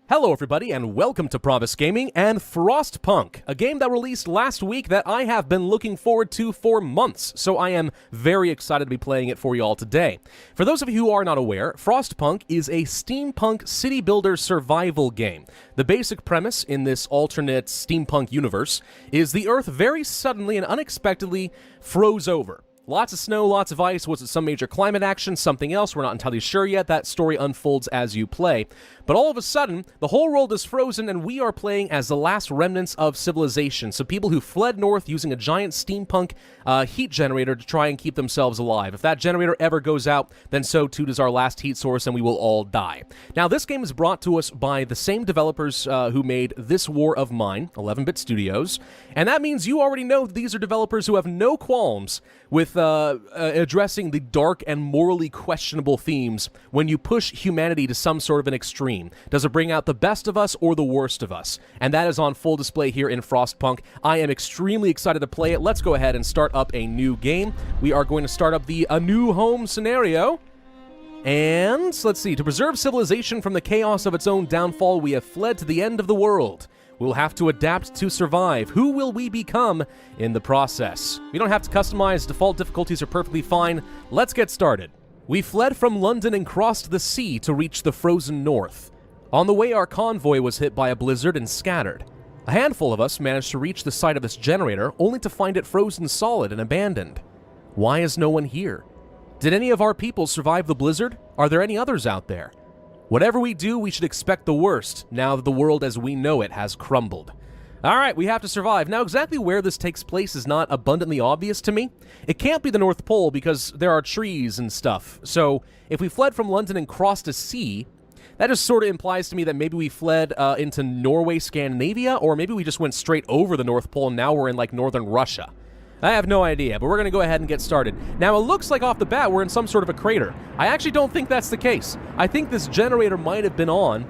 Hello everybody and welcome to Pravus Gaming and Frostpunk, a game that released last week that I have been looking forward to for months, so I am very excited to be playing it for you all today. For those of you who are not aware, Frostpunk is a steampunk city builder survival game. The basic premise in this alternate steampunk universe is the Earth very suddenly and unexpectedly froze over. Lots of snow, lots of ice. Was it some major climate action, something else? We're not entirely sure yet. That story unfolds as you play. But all of a sudden, the whole world is frozen and we are playing as the last remnants of civilization. So people who fled north using a giant steampunk heat generator to try and keep themselves alive. If that generator ever goes out, then so too does our last heat source and we will all die. Now, this game is brought to us by the same developers who made This War of Mine, 11-Bit Studios. And that means you already know that these are developers who have no qualms with addressing the dark and morally questionable themes when you push humanity to some sort of an extreme. Does it bring out the best of us or the worst of us? And that is on full display here in Frostpunk. I am extremely excited to play it. Let's go ahead and start up a new game. We are going to start up the A New Home scenario. And let's see, to preserve civilization from the chaos of its own downfall, we have fled to the end of the world. We'll have to adapt to survive. Who will we become in the process? We don't have to customize. Default difficulties are perfectly fine. Let's get started. We fled from London and crossed the sea to reach the frozen north. On the way, our convoy was hit by a blizzard and scattered. A handful of us managed to reach the site of this generator, only to find it frozen solid and abandoned. Why is no one here? Did any of our people survive the blizzard? Are there any others out there? Whatever we do, we should expect the worst, now that the world as we know it has crumbled. Alright, we have to survive. Now, exactly where this takes place is not abundantly obvious to me. It can't be the North Pole because there are trees and stuff. So, if we fled from London and crossed a sea, that just sort of implies to me that maybe we fled into Norway, Scandinavia, or maybe we just went straight over the North Pole and now we're in, like, northern Russia. I have no idea, but we're going to go ahead and get started. Now, it looks like off the bat we're in some sort of a crater. I actually don't think that's the case. I think this generator might have been on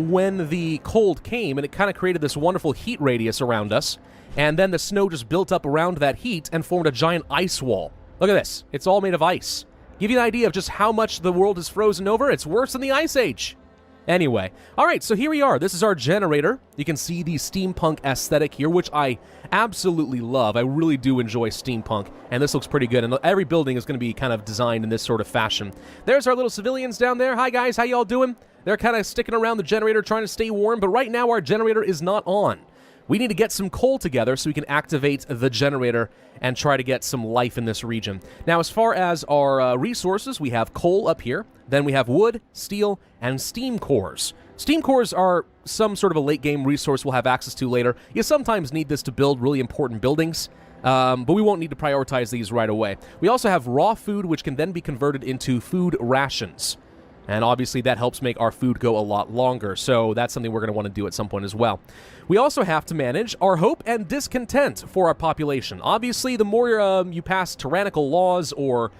when the cold came, and it kind of created this wonderful heat radius around us, and then the snow just built up around that heat and formed a giant ice wall. Look at this. It's all made of ice. Give you an idea of just how much the world is frozen over. It's worse than the Ice Age. Anyway, alright, so here we are. This is our generator. You can see the steampunk aesthetic here, which I absolutely love. I really do enjoy steampunk, and this looks pretty good, and every building is going to be kind of designed in this sort of fashion. There's our little civilians down there. Hi, guys. How y'all doing? They're kind of sticking around the generator trying to stay warm, but right now our generator is not on. We need to get some coal together so we can activate the generator and try to get some life in this region. Now, as far as our resources, we have coal up here. Then we have wood, steel, and steam cores. Steam cores are some sort of a late-game resource we'll have access to later. You sometimes need this to build really important buildings, but we won't need to prioritize these right away. We also have raw food, which can then be converted into food rations. And obviously that helps make our food go a lot longer, so that's something we're going to want to do at some point as well. We also have to manage our hope and discontent for our population. Obviously, the more you pass tyrannical laws or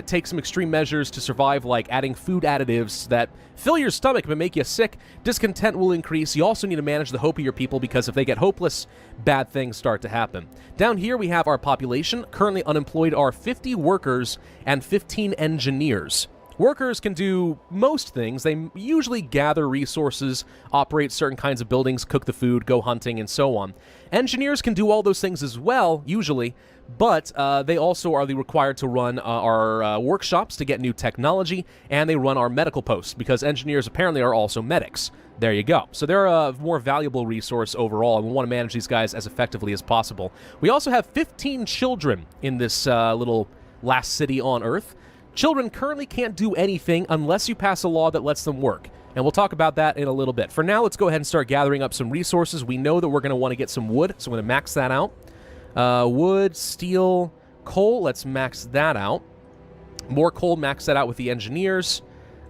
take some extreme measures to survive, like adding food additives that fill your stomach but make you sick, discontent will increase. You also need to manage the hope of your people because if they get hopeless, bad things start to happen. Down here we have our population. Currently unemployed are 50 workers and 15 engineers. Workers can do most things. They usually gather resources, operate certain kinds of buildings, cook the food, go hunting, and so on. Engineers can do all those things as well, usually, but they also are required to run our workshops to get new technology, and they run our medical posts, because engineers apparently are also medics. There you go. So they're a more valuable resource overall, and we want to manage these guys as effectively as possible. We also have 15 children in this little last city on Earth. Children currently can't do anything unless you pass a law that lets them work. And we'll talk about that in a little bit. For now, let's go ahead and start gathering up some resources. We know that we're going to want to get some wood, so I'm going to max that out. Wood, steel, coal, let's max that out. More coal, max that out with the engineers.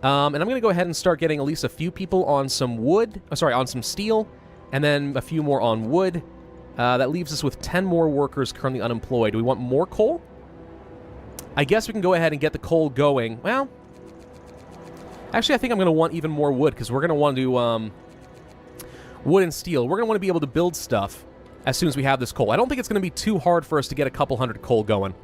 And I'm going to go ahead and start getting at least a few people on some wood, on some steel, and then a few more on wood. That leaves us with 10 more workers currently unemployed. Do we want more coal? I guess we can go ahead and get the coal going. Well, actually, I think I'm going to want even more wood, because we're going to want to do wood and steel. We're going to want to be able to build stuff as soon as we have this coal. I don't think it's going to be too hard for us to get a couple hundred coal going.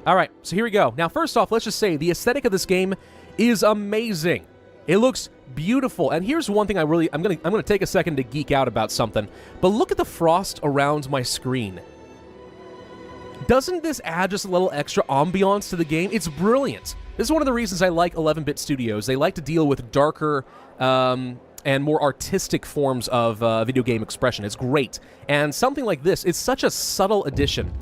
All right, so here we go. Now, first off, let's just say the aesthetic of this game is amazing. It looks beautiful. And here's one thing I'm gonna take a second to geek out about something. But look at the frost around my screen. Doesn't this add just a little extra ambiance to the game? It's brilliant. This is one of the reasons I like 11-bit studios. They like to deal with darker and more artistic forms of video game expression. It's great. And something like this, it's such a subtle addition,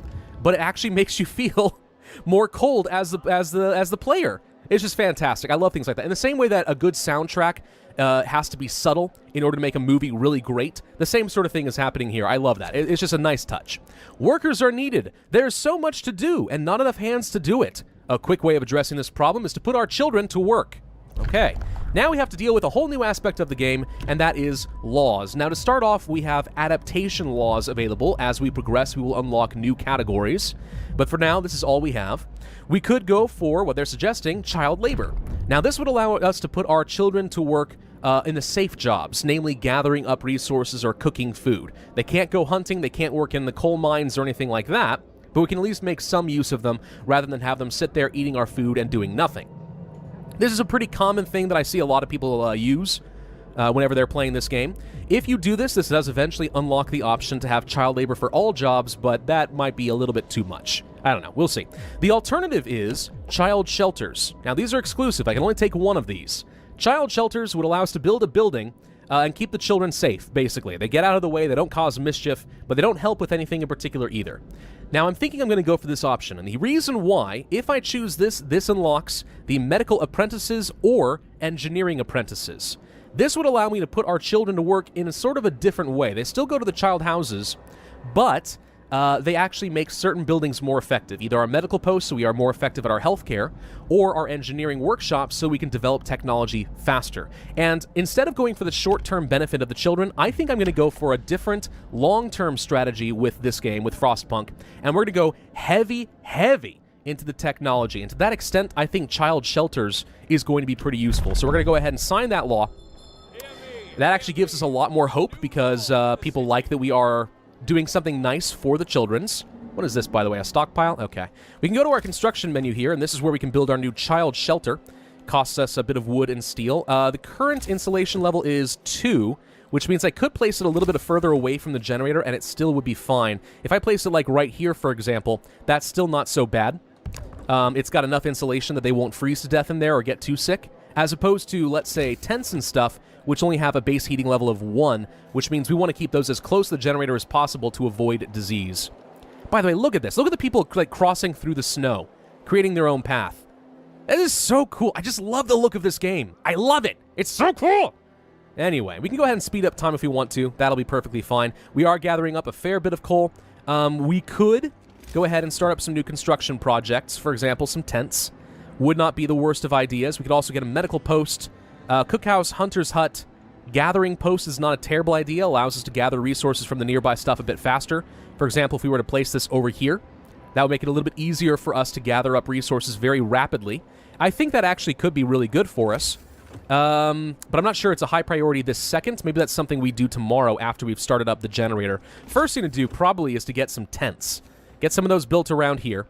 but it actually makes you feel more cold as the player. It's just fantastic. I love things like that. In the same way that a good soundtrack has to be subtle in order to make a movie really great, the same sort of thing is happening here. I love that. It's just a nice touch. Workers are needed. There's so much to do and not enough hands to do it. A quick way of addressing this problem is to put our children to work. Okay. Now we have to deal with a whole new aspect of the game, and that is laws. Now to start off, we have adaptation laws available. As we progress, we will unlock new categories. But for now, this is all we have. We could go for what they're suggesting, child labor. Now this would allow us to put our children to work in the safe jobs, namely gathering up resources or cooking food. They can't go hunting, they can't work in the coal mines or anything like that, but we can at least make some use of them rather than have them sit there eating our food and doing nothing. This is a pretty common thing that I see a lot of people use whenever they're playing this game. If you do this, this does eventually unlock the option to have child labor for all jobs, but that might be a little bit too much. I don't know. We'll see. The alternative is child shelters. Now, these are exclusive. I can only take one of these. Child shelters would allow us to build a building and keep the children safe, basically. They get out of the way, they don't cause mischief, but they don't help with anything in particular either. Now, I'm thinking I'm going to go for this option, and the reason why, if I choose this, this unlocks the medical apprentices or engineering apprentices. This would allow me to put our children to work in a sort of a different way. They still go to the child houses, but they actually make certain buildings more effective. Either our medical posts, so we are more effective at our healthcare, or our engineering workshops, so we can develop technology faster. And instead of going for the short-term benefit of the children, I think I'm going to go for a different long-term strategy with this game, with Frostpunk, and we're going to go heavy into the technology. And to that extent, I think child shelters is going to be pretty useful. So we're going to go ahead and sign that law. That actually gives us a lot more hope, because people like that we are doing something nice for the children's. What is this, by the way? A stockpile? Okay. We can go to our construction menu here, and this is where we can build our new child shelter. Costs us a bit of wood and steel. The current insulation level is 2, which means I could place it a little bit further away from the generator, and it still would be fine. If I place it, like, right here, for example, that's still not so bad. It's got enough insulation that they won't freeze to death in there or get too sick, as opposed to, let's say, tents and stuff, which only have a base heating level of 1, which means we want to keep those as close to the generator as possible to avoid disease. By the way, look at this. Look at the people, like, crossing through the snow, creating their own path. That is so cool. I just love the look of this game. I love it. It's so cool. Anyway, we can go ahead and speed up time if we want to. That'll be perfectly fine. We are gathering up a fair bit of coal. We could go ahead and start up some new construction projects. For example, some tents. Would not be the worst of ideas. We could also get a medical post. Cookhouse, hunter's hut, gathering post is not a terrible idea. Allows us to gather resources from the nearby stuff a bit faster. For example, if we were to place this over here, that would make it a little bit easier for us to gather up resources very rapidly. I think that actually could be really good for us. But I'm not sure it's a high priority this second. Maybe that's something we do tomorrow after we've started up the generator. First thing to do probably is to get some tents. Get some of those built around here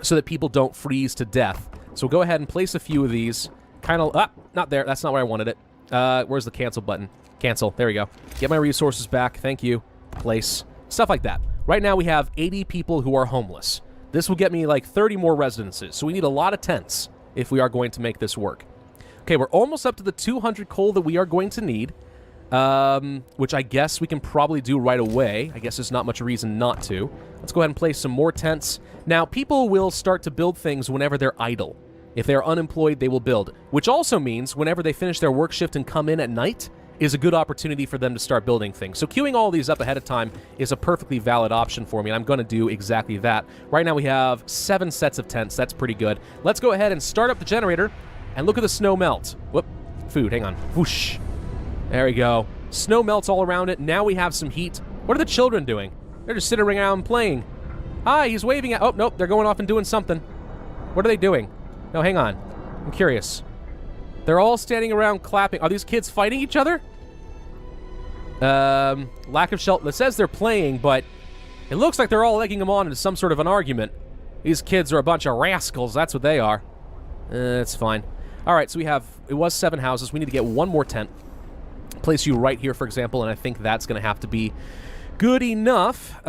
so that people don't freeze to death. So we'll go ahead and place a few of these. Kind of, not there. That's not where I wanted it. Where's the cancel button? Cancel. There we go. Get my resources back. Thank you. Place. Stuff like that. Right now we have 80 people who are homeless. This will get me like 30 more residences. So we need a lot of tents if we are going to make this work. Okay, we're almost up to the 200 coal that we are going to need, which I guess we can probably do right away. I guess there's not much reason not to. Let's go ahead and place some more tents. Now, people will start to build things whenever they're idle. If they are unemployed, they will build, which also means whenever they finish their work shift and come in at night is a good opportunity for them to start building things. So queuing all these up ahead of time is a perfectly valid option for me, and I'm going to do exactly that. Right now we have 7 sets of tents. That's pretty good. Let's go ahead and start up the generator and look at the snow melt. Whoop. Food. Hang on. Whoosh. There we go. Snow melts all around it. Now we have some heat. What are the children doing? They're just sitting around playing. Hi, he's waving at... Oh, nope. They're going off and doing something. What are they doing? No, hang on. I'm curious. They're all standing around clapping. Are these kids fighting each other? Lack of shelter. It says they're playing, but it looks like they're all egging them on into some sort of an argument. These kids are a bunch of rascals. That's what they are. It's fine. All right, so we have It was 7 houses. We need to get 1 more tent. Place you right here, for example, and I think that's going to have to be good enough.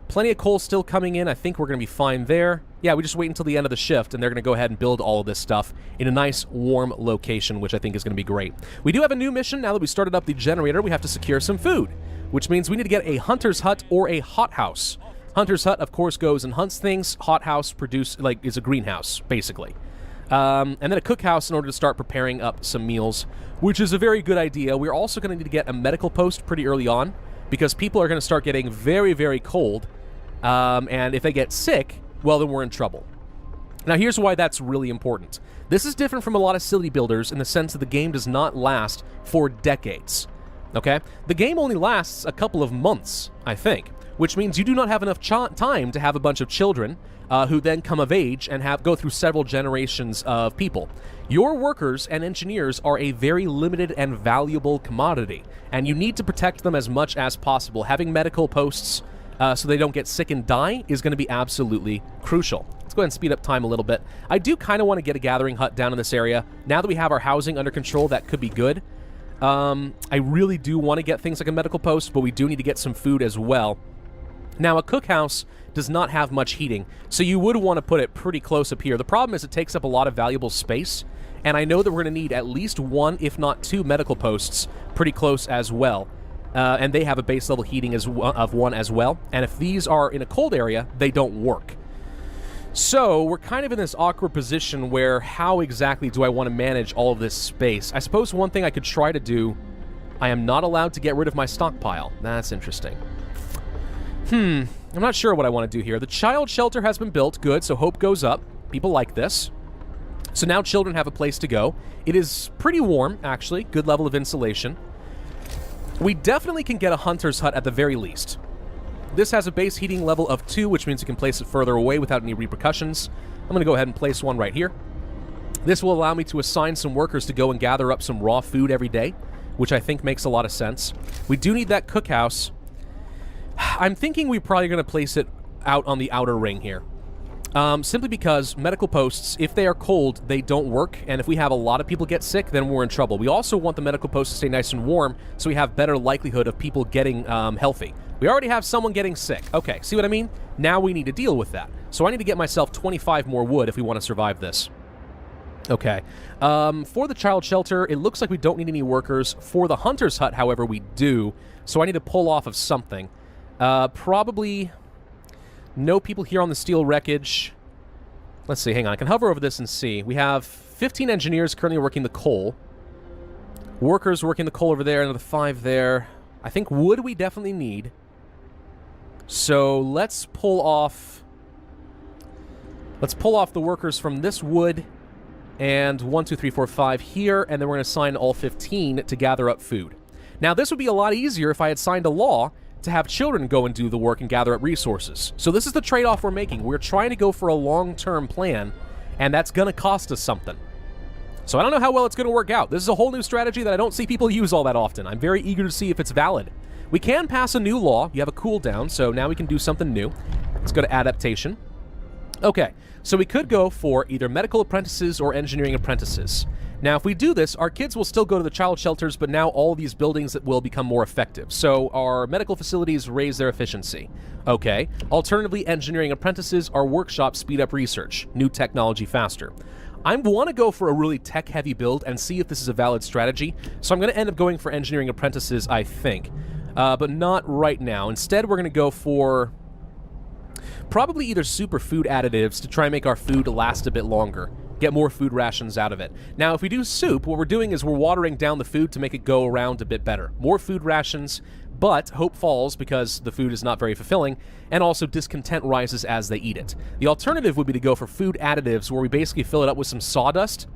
Plenty of coal still coming in. I think we're going to be fine there. Yeah, we just wait until the end of the shift, and they're going to go ahead and build all of this stuff in a nice, warm location, which I think is going to be great. We do have a new mission. Now that we started up the generator, we have to secure some food, which means we need to get a hunter's hut or a hothouse. Hunter's hut, of course, goes and hunts things. Hothouse is a greenhouse, basically. And then a cookhouse in order to start preparing up some meals, which is a very good idea. We're also going to need to get a medical post pretty early on, because people are going to start getting very, very cold. And if they get sick, well, then we're in trouble. Now, here's why that's really important. This is different from a lot of city builders in the sense that the game does not last for decades. Okay? The game only lasts a couple of months, I think, which means you do not have enough time to have a bunch of children who then come of age and go through several generations of people. Your workers and engineers are a very limited and valuable commodity, and you need to protect them as much as possible. Having medical posts so they don't get sick and die is going to be absolutely crucial. Let's go ahead and speed up time a little bit. I do kind of want to get a gathering hut down in this area. Now that we have our housing under control, that could be good. I really do want to get things like a medical post, but we do need to get some food as well. Now, a cookhouse does not have much heating, so you would want to put it pretty close up here. The problem is it takes up a lot of valuable space, and I know that we're going to need at least 1, if not 2 medical posts pretty close as well. And they have a base level heating of 1 as well. And if these are in a cold area, they don't work. So we're kind of in this awkward position where how exactly do I want to manage all of this space? I suppose one thing I could try to do, I am not allowed to get rid of my stockpile. That's interesting. I'm not sure what I want to do here. The child shelter has been built. Good, so hope goes up. People like this. So now children have a place to go. It is pretty warm, actually. Good level of insulation. We definitely can get a hunter's hut at the very least. This has a base heating level of 2, which means you can place it further away without any repercussions. I'm going to go ahead and place one right here. This will allow me to assign some workers to go and gather up some raw food every day, which I think makes a lot of sense. We do need that cookhouse. I'm thinking we're probably going to place it out on the outer ring here. Simply because medical posts, if they are cold, they don't work, and if we have a lot of people get sick, then we're in trouble. We also want the medical posts to stay nice and warm, so we have better likelihood of people getting healthy. We already have someone getting sick. Okay, see what I mean? Now we need to deal with that. So I need to get myself 25 more wood if we want to survive this. Okay. For the child shelter, it looks like we don't need any workers. For the hunter's hut, however, we do. So I need to pull off of something. Probably no people here on the steel wreckage. Let's see, hang on. I can hover over this and see. We have 15 engineers currently working the coal. Workers working the coal over there, another 5 there. I think wood we definitely need. So let's pull off the workers from this wood and 1, 2, 3, 4, 5 here, and then we're going to assign all 15 to gather up food. Now, this would be a lot easier if I had signed a law to have children go and do the work and gather up resources. So this is the trade-off we're making. We're trying to go for a long-term plan, and that's going to cost us something. So I don't know how well it's going to work out. This is a whole new strategy that I don't see people use all that often. I'm very eager to see if it's valid. We can pass a new law. You have a cooldown, so now we can do something new. Let's go to adaptation. Okay, so we could go for either medical apprentices or engineering apprentices. Now, if we do this, our kids will still go to the child shelters, but now all these buildings will become more effective. So our medical facilities raise their efficiency. Okay. Alternatively, engineering apprentices, our workshops speed up research. New technology faster. I want to go for a really tech-heavy build and see if this is a valid strategy. So I'm going to end up going for engineering apprentices, I think. But not right now. Instead, we're going to go for probably either super food additives to try and make our food last a bit longer. Get more food rations out of it. Now, if we do soup, what we're doing is we're watering down the food to make it go around a bit better. More food rations, but hope falls because the food is not very fulfilling, and also discontent rises as they eat it. The alternative would be to go for food additives, where we basically fill it up with some sawdust,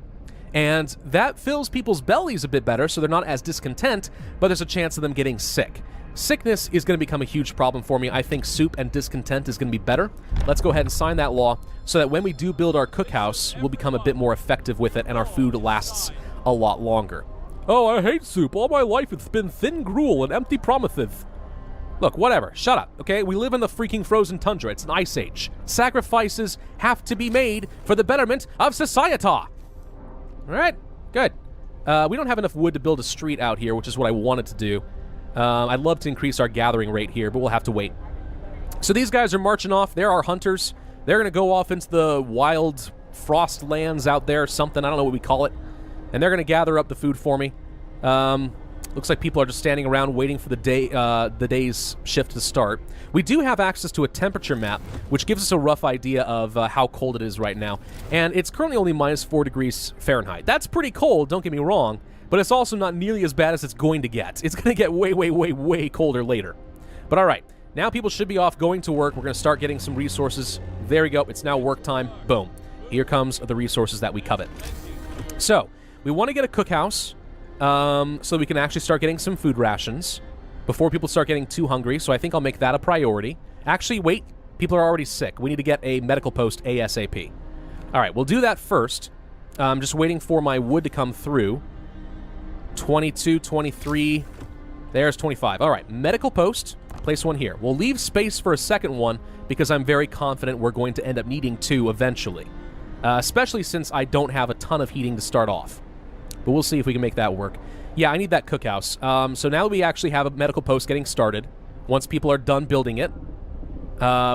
and that fills people's bellies a bit better, so they're not as discontent, but there's a chance of them getting sick. Sickness is going to become a huge problem for me. I think soup and discontent is going to be better. Let's go ahead and sign that law so that when we do build our cookhouse, we'll become a bit more effective with it and our food lasts a lot longer. Oh, I hate soup. All my life it's been thin gruel and empty promises. Look, whatever. Shut up, okay? We live in the freaking frozen tundra. It's an ice age. Sacrifices have to be made for the betterment of society. All right? Good. We don't have enough wood to build a street out here, which is what I wanted to do. I'd love to increase our gathering rate here, but we'll have to wait. So these guys are marching off. They're our hunters. They're going to go off into the wild Frostlands out there, something. I don't know what we call it. And they're going to gather up the food for me. Looks like people are just standing around waiting for the day's shift to start. We do have access to a temperature map, which gives us a rough idea of how cold it is right now. And it's currently only -4 degrees Fahrenheit. That's pretty cold, don't get me wrong, but it's also not nearly as bad as it's going to get. It's going to get way, way, way, way colder later. But all right, now people should be off going to work. We're going to start getting some resources. There we go. It's now work time. Boom. Here comes the resources that we covet. So, we want to get a cookhouse. So we can actually start getting some food rations before people start getting too hungry, so I think I'll make that a priority. Actually, wait, people are already sick. We need to get a medical post ASAP. All right, we'll do that first. I'm just waiting for my wood to come through. 22, 23, there's 25. All right, medical post, place one here. We'll leave space for a second one because I'm very confident we're going to end up needing two eventually, especially since I don't have a ton of heating to start off. But we'll see if we can make that work. Yeah, I need that cookhouse. So now we actually have a medical post getting started. Once people are done building it,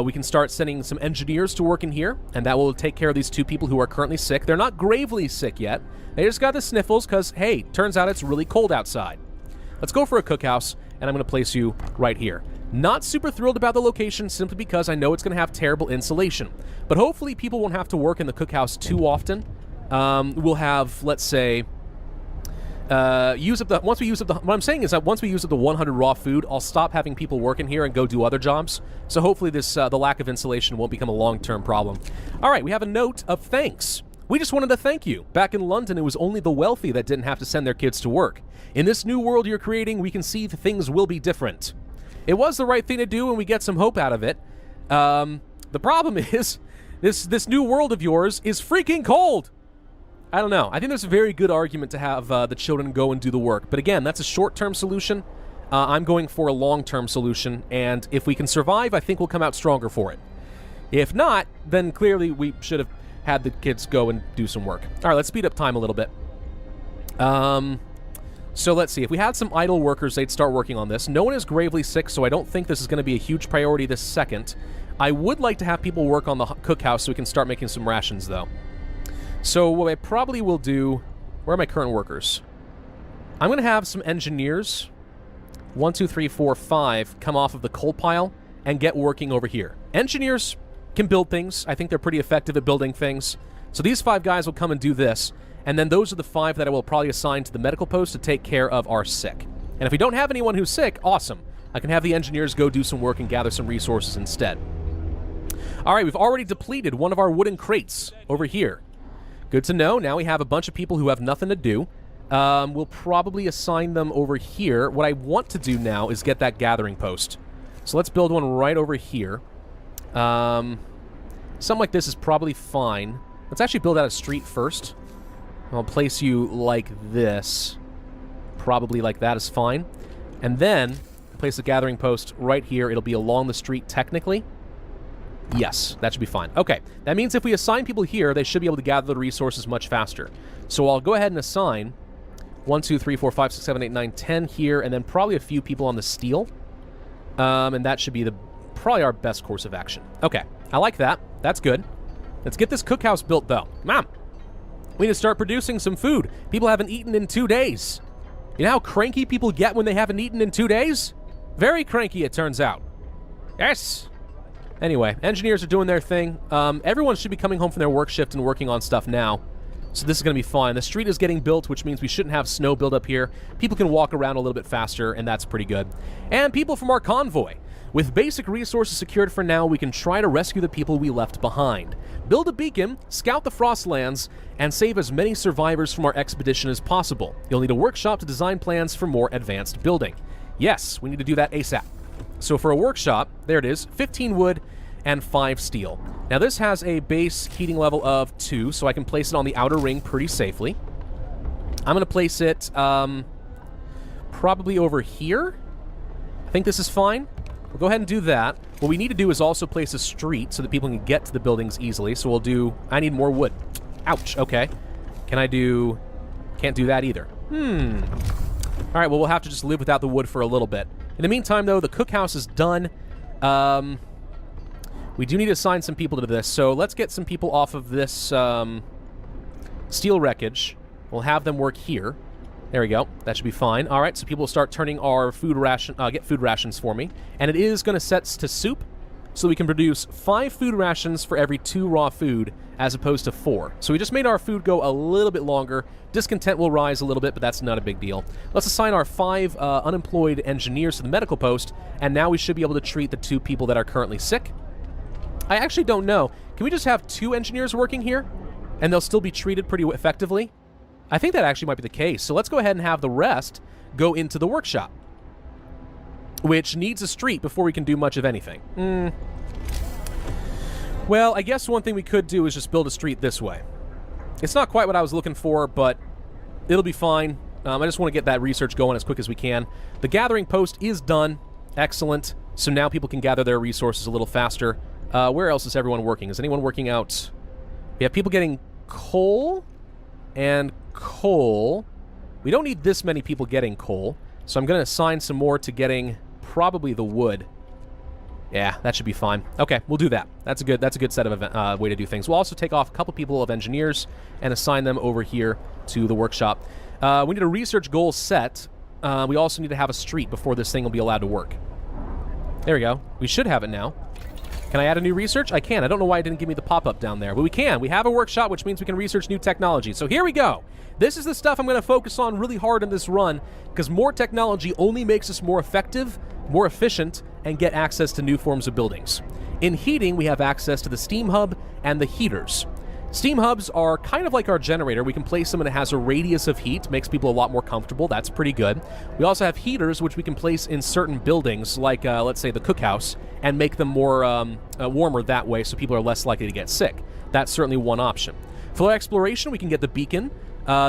we can start sending some engineers to work in here, and that will take care of these two people who are currently sick. They're not gravely sick yet. They just got the sniffles because, hey, turns out it's really cold outside. Let's go for a cookhouse, and I'm going to place you right here. Not super thrilled about the location simply because I know it's going to have terrible insulation. But hopefully people won't have to work in the cookhouse too often. We'll have, let's say... once we use up the, what I'm saying is that once we use up the 100 raw food, I'll stop having people work in here and go do other jobs. So hopefully this, the lack of insulation won't become a long-term problem. All right, we have a note of thanks. We just wanted to thank you. Back in London, it was only the wealthy that didn't have to send their kids to work. In this new world you're creating, we can see that things will be different. It was the right thing to do and we get some hope out of it. The problem is, this new world of yours is freaking cold. I don't know. I think there's a very good argument to have the children go and do the work. But again, that's a short-term solution. I'm going for a long-term solution. And if we can survive, I think we'll come out stronger for it. If not, then clearly we should have had the kids go and do some work. All right, let's speed up time a little bit. So let's see. If we had some idle workers, they'd start working on this. No one is gravely sick, so I don't think this is going to be a huge priority this second. I would like to have people work on the cookhouse so we can start making some rations, though. So what I probably will do... Where are my current workers? I'm going to have some engineers, 1, 2, 3, 4, 5, come off of the coal pile and get working over here. Engineers can build things. I think they're pretty effective at building things. So these 5 guys will come and do this. And then those are the 5 that I will probably assign to the medical post to take care of our sick. And if we don't have anyone who's sick, awesome. I can have the engineers go do some work and gather some resources instead. All right, we've already depleted one of our wooden crates over here. Good to know. Now we have a bunch of people who have nothing to do. We'll probably assign them over here. What I want to do now is get that gathering post. So let's build one right over here. Something like this is probably fine. Let's actually build out a street first. I'll place you like this. Probably like that is fine. And then place the gathering post right here. It'll be along the street technically. Yes, that should be fine. Okay, that means if we assign people here, they should be able to gather the resources much faster. So I'll go ahead and assign 1, 2, 3, 4, 5, 6, 7, 8, 9, 10 here, and then probably a few people on the steel. And that should be probably our best course of action. Okay, I like that. That's good. Let's get this cookhouse built, though. Mom, we need to start producing some food. People haven't eaten in 2 days. You know how cranky people get when they haven't eaten in 2 days? Very cranky, it turns out. Yes! Anyway, engineers are doing their thing. Everyone should be coming home from their work shift and working on stuff now. So this is going to be fine. The street is getting built, which means we shouldn't have snow build up here. People can walk around a little bit faster, and that's pretty good. And people from our convoy. With basic resources secured for now, we can try to rescue the people we left behind. Build a beacon, scout the Frostlands, and save as many survivors from our expedition as possible. You'll need a workshop to design plans for more advanced building. Yes, we need to do that ASAP. So for a workshop, there it is, 15 wood and 5 steel. Now this has a base heating level of 2, so I can place it on the outer ring pretty safely. I'm going to place it probably over here. I think this is fine. We'll go ahead and do that. What we need to do is also place a street so that people can get to the buildings easily. So we'll do... I need more wood. Ouch, okay. Can I do Can't do that either. All right, well, we'll have to just live without the wood for a little bit. In the meantime, though, the cookhouse is done. We do need to assign some people to this, so let's get some people off of this steel wreckage. We'll have them work here. There we go. That should be fine. All right, so people will start turning our food ration, get food rations for me. And it is going to set to soup, so we can produce 5 food rations for every 2 raw food, as opposed to 4. So we just made our food go a little bit longer. Discontent will rise a little bit, but that's not a big deal. Let's assign our 5 unemployed engineers to the medical post, and now we should be able to treat the 2 people that are currently sick. I actually don't know. Can we just have 2 engineers working here, and they'll still be treated pretty effectively? I think that actually might be the case. So let's go ahead and have the rest go into the workshop, which needs a street before we can do much of anything. Well, I guess one thing we could do is just build a street this way. It's not quite what I was looking for, but it'll be fine. I just want to get that research going as quick as we can. The gathering post is done. Excellent. So now people can gather their resources a little faster. Where else is everyone working? Is anyone working out? We have people getting coal and coal. We don't need this many people getting coal, so I'm going to assign some more to getting probably the wood. Yeah, that should be fine. Okay, we'll do that. That's a good set of way to do things. We'll also take off a couple people of engineers and assign them over here to the workshop. We need a research goal set. We also need to have a street before this thing will be allowed to work. There we go. We should have it now. Can I add a new research? I can. I don't know why it didn't give me the pop-up down there, but we can. We have a workshop, which means we can research new technology. So here we go. This is the stuff I'm going to focus on really hard in this run, because more technology only makes us more effective, more efficient, and get access to new forms of buildings. In heating, we have access to the steam hub and the heaters. Steam hubs are kind of like our generator. We can place them and it has a radius of heat, makes people a lot more comfortable. That's pretty good. We also have heaters, which we can place in certain buildings, like, let's say, the cookhouse, and make them more warmer that way so people are less likely to get sick. That's certainly one option. For exploration, we can get the beacon.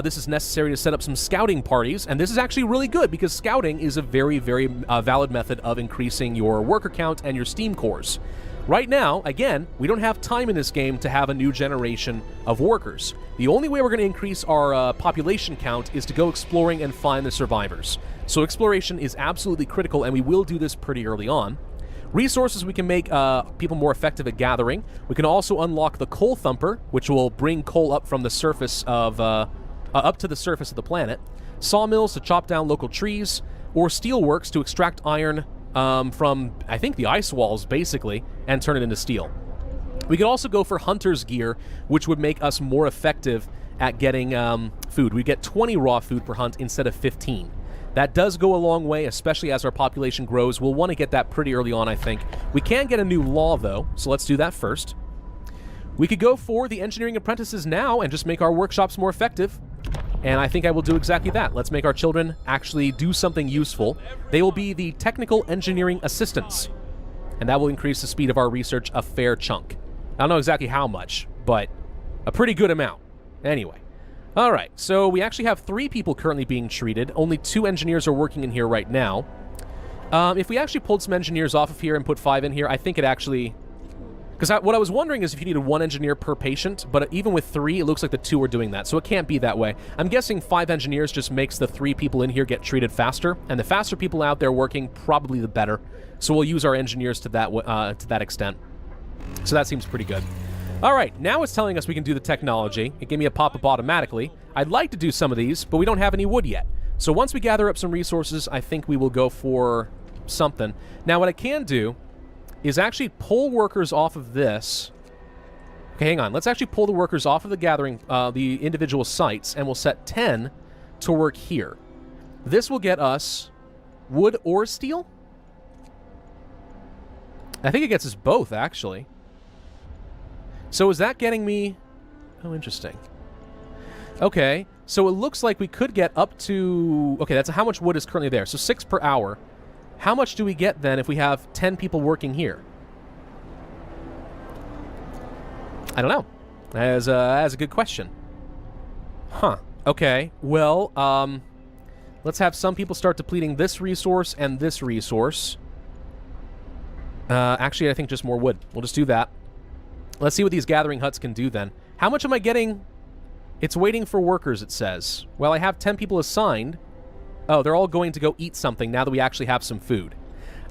This is necessary to set up some scouting parties, and this is actually really good because scouting is a very, very valid method of increasing your worker count and your steam cores. Right now, again, we don't have time in this game to have a new generation of workers. The only way we're going to increase our population count is to go exploring and find the survivors. So exploration is absolutely critical, and we will do this pretty early on. Resources, we can make people more effective at gathering. We can also unlock the coal thumper, which will bring coal up from the surface of up to the surface of the planet. Sawmills to chop down local trees, or steelworks to extract iron from, I think, the ice walls, basically, and turn it into steel. We could also go for hunter's gear, which would make us more effective at getting food. We get 20 raw food per hunt instead of 15. That does go a long way, especially as our population grows. We'll want to get that pretty early on, I think. We can get a new law, though, so let's do that first. We could go for the engineering apprentices now and just make our workshops more effective. And I think I will do exactly that. Let's make our children actually do something useful. They will be the technical engineering assistants. And that will increase the speed of our research a fair chunk. I don't know exactly how much, but a pretty good amount. Anyway. All right, so we actually have 3 people currently being treated. Only 2 engineers are working in here right now. If we actually pulled some engineers off of here and put 5 in here, I think it actually... Because what I was wondering is if you needed 1 engineer per patient, but even with 3, it looks like the 2 are doing that, so it can't be that way. I'm guessing 5 engineers just makes the 3 people in here get treated faster, and the faster people out there working, probably the better. So we'll use our engineers to that extent. So that seems pretty good. All right, now it's telling us we can do the technology. It gave me a pop-up automatically. I'd like to do some of these, but we don't have any wood yet. So once we gather up some resources, I think we will go for something. Now, what I can do is actually pull workers off of this. Okay, hang on. Let's actually pull the workers off of the gathering, the individual sites, and we'll set 10 to work here. This will get us wood or steel? I think it gets us both, actually. So is that getting me... Oh, interesting. Okay, so it looks like we could get up to... Okay, that's how much wood is currently there. So 6 per hour. How much do we get, then, if we have 10 people working here? I don't know. That's a good question. Huh. Okay, well, let's have some people start depleting this resource and this resource. Actually, I think just more wood. We'll just do that. Let's see what these gathering huts can do, then. How much am I getting? It's waiting for workers, it says. Well, I have 10 people assigned. Oh, they're all going to go eat something now that we actually have some food.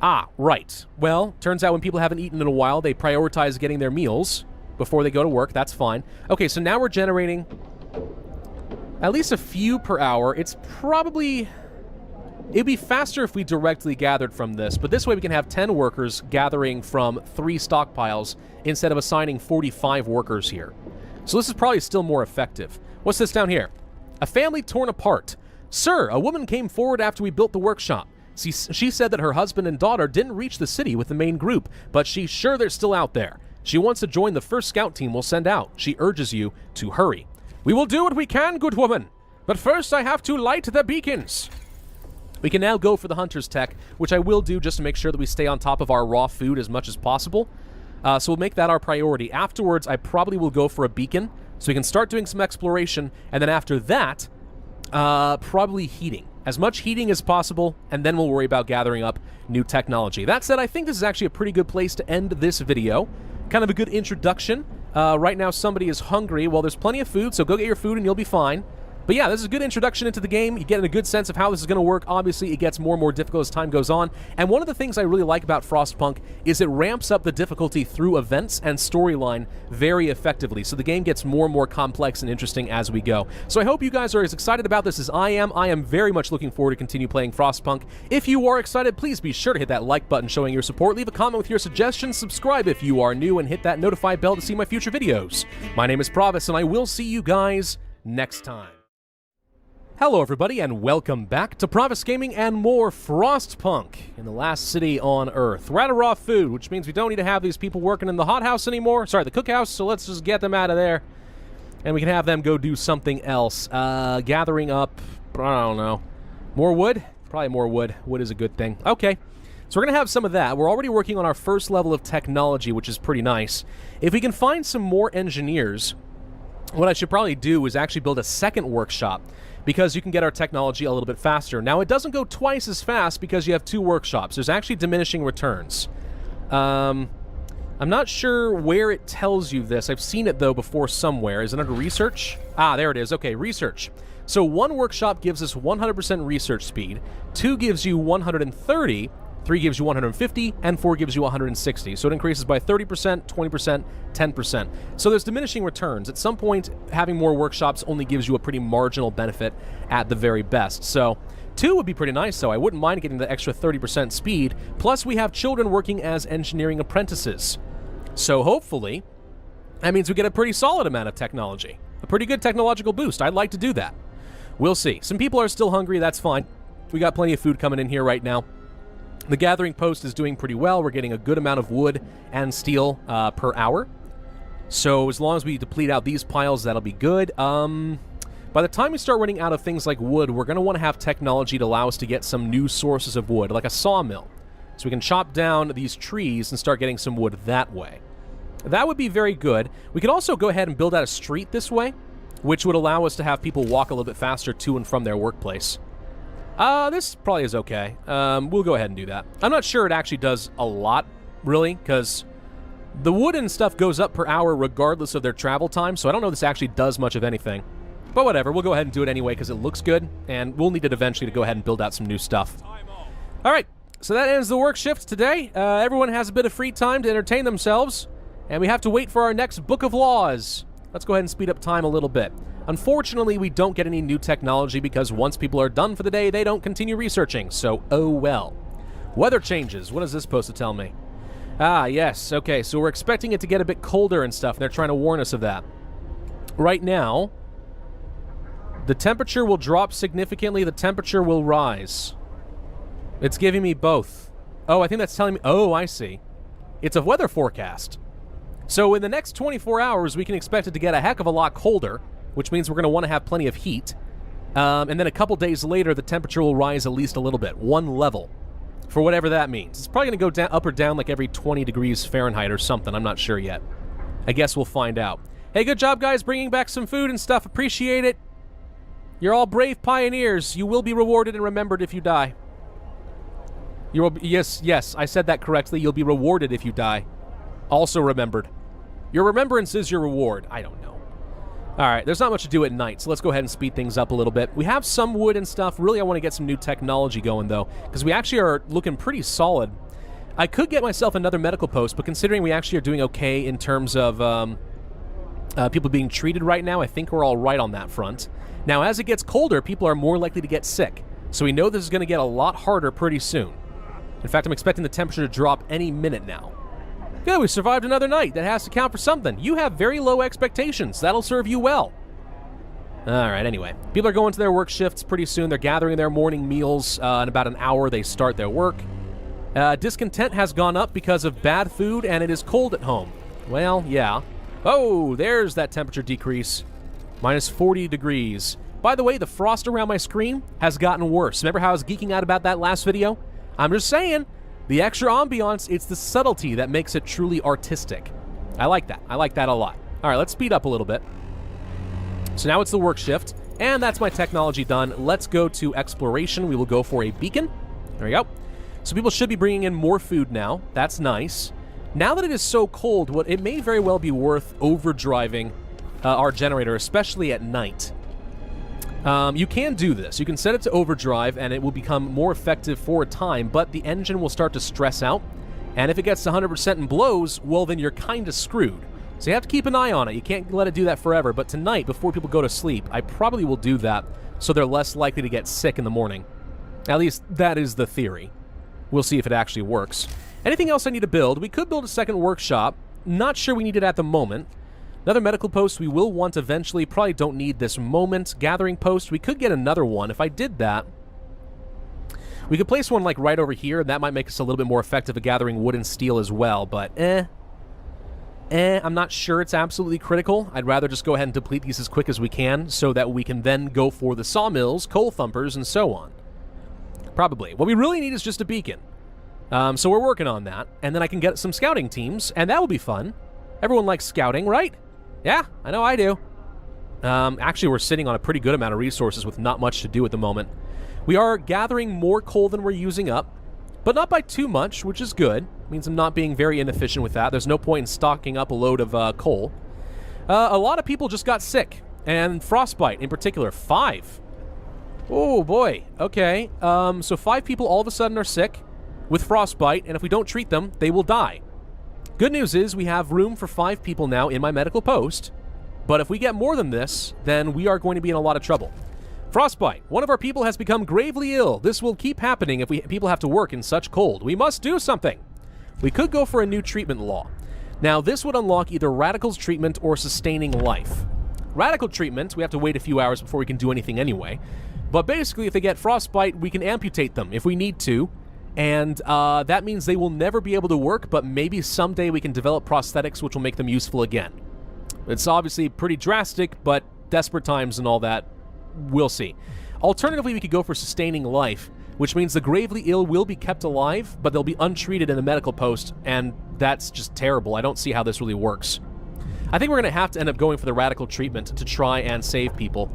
Ah, right. Well, turns out when people haven't eaten in a while, they prioritize getting their meals before they go to work. That's fine. Okay, so now we're generating at least a few per hour. It's probably... It'd be faster if we directly gathered from this, but this way we can have 10 workers gathering from 3 stockpiles instead of assigning 45 workers here. So this is probably still more effective. What's this down here? A family torn apart. Sir, a woman came forward after we built the workshop. She said that her husband and daughter didn't reach the city with the main group, but she's sure they're still out there. She wants to join the first scout team we'll send out. She urges you to hurry. We will do what we can, good woman. But first I have to light the beacons. We can now go for the hunter's tech, which I will do just to make sure that we stay on top of our raw food as much as possible. So we'll make that our priority. Afterwards, I probably will go for a beacon, so we can start doing some exploration, and then after that, probably heating. As much heating as possible, and then we'll worry about gathering up new technology. That said, I think this is actually a pretty good place to end this video. Kind of a good introduction. Right now, somebody is hungry. Well, there's plenty of food, so go get your food and you'll be fine. But yeah, this is a good introduction into the game. You get a good sense of how this is going to work. Obviously, it gets more and more difficult as time goes on. And one of the things I really like about Frostpunk is it ramps up the difficulty through events and storyline very effectively. So the game gets more and more complex and interesting as we go. So I hope you guys are as excited about this as I am. I am very much looking forward to continue playing Frostpunk. If you are excited, please be sure to hit that like button showing your support. Leave a comment with your suggestions. Subscribe if you are new, and hit that notify bell to see my future videos. My name is Pravus, and I will see you guys next time. Hello everybody, and welcome back to Pravus Gaming and more Frostpunk in the last city on Earth. We're out of raw food, which means we don't need to have these people working in the hothouse anymore. Sorry, the cookhouse, so let's just get them out of there. And we can have them go do something else. Gathering up, I don't know, more wood? Probably more wood. Wood is a good thing. Okay, so we're going to have some of that. We're already working on our first level of technology, which is pretty nice. If we can find some more engineers, what I should probably do is actually build a second workshop, because you can get our technology a little bit faster. Now, it doesn't go twice as fast because you have 2 workshops. There's actually diminishing returns. I'm not sure where it tells you this. I've seen it, though, before somewhere. Is it under research? Ah, there it is. Okay, research. So 1 workshop gives us 100% research speed, 2 gives you 130, 3 gives you 150, and 4 gives you 160. So it increases by 30%, 20%, 10%. So there's diminishing returns. At some point, having more workshops only gives you a pretty marginal benefit at the very best. So 2 would be pretty nice, so I wouldn't mind getting the extra 30% speed. Plus, we have children working as engineering apprentices. So hopefully, that means we get a pretty solid amount of technology. A pretty good technological boost. I'd like to do that. We'll see. Some people are still hungry. That's fine. We got plenty of food coming in here right now. The gathering post is doing pretty well. We're getting a good amount of wood and steel per hour. So as long as we deplete out these piles, that'll be good. By the time we start running out of things like wood, we're going to want to have technology to allow us to get some new sources of wood, like a sawmill. So we can chop down these trees and start getting some wood that way. That would be very good. We could also go ahead and build out a street this way, which would allow us to have people walk a little bit faster to and from their workplace. This probably is okay. We'll go ahead and do that. I'm not sure it actually does a lot, really, because the wood and stuff goes up per hour regardless of their travel time, so I don't know if this actually does much of anything. But whatever, we'll go ahead and do it anyway because it looks good, and we'll need it eventually to go ahead and build out some new stuff. Alright, so that ends the work shift today. Everyone has a bit of free time to entertain themselves, and we have to wait for our next book of laws. Let's go ahead and speed up time a little bit. Unfortunately, we don't get any new technology because once people are done for the day, they don't continue researching, so oh well. Weather changes. What is this supposed to tell me? Ah, yes. Okay, so we're expecting it to get a bit colder and stuff. They're trying to warn us of that. Right now, the temperature will drop significantly. The temperature will rise. It's giving me both. Oh, I think that's telling me... Oh, I see. It's a weather forecast. So in the next 24 hours, we can expect it to get a heck of a lot colder, which means we're going to want to have plenty of heat. And then a couple days later, the temperature will rise at least a little bit, 1 level, for whatever that means. It's probably going to go down, up or down like every 20 degrees Fahrenheit or something. I'm not sure yet. I guess we'll find out. Hey, good job, guys, bringing back some food and stuff. Appreciate it. You're all brave pioneers. You will be rewarded and remembered if you die. You will be, yes, I said that correctly. You'll be rewarded if you die. Also remembered. Your remembrance is your reward. I don't know. All right, there's not much to do at night, so let's go ahead and speed things up a little bit. We have some wood and stuff. Really, I want to get some new technology going, though, because we actually are looking pretty solid. I could get myself another medical post, but considering we actually are doing okay in terms of people being treated right now, I think we're all right on that front. Now, as it gets colder, people are more likely to get sick, so we know this is going to get a lot harder pretty soon. In fact, I'm expecting the temperature to drop any minute now. Good, we survived another night. That has to count for something. You have very low expectations. That'll serve you well. All right, anyway. People are going to their work shifts pretty soon. They're gathering their morning meals. In about an hour, they start their work. Discontent has gone up because of bad food, and it is cold at home. Well, yeah. Oh, there's that temperature decrease. Minus 40 degrees. By the way, the frost around my screen has gotten worse. Remember how I was geeking out about that last video? I'm just saying. The extra ambiance, it's the subtlety that makes it truly artistic. I like that. I like that a lot. All right, let's speed up a little bit. So now it's the work shift, and that's my technology done. Let's go to exploration. We will go for a beacon. There we go. So people should be bringing in more food now. That's nice. Now that it is so cold, it may very well be worth overdriving our generator, especially at night. You can do this. You can set it to overdrive, and it will become more effective for a time, but the engine will start to stress out, and if it gets to 100% and blows, well, then you're kind of screwed. So you have to keep an eye on it. You can't let it do that forever, but tonight, before people go to sleep, I probably will do that so they're less likely to get sick in the morning. At least, that is the theory. We'll see if it actually works. Anything else I need to build? We could build a second workshop. Not sure we need it at the moment. Another medical post we will want eventually. Probably don't need this moment. Gathering post, we could get another one. If I did that, we could place one like right over here, and that might make us a little bit more effective at gathering wood and steel as well, but I'm not sure it's absolutely critical. I'd rather just go ahead and deplete these as quick as we can so that we can then go for the sawmills, coal thumpers, and so on. Probably. What we really need is just a beacon. So we're working on that, and then I can get some scouting teams, and that will be fun. Everyone likes scouting, right? Yeah, I know I do. Actually, we're sitting on a pretty good amount of resources with not much to do at the moment. We are gathering more coal than we're using up, but not by too much, which is good. It means I'm not being very inefficient with that. There's no point in stocking up a load of coal. A lot of people just got sick, and frostbite in particular. 5. Oh, boy. Okay, so 5 people all of a sudden are sick with frostbite, and if we don't treat them, they will die. Good news is we have room for 5 people now in my medical post, but if we get more than this, then we are going to be in a lot of trouble. Frostbite. One of our people has become gravely ill. This will keep happening if people have to work in such cold. We must do something. We could go for a new treatment law. Now, this would unlock either radicals treatment or sustaining life. Radical treatment, we have to wait a few hours before we can do anything anyway. But basically, if they get frostbite, we can amputate them if we need to. And that means they will never be able to work, but maybe someday we can develop prosthetics which will make them useful again. It's obviously pretty drastic, but desperate times and all that, we'll see. Alternatively, we could go for sustaining life, which means the gravely ill will be kept alive, but they'll be untreated in the medical post, and that's just terrible. I don't see how this really works. I think we're going to have to end up going for the radical treatment to try and save people.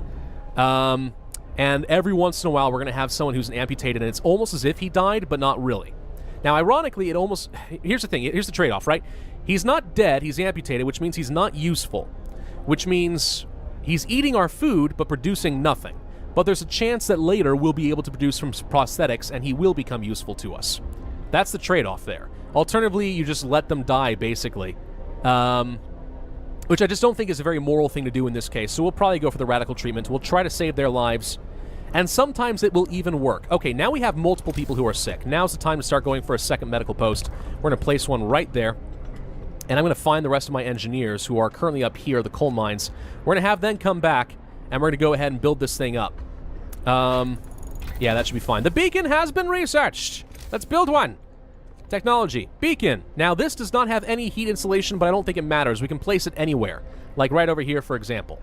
And every once in a while, we're going to have someone who's amputated, and it's almost as if he died, but not really. Now, ironically, here's the thing. Here's the trade-off, right? He's not dead. He's amputated, which means he's not useful, which means he's eating our food, but producing nothing. But there's a chance that later we'll be able to produce some prosthetics, and he will become useful to us. That's the trade-off there. Alternatively, you just let them die, basically. Which I just don't think is a very moral thing to do in this case. So we'll probably go for the radical treatment. We'll try to save their lives. And sometimes it will even work. Okay, now we have multiple people who are sick. Now's the time to start going for a second medical post. We're going to place one right there. And I'm going to find the rest of my engineers who are currently up here, the coal mines. We're going to have them come back, and we're going to go ahead and build this thing up. Yeah, that should be fine. The beacon has been researched. Let's build one. Technology. Beacon. Now, this does not have any heat insulation, but I don't think it matters. We can place it anywhere. Like right over here, for example.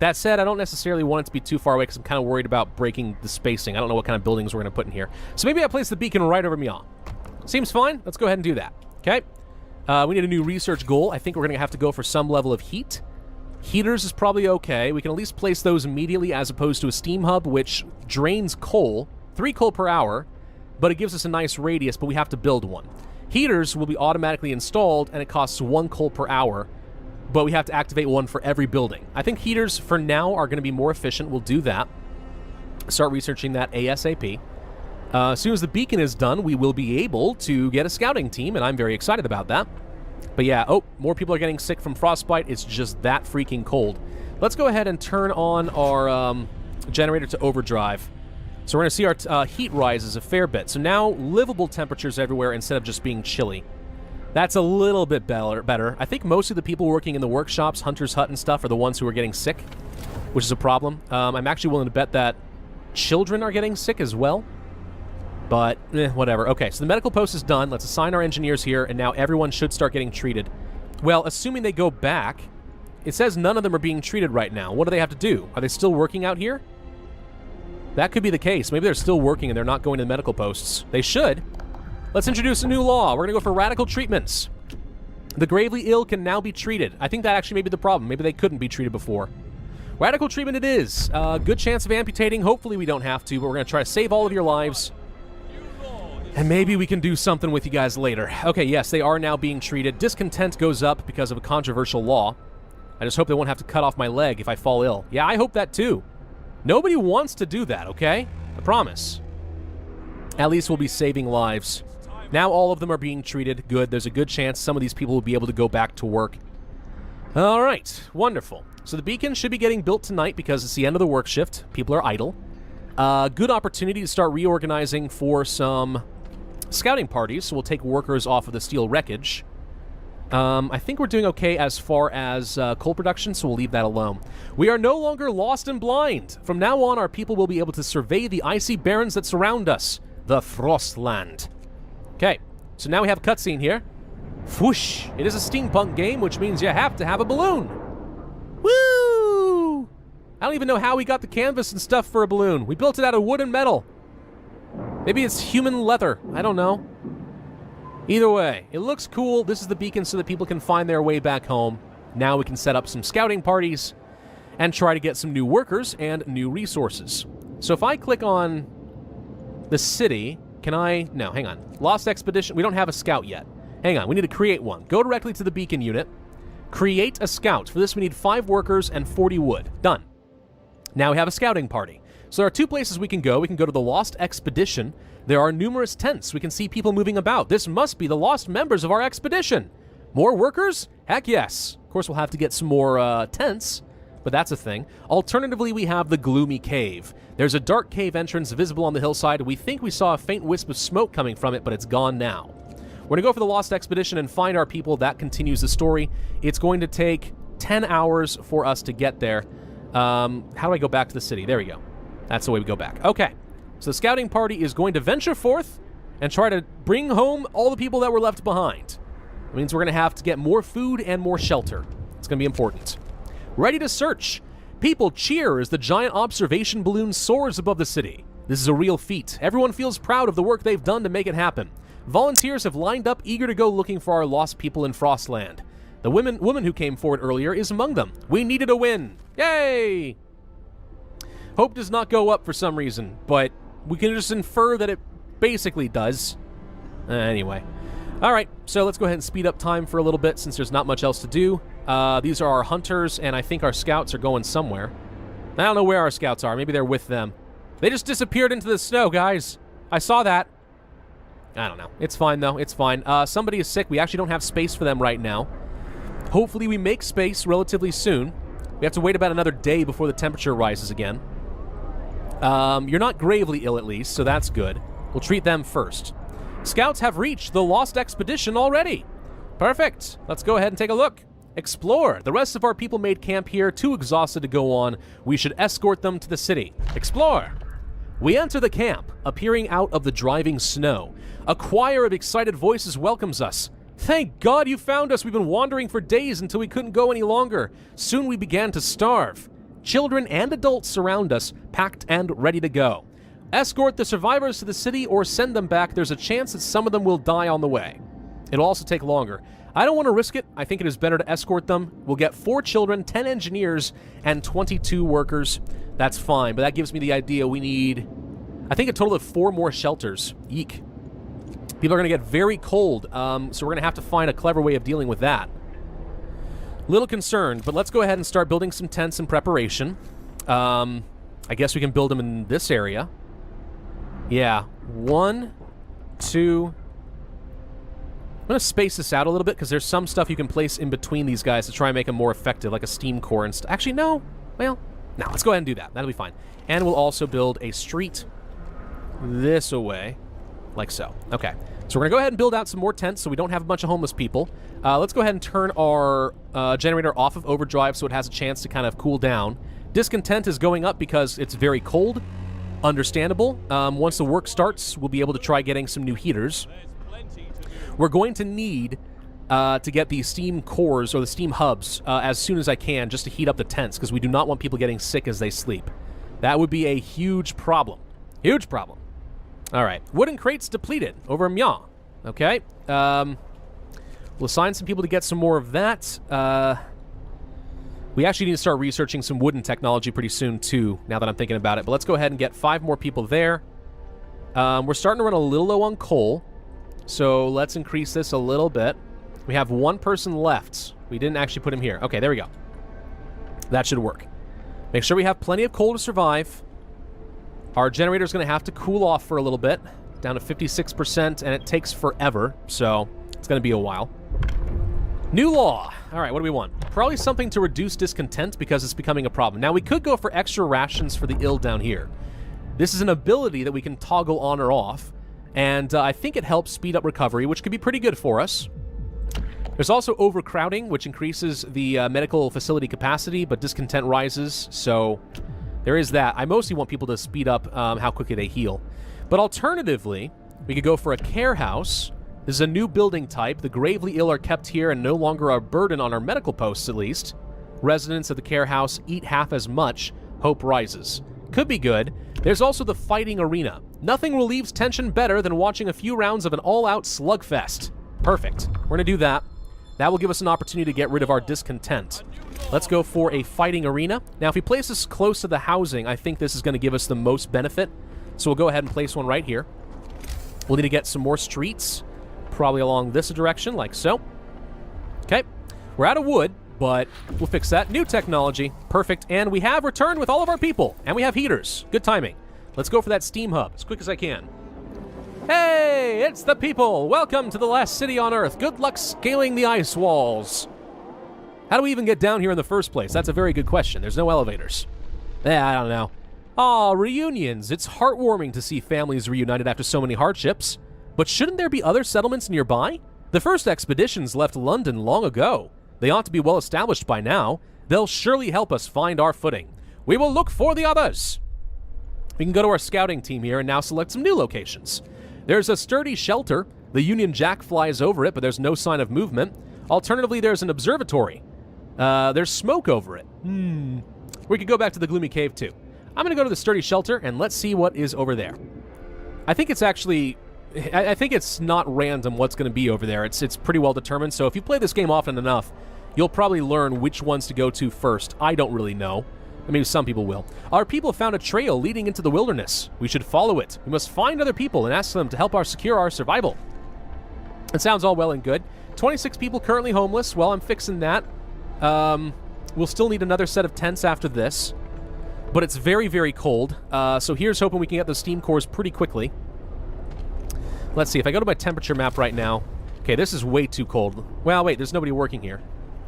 That said, I don't necessarily want it to be too far away because I'm kind of worried about breaking the spacing. I don't know what kind of buildings we're going to put in here. So maybe I place the beacon right over me on. Seems fine. Let's go ahead and do that. Okay. We need a new research goal. I think we're going to have to go for some level of heat. Heaters is probably okay. We can at least place those immediately as opposed to a steam hub, which drains coal, 3 coal per hour, but it gives us a nice radius, but we have to build one. Heaters will be automatically installed, and it costs 1 coal per hour. but we have to activate one for every building. I think heaters, for now, are going to be more efficient. We'll do that. Start researching that ASAP. As soon as the beacon is done, we will be able to get a scouting team, and I'm very excited about that. But yeah, oh, more people are getting sick from frostbite. It's just that freaking cold. Let's go ahead and turn on our generator to overdrive. So we're going to see our heat rises a fair bit. So now, livable temperatures everywhere instead of just being chilly. That's a little bit better. I think most of the people working in the workshops, Hunter's Hut and stuff, are the ones who are getting sick, which is a problem. I'm actually willing to bet that children are getting sick as well. But, whatever. Okay, so the medical post is done. Let's assign our engineers here, and now everyone should start getting treated. Well, assuming they go back, it says none of them are being treated right now. What do they have to do? Are they still working out here? That could be the case. Maybe they're still working and they're not going to the medical posts. They should. Let's introduce a new law. We're going to go for radical treatments. The gravely ill can now be treated. I think that actually may be the problem. Maybe they couldn't be treated before. Radical treatment it is. Good chance of amputating. Hopefully we don't have to, but we're going to try to save all of your lives. And maybe we can do something with you guys later. Okay, yes, they are now being treated. Discontent goes up because of a controversial law. I just hope they won't have to cut off my leg if I fall ill. Yeah, I hope that too. Nobody wants to do that, okay? I promise. At least we'll be saving lives. Now all of them are being treated. Good. There's a good chance some of these people will be able to go back to work. All right. Wonderful. So the beacon should be getting built tonight because it's the end of the work shift. People are idle. Good opportunity to start reorganizing for some scouting parties, so we'll take workers off of the steel wreckage. I think we're doing okay as far as coal production, so we'll leave that alone. We are no longer lost and blind. From now on, our people will be able to survey the icy barrens that surround us, the Frostland. Okay, so now we have a cutscene here. Whoosh! It is a steampunk game, which means you have to have a balloon. Woo! I don't even know how we got the canvas and stuff for a balloon. We built it out of wood and metal. Maybe it's human leather. I don't know. Either way, it looks cool. This is the beacon so that people can find their way back home. Now we can set up some scouting parties and try to get some new workers and new resources. So if I click on the city, can I... No, hang on. Lost Expedition. We don't have a scout yet. Hang on. We need to create one. Go directly to the beacon unit. Create a scout. For this, we need 5 workers and 40 wood. Done. Now we have a scouting party. So there are 2 places we can go. We can go to the Lost Expedition. There are numerous tents. We can see people moving about. This must be the lost members of our expedition. More workers? Heck yes. Of course, we'll have to get some more tents, but that's a thing. Alternatively, we have the Gloomy Cave. There's a dark cave entrance visible on the hillside. We think we saw a faint wisp of smoke coming from it, but it's gone now. We're going to go for the Lost Expedition and find our people. That continues the story. It's going to take 10 hours for us to get there. How do I go back to the city? There we go. That's the way we go back. Okay. So the scouting party is going to venture forth and try to bring home all the people that were left behind. It means we're going to have to get more food and more shelter. It's going to be important. Ready to search. People cheer as the giant observation balloon soars above the city. This is a real feat. Everyone feels proud of the work they've done to make it happen. Volunteers have lined up, eager to go looking for our lost people in Frostland. The woman who came forward earlier is among them. We needed a win. Yay! Hope does not go up for some reason, but we can just infer that it basically does. Anyway. Alright, so let's go ahead and speed up time for a little bit since there's not much else to do. These are our hunters, and I think our scouts are going somewhere. I don't know where our scouts are. Maybe they're with them. They just disappeared into the snow, guys. I saw that. I don't know. It's fine, though. It's fine. Somebody is sick. We actually don't have space for them right now. Hopefully we make space relatively soon. We have to wait about another day before the temperature rises again. You're not gravely ill, at least, so that's good. We'll treat them first. Scouts have reached the Lost Expedition already. Perfect. Let's go ahead and take a look. Explore. The rest of our people made camp here, too exhausted to go on. We should escort them to the city. Explore. We enter the camp, appearing out of the driving snow. A choir of excited voices welcomes us. Thank God you found us. We've been wandering for days until we couldn't go any longer. Soon we began to starve. Children and adults surround us, packed and ready to go. Escort the survivors to the city or send them back. There's a chance that some of them will die on the way. It'll also take longer. I don't want to risk it. I think it is better to escort them. We'll get 4 children, 10 engineers, and 22 workers. That's fine, but that gives me the idea we need, I think, a total of 4 more shelters. Eek. People are going to get very cold, so we're going to have to find a clever way of dealing with that. Little concerned, but let's go ahead and start building some tents in preparation. I guess we can build them in this area. Yeah, 1, 2... I'm going to space this out a little bit because there's some stuff you can place in between these guys to try and make them more effective, like a steam core and stuff. Actually, no. Well, no, let's go ahead and do that. That'll be fine. And we'll also build a street this away, like so. Okay, so we're going to go ahead and build out some more tents so we don't have a bunch of homeless people. Let's go ahead and turn our generator off of overdrive so it has a chance to kind of cool down. Discontent is going up because it's very cold. Understandable. Once the work starts, we'll be able to try getting some new heaters. We're going to need to get the steam cores or the steam hubs as soon as I can just to heat up the tents because we do not want people getting sick as they sleep. That would be a huge problem. Huge problem. All right. Wooden crates depleted over Mya. Okay. We'll assign some people to get some more of that. We actually need to start researching some wooden technology pretty soon too, now that I'm thinking about it. But let's go ahead and get 5 more people there. We're starting to run a little low on coal. So let's increase this a little bit. We have 1 person left. We didn't actually put him here. Okay, there we go. That should work. Make sure we have plenty of coal to survive. Our generator's going to have to cool off for a little bit, down to 56%, and it takes forever, so it's going to be a while. New law. All right, what do we want? Probably something to reduce discontent because it's becoming a problem. Now, we could go for extra rations for the ill down here. This is an ability that we can toggle on or off. And I think it helps speed up recovery, which could be pretty good for us. There's also overcrowding, which increases the medical facility capacity, but discontent rises, so there is that. I mostly want people to speed up how quickly they heal. But alternatively, we could go for a care house. This is a new building type. The gravely ill are kept here and no longer a burden on our medical posts, at least. Residents of the care house eat half as much. Hope rises. Could be good. There's also the fighting arena. Nothing relieves tension better than watching a few rounds of an all-out slugfest. Perfect. We're going to do that. That will give us an opportunity to get rid of our discontent. Let's go for a fighting arena. Now, if we place this close to the housing, I think this is going to give us the most benefit. So we'll go ahead and place one right here. We'll need to get some more streets, probably along this direction, like so. Okay. We're out of wood, but we'll fix that. New technology. Perfect. And we have returned with all of our people. And we have heaters. Good timing. Let's go for that steam hub as quick as I can. Hey, it's the people. Welcome to the last city on Earth. Good luck scaling the ice walls. How do we even get down here in the first place? That's a very good question. There's no elevators. I don't know. Aw, reunions. It's heartwarming to see families reunited after so many hardships. But shouldn't there be other settlements nearby? The first expeditions left London long ago. They ought to be well established by now. They'll surely help us find our footing. We will look for the others. We can go to our scouting team here and now select some new locations. There's a sturdy shelter. The Union Jack flies over it, but there's no sign of movement. Alternatively, there's an observatory. There's smoke over it. We could go back to the gloomy cave, too. I'm going to go to the sturdy shelter, and let's see what is over there. I think it's actually... I think it's not random what's going to be over there. It's pretty well determined, so if you play this game often enough, you'll probably learn which ones to go to first. I don't really know. I mean, some people will. Our people found a trail leading into the wilderness. We should follow it. We must find other people and ask them to help us secure our survival. It sounds all well and good. 26 people currently homeless. Well, I'm fixing that. We'll still need another set of tents after this. But it's very, very cold. So here's hoping we can get those steam cores pretty quickly. Let's see. If I go to my temperature map right now... Okay, this is way too cold. Well, wait. There's nobody working here.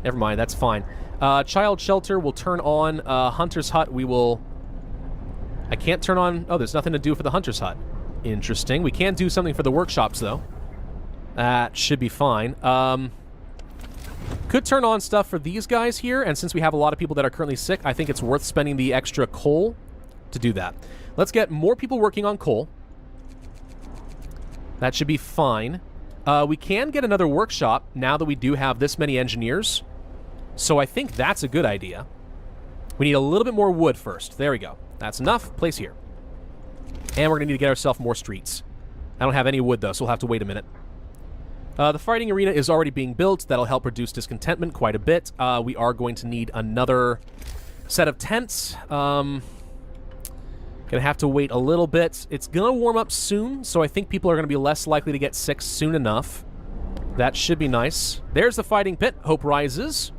Never mind. That's fine. Child shelter will turn on. Hunter's hut, we will... I can't turn on... Oh, there's nothing to do for the hunter's hut. Interesting. We can do something for the workshops, though. That should be fine. Could turn on stuff for these guys here, and since we have a lot of people that are currently sick, I think it's worth spending the extra coal to do that. Let's get more people working on coal. That should be fine. We can get another workshop now that we do have this many engineers. So I think that's a good idea. We need a little bit more wood first. There we go. That's enough. Place here. And we're going to need to get ourselves more streets. I don't have any wood, though, so we'll have to wait a minute. The fighting arena is already being built. That'll help reduce discontentment quite a bit. We are going to need another set of tents. Gonna have to wait a little bit. It's gonna warm up soon, so I think people are gonna be less likely to get sick soon enough. That should be nice. There's the fighting pit. Hope rises.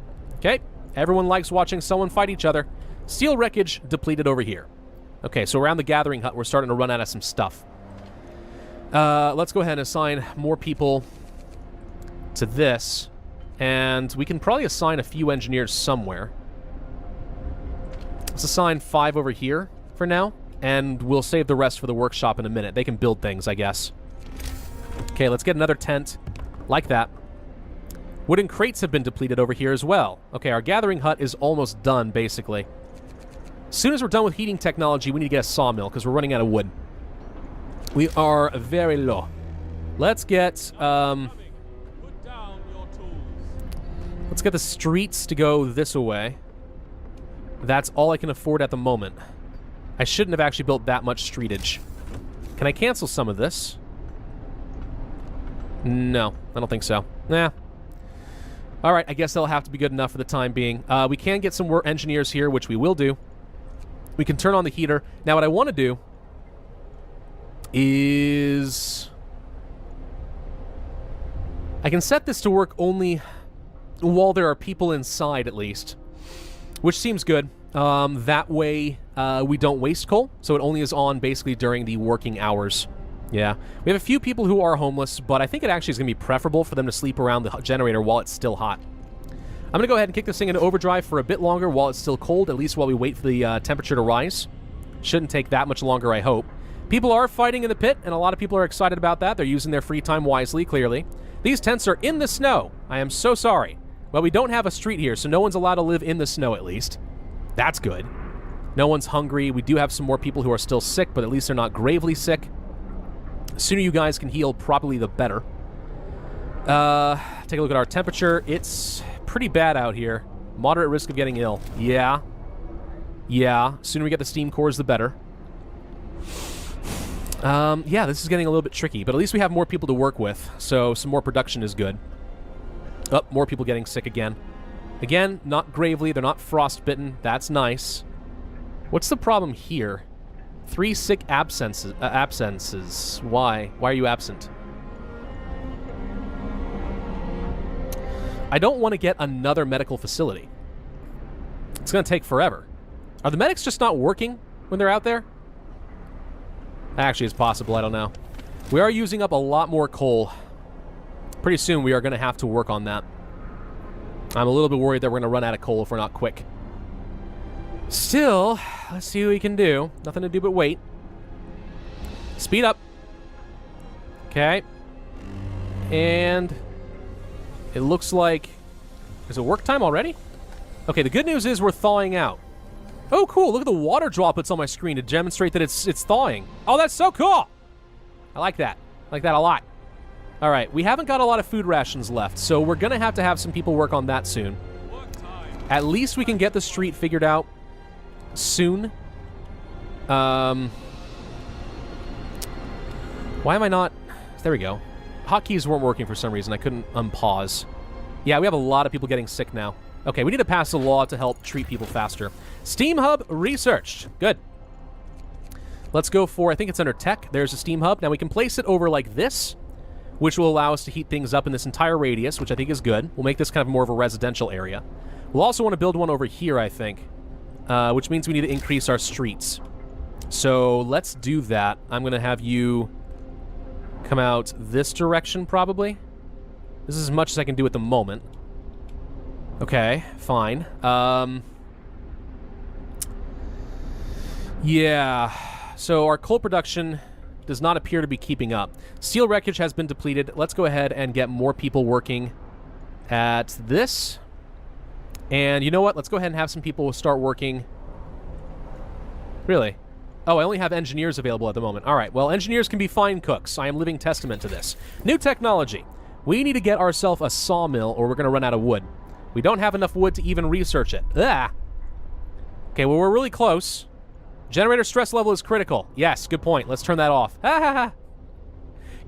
Okay, everyone likes watching someone fight each other. Steel wreckage depleted over here. Okay, so around the gathering hut, we're starting to run out of some stuff. Let's go ahead and assign more people to this. And we can probably assign a few engineers somewhere. Let's assign 5 over here for now. And we'll save the rest for the workshop in a minute. They can build things, I guess. Okay, let's get another tent. Like that. Wooden crates have been depleted over here as well. Okay, our gathering hut is almost done, basically. As soon as we're done with heating technology, we need to get a sawmill, because we're running out of wood. We are very low. Let's get, let's get the streets to go this way. That's all I can afford at the moment. I shouldn't have actually built that much streetage. Can I cancel some of this? No, I don't think so. Nah. Alright, I guess that'll have to be good enough for the time being. We can get some more engineers here, which we will do. We can turn on the heater. Now, what I want to do is... I can set this to work only while there are people inside, at least. Which seems good. That way, we don't waste coal, so it only is on basically during the working hours. Yeah. We have a few people who are homeless, but I think it actually is going to be preferable for them to sleep around the generator while it's still hot. I'm going to go ahead and kick this thing into overdrive for a bit longer while it's still cold, at least while we wait for the temperature to rise. Shouldn't take that much longer, I hope. People are fighting in the pit, and a lot of people are excited about that. They're using their free time wisely, clearly. These tents are in the snow. I am so sorry. Well, we don't have a street here, so no one's allowed to live in the snow, at least. That's good. No one's hungry. We do have some more people who are still sick, but at least they're not gravely sick. The sooner you guys can heal, probably the better. Take a look at our temperature. It's pretty bad out here. Moderate risk of getting ill. Yeah. Yeah. Sooner we get the steam cores, the better. Yeah, this is getting a little bit tricky, but at least we have more people to work with, so some more production is good. Oh, more people getting sick again. Again, not gravely. They're not frostbitten. That's nice. What's the problem here? 3 sick absences. Why? Why are you absent? I don't want to get another medical facility. It's going to take forever. Are the medics just not working when they're out there? Actually, it's possible. I don't know. We are using up a lot more coal. Pretty soon, we are going to have to work on that. I'm a little bit worried that we're going to run out of coal if we're not quick. Still, let's see what we can do. Nothing to do but wait. Speed up. Okay. And it looks like... Is it work time already? Okay, the good news is we're thawing out. Oh, cool. Look at the water droplets on my screen to demonstrate that it's thawing. Oh, that's so cool. I like that. I like that a lot. All right, we haven't got a lot of food rations left, so we're going to have some people work on that soon. At least we can get the street figured out soon. Why am I not... There we go. Hotkeys weren't working for some reason. I couldn't unpause. Yeah, we have a lot of people getting sick now. Okay, we need to pass a law to help treat people faster. Steam Hub researched. Good. Let's go for... I think it's under Tech. There's a Steam Hub. Now we can place it over like this, which will allow us to heat things up in this entire radius, which I think is good. We'll make this kind of more of a residential area. We'll also want to build one over here, I think, which means we need to increase our streets. So let's do that. I'm going to have you come out this direction, probably. This is as much as I can do at the moment. Okay, fine. Yeah, so our coal production does not appear to be keeping up. Steel wreckage has been depleted. Let's go ahead and get more people working at this. And you know what? Let's go ahead and have some people start working. Really? Oh, I only have engineers available at the moment. All right, well, engineers can be fine cooks. I am living testament to this. New technology. We need to get ourselves a sawmill or we're going to run out of wood. We don't have enough wood to even research it. Ah. Okay, well, we're really close. Generator stress level is critical. Yes, good point. Let's turn that off. Ha ha ha.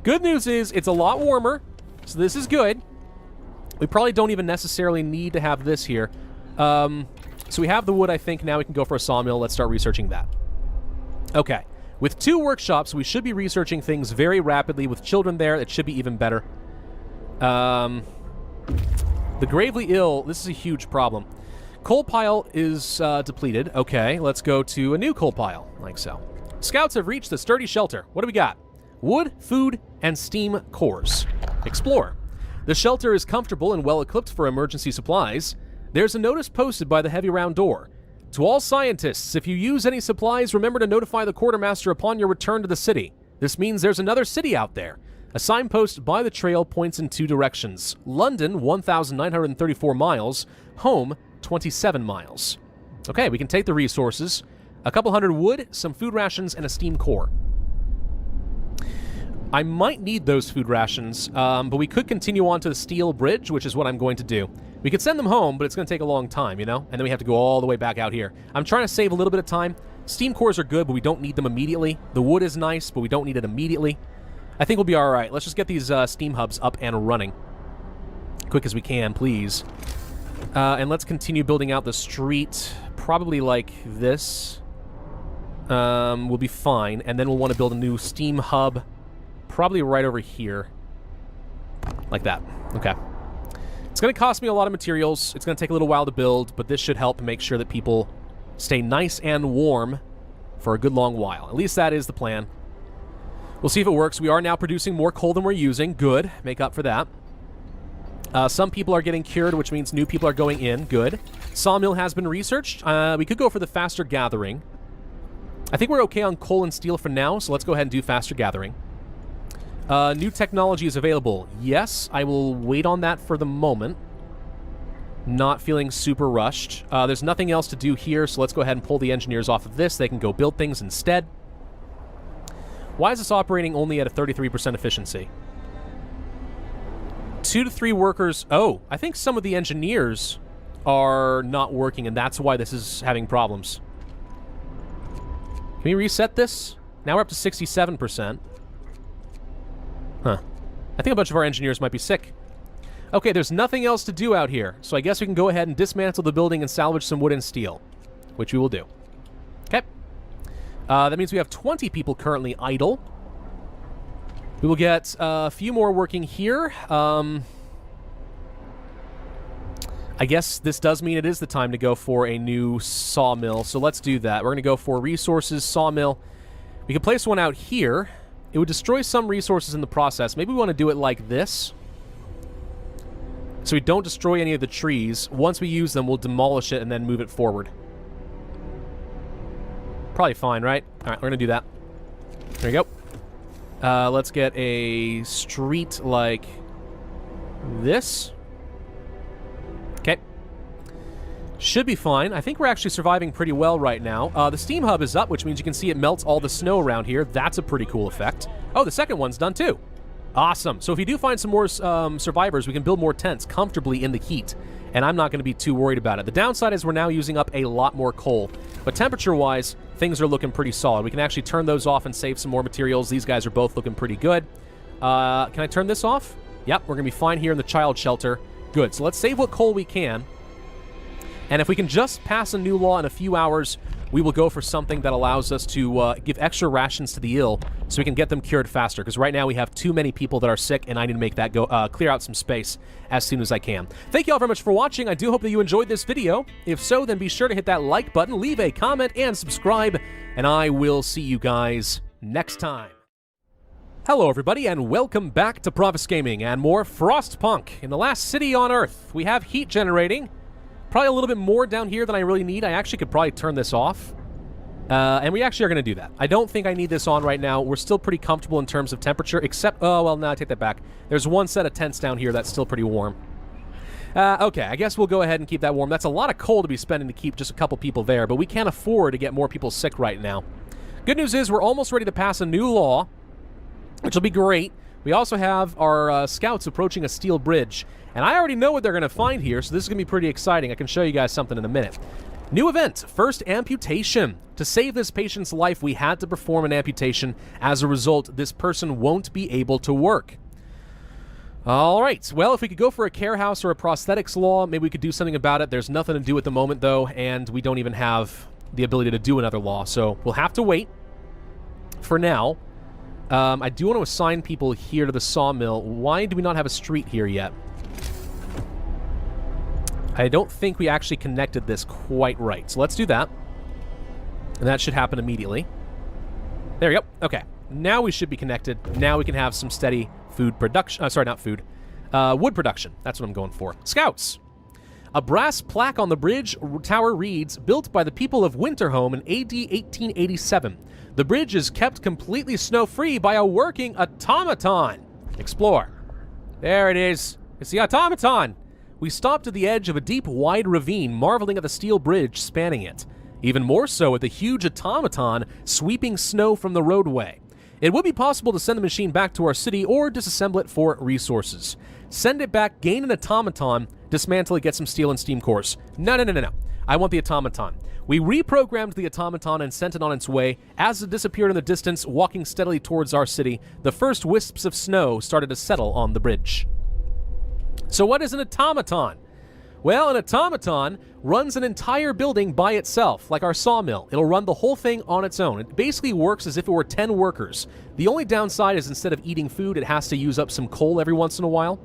Good news is it's a lot warmer, so this is good. We probably don't even necessarily need to have this here. So we have the wood, I think. Now we can go for a sawmill. Let's start researching that. Okay. With 2 workshops, we should be researching things very rapidly. With children there, it should be even better. The The gravely ill, this is a huge problem. Coal pile is depleted. Okay, let's go to a new coal pile, like so. Scouts have reached the sturdy shelter. What do we got? Wood, food, and steam cores. Explore. The shelter is comfortable and well equipped for emergency supplies. There's a notice posted by the heavy round door. To all scientists, if you use any supplies, remember to notify the quartermaster upon your return to the city. This means there's another city out there. A signpost by the trail points in 2 directions. London, 1,934 miles. Home, 27 miles. Okay, we can take the resources. A couple hundred wood, some food rations, and a steam core. I might need those food rations, but we could continue on to the steel bridge, which is what I'm going to do. We could send them home, but it's going to take a long time, you know? And then we have to go all the way back out here. I'm trying to save a little bit of time. Steam cores are good, but we don't need them immediately. The wood is nice, but we don't need it immediately. I think we'll be all right. Let's just get these steam hubs up and running. Quick as we can, please. And let's continue building out the street, probably like this. We'll be fine. And then we'll want to build a new steam hub, probably right over here. Like that. Okay. It's going to cost me a lot of materials. It's going to take a little while to build, but this should help make sure that people stay nice and warm for a good long while. At least that is the plan. We'll see if it works. We are now producing more coal than we're using. Good. Make up for that. Some people are getting cured, which means new people are going in. Good. Sawmill has been researched. We could go for the faster gathering. I think we're okay on coal and steel for now, so let's go ahead and do faster gathering. New technology is available. Yes, I will wait on that for the moment. Not feeling super rushed. There's nothing else to do here, so let's go ahead and pull the engineers off of this. They can go build things instead. Why is this operating only at a 33% efficiency? 2 to 3 workers. Oh, I think some of the engineers are not working, and that's why this is having problems. Can we reset this? Now we're up to 67%. Huh. I think a bunch of our engineers might be sick. Okay, there's nothing else to do out here, so I guess we can go ahead and dismantle the building and salvage some wood and steel, which we will do. Okay. That means we have 20 people currently idle. We will get a few more working here. I guess this does mean it is the time to go for a new sawmill, so let's do that. We're going to go for resources, sawmill. We can place one out here. It would destroy some resources in the process. Maybe we want to do it like this, so we don't destroy any of the trees. Once we use them, we'll demolish it and then move it forward. Probably fine, right? All right, we're going to do that. There you go. Let's get a street like this. Okay. Should be fine. I think we're actually surviving pretty well right now. The steam hub is up, which means you can see it melts all the snow around here. That's a pretty cool effect. Oh, the second one's done too. Awesome. So if we do find some more survivors, we can build more tents comfortably in the heat, and I'm not going to be too worried about it. The downside is we're now using up a lot more coal, but temperature-wise, things are looking pretty solid. We can actually turn those off and save some more materials. These guys are both looking pretty good. Can I turn this off? Yep, we're going to be fine here in the child shelter. Good. So let's save what coal we can, and if we can just pass a new law in a few hours, we will go for something that allows us to give extra rations to the ill so we can get them cured faster, because right now we have too many people that are sick, and I need to make that go clear out some space as soon as I can. Thank you all very much for watching. I do hope that you enjoyed this video. If so, then be sure to hit that like button, leave a comment, and subscribe, and I will see you guys next time. Hello everybody, and welcome back to Pravus Gaming and more Frostpunk. In the last city on Earth, we have heat generating. Probably a little bit more down here than I really need. I actually could probably turn this off. And we actually are going to do that. I don't think I need this on right now. We're still pretty comfortable in terms of temperature, except... Oh, well, no, I take that back. There's one set of tents down here that's still pretty warm. Okay, I guess we'll go ahead and keep that warm. That's a lot of coal to be spending to keep just a couple people there, but we can't afford to get more people sick right now. Good news is we're almost ready to pass a new law, which will be great. We also have our scouts approaching a steel bridge, and I already know what they're going to find here, so this is going to be pretty exciting. I can show you guys something in a minute. New event, first amputation. To save this patient's life, we had to perform an amputation. As a result, this person won't be able to work. All right, well, if we could go for a care house or a prosthetics law, maybe we could do something about it. There's nothing to do at the moment, though, and we don't even have the ability to do another law, so we'll have to wait for now. I do want to assign people here to the sawmill. Why do we not have a street here yet? I don't think we actually connected this quite right. So let's do that. And that should happen immediately. There we go. Okay. Now we should be connected. Now we can have some steady food production. Sorry, not food. Wood production. That's what I'm going for. Scouts. A brass plaque on the bridge tower reads, built by the people of Winterhome in AD 1887. The bridge is kept completely snow-free by a working automaton. Explore. There it is. It's the automaton. We stopped at the edge of a deep, wide ravine, marveling at the steel bridge spanning it. Even more so at the huge automaton sweeping snow from the roadway. It would be possible to send the machine back to our city or disassemble it for resources. Send it back, gain an automaton, dismantle it, get some steel and steam cores. No. I want the automaton. We reprogrammed the automaton and sent it on its way. As it disappeared in the distance, walking steadily towards our city, the first wisps of snow started to settle on the bridge. So what is an automaton? Well, an automaton runs an entire building by itself, like our sawmill. It'll run the whole thing on its own. It basically works as if it were 10 workers. The only downside is instead of eating food, it has to use up some coal every once in a while.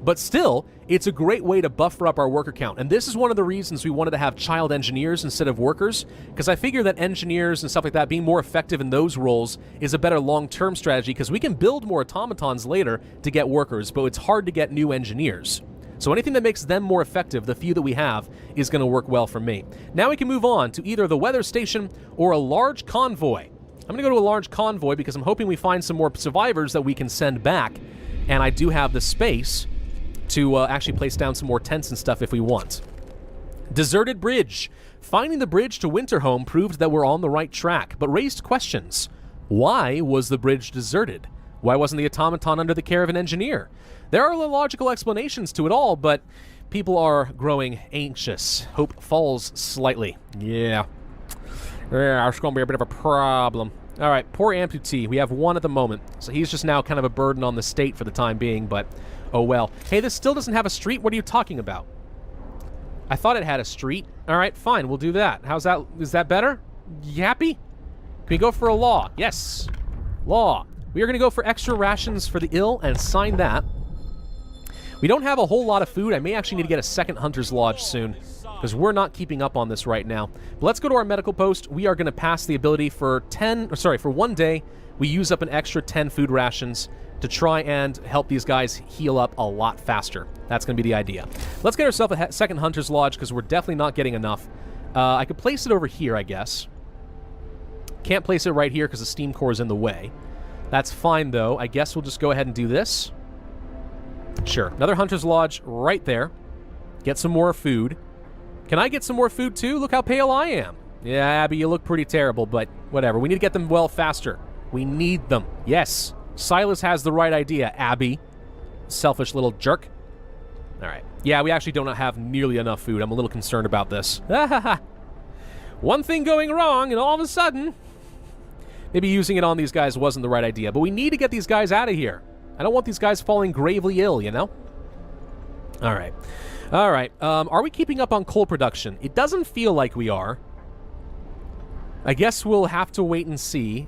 But still, it's a great way to buffer up our worker count. And this is one of the reasons we wanted to have child engineers instead of workers, because I figure that engineers and stuff like that, being more effective in those roles, is a better long-term strategy, because we can build more automatons later to get workers, but it's hard to get new engineers. So anything that makes them more effective, the few that we have, is going to work well for me. Now we can move on to either the weather station or a large convoy. I'm going to go to a large convoy because I'm hoping we find some more survivors that we can send back. And I do have the space to actually place down some more tents and stuff if we want. Deserted bridge. Finding the bridge to Winterhome proved that we're on the right track, but raised questions. Why was the bridge deserted? Why wasn't the automaton under the care of an engineer? There are logical explanations to it all, but people are growing anxious. Hope falls slightly. Yeah, it's going to be a bit of a problem. All right, poor amputee. We have one at the moment, so he's just now kind of a burden on the state for the time being, but oh well. Hey, this still doesn't have a street? What are you talking about? I thought it had a street. All right, fine, we'll do that. How's that? Is that better? You happy? Can we go for a law? Yes. Law. We are going to go for extra rations for the ill and sign that. We don't have a whole lot of food. I may actually need to get a second Hunter's Lodge soon, because we're not keeping up on this right now. But let's go to our medical post. We are going to pass the ability for 1 day. We use up an extra 10 food rations to try and help these guys heal up a lot faster. That's going to be the idea. Let's get ourselves a second Hunter's Lodge, because we're definitely not getting enough. I could place it over here, I guess. Can't place it right here because the steam core is in the way. That's fine, though. I guess we'll just go ahead and do this. Sure. Another Hunter's Lodge right there. Get some more food. Can I get some more food, too? Look how pale I am. Yeah, Abby, you look pretty terrible, but whatever. We need to get them well faster. We need them. Yes. Silas has the right idea, Abby. Selfish little jerk. All right. Yeah, we actually don't have nearly enough food. I'm a little concerned about this. One thing going wrong, and all of a sudden, maybe using it on these guys wasn't the right idea. But we need to get these guys out of here. I don't want these guys falling gravely ill, you know? All right. All right. Are we keeping up on coal production? It doesn't feel like we are. I guess we'll have to wait and see.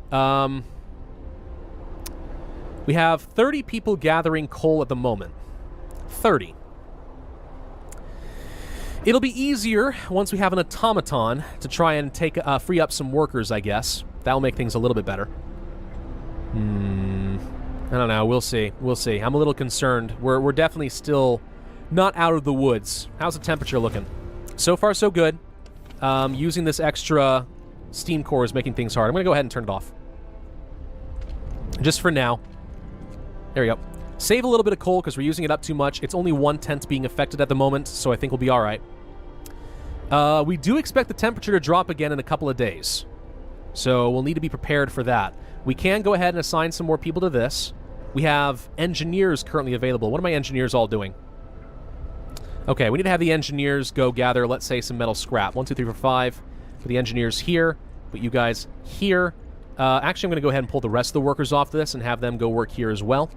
We have 30 people gathering coal at the moment. 30. It'll be easier once we have an automaton to try and free up some workers, I guess. That'll make things a little bit better. I don't know. We'll see. We'll see. I'm a little concerned. We're definitely still not out of the woods. How's the temperature looking? So far, so good. Using this extra steam core is making things hard. I'm going to go ahead and turn it off. Just for now. There we go. Save a little bit of coal because we're using it up too much. It's only 1 tent being affected at the moment, so I think we'll be all right. We do expect the temperature to drop again in a couple of days. So we'll need to be prepared for that. We can go ahead and assign some more people to this. We have engineers currently available. What are my engineers all doing? Okay, we need to have the engineers go gather, let's say, some metal scrap. 1, 2, 3, 4, 5. For the engineers here. Put you guys here. Actually, I'm going to go ahead and pull the rest of the workers off this and have them go work here as well.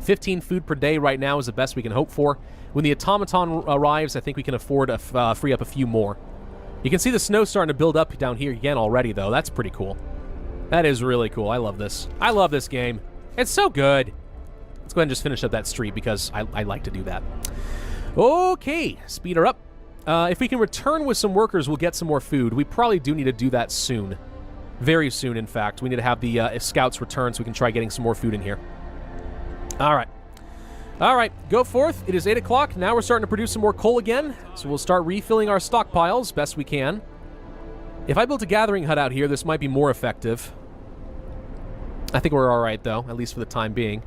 15 food per day right now is the best we can hope for. When the automaton arrives, I think we can afford to free up a few more. You can see the snow starting to build up down here again already, though. That's pretty cool. That is really cool. I love this. I love this game. It's so good. Let's go ahead and just finish up that street because I like to do that. Okay, speed her up. If we can return with some workers, we'll get some more food. We probably do need to do that soon. Very soon, in fact. We need to have the scouts return so we can try getting some more food in here. All right. All right, go forth. It is 8 o'clock. Now we're starting to produce some more coal again, so we'll start refilling our stockpiles best we can. If I built a gathering hut out here, this might be more effective. I think we're all right, though, at least for the time being.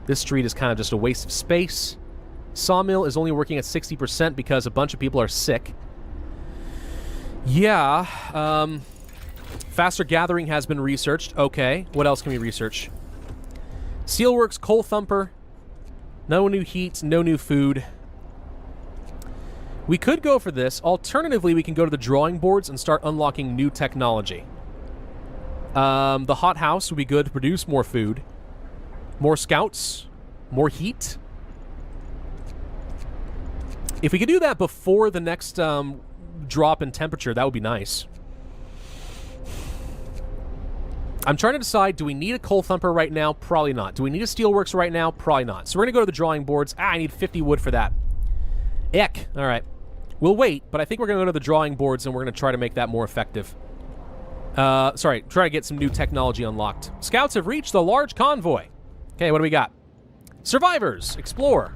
This street is kind of just a waste of space. Sawmill is only working at 60% because a bunch of people are sick. Yeah, faster gathering has been researched. Okay, what else can we research? Steelworks, coal thumper. No new heat, no new food. We could go for this. Alternatively, we can go to the drawing boards and start unlocking new technology. The hothouse would be good to produce more food. More scouts. More heat. If we could do that before the next drop in temperature, that would be nice. I'm trying to decide, do we need a coal thumper right now? Probably not. Do we need a steelworks right now? Probably not. So we're going to go to the drawing boards. I need 50 wood for that. Eck. All right. We'll wait, but I think we're going to go to the drawing boards and we're going to try to make that more effective. Sorry, try to get some new technology unlocked. Scouts have reached the large convoy. Okay, what do we got? Survivors. Explore.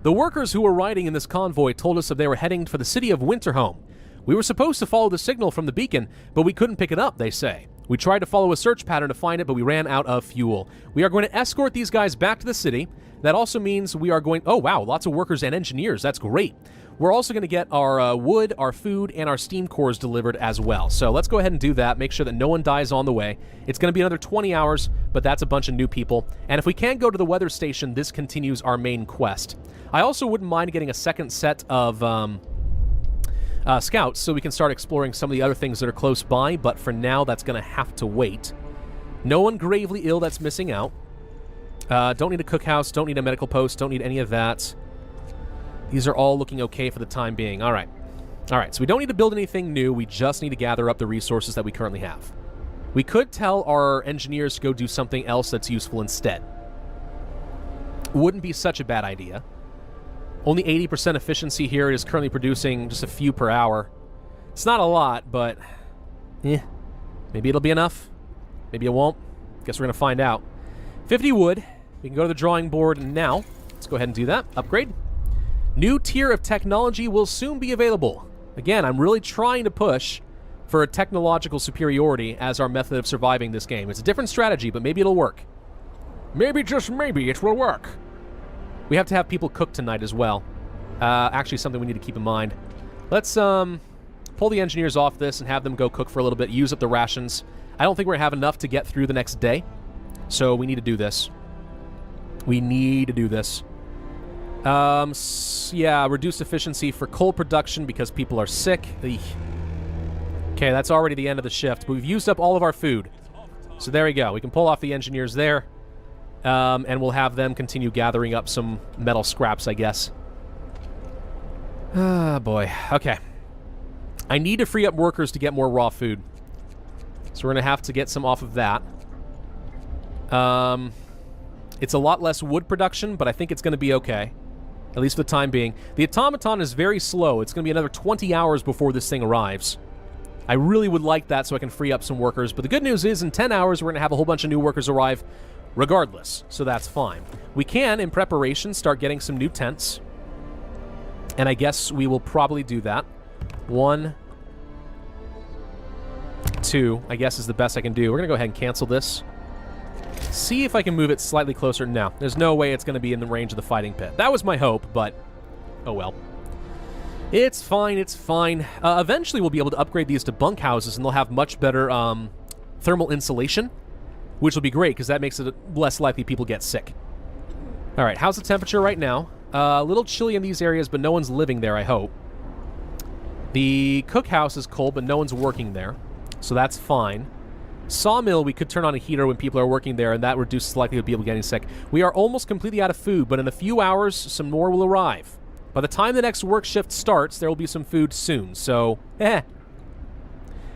The workers who were riding in this convoy told us that they were heading for the city of Winterhome. We were supposed to follow the signal from the beacon, but we couldn't pick it up, they say. We tried to follow a search pattern to find it, but we ran out of fuel. We are going to escort these guys back to the city. That also means we are going... Oh, wow, lots of workers and engineers. That's great. We're also going to get our wood, our food, and our steam cores delivered as well. So let's go ahead and do that. Make sure that no one dies on the way. It's going to be another 20 hours, but that's a bunch of new people. And if we can't go to the weather station, this continues our main quest. I also wouldn't mind getting a second set of... scouts, so we can start exploring some of the other things that are close by, but for now, that's going to have to wait. No one gravely ill that's missing out. Don't need a cookhouse, don't need a medical post, don't need any of that. These are all looking okay for the time being. All right. All right, so we don't need to build anything new. We just need to gather up the resources that we currently have. We could tell our engineers to go do something else that's useful instead. Wouldn't be such a bad idea. Only 80% efficiency here. It is currently producing just a few per hour. It's not a lot, but... maybe it'll be enough. Maybe it won't. Guess we're going to find out. 50 wood. We can go to the drawing board now. Let's go ahead and do that. Upgrade. New tier of technology will soon be available. Again, I'm really trying to push for a technological superiority as our method of surviving this game. It's a different strategy, but maybe it'll work. Maybe, just maybe, it will work. We have to have people cook tonight as well. Actually, something we need to keep in mind. Let's pull the engineers off this and have them go cook for a little bit, use up the rations. I don't think we're going to have enough to get through the next day, so we need to do this. We need to do this. Yeah, reduced efficiency for coal production because people are sick. Eek. Okay, that's already the end of the shift, but we've used up all of our food. So there we go. We can pull off the engineers there. And we'll have them continue gathering up some metal scraps, I guess. Ah, boy. Okay. I need to free up workers to get more raw food. So we're going to have to get some off of that. It's a lot less wood production, but I think it's going to be okay. At least for the time being. The Automaton is very slow. It's going to be another 20 hours before this thing arrives. I really would like that so I can free up some workers. But the good news is, in 10 hours, we're going to have a whole bunch of new workers arrive regardless, so that's fine. We can, in preparation, start getting some new tents. And I guess we will probably do that. 1, 2, I guess is the best I can do. We're going to go ahead and cancel this. See if I can move it slightly closer. No, there's no way it's going to be in the range of the fighting pit. That was my hope, but oh well. It's fine, it's fine. Eventually we'll be able to upgrade these to bunkhouses, and they'll have much better thermal insulation, which will be great, because that makes it less likely people get sick. All right, how's the temperature right now? A little chilly in these areas, but no one's living there, I hope. The cookhouse is cold, but no one's working there, so that's fine. Sawmill, we could turn on a heater when people are working there, and that reduces the likelihood of people getting sick. We are almost completely out of food, but in a few hours, some more will arrive. By the time the next work shift starts, there will be some food soon, so,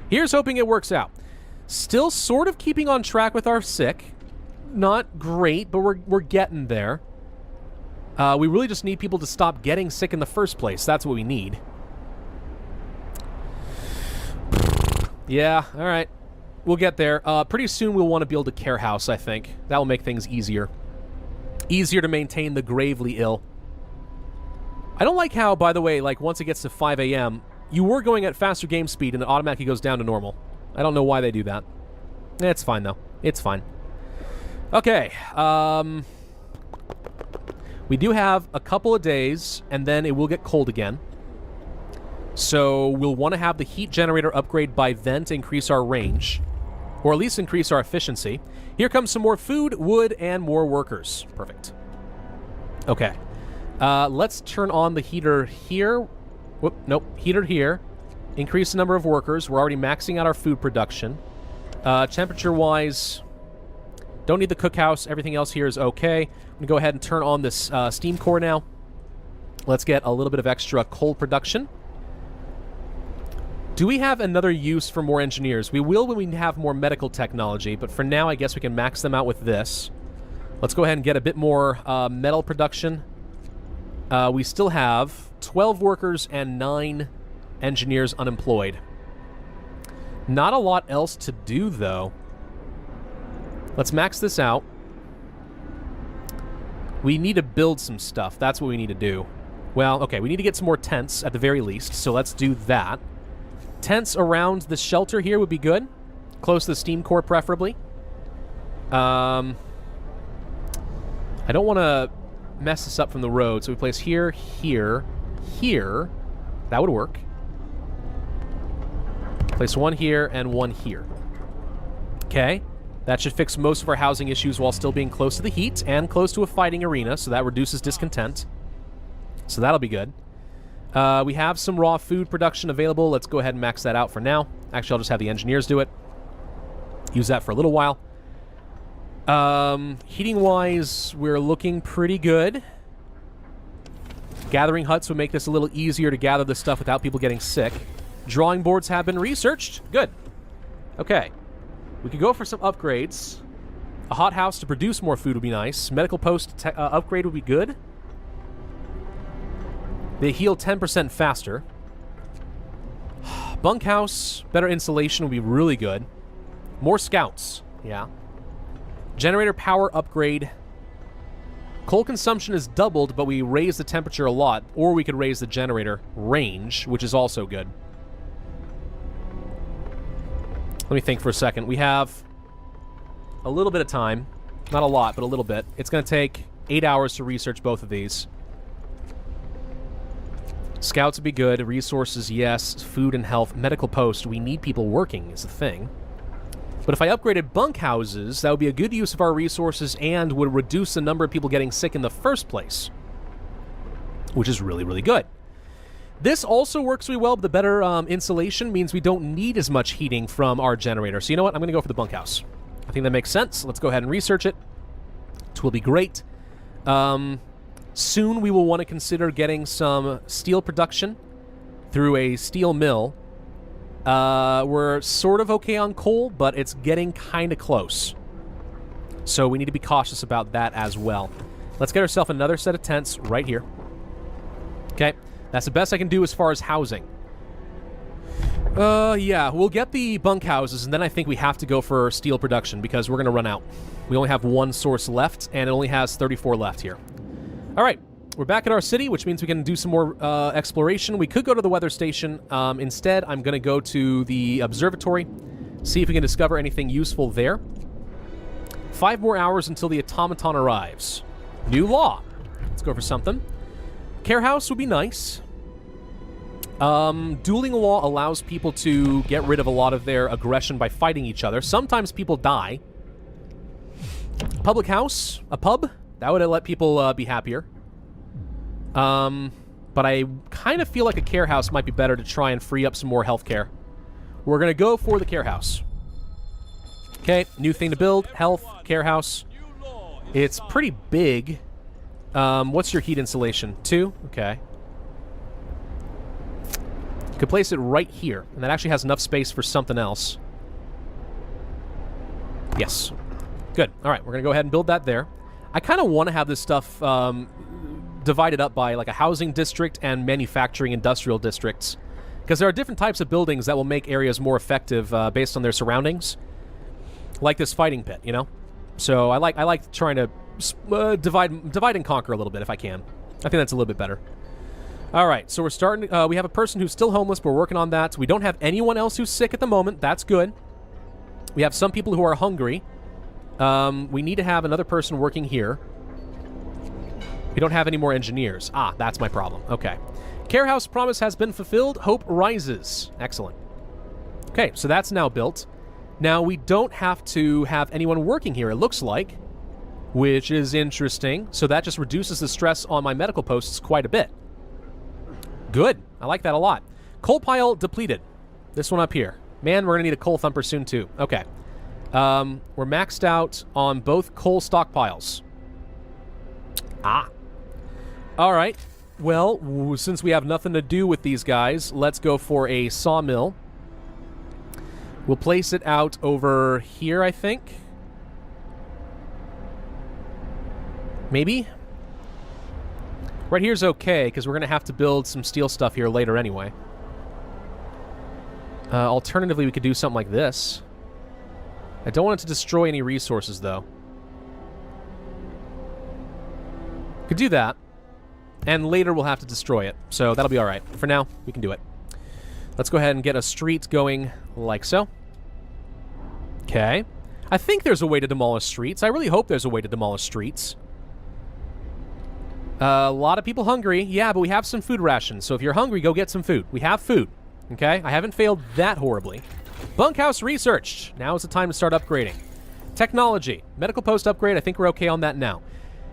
Here's hoping it works out. Still sort of keeping on track with our sick. Not great, but we're getting there. We really just need people to stop getting sick in the first place. That's what we need. Yeah, all right. We'll get there. Pretty soon we'll want to build a care house, I think. That will make things easier. Easier to maintain the gravely ill. I don't like how, by the way, like, once it gets to 5 a.m., you were going at faster game speed and it automatically goes down to normal. I don't know why they do that. It's fine, though. It's fine. Okay. We do have a couple of days, and then it will get cold again. So we'll want to have the heat generator upgrade by then to increase our range, or at least increase our efficiency. Here comes some more food, wood, and more workers. Perfect. Okay. Let's turn on the heater here. Whoop, nope. Heater here. Increase the number of workers. We're already maxing out our food production. Temperature-wise, don't need the cookhouse. Everything else here is okay. I'm going to go ahead and turn on this steam core now. Let's get a little bit of extra coal production. Do we have another use for more engineers? We will when we have more medical technology, but for now, I guess we can max them out with this. Let's go ahead and get a bit more metal production. We still have 12 workers and 9 engineers unemployed. Not a lot else to do, though. Let's max this out. We need to build some stuff. That's what we need to do. Well, okay, we need to get some more tents at the very least, so let's do that. Tents around the shelter here would be good. Close to the steam core, preferably. I don't want to mess this up from the road, so we place here, here, here. That would work. Place one here and one here. Okay. That should fix most of our housing issues while still being close to the heat and close to a fighting arena, so that reduces discontent. So that'll be good. We have some raw food production available. Let's go ahead and max that out for now. Actually, I'll just have the engineers do it. Use that for a little while. Heating-wise, we're looking pretty good. Gathering huts would make this a little easier to gather this stuff without people getting sick. Drawing boards have been researched. Good. Okay. We could go for some upgrades. A hothouse to produce more food would be nice. Medical post upgrade would be good. They heal 10% faster. Bunkhouse, better insulation would be really good. More scouts. Yeah. Generator power upgrade. Coal consumption is doubled, but we raise the temperature a lot. Or we could raise the generator range, which is also good. Let me think for a second. We have a little bit of time. Not a lot, but a little bit. It's going to take 8 hours to research both of these. Scouts would be good. Resources, yes. Food and health. Medical post. We need people working is the thing. But if I upgraded bunkhouses, that would be a good use of our resources and would reduce the number of people getting sick in the first place. Which is really, really good. This also works really well, but the better insulation means we don't need as much heating from our generator. So you know what? I'm going to go for the bunkhouse. I think that makes sense. Let's go ahead and research it. It will be great. Soon we will want to consider getting some steel production through a steel mill. We're sort of okay on coal, but it's getting kind of close. So we need to be cautious about that as well. Let's get ourselves another set of tents right here. Okay. That's the best I can do as far as housing. Yeah, we'll get the bunkhouses, and then I think we have to go for steel production because we're going to run out. We only have one source left, and it only has 34 left here. All right, we're back at our city, which means we can do some more exploration. We could go to the weather station. Instead, I'm going to go to the observatory, see if we can discover anything useful there. 5 more hours until the Automaton arrives. New law. Let's go for something. Care house would be nice. Dueling law allows people to get rid of a lot of their aggression by fighting each other. Sometimes people die. Public house, a pub, that would let people be happier. But I kind of feel like a care house might be better to try and free up some more healthcare. We're going to go for the care house. Okay, new thing to build, health, care house. It's pretty big. What's your heat insulation? 2? Okay. Could place it right here, and that actually has enough space for something else. Yes. Good. All right, we're going to go ahead and build that there. I kind of want to have this stuff divided up by like a housing district and manufacturing industrial districts. Because there are different types of buildings that will make areas more effective based on their surroundings. Like this fighting pit, you know? So I like trying to divide and conquer a little bit if I can. I think that's a little bit better. All right, so we're starting. We have a person who's still homeless, but we're working on that. We don't have anyone else who's sick at the moment. That's good. We have some people who are hungry. We need to have another person working here. We don't have any more engineers. Ah, that's my problem. Okay. Care House promise has been fulfilled. Hope rises. Excellent. Okay, so that's now built. Now, we don't have to have anyone working here, it looks like, which is interesting. So that just reduces the stress on my medical posts quite a bit. Good. I like that a lot. Coal pile depleted. This one up here. Man, we're going to need a coal thumper soon, too. Okay. We're maxed out on both coal stockpiles. Ah. All right. Well, since we have nothing to do with these guys, let's go for a sawmill. We'll place it out over here, I think. Maybe? Right here's okay, because we're going to have to build some steel stuff here later anyway. Alternatively, we could do something like this. I don't want it to destroy any resources, though. Could do that. And later we'll have to destroy it, so that'll be all right. For now, we can do it. Let's go ahead and get a street going like so. Okay. I think there's a way to demolish streets. I really hope there's a way to demolish streets. A lot of people hungry. Yeah, but we have some food rations, so if you're hungry, go get some food. We have food, okay? I haven't failed that horribly. Bunkhouse researched. Now is the time to start upgrading. Technology. Medical post upgrade. I think we're okay on that now.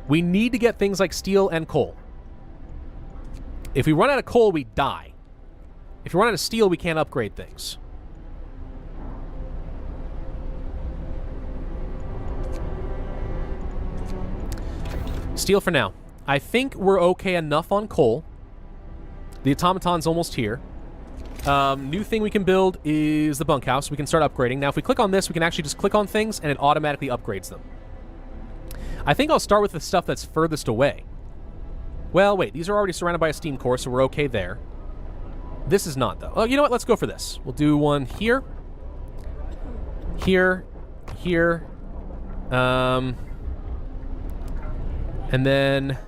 We need to get things like steel and coal. If we run out of coal, we die. If we run out of steel, we can't upgrade things. Steel for now. I think we're okay enough on coal. The automaton's almost here. New thing we can build is the bunkhouse. We can start upgrading. Now, if we click on this, we can actually just click on things, and it automatically upgrades them. I think I'll start with the stuff that's furthest away. Well, wait. These are already surrounded by a steam core, so we're okay there. This is not, though. Oh, you know what? Let's go for this. We'll do one here. Here. Here. And then...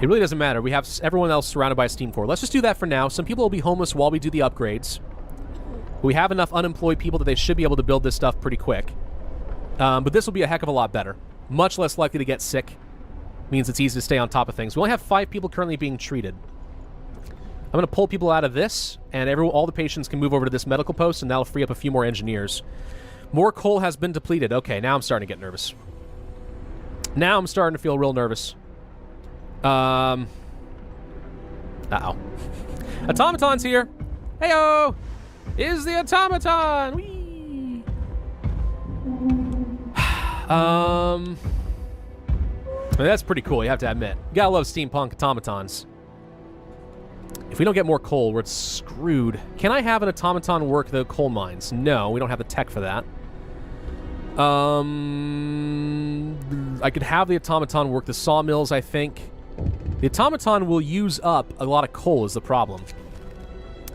It really doesn't matter. We have everyone else surrounded by a steam core. Let's just do that for now. Some people will be homeless while we do the upgrades. We have enough unemployed people that they should be able to build this stuff pretty quick. But this will be a heck of a lot better. Much less likely to get sick. Means it's easy to stay on top of things. We only have 5 people currently being treated. I'm going to pull people out of this, and all the patients can move over to this medical post, and that'll free up a few more engineers. More coal has been depleted. Okay, now I'm starting to get nervous. Now I'm starting to feel real nervous. Uh-oh. Automaton's here. Heyo! Is the automaton! Whee! I mean, that's pretty cool, you have to admit. You gotta love steampunk automatons. If we don't get more coal, we're screwed. Can I have an automaton work the coal mines? No, we don't have the tech for that. I could have the automaton work the sawmills, I think. The automaton will use up a lot of coal is the problem.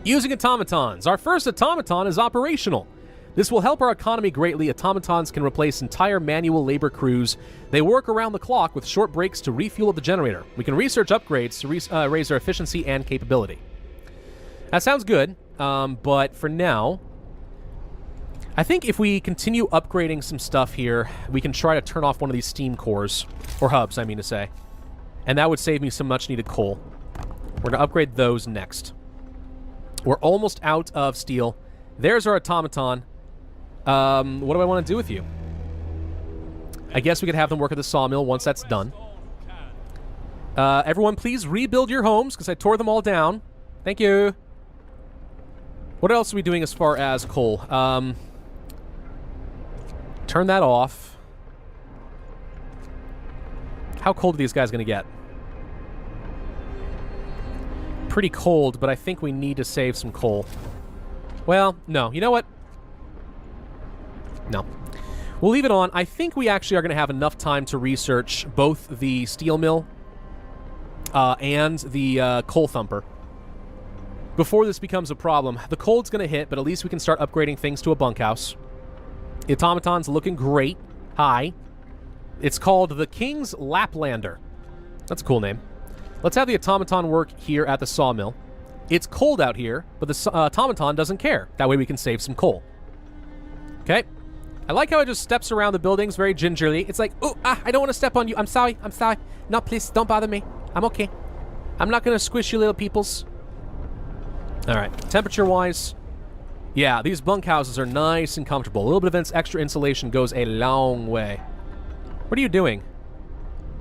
Using automatons. Our first automaton is operational. This will help our economy greatly. Automatons can replace entire manual labor crews. They work around the clock with short breaks to refuel the generator. We can research upgrades to raise their efficiency and capability. That sounds good, but for now, I think if we continue upgrading some stuff here, we can try to turn off one of these steam cores, or hubs, I mean to say. And that would save me some much-needed coal. We're going to upgrade those next. We're almost out of steel. There's our automaton. What do I want to do with you? I guess we could have them work at the sawmill once that's done. Everyone, please rebuild your homes, because I tore them all down. Thank you. What else are we doing as far as coal? Turn that off. How cold are these guys going to get? Pretty cold, but I think we need to save some coal. Well, no. You know what? No. We'll leave it on. I think we actually are going to have enough time to research both the steel mill and the coal thumper. Before this becomes a problem, the cold's going to hit, but at least we can start upgrading things to a bunkhouse. The automaton's looking great. Hi. It's called the King's Laplander. That's a cool name. Let's have the automaton work here at the sawmill. It's cold out here, but the automaton doesn't care. That way we can save some coal. Okay. I like how it just steps around the buildings very gingerly. It's like, oh, I don't want to step on you. I'm sorry. I'm sorry. No, please, don't bother me. I'm okay. I'm not going to squish you little peoples. All right. Temperature-wise, yeah, these bunkhouses are nice and comfortable. A little bit of extra insulation goes a long way. What are you doing?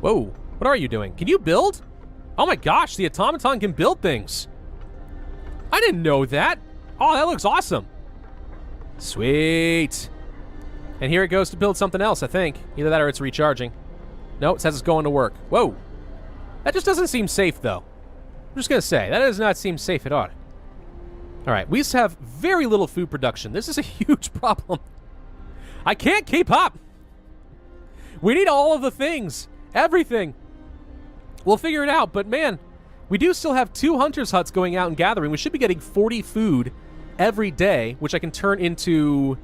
Whoa. What are you doing? Can you build? Oh my gosh, the automaton can build things. I didn't know that. Oh, that looks awesome. Sweet. And here it goes to build something else, I think. Either that or it's recharging. No, it says it's going to work. Whoa. That just doesn't seem safe, though. I'm just going to say, that does not seem safe at all. All right, we just have very little food production. This is a huge problem. I can't keep up. We need all of the things. Everything. We'll figure it out, but man, we do still have 2 hunters' huts going out and gathering. We should be getting 40 food every day, which I can turn into,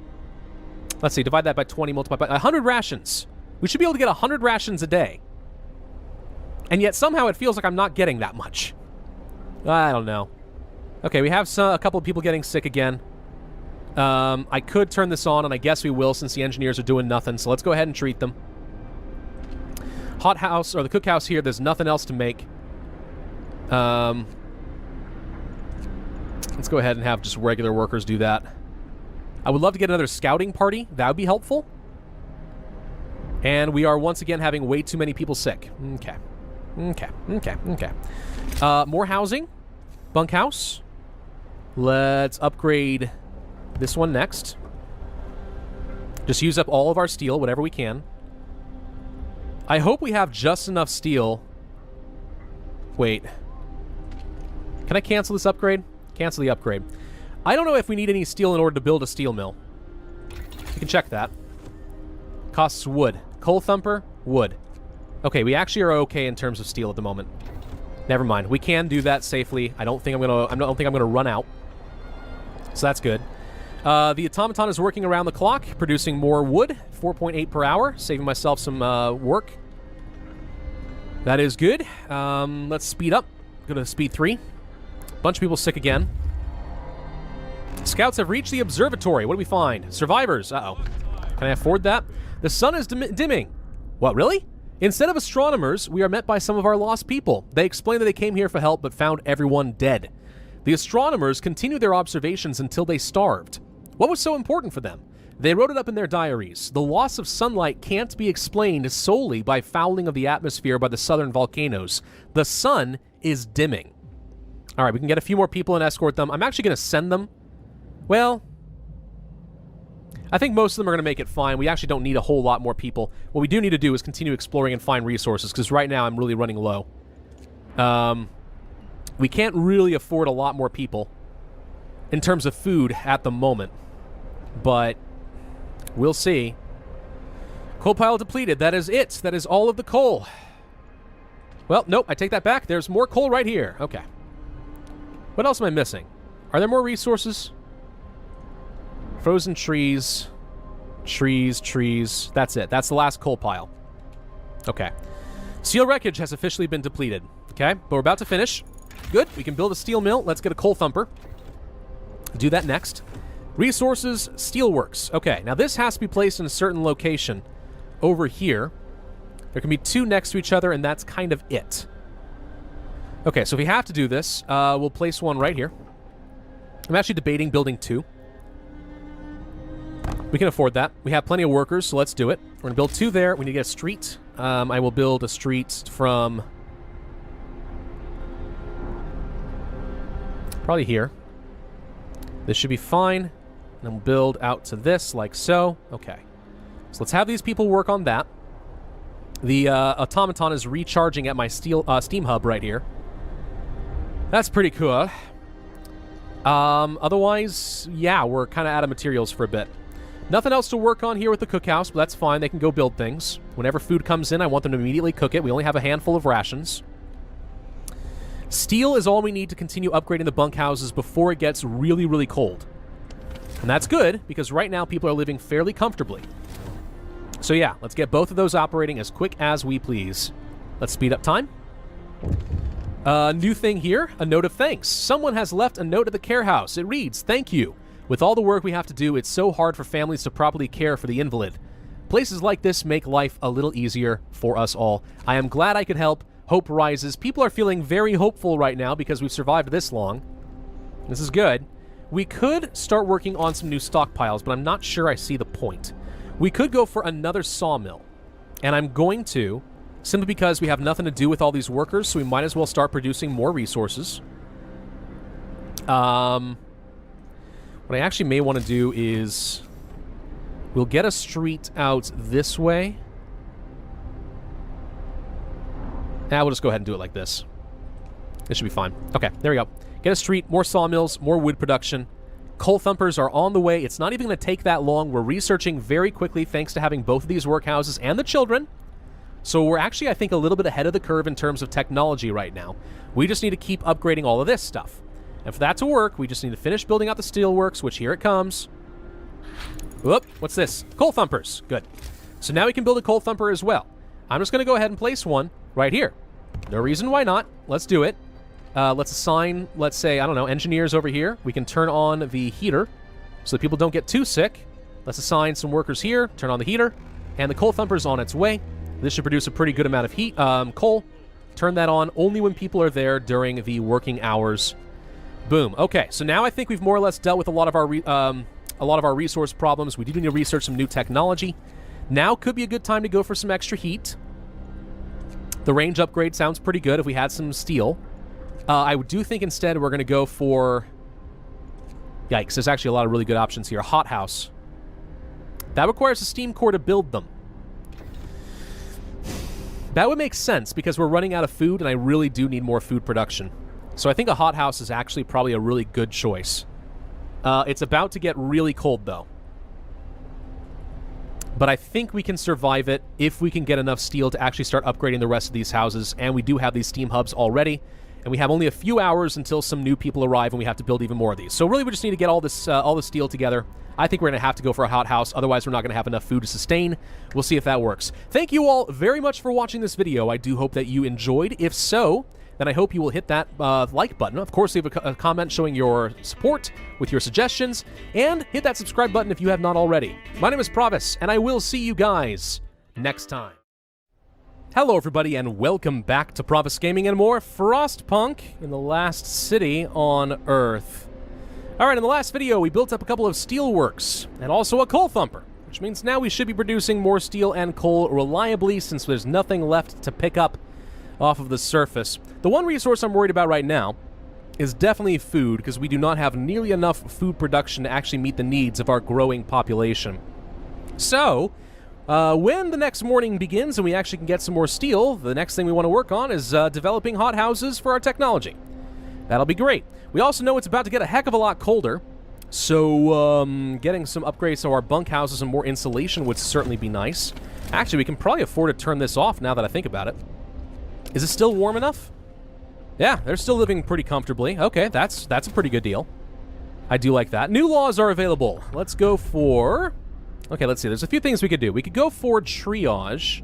let's see, divide that by 20, multiply by 100 rations. We should be able to get 100 rations a day. And yet somehow it feels like I'm not getting that much. I don't know. Okay, we have a couple of people getting sick again. I could turn this on, and I guess we will since the engineers are doing nothing, so let's go ahead and treat them. Hot house, or the cookhouse here, there's nothing else to make. Let's go ahead and have just regular workers do that. I would love to get another scouting party. That would be helpful. And we are once again having way too many people sick. Okay. More housing. Bunkhouse. Let's upgrade this one next. Just use up all of our steel, whatever we can. I hope we have just enough steel. Wait. Can I cancel this upgrade? Cancel the upgrade. I don't know if we need any steel in order to build a steel mill. You can check that. Costs wood. Coal thumper, wood. Okay, we actually are okay in terms of steel at the moment. Never mind. We can do that safely. I don't think I'm gonna run out. So that's good. The automaton is working around the clock, producing more wood, 4.8 per hour, saving myself some work. That is good. Let's speed up. Go to speed 3. Bunch of people sick again. Scouts have reached the observatory. What do we find? Survivors. Uh-oh. Can I afford that? The sun is dimming. What, really? Instead of astronomers, we are met by some of our lost people. They explain that they came here for help but found everyone dead. The astronomers continued their observations until they starved. What was so important for them? They wrote it up in their diaries. The loss of sunlight can't be explained solely by fouling of the atmosphere by the southern volcanoes. The sun is dimming. All right, we can get a few more people and escort them. I'm actually going to send them. Well, I think most of them are going to make it fine. We actually don't need a whole lot more people. What we do need to do is continue exploring and find resources, because right now I'm really running low. We can't really afford a lot more people in terms of food at the moment. But we'll see. Coal pile depleted. That is it. That is all of the coal. Well, nope. I take that back. There's more coal right here. Okay. What else am I missing? Are there more resources? Frozen trees. Trees. That's it. That's the last coal pile. Okay. Steel wreckage has officially been depleted. Okay. But we're about to finish. Good. We can build a steel mill. Let's get a coal thumper. Do that next. Resources, steelworks. Okay, now this has to be placed in a certain location over here. There can be 2 next to each other, and that's kind of it. Okay, so if we have to do this, we'll place one right here. I'm actually debating building 2. We can afford that. We have plenty of workers, so let's do it. We're going to build 2 there. We need to get a street. I will build a street from probably here. This should be fine. And then we'll build out to this, like so. Okay. So let's have these people work on that. The automaton is recharging at my steam hub right here. That's pretty cool. Otherwise, yeah, we're kind of out of materials for a bit. Nothing else to work on here with the cookhouse, but that's fine. They can go build things. Whenever food comes in, I want them to immediately cook it. We only have a handful of rations. Steel is all we need to continue upgrading the bunkhouses before it gets really, really cold. And that's good, because right now people are living fairly comfortably. So yeah, let's get both of those operating as quick as we please. Let's speed up time. New thing here, a note of thanks. Someone has left a note at the care house. It reads, "Thank you. With all the work we have to do, it's so hard for families to properly care for the invalid. Places like this make life a little easier for us all. I am glad I could help. Hope rises." People are feeling very hopeful right now because we've survived this long. This is good. We could start working on some new stockpiles, but I'm not sure I see the point. We could go for another sawmill, and I'm going to, simply because we have nothing to do with all these workers, so we might as well start producing more resources. What I actually may want to do is we'll get a street out this way. We'll just go ahead and do it like this. This should be fine. Okay, there we go. Get a street, more sawmills, more wood production. Coal thumpers are on the way. It's not even going to take that long. We're researching very quickly thanks to having both of these workhouses and the children. So we're actually, I think, a little bit ahead of the curve in terms of technology right now. We just need to keep upgrading all of this stuff. And for that to work, we just need to finish building out the steelworks, which here it comes. Whoop, what's this? Coal thumpers. Good. So now we can build a coal thumper as well. I'm just going to go ahead and place one right here. No reason why not. Let's do it. Let's assign, let's say, I don't know, engineers over here. We can turn on the heater so that people don't get too sick. Let's assign some workers here, turn on the heater, and the coal thumper's on its way. This should produce a pretty good amount of heat, coal. Turn that on only when people are there during the working hours. Boom. Okay, so now I think we've more or less dealt with a lot of our resource problems. We do need to research some new technology. Now could be a good time to go for some extra heat. The range upgrade sounds pretty good if we had some steel. I do think instead we're going to go for... Yikes, there's actually a lot of really good options here. Hothouse. That requires a steam core to build them. That would make sense because we're running out of food and I really do need more food production. So I think a hothouse is actually probably a really good choice. It's about to get really cold though. But I think we can survive it if we can get enough steel to actually start upgrading the rest of these houses. And we do have these steam hubs already. And we have only a few hours until some new people arrive and we have to build even more of these. So really we just need to get all this all the steel together. I think we're going to have to go for a hothouse, otherwise we're not going to have enough food to sustain. We'll see if that works. Thank you all very much for watching this video. I do hope that you enjoyed. If so, then I hope you will hit that like button. Of course, leave a comment showing your support with your suggestions, and hit that subscribe button if you have not already. My name is Pravus, and I will see you guys next time. Hello everybody, and welcome back to Pravus Gaming and more Frostpunk in the last city on Earth. Alright, in the last video we built up a couple of steelworks, and also a coal thumper, which means now we should be producing more steel and coal reliably since there's nothing left to pick up off of the surface. The one resource I'm worried about right now is definitely food, because we do not have nearly enough food production to actually meet the needs of our growing population. So, when the next morning begins and we actually can get some more steel, the next thing we want to work on is developing hothouses for our technology. That'll be great. We also know it's about to get a heck of a lot colder, so getting some upgrades to our bunkhouses and more insulation would certainly be nice. Actually, we can probably afford to turn this off now that I think about it. Is it still warm enough? Yeah, they're still living pretty comfortably. Okay, that's a pretty good deal. I do like that. New laws are available. Let's go for... Okay, let's see. There's a few things we could do. We could go for triage.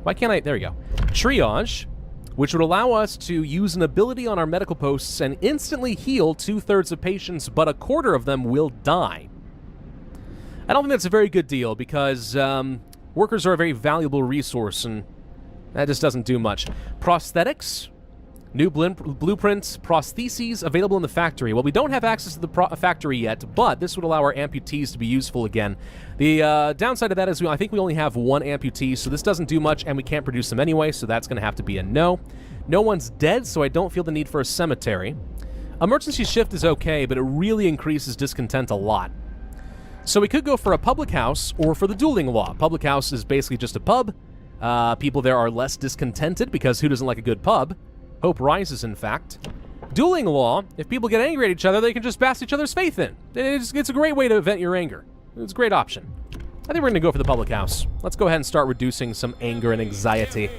Why can't I... There we go. Triage, which would allow us to use an ability on our medical posts and instantly heal 2/3 of patients, but 1/4 of them will die. I don't think that's a very good deal because workers are a very valuable resource, and that just doesn't do much. Prosthetics. New blueprints, prostheses available in the factory. Well, we don't have access to the factory yet, but this would allow our amputees to be useful again. The downside of that is I think we only have one amputee, so this doesn't do much, and we can't produce them anyway, so that's going to have to be a no. No one's dead, so I don't feel the need for a cemetery. Emergency shift is okay, but it really increases discontent a lot. So we could go for a public house or for the dueling law. Public house is basically just a pub. People there are less discontented because who doesn't like a good pub? Hope rises, in fact. Dueling law, if people get angry at each other, they can just bash each other's faith in. It's a great way to vent your anger. It's a great option. I think we're going to go for the public house. Let's go ahead and start reducing some anger and anxiety.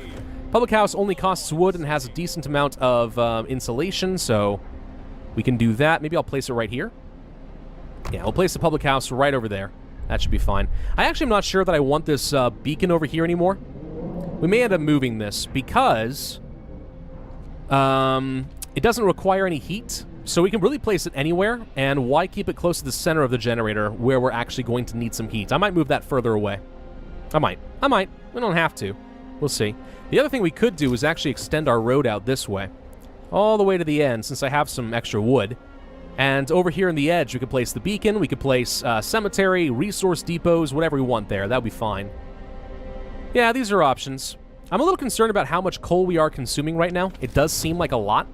Public house only costs wood and has a decent amount of insulation, so we can do that. Maybe I'll place it right here. Yeah, we'll place the public house right over there. That should be fine. I actually am not sure that I want this beacon over here anymore. We may end up moving this because it doesn't require any heat, so we can really place it anywhere, and why keep it close to the center of the generator where we're actually going to need some heat? I might move that further away. I might. We don't have to. We'll see. The other thing we could do is actually extend our road out this way, all the way to the end, since I have some extra wood. And over here in the edge, we could place the beacon, we could place cemetery, resource depots, whatever we want there. That would be fine. Yeah, these are options. I'm a little concerned about how much coal we are consuming right now. It does seem like a lot,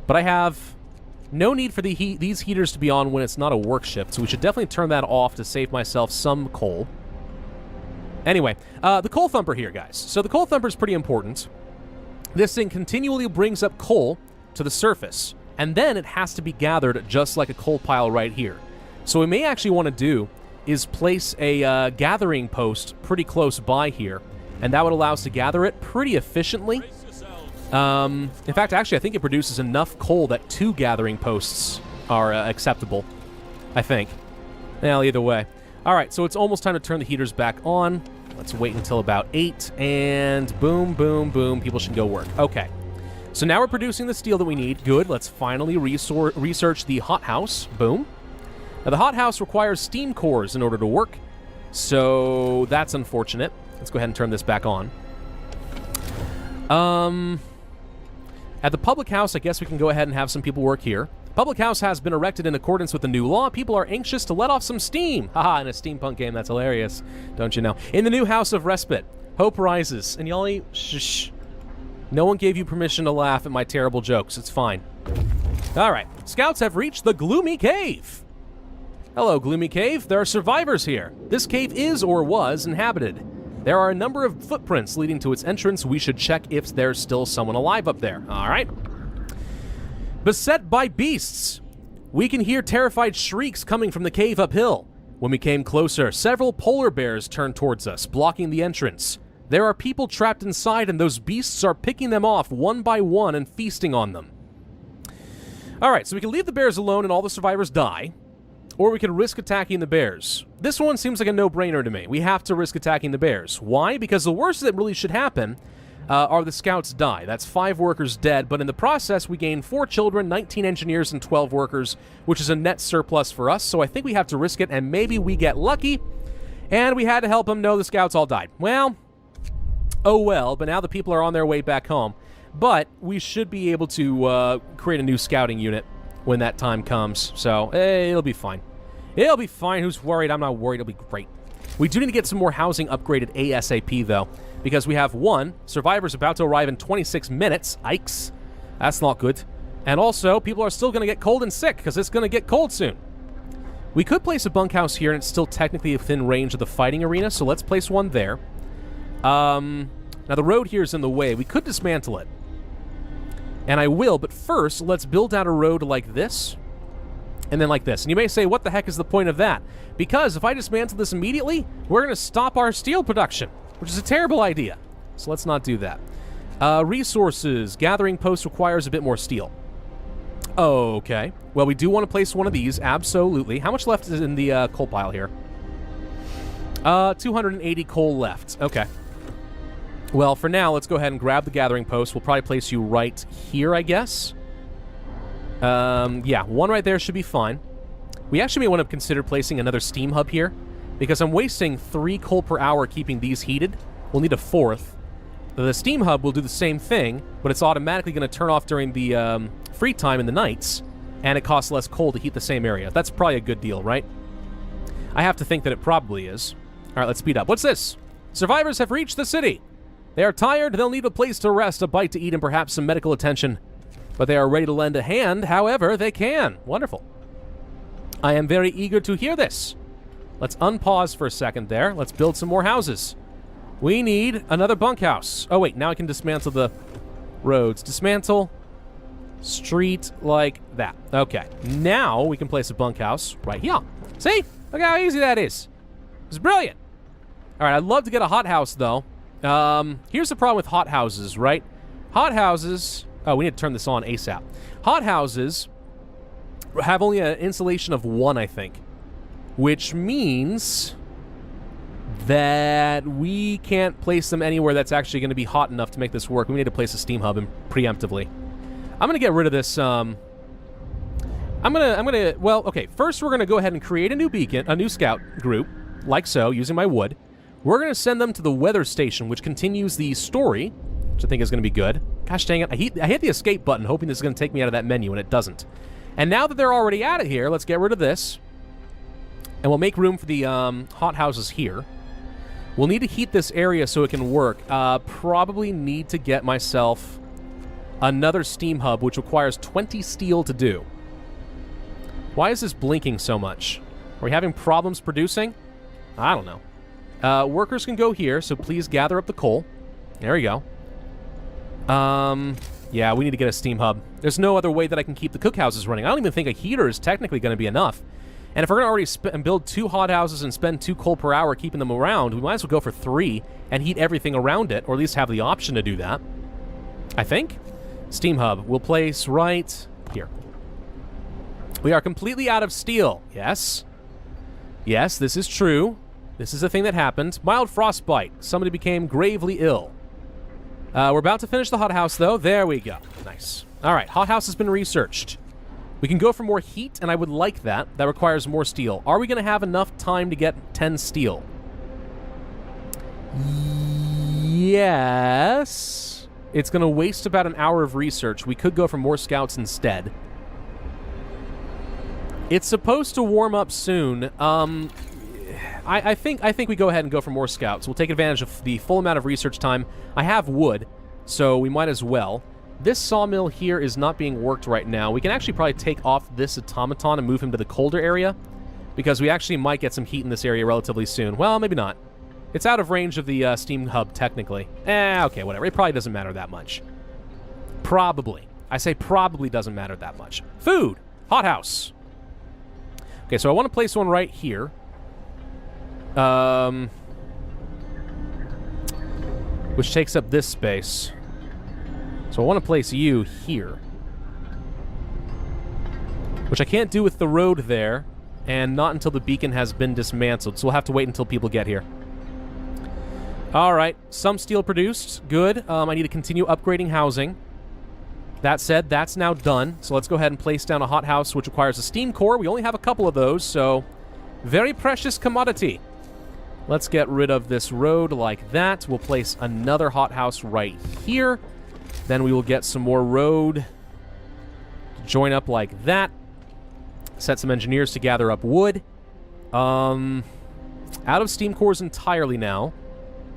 but I have no need for these heaters to be on when it's not a work shift, so we should definitely turn that off to save myself some coal. Anyway, the coal thumper here, guys. So the coal thumper is pretty important. This thing continually brings up coal to the surface, and then it has to be gathered just like a coal pile right here. So what we may actually want to do is place a gathering post pretty close by here, and that would allow us to gather it pretty efficiently. In fact, actually, I think it produces enough coal that 2 gathering posts are acceptable, I think. Well, either way. All right, so it's almost time to turn the heaters back on. Let's wait until about 8, and boom, boom, boom. People should go work. Okay. So now we're producing the steel that we need. Good. Let's finally research the hothouse. Boom. Now, the hothouse requires steam cores in order to work, so that's unfortunate. Let's go ahead and turn this back on. At the public house, I guess we can go ahead and have some people work here. Public house has been erected in accordance with the new law. People are anxious to let off some steam. Haha, in a steampunk game, that's hilarious. Don't you know? In the new house of respite, hope rises. And y'all, shh. No one gave you permission to laugh at my terrible jokes. It's fine. All right. Scouts have reached the Gloomy Cave. Hello, Gloomy Cave. There are survivors here. This cave is or was inhabited. There are a number of footprints leading to its entrance. We should check if there's still someone alive up there. All right. Beset by beasts. We can hear terrified shrieks coming from the cave uphill. When we came closer, several polar bears turned towards us, blocking the entrance. There are people trapped inside, and those beasts are picking them off one by one and feasting on them. All right, so we can leave the bears alone and all the survivors die, or we can risk attacking the bears. This one seems like a no-brainer to me. We have to risk attacking the bears. Why? Because the worst that really should happen are the scouts die. That's 5 workers dead, but in the process, we gain 4 children, 19 engineers, and 12 workers, which is a net surplus for us, so I think we have to risk it, and maybe we get lucky, and we had to help them. No, the scouts all died. Well, oh well, but now the people are on their way back home. But we should be able to create a new scouting unit when that time comes, so it'll be fine. It'll be fine. Who's worried? I'm not worried. It'll be great. We do need to get some more housing upgraded ASAP, though, because we have 1 survivors about to arrive in 26 minutes. Yikes. That's not good. And also, people are still going to get cold and sick, because it's going to get cold soon. We could place a bunkhouse here, and it's still technically within range of the fighting arena, so let's place one there. Now, the road here is in the way. We could dismantle it. And I will, but first, let's build out a road like this, and then like this. And you may say, what the heck is the point of that? Because if I dismantle this immediately, we're going to stop our steel production, which is a terrible idea. So let's not do that. Resources. Gathering post requires a bit more steel. Okay. Well, we do want to place one of these, absolutely. How much left is in the coal pile here? 280 coal left. Okay. Well, for now, let's go ahead and grab the gathering post. We'll probably place you right here, I guess. Yeah, one right there should be fine. We actually may want to consider placing another steam hub here, because I'm wasting 3 coal per hour keeping these heated. We'll need a 4th. The steam hub will do the same thing, but it's automatically going to turn off during the free time in the nights, and it costs less coal to heat the same area. That's probably a good deal, right? I have to think that it probably is. All right, let's speed up. What's this? Survivors have reached the city. They are tired, they'll need a place to rest, a bite to eat, and perhaps some medical attention. But they are ready to lend a hand however they can. Wonderful. I am very eager to hear this. Let's unpause for a second there. Let's build some more houses. We need another bunkhouse. Oh, wait, now I can dismantle the roads. Dismantle. Street like that. Okay, now we can place a bunkhouse right here. See? Look how easy that is. It's brilliant. All right, I'd love to get a hothouse, though. Here's the problem with hothouses, right? Hothouses... Oh, we need to turn this on ASAP. Hothouses have only an insulation of 1, I think. Which means that we can't place them anywhere that's actually going to be hot enough to make this work. We need to place a steam hub preemptively. I'm going to get rid of this, well, okay, first we're going to go ahead and create a new beacon, a new scout group, like so, using my wood. We're going to send them to the weather station, which continues the story, which I think is going to be good. Gosh dang it, I hit the escape button, hoping this is going to take me out of that menu, and it doesn't. And now that they're already out of here, let's get rid of this. And we'll make room for the hothouses here. We'll need to heat this area so it can work. Probably need to get myself another steam hub, which requires 20 steel to do. Why is this blinking so much? Are we having problems producing? I don't know. Workers can go here, so please gather up the coal. There we go. Yeah, we need to get a steam hub. There's no other way that I can keep the cookhouses running. I don't even think a heater is technically going to be enough. And if we're going to already build 2 hothouses and spend 2 coal per hour keeping them around, we might as well go for 3 and heat everything around it, or at least have the option to do that. I think. Steam hub. We'll place right here. We are completely out of steel. Yes. Yes, this is true. This is a thing that happened. Mild frostbite. Somebody became gravely ill. We're about to finish the hothouse, though. There we go. Nice. All right, hothouse has been researched. We can go for more heat, and I would like that. That requires more steel. Are we going to have enough time to get 10 steel? Yes. It's going to waste about an hour of research. We could go for more scouts instead. It's supposed to warm up soon. I think we go ahead and go for more scouts. We'll take advantage of the full amount of research time. I have wood, so we might as well. This sawmill here is not being worked right now. We can actually probably take off this automaton and move him to the colder area, because we actually might get some heat in this area relatively soon. Well, maybe not. It's out of range of the steam hub, technically. Okay, whatever. It probably doesn't matter that much. Probably. I say probably doesn't matter that much. Food! Hothouse! Okay, so I want to place one right here. Which takes up this space. So I want to place you here. Which I can't do with the road there, and not until the beacon has been dismantled, so we'll have to wait until people get here. Alright, some steel produced. Good. I need to continue upgrading housing. That said, that's now done, so let's go ahead and place down a hothouse, which requires a steam core. We only have a couple of those, so very precious commodity. Let's get rid of this road like that. We'll place another hothouse right here. Then we will get some more road to join up like that. Set some engineers to gather up wood. Out of steam cores entirely now,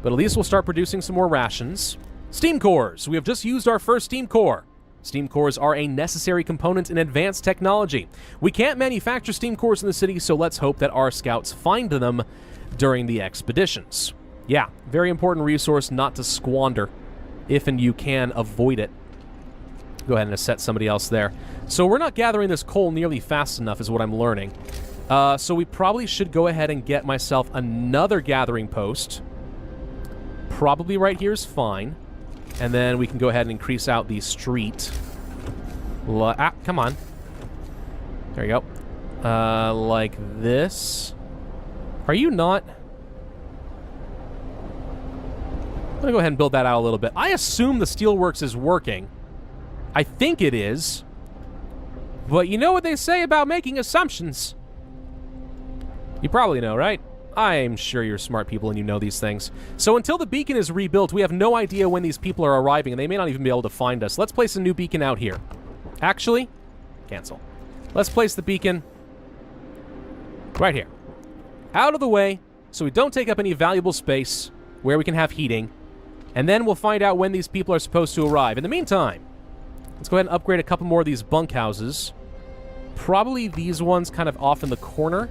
but at least we'll start producing some more rations. Steam cores! We have just used our first steam core. Steam cores are a necessary component in advanced technology. We can't manufacture steam cores in the city, so let's hope that our scouts find them during the expeditions. Yeah, very important resource not to squander, if and you can avoid it. Go ahead and set somebody else there. So we're not gathering this coal nearly fast enough is what I'm learning. So we probably should go ahead and get myself another gathering post. Probably right here is fine. And then we can go ahead and increase out the street. Come on. There you go. Like this. Are you not? I'm gonna go ahead and build that out a little bit. I assume the steelworks is working. I think it is. But you know what they say about making assumptions. You probably know, right? I'm sure you're smart people and you know these things. So until the beacon is rebuilt, we have no idea when these people are arriving, and they may not even be able to find us. Let's place a new beacon out here. Actually, cancel. Let's place the beacon right here. Out of the way, so we don't take up any valuable space where we can have heating, and then we'll find out when these people are supposed to arrive. In the meantime, let's go ahead and upgrade a couple more of these bunkhouses. Probably these ones kind of off in the corner.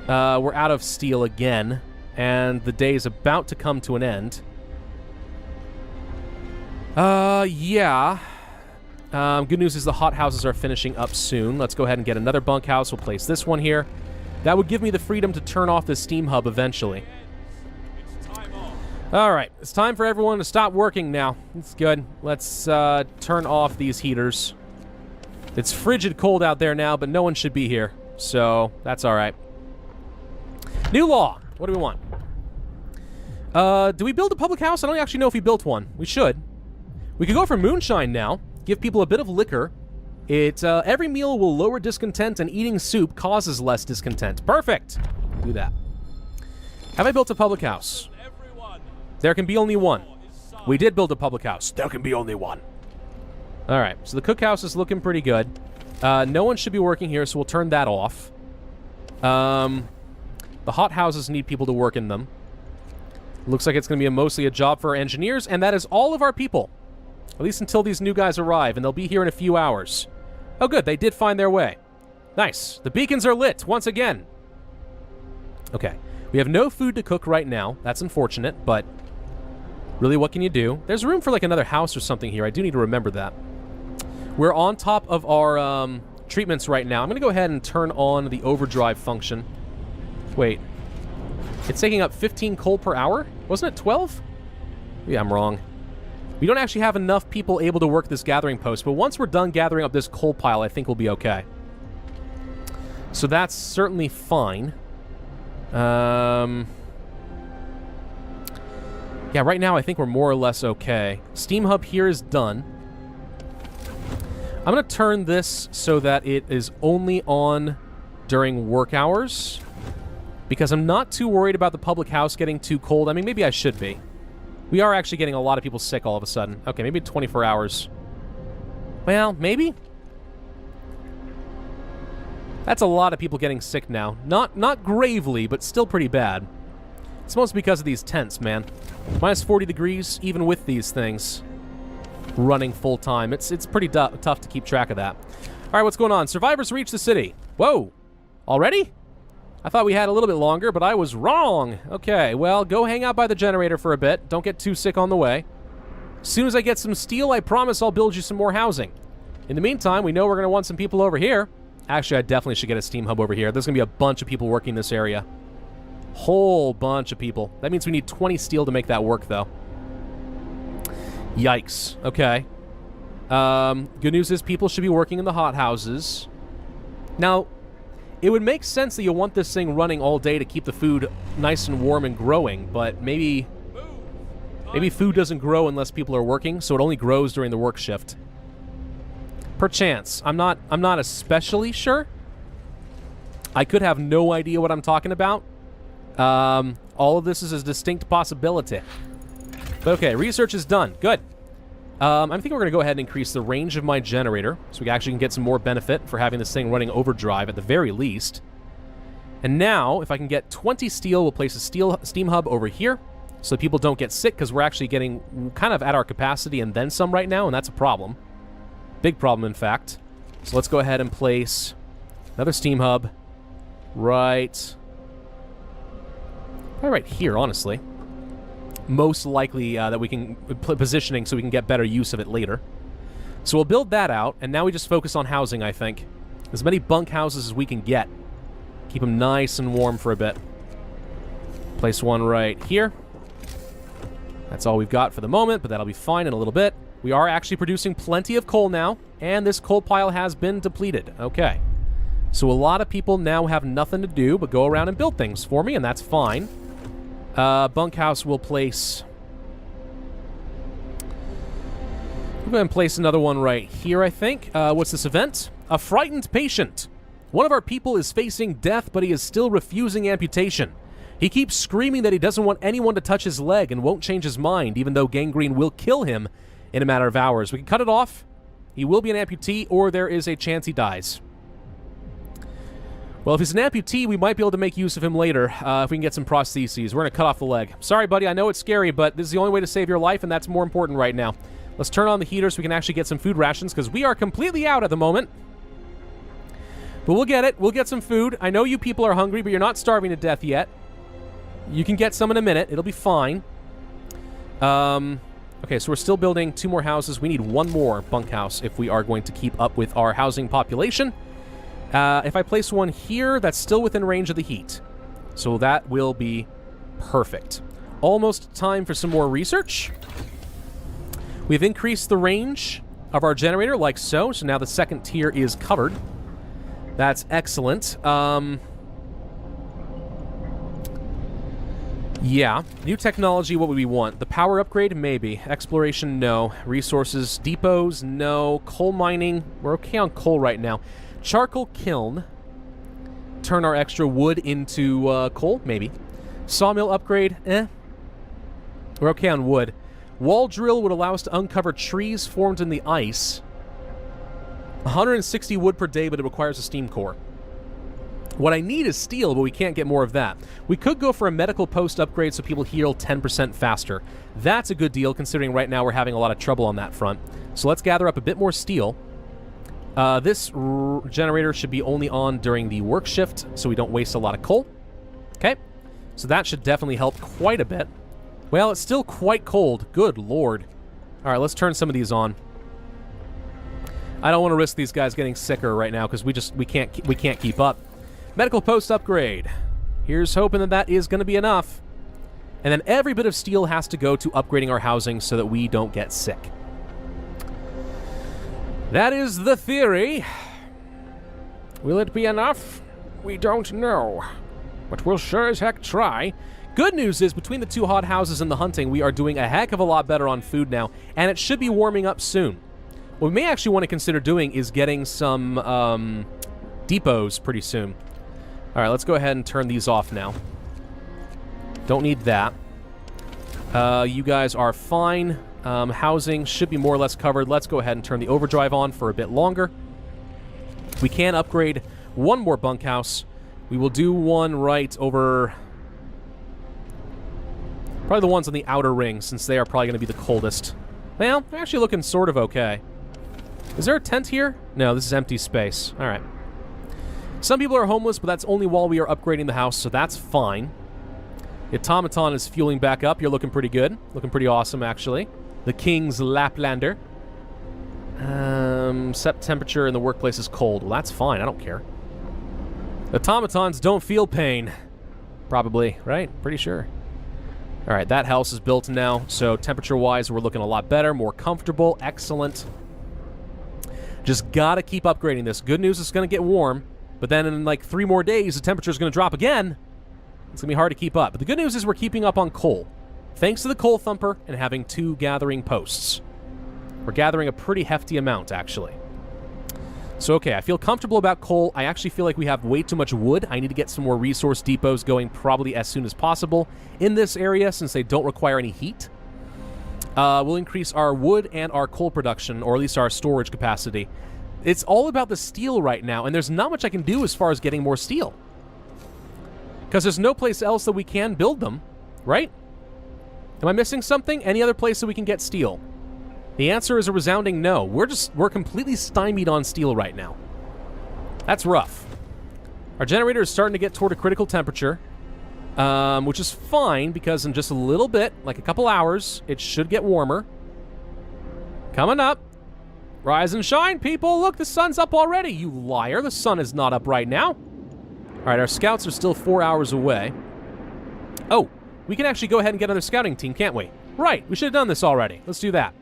We're out of steel again, and the day is about to come to an end. Yeah. Good news is the hothouses are finishing up soon. Let's go ahead and get another bunkhouse. We'll place this one here. That would give me the freedom to turn off this steam hub eventually. All right, it's time for everyone to stop working now. It's good. Let's turn off these heaters. It's frigid cold out there now, but no one should be here, so that's all right. New law. What do we want? Do we build a public house? I don't actually know if we built one. We should. We could go for moonshine now. Give people a bit of liquor. Every meal will lower discontent, and eating soup causes less discontent. Perfect. Do that. Have I built a public house? There can be only one. We did build a public house. There can be only one. All right, so the cookhouse is looking pretty good. No one should be working here, so we'll turn that off. The hot houses need people to work in them. Looks like it's going to be mostly a job for our engineers, and that is all of our people. At least until these new guys arrive, and they'll be here in a few hours. Oh, good, they did find their way. Nice. The beacons are lit once again. Okay, we have no food to cook right now. That's unfortunate, but really, what can you do? There's room for like another house or something here. I do need to remember that. We're on top of our treatments right now. I'm going to go ahead and turn on the overdrive function. Wait. It's taking up 15 coal per hour? Wasn't it 12? Yeah, I'm wrong. We don't actually have enough people able to work this gathering post, but once we're done gathering up this coal pile, I think we'll be okay. So that's certainly fine. Yeah, right now I think we're more or less okay. Steam hub here is done. I'm going to turn this so that it is only on during work hours, because I'm not too worried about the public house getting too cold. I mean, maybe I should be. We are actually getting a lot of people sick all of a sudden. Okay, maybe 24 hours. Well, maybe? That's a lot of people getting sick now. Not gravely, but still pretty bad. It's mostly because of these tents, man. Minus 40 degrees, even with these things running full time. It's pretty tough to keep track of that. All right, what's going on? Survivors reach the city. Whoa, already? I thought we had a little bit longer, but I was wrong. Okay, well, go hang out by the generator for a bit. Don't get too sick on the way. As soon as I get some steel, I promise I'll build you some more housing. In the meantime, we know we're going to want some people over here. Actually, I definitely should get a steam hub over here. There's going to be a bunch of people working this area. Whole bunch of people. That means we need 20 steel to make that work, though. Yikes. Okay. Good news is people should be working in the hothouses. Now, it would make sense that you want this thing running all day to keep the food nice and warm and growing, but maybe food doesn't grow unless people are working, so it only grows during the work shift. Perchance. I'm not especially sure. I could have no idea what I'm talking about. All of this is a distinct possibility. But okay, research is done. Good. I think we're going to go ahead and increase the range of my generator, so we actually can get some more benefit for having this thing running overdrive at the very least. And now, if I can get 20 steel, we'll place a steam hub over here, so people don't get sick, because we're actually getting kind of at our capacity and then some right now, and that's a problem. Big problem, in fact. So let's go ahead and place another steam hub right here, honestly. Most likely that we can put positioning so we can get better use of it later. So we'll build that out, and now we just focus on housing, I think. As many bunk houses as we can get. Keep them nice and warm for a bit. Place one right here. That's all we've got for the moment, but that'll be fine in a little bit. We are actually producing plenty of coal now, and this coal pile has been depleted. Okay. So a lot of people now have nothing to do but go around and build things for me, and that's fine. Bunkhouse will place... We're going to place another one right here, I think. What's this event? A frightened patient. One of our people is facing death, but he is still refusing amputation. He keeps screaming that he doesn't want anyone to touch his leg and won't change his mind, even though gangrene will kill him in a matter of hours. We can cut it off. He will be an amputee, or there is a chance he dies. Well, if he's an amputee, we might be able to make use of him later if we can get some prostheses. We're going to cut off the leg. Sorry, buddy, I know it's scary, but this is the only way to save your life, and that's more important right now. Let's turn on the heater so we can actually get some food rations, because we are completely out at the moment. But we'll get it. We'll get some food. I know you people are hungry, but you're not starving to death yet. You can get some in a minute. It'll be fine. Okay, so we're still building 2 more houses. We need 1 more bunkhouse if we are going to keep up with our housing population. If I place one here, that's still within range of the heat. So that will be perfect. Almost time for some more research. We've increased the range of our generator like so. So now the second tier is covered. That's excellent. Yeah. New technology, what would we want? The power upgrade? Maybe. Exploration? No. Resources? Depots? No. Coal mining? We're okay on coal right now. Charcoal kiln. Turn our extra wood into coal? Maybe. Sawmill upgrade? Eh. We're okay on wood. Wall drill would allow us to uncover trees formed in the ice. 160 wood per day, but it requires a steam core. What I need is steel, but we can't get more of that. We could go for a medical post upgrade so people heal 10% faster. That's a good deal, considering right now we're having a lot of trouble on that front. So let's gather up a bit more steel. This generator should be only on during the work shift, so we don't waste a lot of coal. Okay, so that should definitely help quite a bit. Well, it's still quite cold. Good lord. All right, let's turn some of these on. I don't want to risk these guys getting sicker right now because we can't keep up. Medical post upgrade. Here's hoping that that is going to be enough. And then every bit of steel has to go to upgrading our housing so that we don't get sick. That is the theory. Will it be enough? We don't know. But we'll sure as heck try. Good news is, between the two hothouses and the hunting, we are doing a heck of a lot better on food now, and it should be warming up soon. What we may actually want to consider doing is getting some depots pretty soon. All right, let's go ahead and turn these off now. Don't need that. You guys are fine. Housing should be more or less covered. Let's go ahead and turn the overdrive on for a bit longer. We can upgrade one more bunkhouse. We will do one right over... probably the ones on the outer ring, since they are probably going to be the coldest. Well, they're actually looking sort of okay. Is there a tent here? No, this is empty space. All right. Some people are homeless, but that's only while we are upgrading the house, so that's fine. The Automaton is fueling back up. You're looking pretty good. Looking pretty awesome, actually. The King's Laplander. Set temperature in the workplace is cold. Well, that's fine. I don't care. The Automatons don't feel pain. Probably, right? Pretty sure. All right, that house is built now, so temperature-wise, we're looking a lot better, more comfortable, excellent. Just gotta keep upgrading this. Good news, it's gonna get warm, but then in like 3 more days, the temperature's gonna drop again. It's gonna be hard to keep up. But the good news is we're keeping up on coal, thanks to the coal thumper and having 2 gathering posts. We're gathering a pretty hefty amount, actually. So, okay, I feel comfortable about coal. I actually feel like we have way too much wood. I need to get some more resource depots going probably as soon as possible in this area, since they don't require any heat. We'll increase our wood and our coal production, or at least our storage capacity. It's all about the steel right now, and there's not much I can do as far as getting more steel. Because there's no place else that we can build them, right? Am I missing something? Any other place that we can get steel? The answer is a resounding no. We're completely stymied on steel right now. That's rough. Our generator is starting to get toward a critical temperature, which is fine because in just a little bit, like a couple hours, it should get warmer. Coming up. Rise and shine, people. Look, the sun's up already. You liar. The sun is not up right now. All right, our scouts are still 4 hours away. Oh, we can actually go ahead and get another scouting team, can't we? Right, we should have done this already. Let's do that.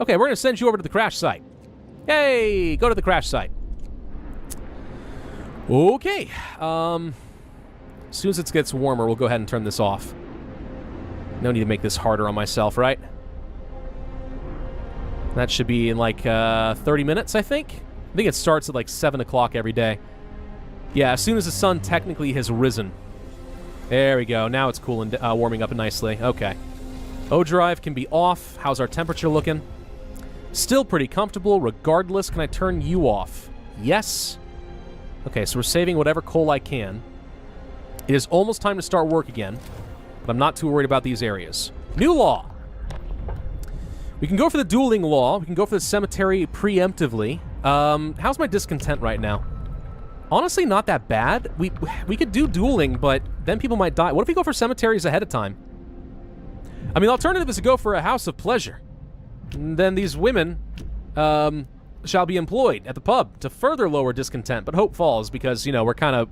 Okay, we're going to send you over to the crash site. Yay! Go to the crash site. Okay. As soon as it gets warmer, we'll go ahead and turn this off. No need to make this harder on myself, right? That should be in like 30 minutes, I think. I think it starts at like 7 o'clock every day. Yeah, as soon as the sun technically has risen. There we go. Now it's cool and warming up nicely. Okay. O-drive can be off. How's our temperature looking? Still pretty comfortable. Regardless, can I turn you off? Yes. Okay, so we're saving whatever coal I can. It is almost time to start work again, but I'm not too worried about these areas. New law. We can go for the dueling law. We can go for the cemetery preemptively. How's my discontent right now? Honestly, not that bad. We could do dueling, but then people might die. What if we go for cemeteries ahead of time? I mean, the alternative is to go for a house of pleasure. And then these women shall be employed at the pub to further lower discontent, but hope falls because, you know, we're kind of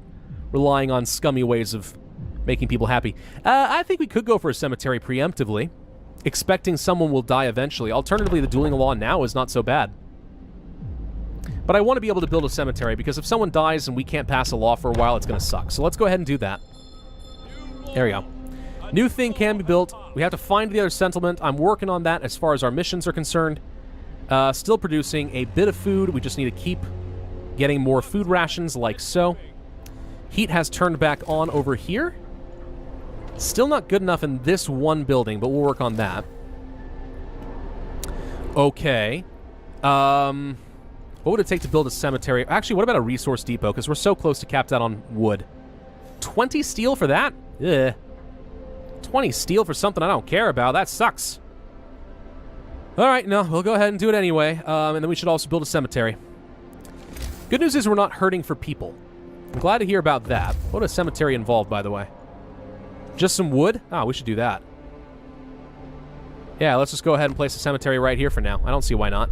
relying on scummy ways of making people happy. I think we could go for a cemetery preemptively, expecting someone will die eventually. Alternatively, the dueling law now is not so bad. But I want to be able to build a cemetery, because if someone dies and we can't pass a law for a while, it's going to suck. So let's go ahead and do that. There we go. New thing can be built. We have to find the other settlement. I'm working on that as far as our missions are concerned. Still producing a bit of food. We just need to keep getting more food rations like so. Heat has turned back on over here. Still not good enough in this one building, but we'll work on that. Okay. What would it take to build a cemetery? Actually, what about a resource depot? Because we're so close to capped out on wood. 20 steel for that? Ugh. 20 steel for something I don't care about. That sucks. All right, no, we'll go ahead and do it anyway. And then we should also build a cemetery. Good news is we're not hurting for people. I'm glad to hear about that. What is a cemetery involved, by the way? Just some wood? Oh, we should do that. Yeah, let's just go ahead and place a cemetery right here for now. I don't see why not.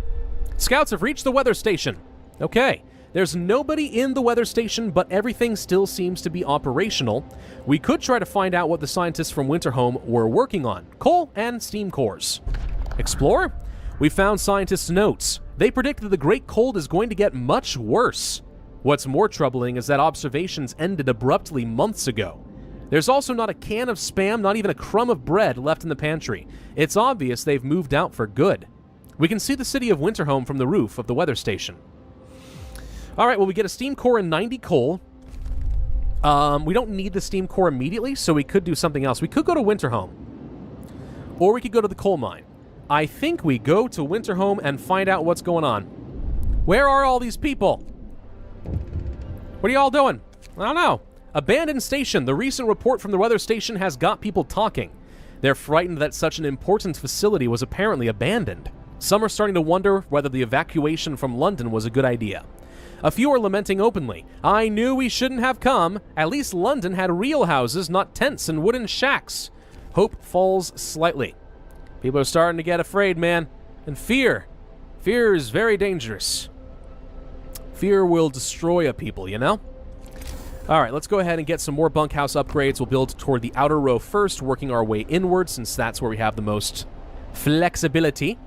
Scouts have reached the weather station. Okay. There's nobody in the weather station, but everything still seems to be operational. We could try to find out what the scientists from Winterhome were working on. Coal and steam cores. Explore? We found scientists' notes. They predict that the Great Cold is going to get much worse. What's more troubling is that observations ended abruptly months ago. There's also not a can of Spam, not even a crumb of bread left in the pantry. It's obvious they've moved out for good. We can see the city of Winterhome from the roof of the weather station. All right, well, we get a steam core and 90 coal. We don't need the steam core immediately, so we could do something else. We could go to Winterhome. Or we could go to the coal mine. I think we go to Winterhome and find out what's going on. Where are all these people? What are y'all doing? I don't know. Abandoned station. The recent report from the weather station has got people talking. They're frightened that such an important facility was apparently abandoned. Some are starting to wonder whether the evacuation from London was a good idea. A few are lamenting openly. I knew we shouldn't have come. At least London had real houses, not tents and wooden shacks. Hope falls slightly. People are starting to get afraid, man. And fear. Fear is very dangerous. Fear will destroy a people, you know? All right, let's go ahead and get some more bunkhouse upgrades. We'll build toward the outer row first, working our way inward, since that's where we have the most flexibility.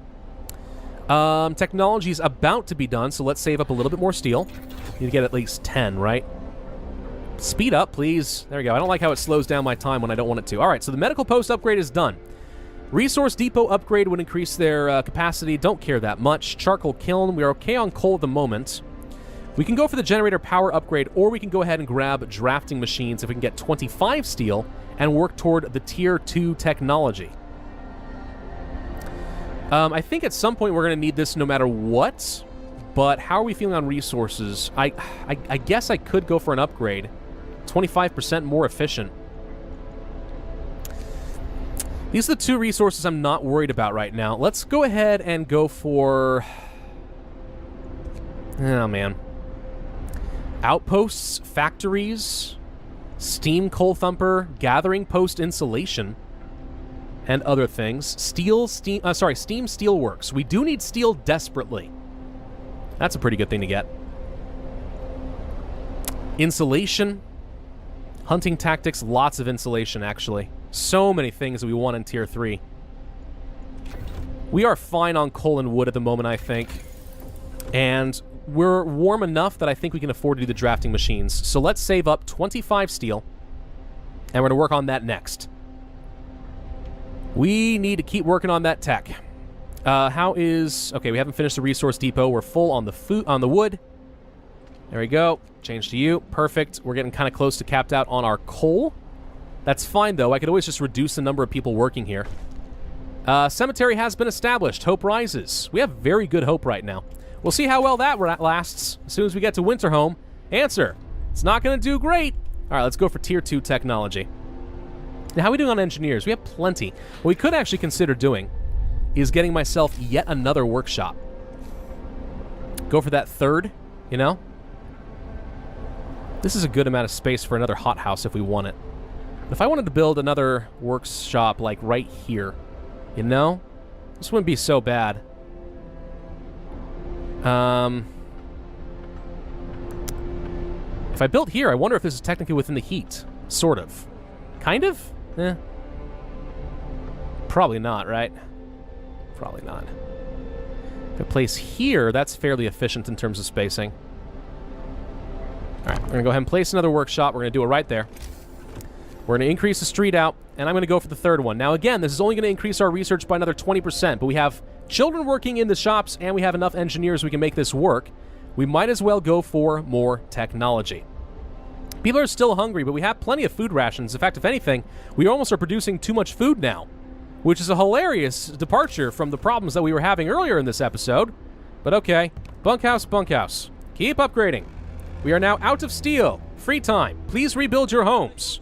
Technology is about to be done, so let's save up a little bit more steel. Need to get at least 10, right? Speed up, please. There we go. I don't like how it slows down my time when I don't want it to. All right, so the medical post upgrade is done. Resource depot upgrade would increase their capacity. Don't care that much. Charcoal kiln. We're okay on coal at the moment. We can go for the generator power upgrade, or we can go ahead and grab drafting machines if we can get 25 steel and work toward the Tier 2 technology. I think at some point we're going to need this no matter what, but how are we feeling on resources? I guess I could go for an upgrade. 25% more efficient. These are the two resources I'm not worried about right now. Let's go ahead and go for... Oh, man. Outposts, factories, steam coal thumper, gathering post insulation, and other things. Steam steelworks. We do need steel desperately. That's a pretty good thing to get. Insulation, hunting tactics, lots of insulation, actually. So many things that we want in Tier 3. We are fine on coal and wood at the moment, I think. And we're warm enough that I think we can afford to do the drafting machines. So let's save up 25 steel, and we're going to work on that next. We need to keep working on that tech. Okay, we haven't finished the resource depot. We're full on the wood. There we go. Change to you. Perfect. We're getting kind of close to capped out on our coal. That's fine, though. I could always just reduce the number of people working here. Cemetery has been established. Hope rises. We have very good hope right now. We'll see how well that lasts as soon as we get to Winterhome. Answer. It's not going to do great. All right, let's go for Tier 2 technology. Now, how are we doing on engineers? We have plenty. What we could actually consider doing is getting myself yet another workshop. Go for that third, you know? This is a good amount of space for another hothouse if we want it. If I wanted to build another workshop, like, right here, you know? This wouldn't be so bad. If I built here, I wonder if this is technically within the heat. Sort of. Kind of? Eh. Probably not, right? Probably not. A place here, that's fairly efficient in terms of spacing. Alright, we're going to go ahead and place another workshop. We're going to do it right there. We're going to increase the street out, and I'm going to go for the third one. Now, again, this is only going to increase our research by another 20%, but we have children working in the shops, and we have enough engineers we can make this work. We might as well go for more technology. People are still hungry, but we have plenty of food rations. In fact, if anything, we almost are producing too much food now, which is a hilarious departure from the problems that we were having earlier in this episode. But okay, bunkhouse, bunkhouse. Keep upgrading. We are now out of steel. Free time. Please rebuild your homes.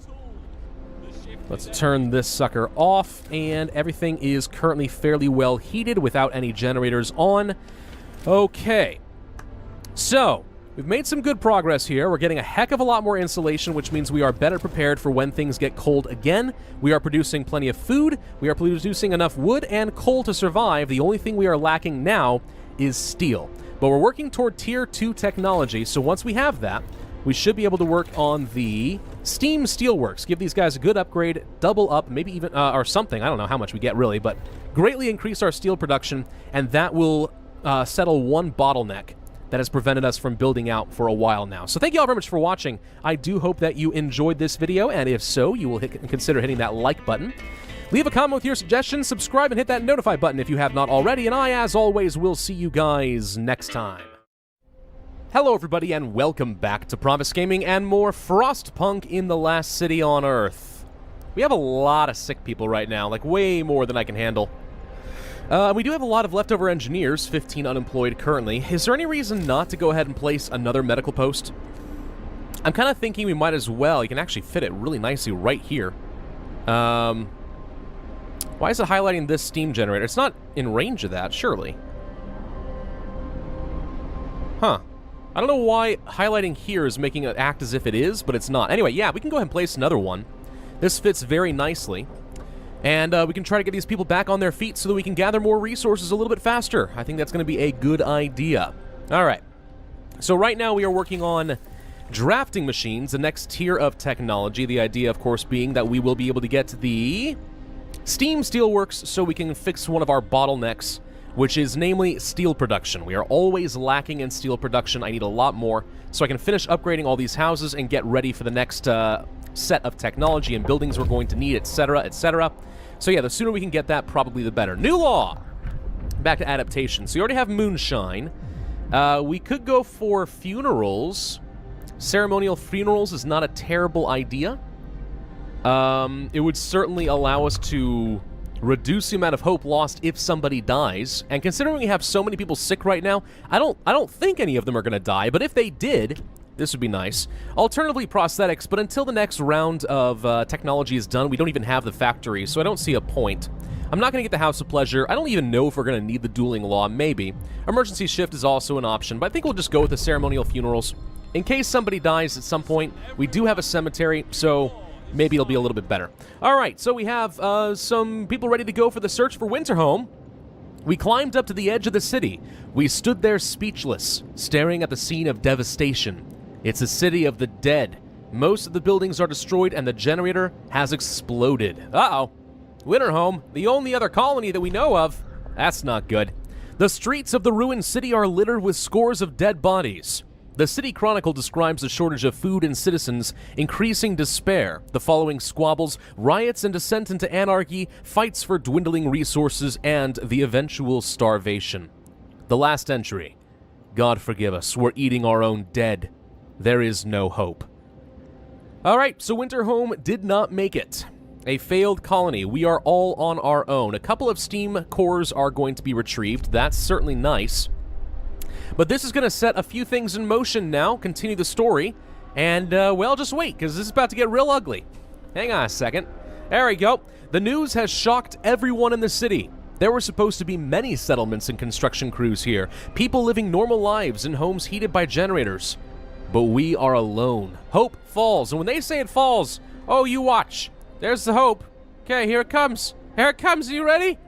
Let's turn this sucker off, and everything is currently fairly well heated without any generators on. Okay. So, we've made some good progress here. We're getting a heck of a lot more insulation, which means we are better prepared for when things get cold again. We are producing plenty of food. We are producing enough wood and coal to survive. The only thing we are lacking now is steel. But we're working toward Tier 2 technology, so once we have that, we should be able to work on the steam steelworks. Give these guys a good upgrade, double up, maybe even, or something. I don't know how much we get really, but greatly increase our steel production, and that will settle one bottleneck that has prevented us from building out for a while now. So thank you all very much for watching. I do hope that you enjoyed this video, and if so, you will consider hitting that like button. Leave a comment with your suggestions, subscribe, and hit that notify button if you have not already, and I, as always, will see you guys next time. Hello everybody, and welcome back to Pravus Gaming and more Frostpunk in the last city on Earth. We have a lot of sick people right now, like way more than I can handle. We do have a lot of leftover engineers, 15 unemployed currently. Is there any reason not to go ahead and place another medical post? I'm kind of thinking we might as well. You can actually fit it really nicely right here. Why is it highlighting this steam generator? It's not in range of that, surely. Huh. I don't know why highlighting here is making it act as if it is, but it's not. Anyway, yeah, we can go ahead and place another one. This fits very nicely. And we can try to get these people back on their feet so that we can gather more resources a little bit faster. I think that's going to be a good idea. All right. So right now we are working on drafting machines, the next tier of technology. The idea, of course, being that we will be able to get the steam steelworks so we can fix one of our bottlenecks, which is namely steel production. We are always lacking in steel production. I need a lot more so I can finish upgrading all these houses and get ready for the next set of technology and buildings we're going to need, etc., etc. So yeah, the sooner we can get that, probably the better. New law! Back to adaptation. So you already have moonshine. We could go for funerals. Ceremonial funerals is not a terrible idea. It would certainly allow us to reduce the amount of hope lost if somebody dies. And considering we have so many people sick right now, I don't think any of them are going to die, but if they did, this would be nice. Alternatively, prosthetics, but until the next round of technology is done, we don't even have the factory, so I don't see a point. I'm not going to get the House of Pleasure. I don't even know if we're going to need the dueling law, maybe. Emergency shift is also an option, but I think we'll just go with the ceremonial funerals. In case somebody dies at some point, we do have a cemetery, so maybe it'll be a little bit better. All right, so we have some people ready to go for the search for Winterhome. We climbed up to the edge of the city. We stood there speechless, staring at the scene of devastation. It's a city of the dead. Most of the buildings are destroyed and the generator has exploded. Uh-oh. Winterhome, the only other colony that we know of. That's not good. The streets of the ruined city are littered with scores of dead bodies. The City Chronicle describes the shortage of food and citizens, increasing despair, the following squabbles, riots and descent into anarchy, fights for dwindling resources, and the eventual starvation. The last entry. God forgive us, we're eating our own dead. There is no hope. Alright, so Winterhome did not make it. A failed colony. We are all on our own. A couple of steam cores are going to be retrieved. That's certainly nice. But this is going to set a few things in motion now, continue the story, and, well, just wait, because this is about to get real ugly. Hang on a second. There we go. The news has shocked everyone in the city. There were supposed to be many settlements and construction crews here, people living normal lives in homes heated by generators. But we are alone. Hope falls, and when they say it falls, oh, you watch. There's the hope. Okay, here it comes. Here it comes. Are you ready?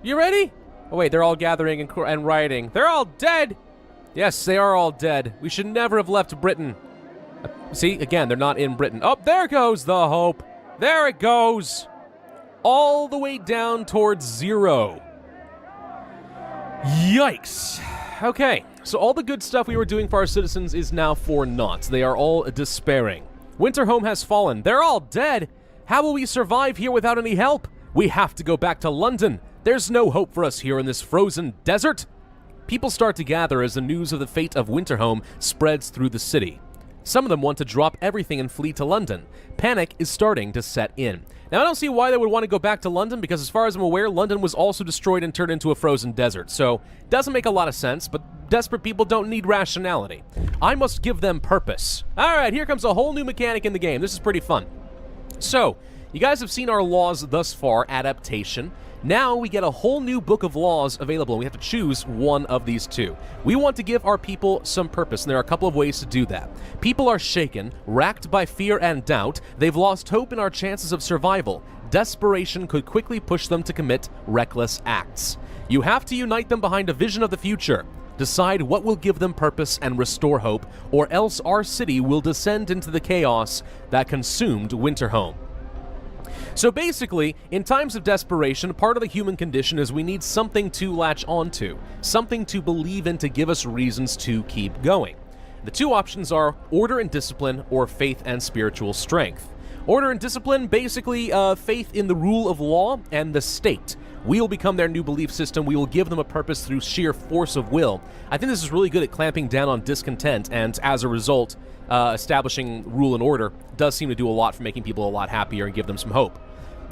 You ready? Oh, wait, they're all gathering and rioting. They're all dead. Yes, they are all dead. We should never have left Britain. See, again, they're not in Britain. Oh, there goes the hope. There it goes. All the way down towards 0. Yikes. Okay, so all the good stuff we were doing for our citizens is now for naught. They are all despairing. Winterhome has fallen. They're all dead. How will we survive here without any help? We have to go back to London. There's no hope for us here in this frozen desert. People start to gather as the news of the fate of Winterhome spreads through the city. Some of them want to drop everything and flee to London. Panic is starting to set in. Now, I don't see why they would want to go back to London, because as far as I'm aware, London was also destroyed and turned into a frozen desert, so doesn't make a lot of sense, but desperate people don't need rationality. I must give them purpose. Alright, here comes a whole new mechanic in the game. This is pretty fun. So, you guys have seen our laws thus far, adaptation. Now we get a whole new book of laws available, and we have to choose one of these two. We want to give our people some purpose, and there are a couple of ways to do that. People are shaken, racked by fear and doubt. They've lost hope in our chances of survival. Desperation could quickly push them to commit reckless acts. You have to unite them behind a vision of the future. Decide what will give them purpose and restore hope, or else our city will descend into the chaos that consumed Winterhome. So basically, in times of desperation, part of the human condition is we need something to latch onto, something to believe in to give us reasons to keep going. The two options are order and discipline, or faith and spiritual strength. Order and discipline, basically faith in the rule of law and the state. We will become their new belief system. We will give them a purpose through sheer force of will. I think this is really good at clamping down on discontent, and as a result, establishing rule and order does seem to do a lot for making people a lot happier and give them some hope.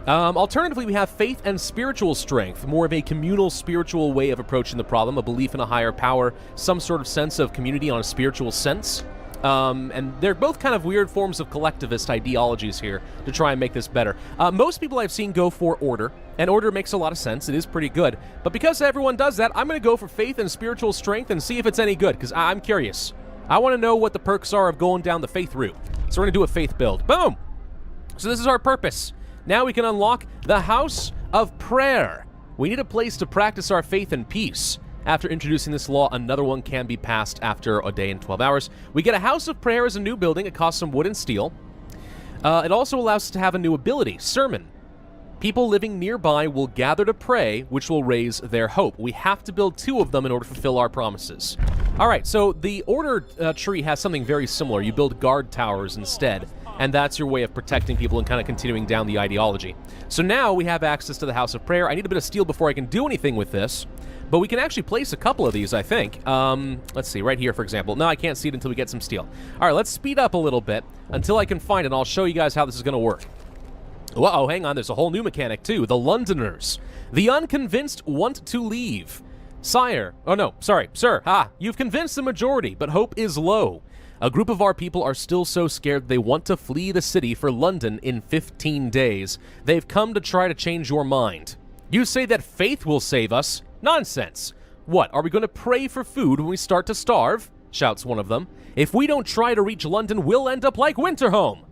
Alternatively, we have faith and spiritual strength, more of a communal spiritual way of approaching the problem, a belief in a higher power, some sort of sense of community on a spiritual sense. And they're both kind of weird forms of collectivist ideologies here to try and make this better. Most people I've seen go for order, and order makes a lot of sense. It is pretty good. But because everyone does that, I'm going to go for faith and spiritual strength and see if it's any good, because I'm curious. I want to know what the perks are of going down the faith route. So we're going to do a faith build. Boom! So this is our purpose. Now we can unlock the House of Prayer. We need a place to practice our faith and peace. After introducing this law, another one can be passed after a day and 12 hours. We get a House of Prayer as a new building. It costs some wood and steel. It also allows us to have a new ability, Sermon. People living nearby will gather to pray, which will raise their hope. We have to build 2 of them in order to fulfill our promises. All right, so the order tree has something very similar. You build guard towers instead, and that's your way of protecting people and kind of continuing down the ideology. So now we have access to the House of Prayer. I need a bit of steel before I can do anything with this, but we can actually place a couple of these, I think. Let's see, right here, for example. No, I can't see it until we get some steel. All right, let's speed up a little bit until I can find it, and I'll show you guys how this is going to work. Uh-oh, hang on, there's a whole new mechanic, too. The Londoners. The unconvinced want to leave. Sire, oh no, sorry, sir, you've convinced the majority, but hope is low. A group of our people are still so scared they want to flee the city for London in 15 days. They've come to try to change your mind. You say that faith will save us? Nonsense. What, are we going to pray for food when we start to starve? Shouts one of them. If we don't try to reach London, we'll end up like Winterhome.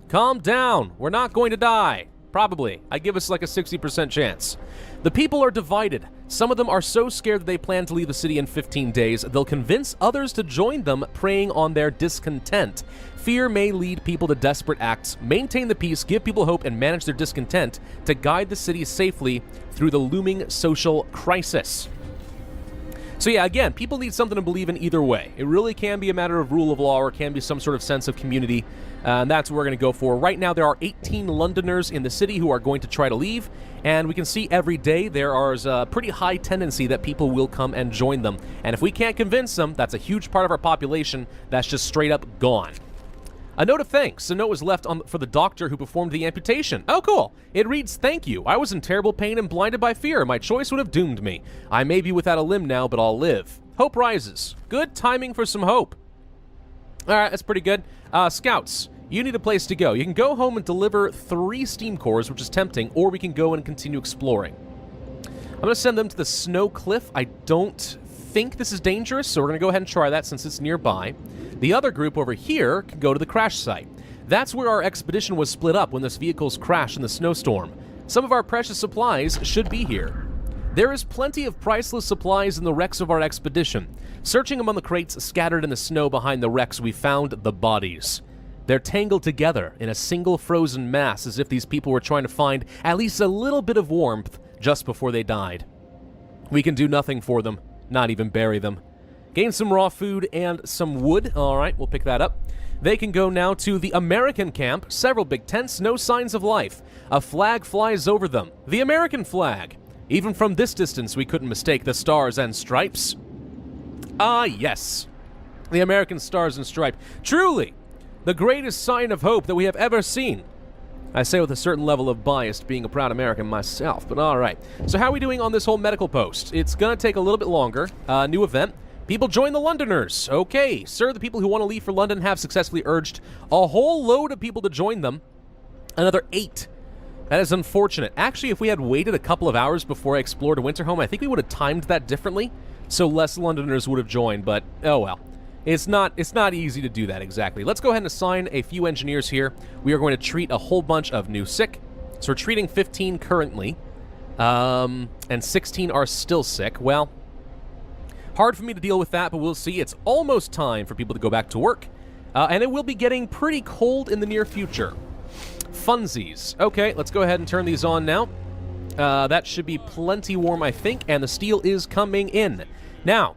Calm down, we're not going to die. Probably. I give us like a 60% chance. The people are divided. Some of them are so scared that they plan to leave the city in 15 days, they'll convince others to join them, preying on their discontent. Fear may lead people to desperate acts. Maintain the peace, give people hope, and manage their discontent to guide the city safely through the looming social crisis. So yeah, again, people need something to believe in either way. It really can be a matter of rule of law, or it can be some sort of sense of community, and that's what we're going to go for. Right now, there are 18 Londoners in the city who are going to try to leave, and we can see every day there is a pretty high tendency that people will come and join them. And if we can't convince them, that's a huge part of our population that's just straight up gone. A note of thanks. A note was left for the doctor who performed the amputation. Oh, cool. It reads, "Thank you. I was in terrible pain and blinded by fear. My choice would have doomed me. I may be without a limb now, but I'll live. Hope rises." Good timing for some hope. All right, that's pretty good. Scouts, you need a place to go. You can go home and deliver 3 steam cores, which is tempting, or we can go and continue exploring. I'm going to send them to the snow cliff. I don't think this is dangerous, so we're going to go ahead and try that since it's nearby. The other group over here can go to the crash site. That's where our expedition was split up when this vehicle's crashed in the snowstorm. Some of our precious supplies should be here. There is plenty of priceless supplies in the wrecks of our expedition. Searching among the crates scattered in the snow behind the wrecks, we found the bodies. They're tangled together in a single frozen mass as if these people were trying to find at least a little bit of warmth just before they died. We can do nothing for them, not even bury them. Gain some raw food and some wood. All right, we'll pick that up. They can go now to the American camp. Several big tents, no signs of life. A flag flies over them. The American flag. Even from this distance, we couldn't mistake the stars and stripes. Ah, yes. The American stars and stripes. Truly, the greatest sign of hope that we have ever seen. I say with a certain level of bias, being a proud American myself, but all right. So how are we doing on this whole medical post? It's going to take a little bit longer. New event. People join the Londoners. Okay, sir, the people who want to leave for London have successfully urged a whole load of people to join them. Another 8. That is unfortunate. Actually, if we had waited a couple of hours before I explored Winterhome, I think we would have timed that differently, so less Londoners would have joined, but oh well. It's not easy to do that exactly. Let's go ahead and assign a few engineers here. We are going to treat a whole bunch of new sick. So we're treating 15 currently, and 16 are still sick. Well, hard for me to deal with that, but we'll see. It's almost time for people to go back to work, and it will be getting pretty cold in the near future. Funsies. Okay, let's go ahead and turn these on now. That should be plenty warm, I think, and the steel is coming in. Now,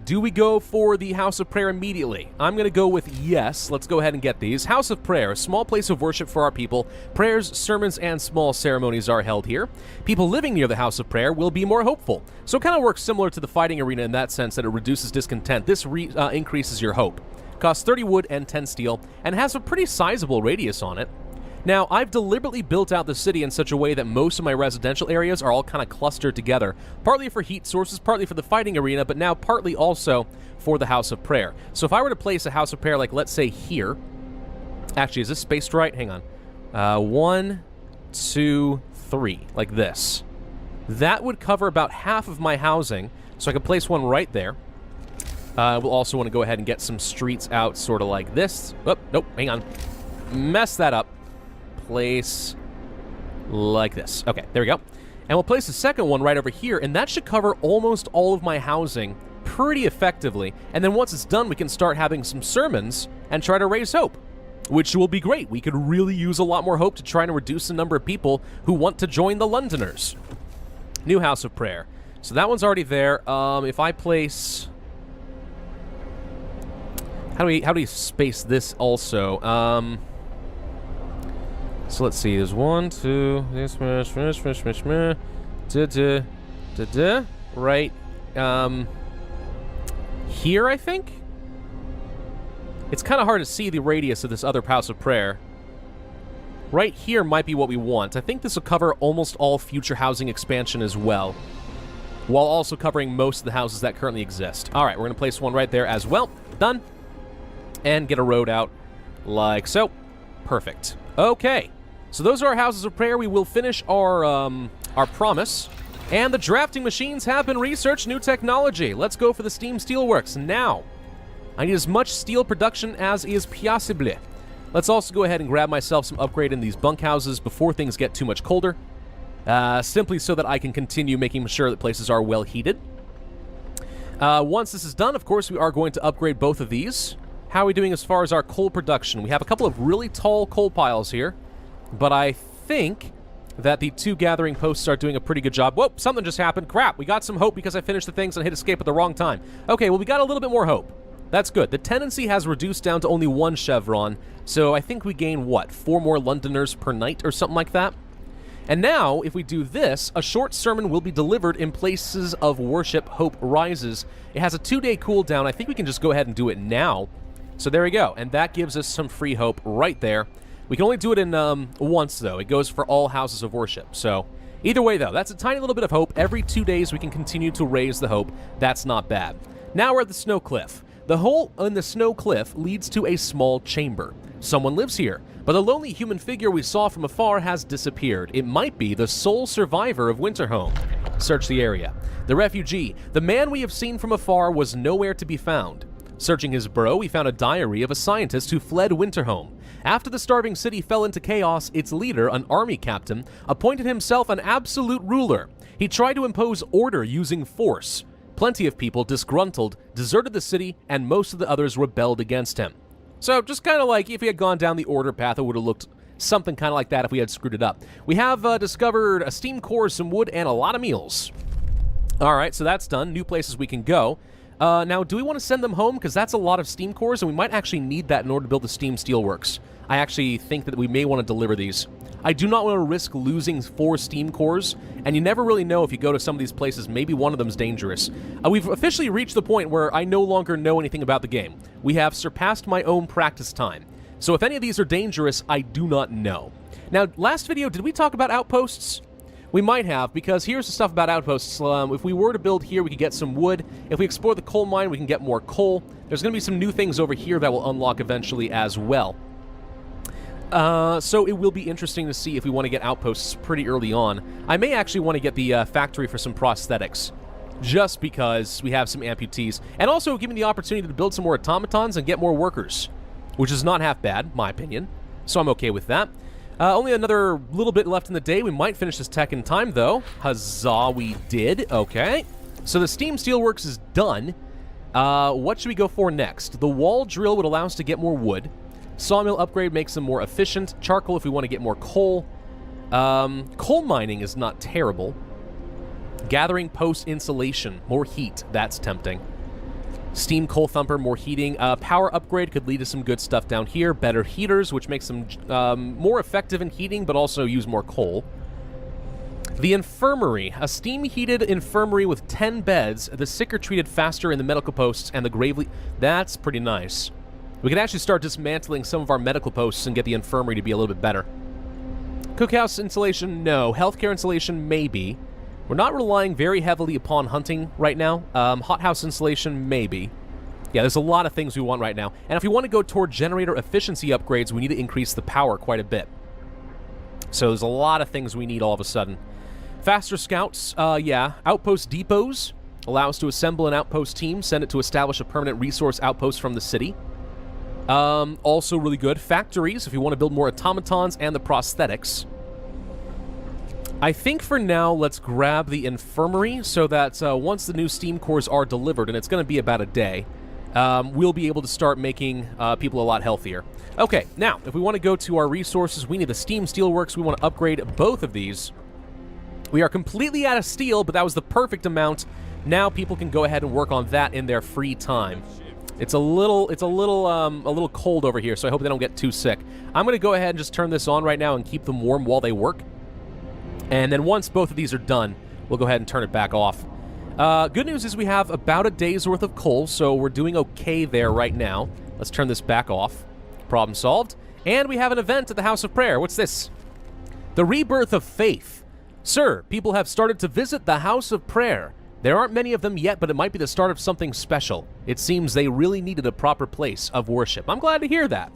do we go for the House of Prayer immediately? I'm going to go with yes. Let's go ahead and get these. House of Prayer, a small place of worship for our people. Prayers, sermons, and small ceremonies are held here. People living near the House of Prayer will be more hopeful. So it kind of works similar to the fighting arena in that sense that it reduces discontent. This increases your hope. Costs 30 wood and 10 steel, and has a pretty sizable radius on it. Now, I've deliberately built out the city in such a way that most of my residential areas are all kind of clustered together, partly for heat sources, partly for the fighting arena, but now partly also for the House of Prayer. So if I were to place a House of Prayer, like, let's say here... Actually, is this spaced right? Hang on. 1, 2, 3, like this. That would cover about half of my housing, so I could place one right there. We'll also want to go ahead and get some streets out sort of like this. Oh, nope, hang on. Mess that up. Place like this. Okay, there we go. And we'll place the second one right over here, and that should cover almost all of my housing pretty effectively. And then once it's done, we can start having some sermons and try to raise hope, which will be great. We could really use a lot more hope to try to reduce the number of people who want to join the Londoners. New House of Prayer. So that one's already there. If I place... How do we space this also? So let's see, there's 1, 2, this right here, I think? It's kind of hard to see the radius of this other House of Prayer. Right here might be what we want. I think this will cover almost all future housing expansion as well, while also covering most of the houses that currently exist. All right, we're going to place one right there as well. Done. And get a road out like so. Perfect. Okay. So those are our houses of prayer. We will finish our promise. And the drafting machines have been researched. New technology. Let's go for the steam steelworks now. I need as much steel production as is possible. Let's also go ahead and grab myself some upgrade in these bunkhouses before things get too much colder. Simply so that I can continue making sure that places are well heated. Once this is done, of course, we are going to upgrade both of these. How are we doing as far as our coal production? We have a couple of really tall coal piles here. But I think that the 2 gathering posts are doing a pretty good job. Whoa, something just happened. Crap, we got some hope because I finished the things and hit escape at the wrong time. Okay, well, we got a little bit more hope. That's good. The tendency has reduced down to only 1 chevron, so I think we gain, what, 4 more Londoners per night or something like that? And now, if we do this, a short sermon will be delivered in places of worship. Hope rises. It has a 2-day cooldown. I think we can just go ahead and do it now. So there we go, and that gives us some free hope right there. We can only do it in once, though. It goes for all houses of worship. So either way, though, that's a tiny little bit of hope. Every 2 days, we can continue to raise the hope. That's not bad. Now we're at the snow cliff. The hole in the snow cliff leads to a small chamber. Someone lives here, but the lonely human figure we saw from afar has disappeared. It might be the sole survivor of Winterhome. Search the area. The refugee, the man we have seen from afar, was nowhere to be found. Searching his burrow, we found a diary of a scientist who fled Winterhome. After the starving city fell into chaos, its leader, an army captain, appointed himself an absolute ruler. He tried to impose order using force. Plenty of people, disgruntled, deserted the city, and most of the others rebelled against him. So just kind of like if we had gone down the order path, it would have looked something kind of like that if we had screwed it up. We have discovered a steam core, some wood, and a lot of meals. All right, so that's done. New places we can go. Now, do we want to send them home? Because that's a lot of steam cores, and we might actually need that in order to build the steam steelworks. I actually think that we may want to deliver these. I do not want to risk losing 4 steam cores, and you never really know if you go to some of these places, maybe one of them's dangerous. We've officially reached the point where I no longer know anything about the game. We have surpassed my own practice time. So if any of these are dangerous, I do not know. Now, last video, did we talk about outposts? We might have, because here's the stuff about outposts. If we were to build here, we could get some wood. If we explore the coal mine, we can get more coal. There's going to be some new things over here that will unlock eventually as well. So it will be interesting to see if we want to get outposts pretty early on. I may actually want to get the factory for some prosthetics, just because we have some amputees. And also give me the opportunity to build some more automatons and get more workers, which is not half bad, my opinion. So I'm okay with that. Only another little bit left in the day. We might finish this tech in time, though. Huzzah, we did. Okay. So the steam steelworks is done. What should we go for next? The wall drill would allow us to get more wood. Sawmill upgrade makes them more efficient. Charcoal if we want to get more coal. Coal mining is not terrible. Gathering post insulation. More heat. That's tempting. Steam coal thumper, more heating. Power upgrade could lead to some good stuff down here. Better heaters, which makes them more effective in heating, but also use more coal. The infirmary. A steam-heated infirmary with 10 beds. The sick are treated faster in the medical posts, and the gravely... That's pretty nice. We could actually start dismantling some of our medical posts and get the infirmary to be a little bit better. Cookhouse insulation, no. Healthcare insulation, maybe. We're not relying very heavily upon hunting right now. Hothouse insulation, maybe. Yeah, there's a lot of things we want right now. And if we want to go toward generator efficiency upgrades, we need to increase the power quite a bit. So there's a lot of things we need all of a sudden. Faster scouts, yeah. Outpost depots allow us to assemble an outpost team, send it to establish a permanent resource outpost from the city. Also really good. Factories, if you want to build more automatons and the prosthetics. I think for now, let's grab the infirmary so that once the new steam cores are delivered, and it's going to be about a day, we'll be able to start making people a lot healthier. Okay, now, if we want to go to our resources, we need the steam steelworks. We want to upgrade both of these. We are completely out of steel, but that was the perfect amount. Now people can go ahead and work on that in their free time. It's a little cold over here, so I hope they don't get too sick. I'm going to go ahead and just turn this on right now and keep them warm while they work. And then once both of these are done, we'll go ahead and turn it back off. Good news is we have about a day's worth of coal, so we're doing okay there right now. Let's turn this back off. Problem solved. And we have an event at the House of Prayer. What's this? The Rebirth of Faith. Sir, people have started to visit the House of Prayer. There aren't many of them yet, but it might be the start of something special. It seems they really needed a proper place of worship. I'm glad to hear that.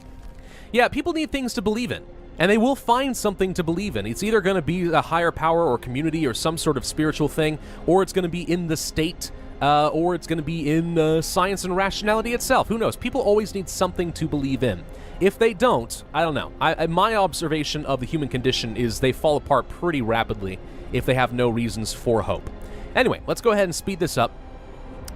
Yeah, people need things to believe in. And they will find something to believe in. It's either going to be a higher power or community or some sort of spiritual thing, or it's going to be in the state, or it's going to be in science and rationality itself. Who knows? People always need something to believe in. If they don't, I don't know. My observation of the human condition is they fall apart pretty rapidly if they have no reasons for hope. Anyway, let's go ahead and speed this up.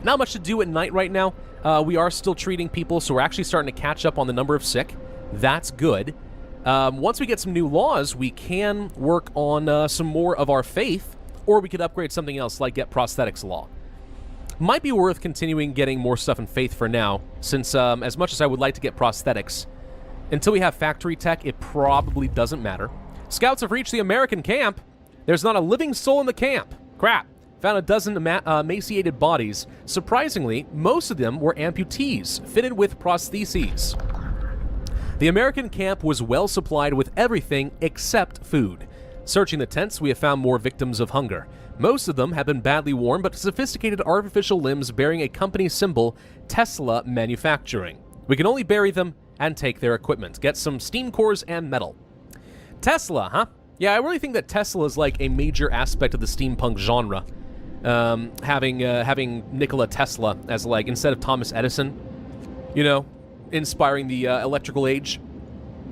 Not much to do at night right now. We are still treating people, so we're actually starting to catch up on the number of sick. That's good. Once we get some new laws, we can work on some more of our faith, or we could upgrade something else, like get prosthetics law. Might be worth continuing getting more stuff in faith for now, since as much as I would like to get prosthetics, until we have factory tech, it probably doesn't matter. Scouts have reached the American camp. There's not a living soul in the camp. Crap. Found a dozen emaciated bodies. Surprisingly, most of them were amputees, fitted with prostheses. The American camp was well supplied with everything except food. Searching the tents, we have found more victims of hunger. Most of them have been badly worn, but sophisticated artificial limbs bearing a company symbol, Tesla Manufacturing. We can only bury them and take their equipment. Get some steam cores and metal. Tesla, huh? Yeah, I really think that Tesla is like a major aspect of the steampunk genre. Having Nikola Tesla as like, instead of Thomas Edison, you know, inspiring the electrical age.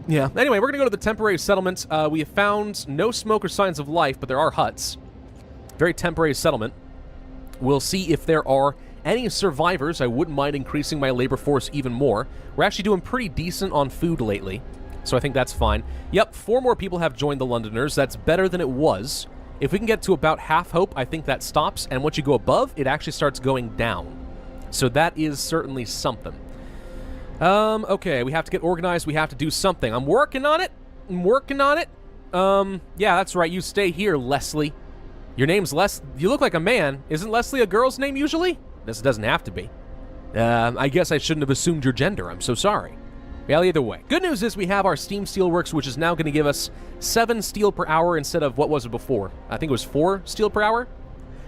Yeah. Anyway, we're going to go to the temporary settlement. We have found no smoke or signs of life, but there are huts. Very temporary settlement. We'll see if there are Any survivors, I wouldn't mind increasing my labor force even more. We're actually doing pretty decent on food lately, so I think that's fine. Yep, 4 more people have joined the Londoners. That's better than it was. If we can get to about half hope, I think that stops, and once you go above, it actually starts going down. So that is certainly something. Okay, we have to get organized. We have to do something. I'm working on it. Yeah, that's right. You stay here, Leslie. Your name's You look like a man. Isn't Leslie a girl's name usually? This doesn't have to be. I guess I shouldn't have assumed your gender. I'm so sorry. Well, either way. Good news is we have our Steam Steelworks, which is now going to give us 7 steel per hour instead of, what was it before? I think it was 4 steel per hour?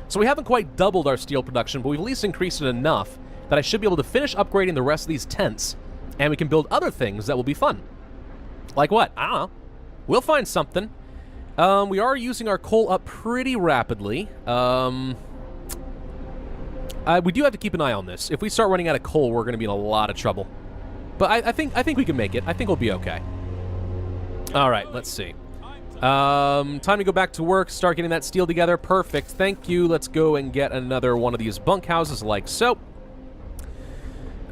So we haven't quite doubled our steel production, but we've at least increased it enough that I should be able to finish upgrading the rest of these tents, and we can build other things that will be fun. Like what? I don't know. We'll find something. We are using our coal up pretty rapidly. We do have to keep an eye on this. If we start running out of coal, we're going to be in a lot of trouble. But I think we can make it. I think we'll be okay. All right, let's see. Time to go back to work, start getting that steel together. Perfect. Thank you. Let's go and get another one of these bunkhouses like so.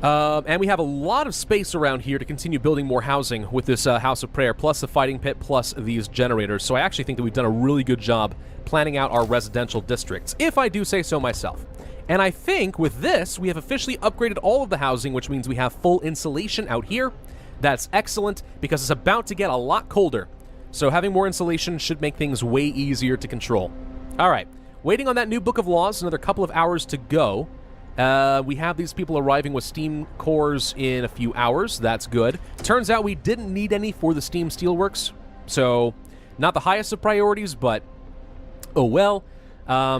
And we have a lot of space around here to continue building more housing with this House of Prayer, plus the fighting pit, plus these generators. So I actually think that we've done a really good job planning out our residential districts, if I do say so myself. And I think with this, we have officially upgraded all of the housing, which means we have full insulation out here. That's excellent, because it's about to get a lot colder. So having more insulation should make things way easier to control. All right, waiting on that new Book of Laws, another couple of hours to go. We have these people arriving with steam cores in a few hours. That's good. Turns out we didn't need any for the Steam Steelworks, so not the highest of priorities, but oh well.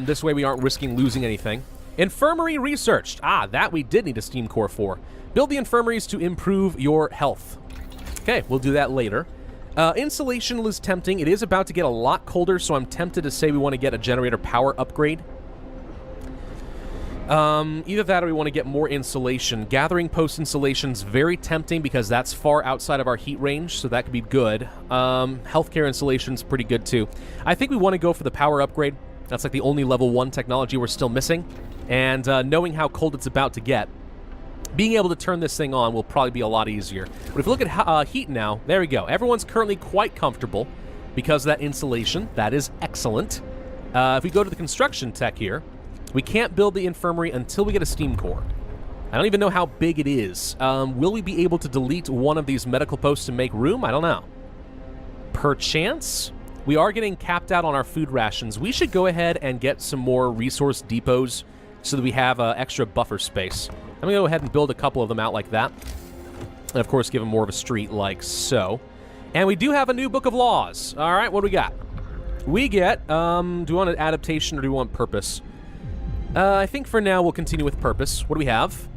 This way we aren't risking losing anything. Infirmary researched. Ah, that we did need a steam core for. Build the infirmaries to improve your health. Okay, we'll do that later. Insulation is tempting. It is about to get a lot colder, so I'm tempted to say we want to get a generator power upgrade. Either that or we want to get more insulation. Gathering post insulation's very tempting because that's far outside of our heat range, so that could be good. Healthcare insulation's pretty good too. I think we want to go for the power upgrade. That's like the only level 1 technology we're still missing. And knowing how cold it's about to get, being able to turn this thing on will probably be a lot easier. But if you look at heat now, there we go. Everyone's currently quite comfortable because of that insulation. That is excellent. If we go to the construction tech here, we can't build the infirmary until we get a steam core. I don't even know how big it is. Will we be able to delete one of these medical posts to make room? I don't know. Perchance? We are getting capped out on our food rations. We should go ahead and get some more resource depots so that we have extra buffer space. I'm going to go ahead and build a couple of them out like that. And, of course, give them more of a street like so. And we do have a new Book of Laws. All right, what do we got? We get, do we want an adaptation or do we want purpose? I think for now we'll continue with purpose. What do we have?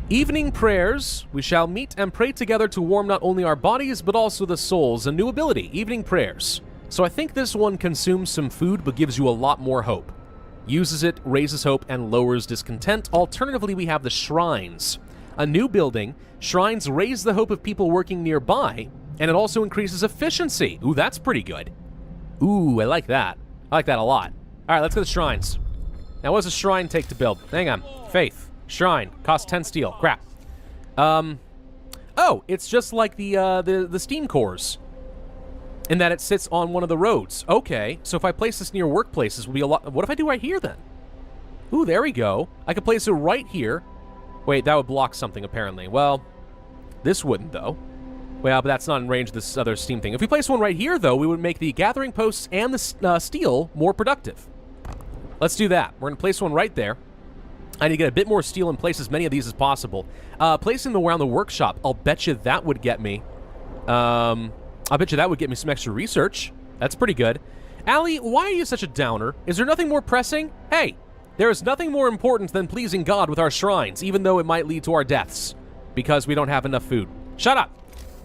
Evening prayers. We shall meet and pray together to warm not only our bodies, but also the souls. A new ability, evening prayers. So I think this one consumes some food, but gives you a lot more hope. Uses it, raises hope, and lowers discontent. Alternatively, we have the shrines. A new building. Shrines raise the hope of people working nearby, and it also increases efficiency. Ooh, that's pretty good. Ooh, I like that. I like that a lot. All right, let's go to shrines. Now, what does a shrine take to build? Hang on. Faith. Shrine. Costs 10 steel. Crap. Oh, it's just like the steam cores. In that it sits on one of the roads. Okay, so if I place this near workplaces, will be a lot. What if I do right here, then? Ooh, there we go. I could place it right here. Wait, that would block something, apparently. Well, this wouldn't, though. Well, but that's not in range of this other steam thing. If we place one right here, though, we would make the gathering posts and the steel more productive. Let's do that. We're going to place one right there. I need to get a bit more steel and place as many of these as possible. Placing them around the workshop, I'll bet you that would get me... I bet you that would get me some extra research. That's pretty good. Allie, why are you such a downer? Is there nothing more pressing? Hey, there is nothing more important than pleasing God with our shrines, even though it might lead to our deaths, because we don't have enough food. Shut up.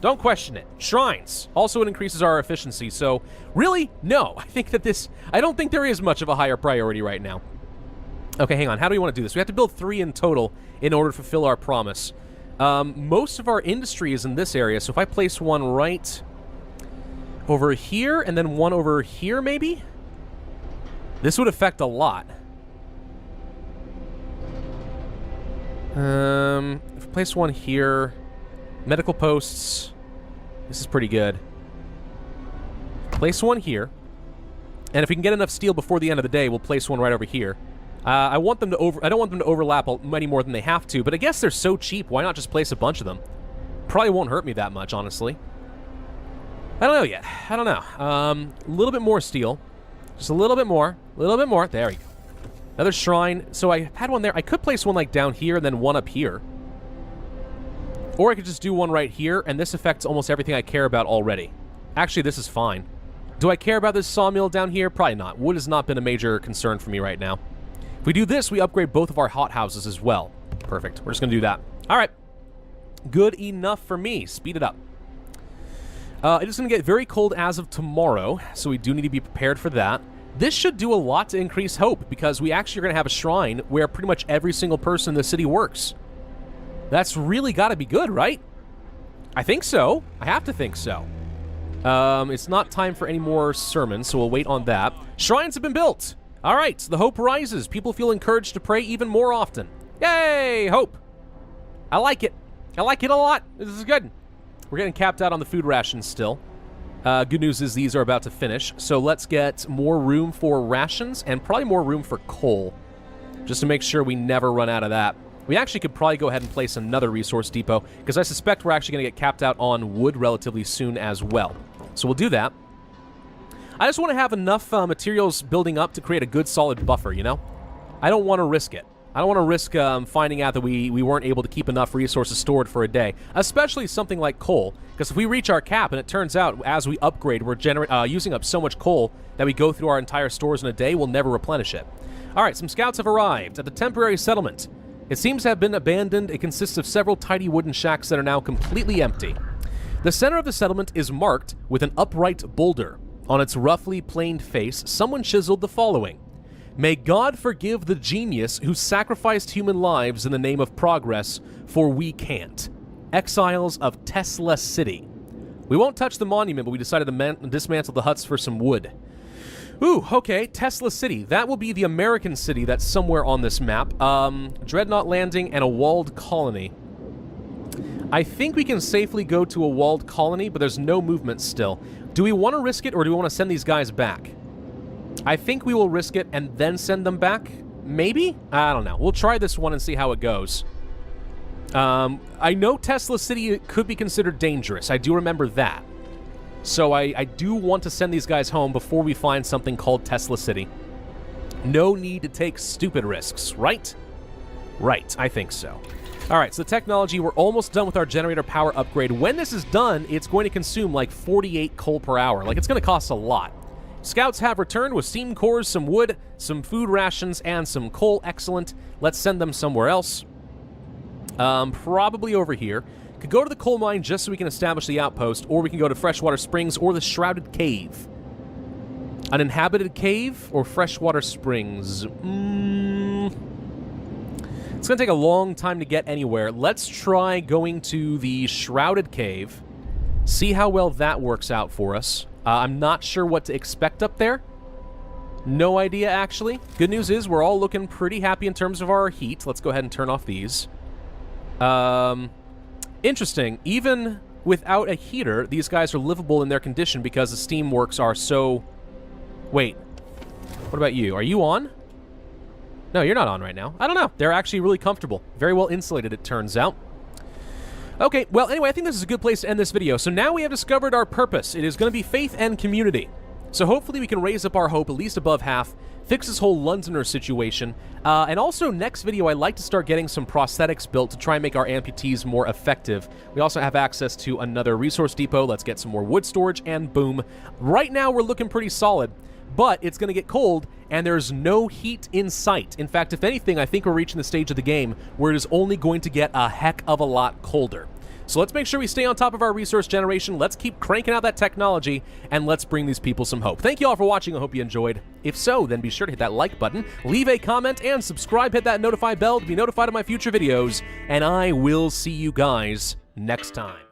Don't question it. Shrines. Also, it increases our efficiency, so really, no. I don't think there is much of a higher priority right now. Okay, hang on. How do we want to do this? We have to build 3 in total in order to fulfill our promise. Most of our industry is in this area, so if I place one right... over here, and then one over here, maybe? This would affect a lot. If we place one here, medical posts, this is pretty good. Place one here, and if we can get enough steel before the end of the day, we'll place one right over here. I don't want them to overlap any more than they have to, but I guess they're so cheap, why not just place a bunch of them? Probably won't hurt me that much, honestly. I don't know yet. I don't know. A little bit more steel. Just a little bit more. A little bit more. There we go. Another shrine. So I had one there. I could place one like down here and then one up here. Or I could just do one right here, and this affects almost everything I care about already. Actually, this is fine. Do I care about this sawmill down here? Probably not. Wood has not been a major concern for me right now. If we do this, we upgrade both of our hothouses as well. Perfect. We're just going to do that. All right. Good enough for me. Speed it up. It is going to get very cold as of tomorrow, so we do need to be prepared for that. This should do a lot to increase hope, because we actually are going to have a shrine where pretty much every single person in the city works. That's really got to be good, right? I think so. I have to think so. It's not time for any more sermons, so we'll wait on that. Shrines have been built. All right, so the hope rises. People feel encouraged to pray even more often. Yay, hope. I like it. I like it a lot. This is good. We're getting capped out on the food rations still. Good news is these are about to finish, so let's get more room for rations and probably more room for coal, just to make sure we never run out of that. We actually could probably go ahead and place another resource depot, because I suspect we're actually going to get capped out on wood relatively soon as well. So we'll do that. I just want to have enough materials building up to create a good solid buffer, you know? I don't want to risk it. I don't want to risk finding out that we weren't able to keep enough resources stored for a day, especially something like coal, because if we reach our cap and it turns out as we upgrade we're using up so much coal that we go through our entire stores in a day, we'll never replenish it. All right, some scouts have arrived at the temporary settlement. It seems to have been abandoned. It consists of several tidy wooden shacks that are now completely empty. The center of the settlement is marked with an upright boulder. On its roughly planed face, someone chiseled the following: "May God forgive the genius who sacrificed human lives in the name of progress, for we can't. Exiles of Tesla City." We won't touch the monument, but we decided to dismantle the huts for some wood. Ooh, okay, Tesla City. That will be the American city that's somewhere on this map. Dreadnought Landing and a walled colony. I think we can safely go to a walled colony, but there's no movement still. Do we want to risk it, or do we want to send these guys back? I think we will risk it and then send them back. Maybe? I don't know. We'll try this one and see how it goes. I know Tesla City could be considered dangerous. I do remember that. So I do want to send these guys home before we find something called Tesla City. No need to take stupid risks, right? Right, I think so. All right, so the technology, we're almost done with our generator power upgrade. When this is done, it's going to consume like 48 coal per hour. Like, it's going to cost a lot. Scouts have returned with steam cores, some wood, some food rations, and some coal. Excellent. Let's send them somewhere else. Probably over here. Could go to the coal mine just so we can establish the outpost, or we can go to Freshwater Springs or the Shrouded Cave. An inhabited cave or Freshwater Springs? It's going to take a long time to get anywhere. Let's try going to the Shrouded Cave. See how well that works out for us. I'm not sure what to expect up there. No idea, actually. Good news is we're all looking pretty happy in terms of our heat. Let's go ahead and turn off these. Interesting. Even without a heater, these guys are livable in their condition because the steam works are so... Wait. What about you? Are you on? No, you're not on right now. I don't know. They're actually really comfortable. Very well insulated, it turns out. Okay, well, anyway, I think this is a good place to end this video. So now we have discovered our purpose. It is going to be faith and community. So hopefully we can raise up our hope at least above half, fix this whole Londoner situation, and also next video I'd like to start getting some prosthetics built to try and make our amputees more effective. We also have access to another resource depot. Let's get some more wood storage, and boom. Right now we're looking pretty solid, but it's going to get cold, and there's no heat in sight. In fact, if anything, I think we're reaching the stage of the game where it is only going to get a heck of a lot colder. So let's make sure we stay on top of our resource generation, let's keep cranking out that technology, and let's bring these people some hope. Thank you all for watching, I hope you enjoyed. If so, then be sure to hit that like button, leave a comment, and subscribe, hit that notify bell to be notified of my future videos, and I will see you guys next time.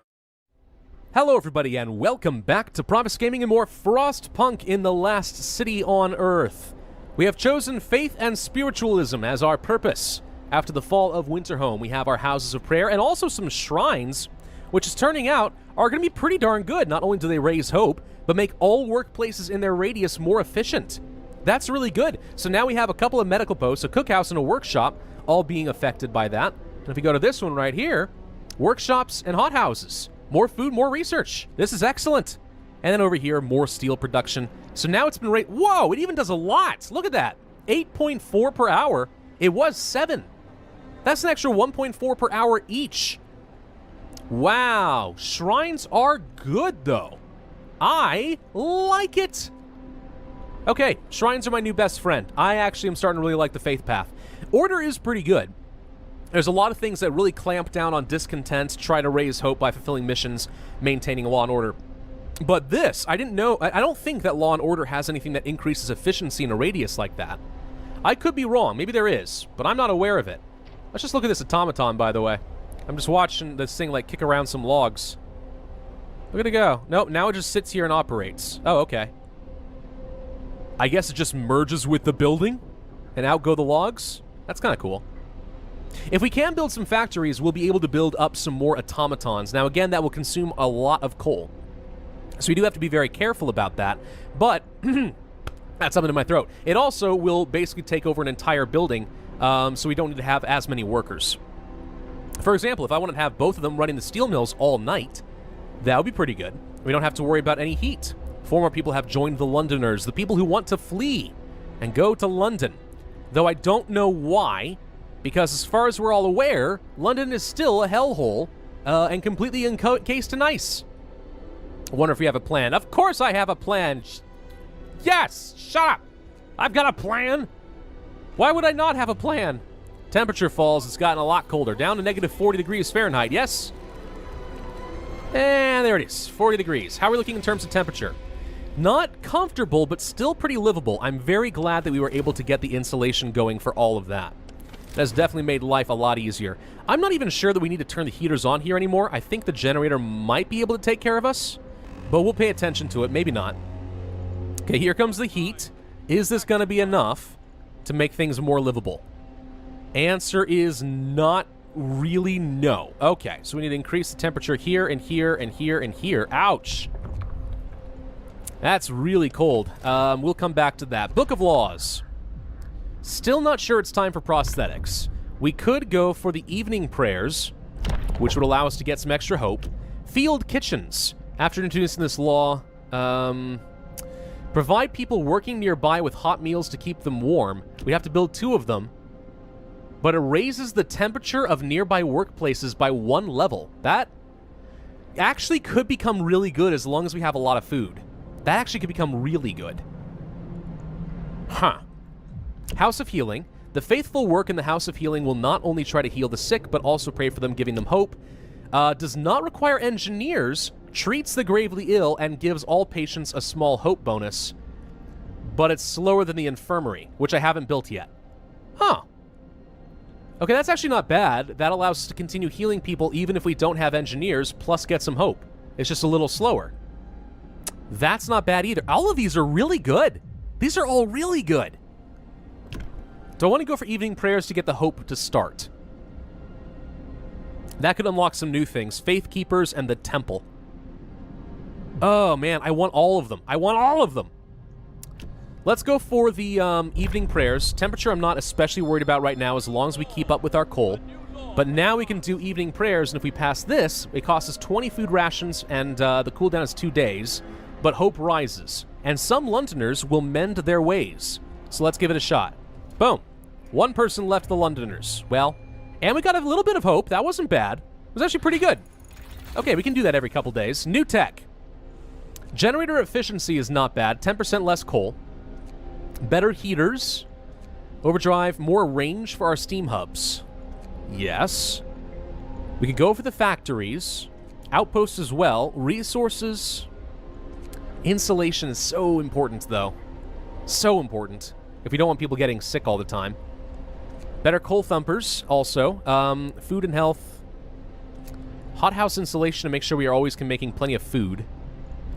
Hello everybody, and welcome back to Pravus Gaming and more Frostpunk in the last city on Earth. We have chosen faith and spiritualism as our purpose. after the fall of Winterhome. We have our houses of prayer and also some shrines, which is turning out are going to be pretty darn good. Not only do they raise hope, but make all workplaces in their radius more efficient. That's really good. So now we have a couple of medical posts, a cookhouse and a workshop, all being affected by that. And if we go to this one right here, workshops and hothouses. More food, more research. This is excellent. And then over here, more steel production. So now it's been whoa, it even does a lot. Look at that. 8.4 per hour. It was 7. That's an extra 1.4 per hour each. Wow. Shrines are good, though. I like it. Okay, shrines are my new best friend. I actually am starting to really like the faith path. Order is pretty good. There's a lot of things that really clamp down on discontent, try to raise hope by fulfilling missions, maintaining law and order. But this, I didn't know, I don't think that law and order has anything that increases efficiency in a radius like that. I could be wrong, maybe there is, but I'm not aware of it. Let's just look at this automaton, by the way. I'm just watching this thing, like, kick around some logs. Look at it go. Nope, now it just sits here and operates. Oh, okay. I guess it just merges with the building, and out go the logs? That's kind of cool. If we can build some factories, we'll be able to build up some more automatons. Now, again, that will consume a lot of coal. So we do have to be very careful about that, but that's something in my throat. It also will basically take over an entire building, so we don't need to have as many workers. For example, if I want to have both of them running the steel mills all night, that would be pretty good. We don't have to worry about any heat. 4 more people have joined the Londoners, the people who want to flee and go to London. Though I don't know why, because as far as we're all aware, London is still a hellhole and completely encased in ice. I wonder if we have a plan. Of course I have a plan. Yes! Shut up! I've got a plan! Why would I not have a plan? Temperature falls. It's gotten a lot colder. Down to negative 40 degrees Fahrenheit. Yes? And there it is. 40 degrees. How are we looking in terms of temperature? Not comfortable, but still pretty livable. I'm very glad that we were able to get the insulation going for all of that. That's definitely made life a lot easier. I'm not even sure that we need to turn the heaters on here anymore. I think the generator might be able to take care of us, but we'll pay attention to it. Maybe not. Okay, here comes the heat. Is this going to be enough to make things more livable? Answer is not really no. Okay, so we need to increase the temperature here and here and here and here. Ouch. That's really cold. We'll come back to that. Book of Laws. Still not sure it's time for prosthetics. We could go for the evening prayers, which would allow us to get some extra hope. Field kitchens. After introducing this law, provide people working nearby with hot meals to keep them warm. We have to build 2 of them, but it raises the temperature of nearby workplaces by 1 level. That actually could become really good as long as we have a lot of food. That actually could become really good. Huh. House of Healing. The faithful work in the House of Healing will not only try to heal the sick, but also pray for them, giving them hope. Does not require engineers, treats the gravely ill, and gives all patients a small hope bonus. But it's slower than the infirmary, which I haven't built yet. Huh. Okay, that's actually not bad. That allows us to continue healing people even if we don't have engineers, plus get some hope. It's just a little slower. That's not bad either. All of these are really good. These are all really good. Do I want to go for evening prayers to get the hope to start? That could unlock some new things. Faith Keepers and the Temple. Oh, man, I want all of them. I want all of them. Let's go for the evening prayers. Temperature I'm not especially worried about right now as long as we keep up with our coal. But now we can do evening prayers, and if we pass this, it costs us 20 food rations, and the cooldown is 2 days. But hope rises, and some Londoners will mend their ways. So let's give it a shot. Boom. 1 person left the Londoners. Well, and we got a little bit of hope. That wasn't bad. It was actually pretty good. Okay, we can do that every couple days. New tech. Generator efficiency is not bad. 10% less coal. Better heaters. Overdrive. More range for our steam hubs. Yes. We could go for the factories. Outposts as well. Resources. Insulation is so important, though. So important. If we don't want people getting sick all the time. Better coal thumpers, also. Food and health. Hothouse insulation to make sure we are always making plenty of food.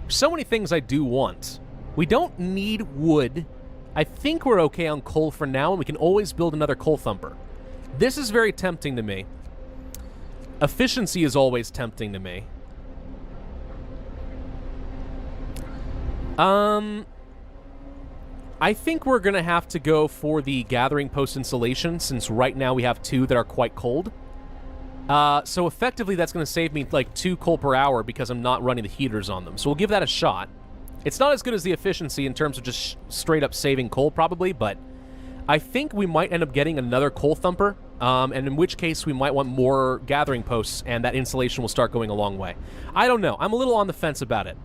So many things I do want. We don't need wood. I think we're okay on coal for now, and we can always build another coal thumper. This is very tempting to me. Efficiency is always tempting to me. I think we're going to have to go for the gathering post installation, since right now we have 2 that are quite cold. So effectively, that's going to save me like 2 coal per hour because I'm not running the heaters on them. So we'll give that a shot. It's not as good as the efficiency in terms of just straight up saving coal, probably, but I think we might end up getting another coal thumper, and in which case we might want more gathering posts, and that insulation will start going a long way. I don't know. I'm a little on the fence about it.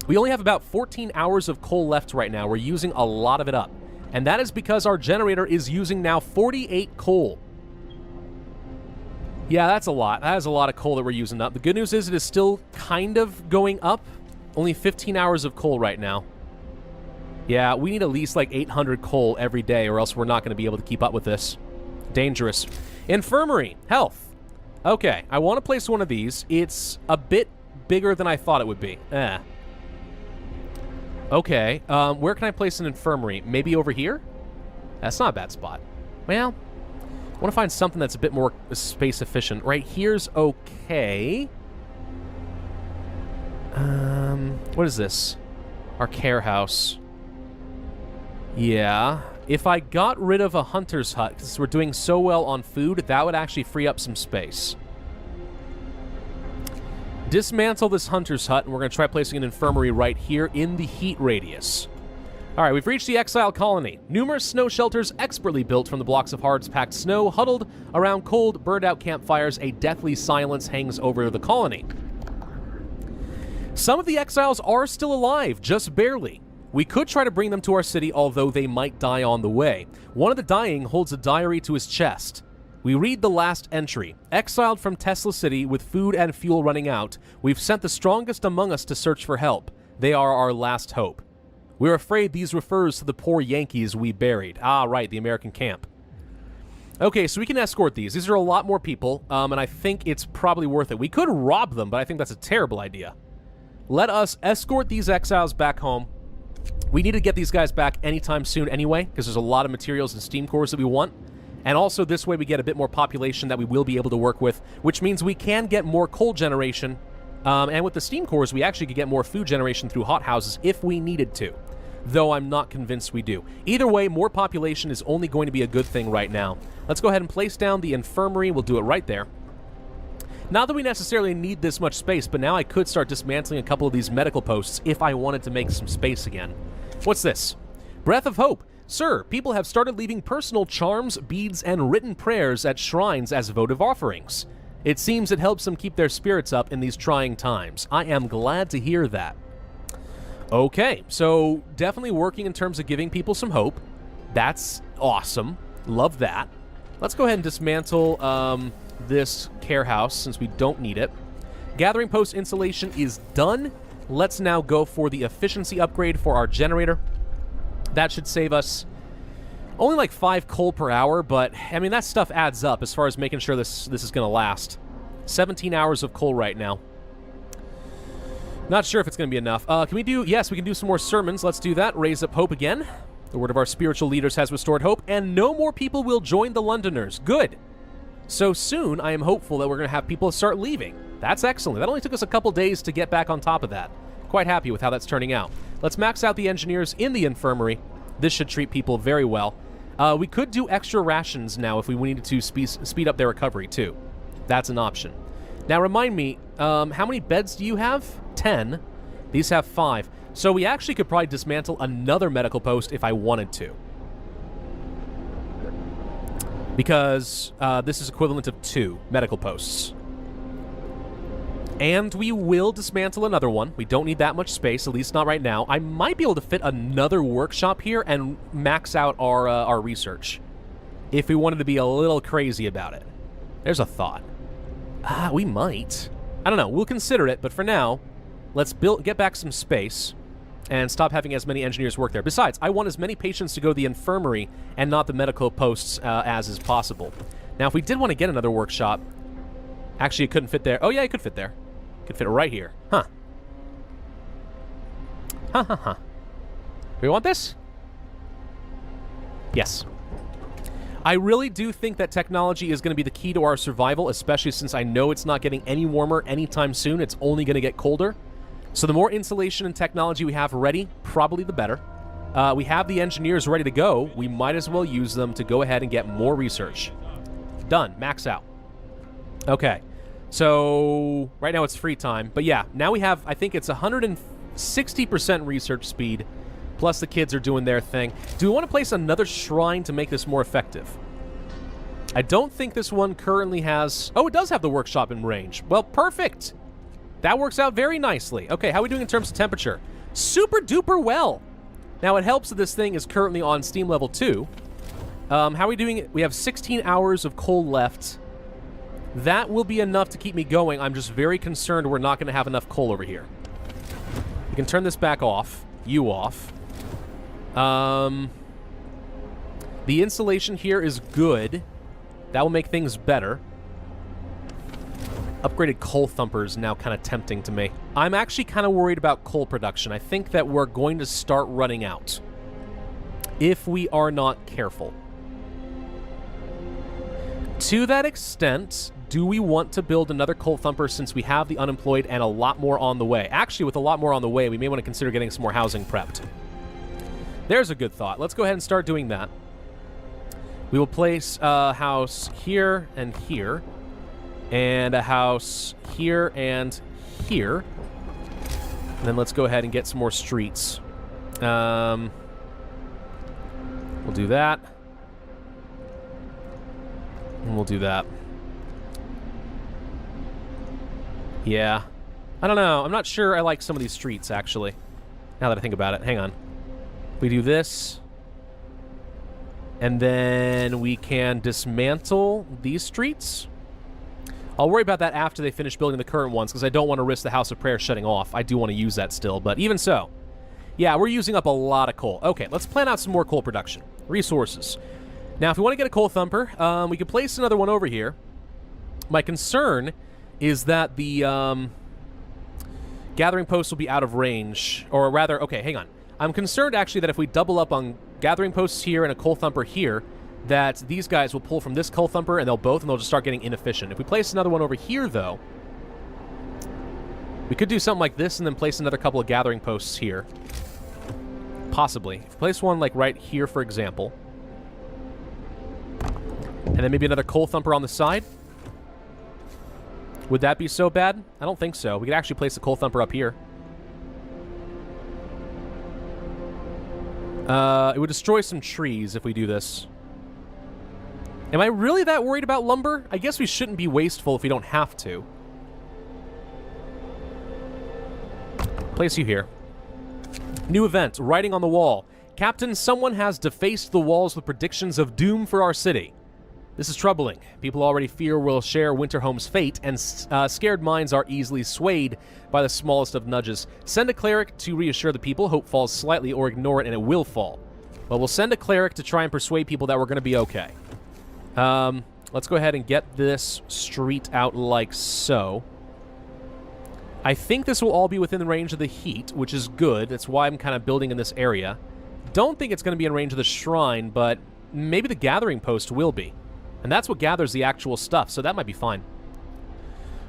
We only have about 14 hours of coal left right now. We're using a lot of it up, and that is because our generator is using now 48 coal. Yeah, that's a lot. That is a lot of coal that we're using up. The good news is it is still kind of going up. Only 15 hours of coal right now. Yeah, we need at least like 800 coal every day, or else we're not going to be able to keep up with this. Dangerous. Infirmary. Health. Okay, I want to place one of these. It's a bit bigger than I thought it would be. Okay, where can I place an infirmary? Maybe over here? That's not a bad spot. Well, I want to find something that's a bit more space efficient. Right here's okay. What is this? Our care house. Yeah. If I got rid of a hunter's hut, because we're doing so well on food, that would actually free up some space. Dismantle this hunter's hut, and we're going to try placing an infirmary right here in the heat radius. All right, we've reached the exile colony. Numerous snow shelters expertly built from the blocks of hard-packed snow, huddled around cold, burned-out campfires, a deathly silence hangs over the colony. Some of the exiles are still alive, just barely. We could try to bring them to our city, although they might die on the way. One of the dying holds a diary to his chest. We read the last entry. Exiled from Tesla City with food and fuel running out, we've sent the strongest among us to search for help. They are our last hope. We're afraid these refers to the poor Yankees we buried. Ah, right, the American camp. Okay, so we can escort these. These are a lot more people, and I think it's probably worth it. We could rob them, but I think that's a terrible idea. Let us escort these exiles back home. We need to get these guys back anytime soon anyway, because there's a lot of materials and steam cores that we want. And also, this way we get a bit more population that we will be able to work with, which means we can get more coal generation. And with the steam cores, we actually could get more food generation through hothouses if we needed to. Though I'm not convinced we do. Either way, more population is only going to be a good thing right now. Let's go ahead and place down the infirmary. We'll do it right there. Not that we necessarily need this much space, but now I could start dismantling a couple of these medical posts if I wanted to make some space again. What's this? Breath of Hope. Sir, people have started leaving personal charms, beads, and written prayers at shrines as votive offerings. It seems it helps them keep their spirits up in these trying times. I am glad to hear that. Okay, so definitely working in terms of giving people some hope. That's awesome. Love that. Let's go ahead and dismantle this care house since we don't need it. Gathering post installation is done. Let's now go for the efficiency upgrade for our generator. That should save us only like 5 coal per hour, but I mean, that stuff adds up as far as making sure this is going to last. 17 hours of coal right now. Not sure if it's going to be enough. Can we do... Yes, we can do some more sermons. Let's do that. Raise up hope again. The word of our spiritual leaders has restored hope, and no more people will join the Londoners. Good. So soon, I am hopeful that we're going to have people start leaving. That's excellent. That only took us a couple days to get back on top of that. Quite happy with how that's turning out. Let's max out the engineers in the infirmary. This should treat people very well. We could do extra rations now if we needed to speed up their recovery, too. That's an option. Now, remind me, how many beds do you have? 10. These have 5. So we actually could probably dismantle another medical post if I wanted to. Because this is equivalent of 2 medical posts. And we will dismantle another one. We don't need that much space, at least not right now. I might be able to fit another workshop here and max out our research. If we wanted to be a little crazy about it. There's a thought. We might. I don't know. We'll consider it, but for now, let's get back some space and stop having as many engineers work there. Besides, I want as many patients to go to the infirmary and not the medical posts as is possible. Now, if we did want to get another workshop, actually, it couldn't fit there. Oh, yeah, it could fit there. Could fit right here. Huh. Ha ha ha. Do we want this? Yes. I really do think that technology is going to be the key to our survival, especially since I know it's not getting any warmer anytime soon. It's only going to get colder. So the more insulation and technology we have ready, probably the better. We have the engineers ready to go. We might as well use them to go ahead and get more research. Done. Max out. Okay. So right now it's free time. But yeah, now we have, I think it's 160% research speed. Plus the kids are doing their thing. Do we want to place another shrine to make this more effective? I don't think this one currently has... Oh, it does have the workshop in range. Well, perfect. That works out very nicely. Okay, how are we doing in terms of temperature? Super duper well. Now, it helps that this thing is currently on Steam level 2. How are we doing? We have 16 hours of coal left. That will be enough to keep me going. I'm just very concerned we're not going to have enough coal over here. We can turn this back off. You off. The insulation here is good. That will make things better. Upgraded coal thumper is now kind of tempting to me. I'm actually kind of worried about coal production. I think that we're going to start running out if we are not careful. To that extent, do we want to build another coal thumper since we have the unemployed and a lot more on the way? Actually, with a lot more on the way, we may want to consider getting some more housing prepped. There's a good thought. Let's go ahead and start doing that. We will place a house here and here, and a house here and here. And then let's go ahead and get some more streets. We'll do that. And we'll do that. Yeah. I don't know. I'm not sure I like some of these streets, actually. Now that I think about it. Hang on. We do this. And then we can dismantle these streets. I'll worry about that after they finish building the current ones, because I don't want to risk the House of Prayer shutting off. I do want to use that still, but even so. Yeah, we're using up a lot of coal. Okay, let's plan out some more coal production. Resources. Now, if we want to get a coal thumper, we can place another one over here. My concern is that the gathering post will be out of range. Or rather, okay, hang on. I'm concerned, actually, that if we double up on gathering posts here and a coal thumper here, that these guys will pull from this coal thumper, and they'll just start getting inefficient. If we place another one over here, though, we could do something like this and then place another couple of gathering posts here. Possibly. If we place one, like, right here, for example, and then maybe another coal thumper on the side. Would that be so bad? I don't think so. We could actually place the coal thumper up here. It would destroy some trees if we do this. Am I really that worried about lumber? I guess we shouldn't be wasteful if we don't have to. Place you here. New event, writing on the wall. Captain, someone has defaced the walls with predictions of doom for our city. This is troubling. People already fear we'll share Winterhome's fate, and scared minds are easily swayed by the smallest of nudges. Send a cleric to reassure the people. Hope falls slightly, or ignore it and it will fall. Well, we'll send a cleric to try and persuade people that we're going to be okay. Let's go ahead and get this street out like so. I think this will all be within the range of the heat, which is good. That's why I'm kind of building in this area. Don't think it's going to be in range of the shrine, but maybe the gathering post will be. And that's what gathers the actual stuff, so that might be fine.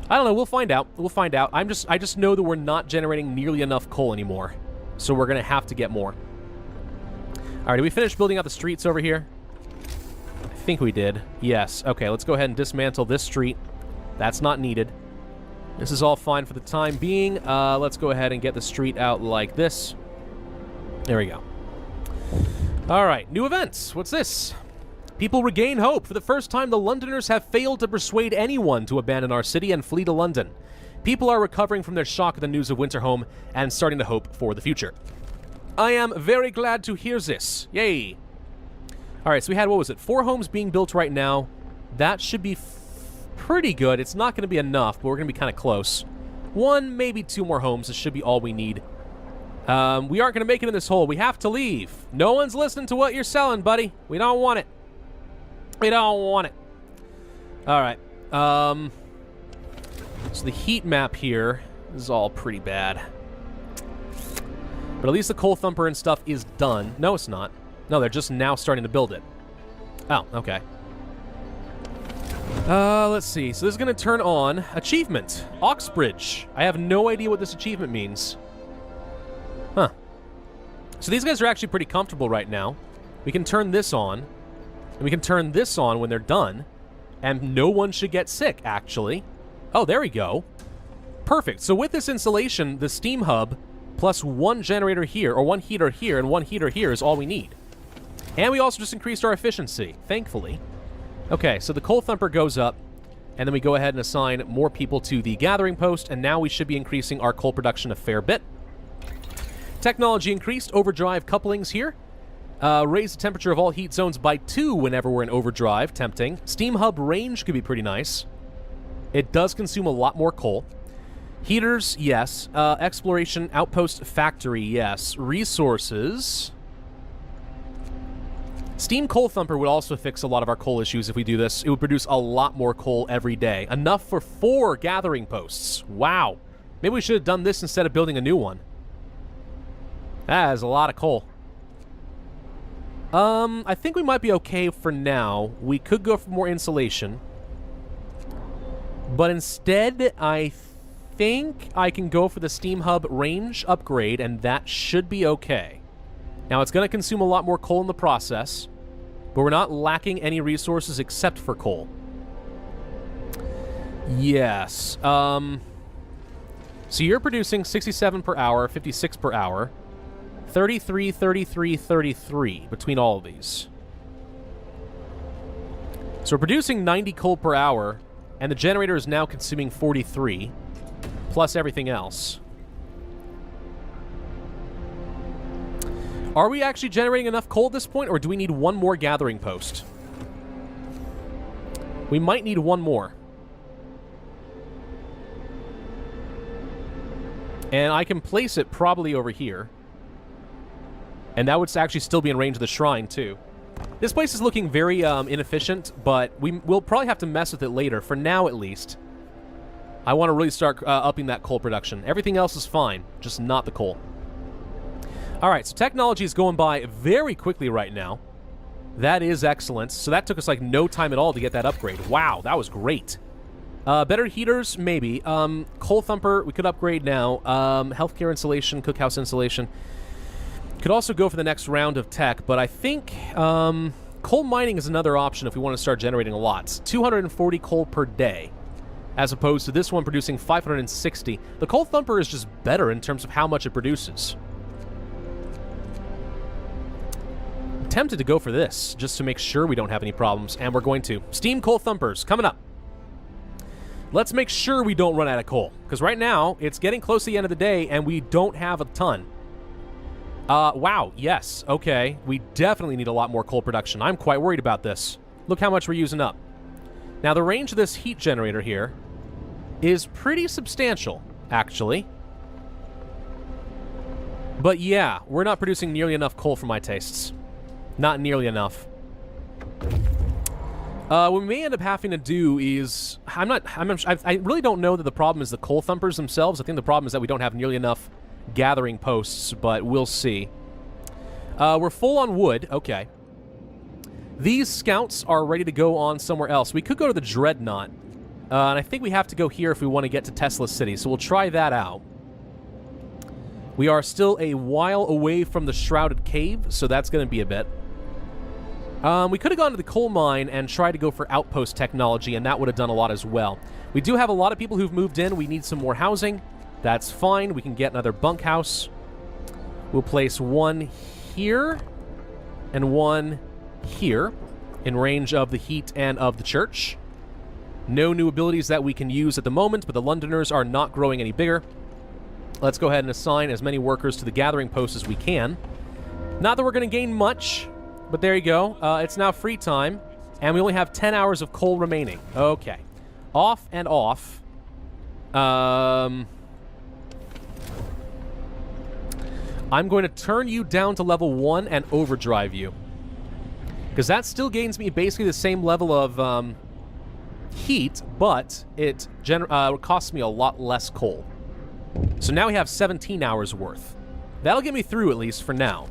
I don't know, we'll find out. We'll find out. I just know that we're not generating nearly enough coal anymore. So we're going to have to get more. Alright, did we finish building out the streets over here? I think we did. Yes. Okay, let's go ahead and dismantle this street. That's not needed. This is all fine for the time being. Let's go ahead and get the street out like this. There we go. Alright, new events. What's this? People regain hope. For the first time, the Londoners have failed to persuade anyone to abandon our city and flee to London. People are recovering from their shock at the news of Winterhome and starting to hope for the future. I am very glad to hear this. Yay. Alright, so we had, what was it, 4 homes being built right now. That should be pretty good. It's not going to be enough, but we're going to be kind of close. 1, maybe 2 more homes. This should be all we need. We aren't going to make it in this hole. We have to leave. No one's listening to what you're selling, buddy. We don't want it. We don't want it. Alright. So the heat map here is all pretty bad. But at least the coal thumper and stuff is done. No, it's not. No, they're just now starting to build it. Oh, okay. Let's see. So this is going to turn on achievement. Oxbridge. I have no idea what this achievement means. Huh. So these guys are actually pretty comfortable right now. We can turn this on. And we can turn this on when they're done. And no one should get sick, actually. Oh, there we go. Perfect. So with this installation, the steam hub plus one generator here, or one heater here, and one heater here is all we need. And we also just increased our efficiency, thankfully. Okay, so the coal thumper goes up, and then we go ahead and assign more people to the gathering post, and now we should be increasing our coal production a fair bit. Technology increased, overdrive couplings here. Raise the temperature of all heat zones by 2 whenever we're in overdrive, tempting. Steam hub range could be pretty nice. It does consume a lot more coal. Heaters, yes. Exploration, outpost, factory, yes. Resources. Steam Coal Thumper would also fix a lot of our coal issues if we do this. It would produce a lot more coal every day. Enough for 4 gathering posts. Wow. Maybe we should have done this instead of building a new one. That is a lot of coal. I think we might be okay for now. We could go for more insulation. But instead, I think I can go for the Steam Hub range upgrade, and that should be okay. Now, it's going to consume a lot more coal in the process, but we're not lacking any resources except for coal. Yes. So you're producing 67 per hour, 56 per hour, 33, 33, 33 between all of these. So we're producing 90 coal per hour, and the generator is now consuming 43, plus everything else. Are we actually generating enough coal at this point, or do we need one more gathering post? We might need one more. And I can place it probably over here. And that would actually still be in range of the shrine, too. This place is looking very inefficient, but we'll probably have to mess with it later. For now, at least, I want to really start upping that coal production. Everything else is fine, just not the coal. All right, so technology is going by very quickly right now. That is excellent. So that took us like no time at all to get that upgrade. Wow, that was great. Better heaters, maybe. Coal thumper, we could upgrade now. Healthcare insulation, cookhouse insulation. Could also go for the next round of tech, but I think coal mining is another option if we want to start generating a lot. 240 coal per day, as opposed to this one producing 560. The coal thumper is just better in terms of how much it produces. I'm tempted to go for this, just to make sure we don't have any problems, and we're going to. Steam coal thumpers, coming up. Let's make sure we don't run out of coal, because right now, it's getting close to the end of the day, and we don't have a ton. Wow, yes, okay. We definitely need a lot more coal production. I'm quite worried about this. Look how much we're using up. Now, the range of this heat generator here is pretty substantial, actually. But yeah, we're not producing nearly enough coal for my tastes. Not nearly enough. What we may end up having to do is... I really don't know that the problem is the coal thumpers themselves. I think the problem is that we don't have nearly enough gathering posts, but we'll see. We're full on wood. Okay. These scouts are ready to go on somewhere else. We could go to the Dreadnought, and I think we have to go here if we want to get to Tesla City, so we'll try that out. We are still a while away from the Shrouded Cave, so that's going to be a bit. We could have gone to the coal mine and tried to go for outpost technology, and that would have done a lot as well. We do have a lot of people who've moved in. We need some more housing. That's fine. We can get another bunkhouse. We'll place one here and one here in range of the heat and of the church. No new abilities that we can use at the moment, but the Londoners are not growing any bigger. Let's go ahead and assign as many workers to the gathering post as we can. Not that we're going to gain much, but there you go. It's now free time, and we only have 10 hours of coal remaining. Okay. Off and off. I'm going to turn you down to level 1 and overdrive you. Because that still gains me basically the same level of heat, but it costs me a lot less coal. So now we have 17 hours worth. That'll get me through at least for now.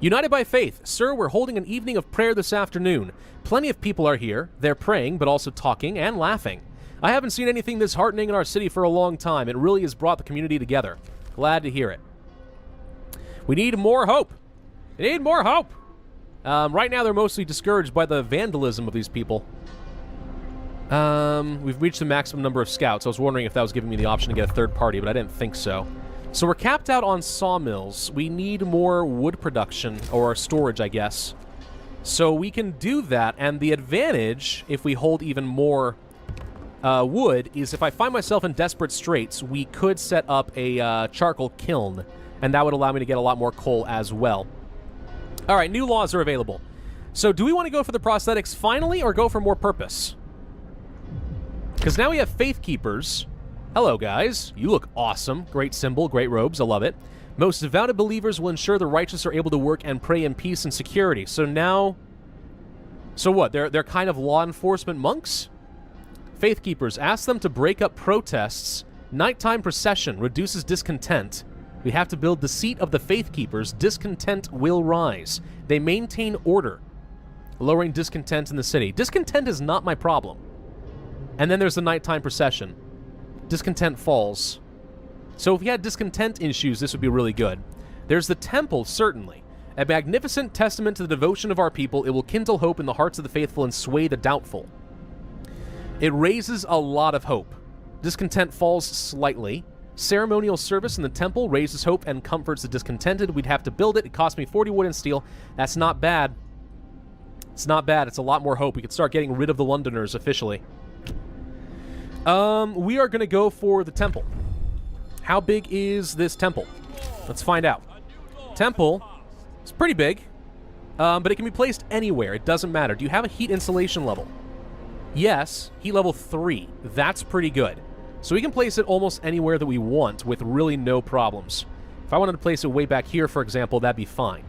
United by faith. Sir, we're holding an evening of prayer this afternoon. Plenty of people are here. They're praying, but also talking and laughing. I haven't seen anything this heartening in our city for a long time. It really has brought the community together. Glad to hear it. We need more hope. We need more hope. Right now, they're mostly discouraged by the vandalism of these people. We've reached the maximum number of scouts. I was wondering if that was giving me the option to get a third party, but I didn't think so. So we're capped out on sawmills. We need more wood production, or storage, I guess. So we can do that, and the advantage, if we hold even more wood, is if I find myself in desperate straits, we could set up a charcoal kiln, and that would allow me to get a lot more coal as well. All right, new laws are available. So do we want to go for the prosthetics finally, or go for more purpose? Because now we have Faith Keepers. Hello, guys. You look awesome. Great symbol, great robes. I love it. Most devoted believers will ensure the righteous are able to work and pray in peace and security. So now... So what? They're kind of law enforcement monks? Faith Keepers. Ask them to break up protests. Nighttime procession reduces discontent. We have to build the seat of the Faith Keepers. Discontent will rise. They maintain order, lowering discontent in the city. Discontent is not my problem. And then there's the nighttime procession. Discontent falls. So if we had discontent issues, this would be really good. There's the temple, certainly. A magnificent testament to the devotion of our people. It will kindle hope in the hearts of the faithful and sway the doubtful. It raises a lot of hope. Discontent falls slightly. Ceremonial service in the temple raises hope and comforts the discontented. We'd have to build it. It cost me 40 wood and steel. That's not bad. It's not bad. It's a lot more hope. We could start getting rid of the Londoners officially. We are going to go for the temple. How big is this temple? Let's find out. Temple is pretty big, but it can be placed anywhere. It doesn't matter. Do you have a heat insulation level? Yes, heat level 3. That's pretty good. So we can place it almost anywhere that we want with really no problems. If I wanted to place it way back here, for example, that'd be fine.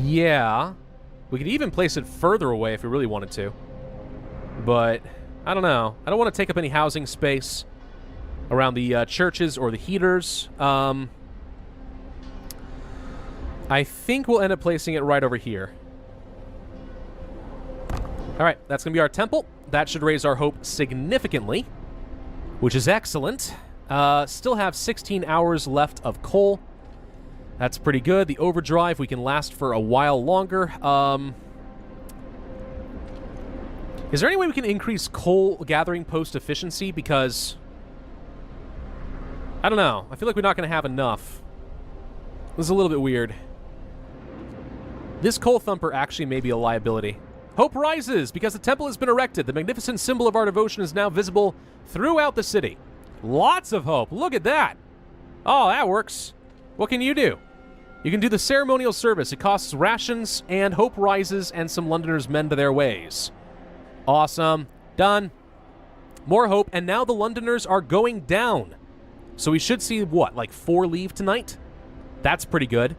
Yeah. We could even place it further away if we really wanted to. But, I don't know. I don't want to take up any housing space around the churches or the heaters. I think we'll end up placing it right over here. Alright, that's going to be our temple. That should raise our hope significantly, which is excellent. Still have 16 hours left of coal. That's pretty good. The overdrive, we can last for a while longer. Is there any way we can increase coal gathering post efficiency? Because, I don't know. I feel like we're not going to have enough. This is a little bit weird. This coal thumper actually may be a liability. Hope rises because the temple has been erected. The magnificent symbol of our devotion is now visible throughout the city. Lots of hope. Look at that. Oh, that works. What can you do? You can do the ceremonial service. It costs rations, and hope rises, and some Londoners mend to their ways. Awesome. Done. More hope, and now the Londoners are going down. So we should see, what, like 4 leave tonight? That's pretty good.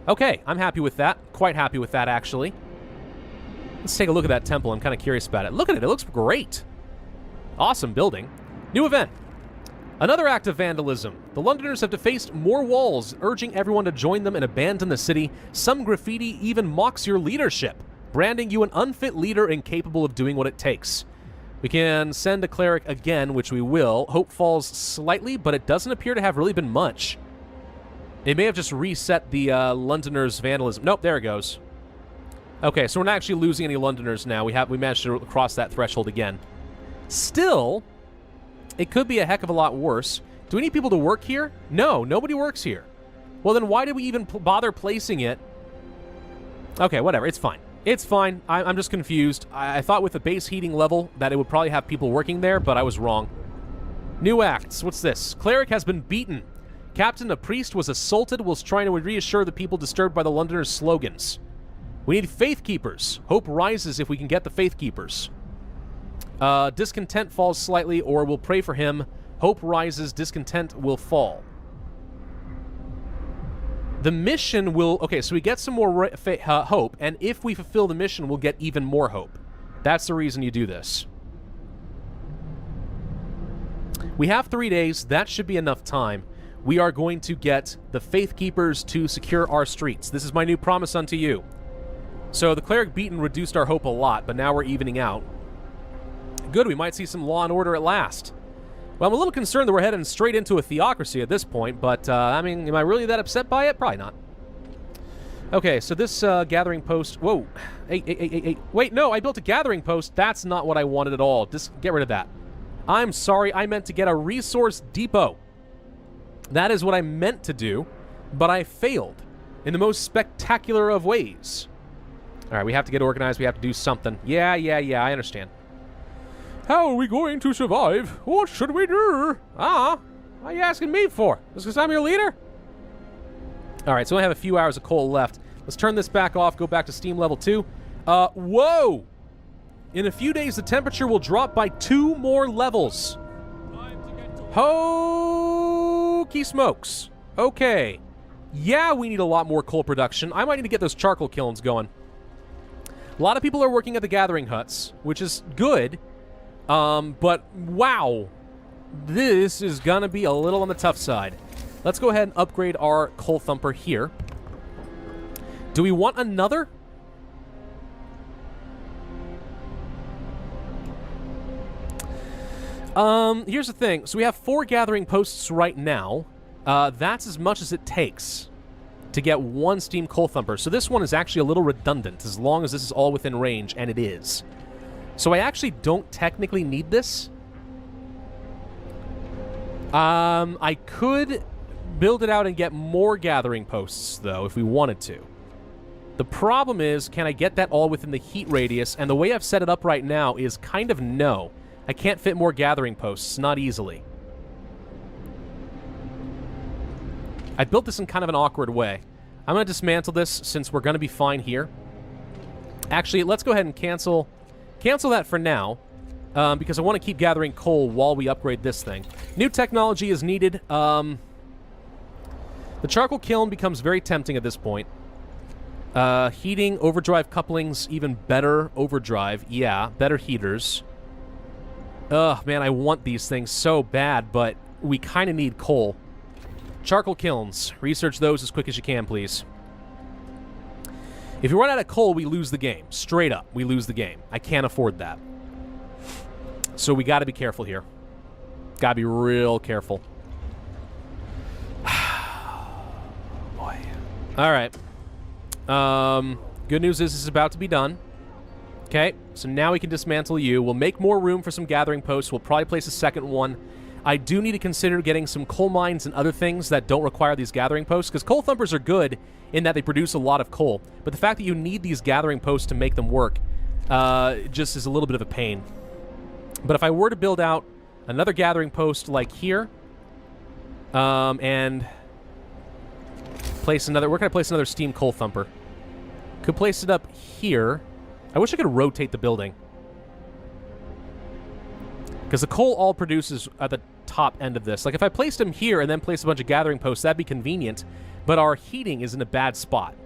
Okay, I'm happy with that. Quite happy with that, actually. Let's take a look at that temple. I'm kind of curious about it. Look at it. It looks great. Awesome building. New event. Another act of vandalism. The Londoners have defaced more walls, urging everyone to join them and abandon the city. Some graffiti even mocks your leadership, branding you an unfit leader incapable of doing what it takes. We can send a cleric again, which we will. Hope falls slightly, but it doesn't appear to have really been much. It may have just reset the Londoners' vandalism. Nope, there it goes. Okay, so we're not actually losing any Londoners now. We managed to cross that threshold again. Still, it could be a heck of a lot worse. Do we need people to work here? No, nobody works here. Well, then why did we even bother placing it? Okay, whatever. It's fine. It's fine. I'm just confused. I thought with the base heating level that it would probably have people working there, but I was wrong. New acts. What's this? Cleric has been beaten. Captain, a priest, was assaulted whilst trying to reassure the people disturbed by the Londoners' slogans. We need Faith Keepers. Hope rises if we can get the Faith Keepers. Discontent falls slightly, or we'll pray for him. Hope rises, discontent will fall. The mission will... Okay, so we get some more hope, and if we fulfill the mission, we'll get even more hope. That's the reason you do this. We have 3 days. That should be enough time. we are going to get the Faith Keepers to secure our streets. This is my new promise unto you. So the Cleric Beaten reduced our hope a lot, but now we're evening out. Good, we might see some law and order at last. Well, I'm a little concerned that we're heading straight into a theocracy at this point, but, I mean, am I really that upset by it? Probably not. Okay, so this gathering post... Whoa. Hey. Wait, no, I built a gathering post. That's not what I wanted at all. Just get rid of that. I'm sorry, I meant to get a resource depot. That is what I meant to do, but I failed in the most spectacular of ways. All right, we have to get organized. We have to do something. Yeah, I understand. How are we going to survive? What should we do? What are you asking me for? Just because I'm your leader? All right, so I have a few hours of coal left. Let's turn this back off, go back to steam level 2. Whoa! In a few days, the temperature will drop by 2 more levels. Hokey smokes. Okay. Yeah, we need a lot more coal production. I might need to get those charcoal kilns going. A lot of people are working at the gathering huts, which is good. But wow. This is gonna be a little on the tough side. Let's go ahead and upgrade our coal thumper here. Do we want another? Here's the thing. So we have 4 gathering posts right now. That's as much as it takes to get 1 steam coal thumper. So this one is actually a little redundant as long as this is all within range, and it is. So I actually don't technically need this. I could build it out and get more gathering posts, though, if we wanted to. The problem is, can I get that all within the heat radius? And the way I've set it up right now is kind of no. I can't fit more gathering posts, not easily. I built this in kind of an awkward way. I'm going to dismantle this since we're going to be fine here. Actually, let's go ahead and cancel that for now, because I want to keep gathering coal while we upgrade this thing. New technology is needed. The charcoal kiln becomes very tempting at this point. Heating, overdrive couplings, even better overdrive. Yeah, better heaters. Ugh, man, I want these things so bad, but we kind of need coal. Charcoal kilns. Research those as quick as you can, please. If you run out of coal, we lose the game. Straight up, we lose the game. I can't afford that. So we got to be careful here. Got to be real careful. Boy. All right. Good news is this is about to be done. Okay, so now we can dismantle you. We'll make more room for some gathering posts. We'll probably place a second one. I do need to consider getting some coal mines and other things that don't require these gathering posts, because coal thumpers are good in that they produce a lot of coal. But the fact that you need these gathering posts to make them work just is a little bit of a pain. But if I were to build out another gathering post like here, and place another... Where can I place another steam coal thumper? Could place it up here. I wish I could rotate the building. Because the coal all produces at the top end of this. Like, if I placed them here and then placed a bunch of gathering posts, that'd be convenient. But our heating is in a bad spot.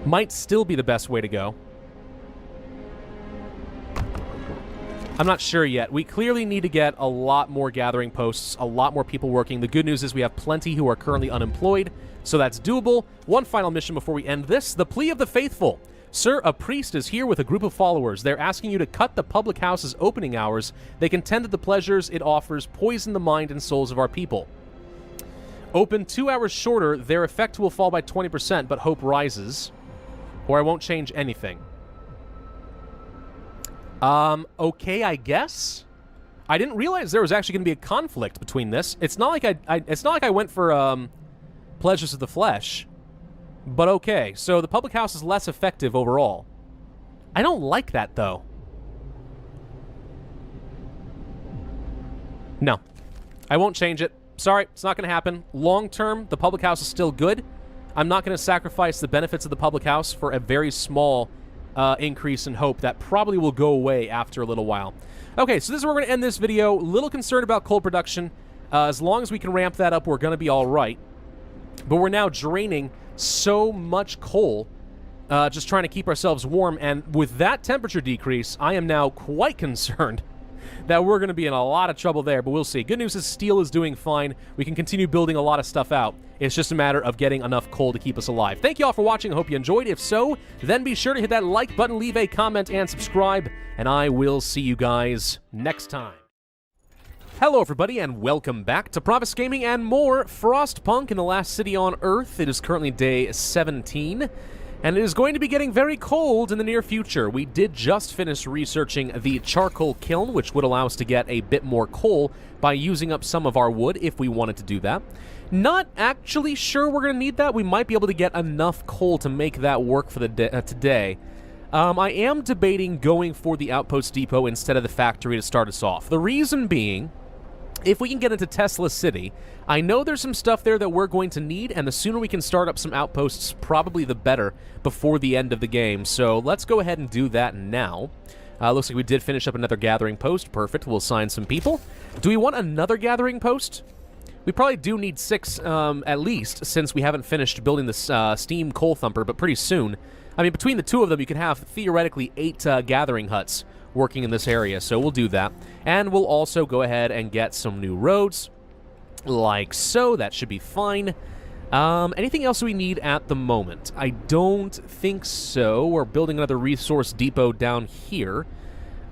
Might still be the best way to go. I'm not sure yet. We clearly need to get a lot more gathering posts, a lot more people working. The good news is we have plenty who are currently unemployed, so that's doable. One final mission before we end this. The Plea of the Faithful. Sir, a priest is here with a group of followers. They're asking you to cut the public house's opening hours. They contend that the pleasures it offers poison the mind and souls of our people. Open 2 hours shorter, their effect will fall by 20%, but hope rises. Or I won't change anything. Okay, I guess. I didn't realize there was actually going to be a conflict between this. It's not like it's not like I went for pleasures of the flesh. But okay, so the public house is less effective overall. I don't like that, though. No. I won't change it. Sorry, it's not going to happen. Long term, the public house is still good. I'm not going to sacrifice the benefits of the public house for a very small increase in hope that probably will go away after a little while. Okay, so this is where we're going to end this video. A little concerned about coal production. As long as we can ramp that up, we're going to be all right. But we're now draining so much coal, just trying to keep ourselves warm, and with that temperature decrease, I am now quite concerned that we're going to be in a lot of trouble there, but we'll see. Good news is steel is doing fine. We can continue building a lot of stuff out. It's just a matter of getting enough coal to keep us alive. Thank you all for watching. I hope you enjoyed. If so, then be sure to hit that like button, leave a comment, and subscribe, and I will see you guys next time. Hello everybody, and welcome back to Pravus Gaming and more Frostpunk in the last city on Earth. It is currently day 17, and it is going to be getting very cold in the near future. We did just finish researching the charcoal kiln, which would allow us to get a bit more coal by using up some of our wood if we wanted to do that. Not actually sure we're going to need that. We might be able to get enough coal to make that work for the today. I am debating going for the outpost depot instead of the factory to start us off. The reason being, if we can get into Tesla City, I know there's some stuff there that we're going to need, and the sooner we can start up some outposts, probably the better before the end of the game. So let's go ahead and do that now. Looks like we did finish up another gathering post. Perfect. We'll assign some people. Do we want another gathering post? We probably do need 6 at least, since we haven't finished building this steam coal thumper, but pretty soon. I mean, between the two of them, you can have theoretically 8 gathering huts working in this area, so we'll do that. And we'll also go ahead and get some new roads, like so. That should be fine. Anything else we need at the moment? I don't think so. We're building another resource depot down here.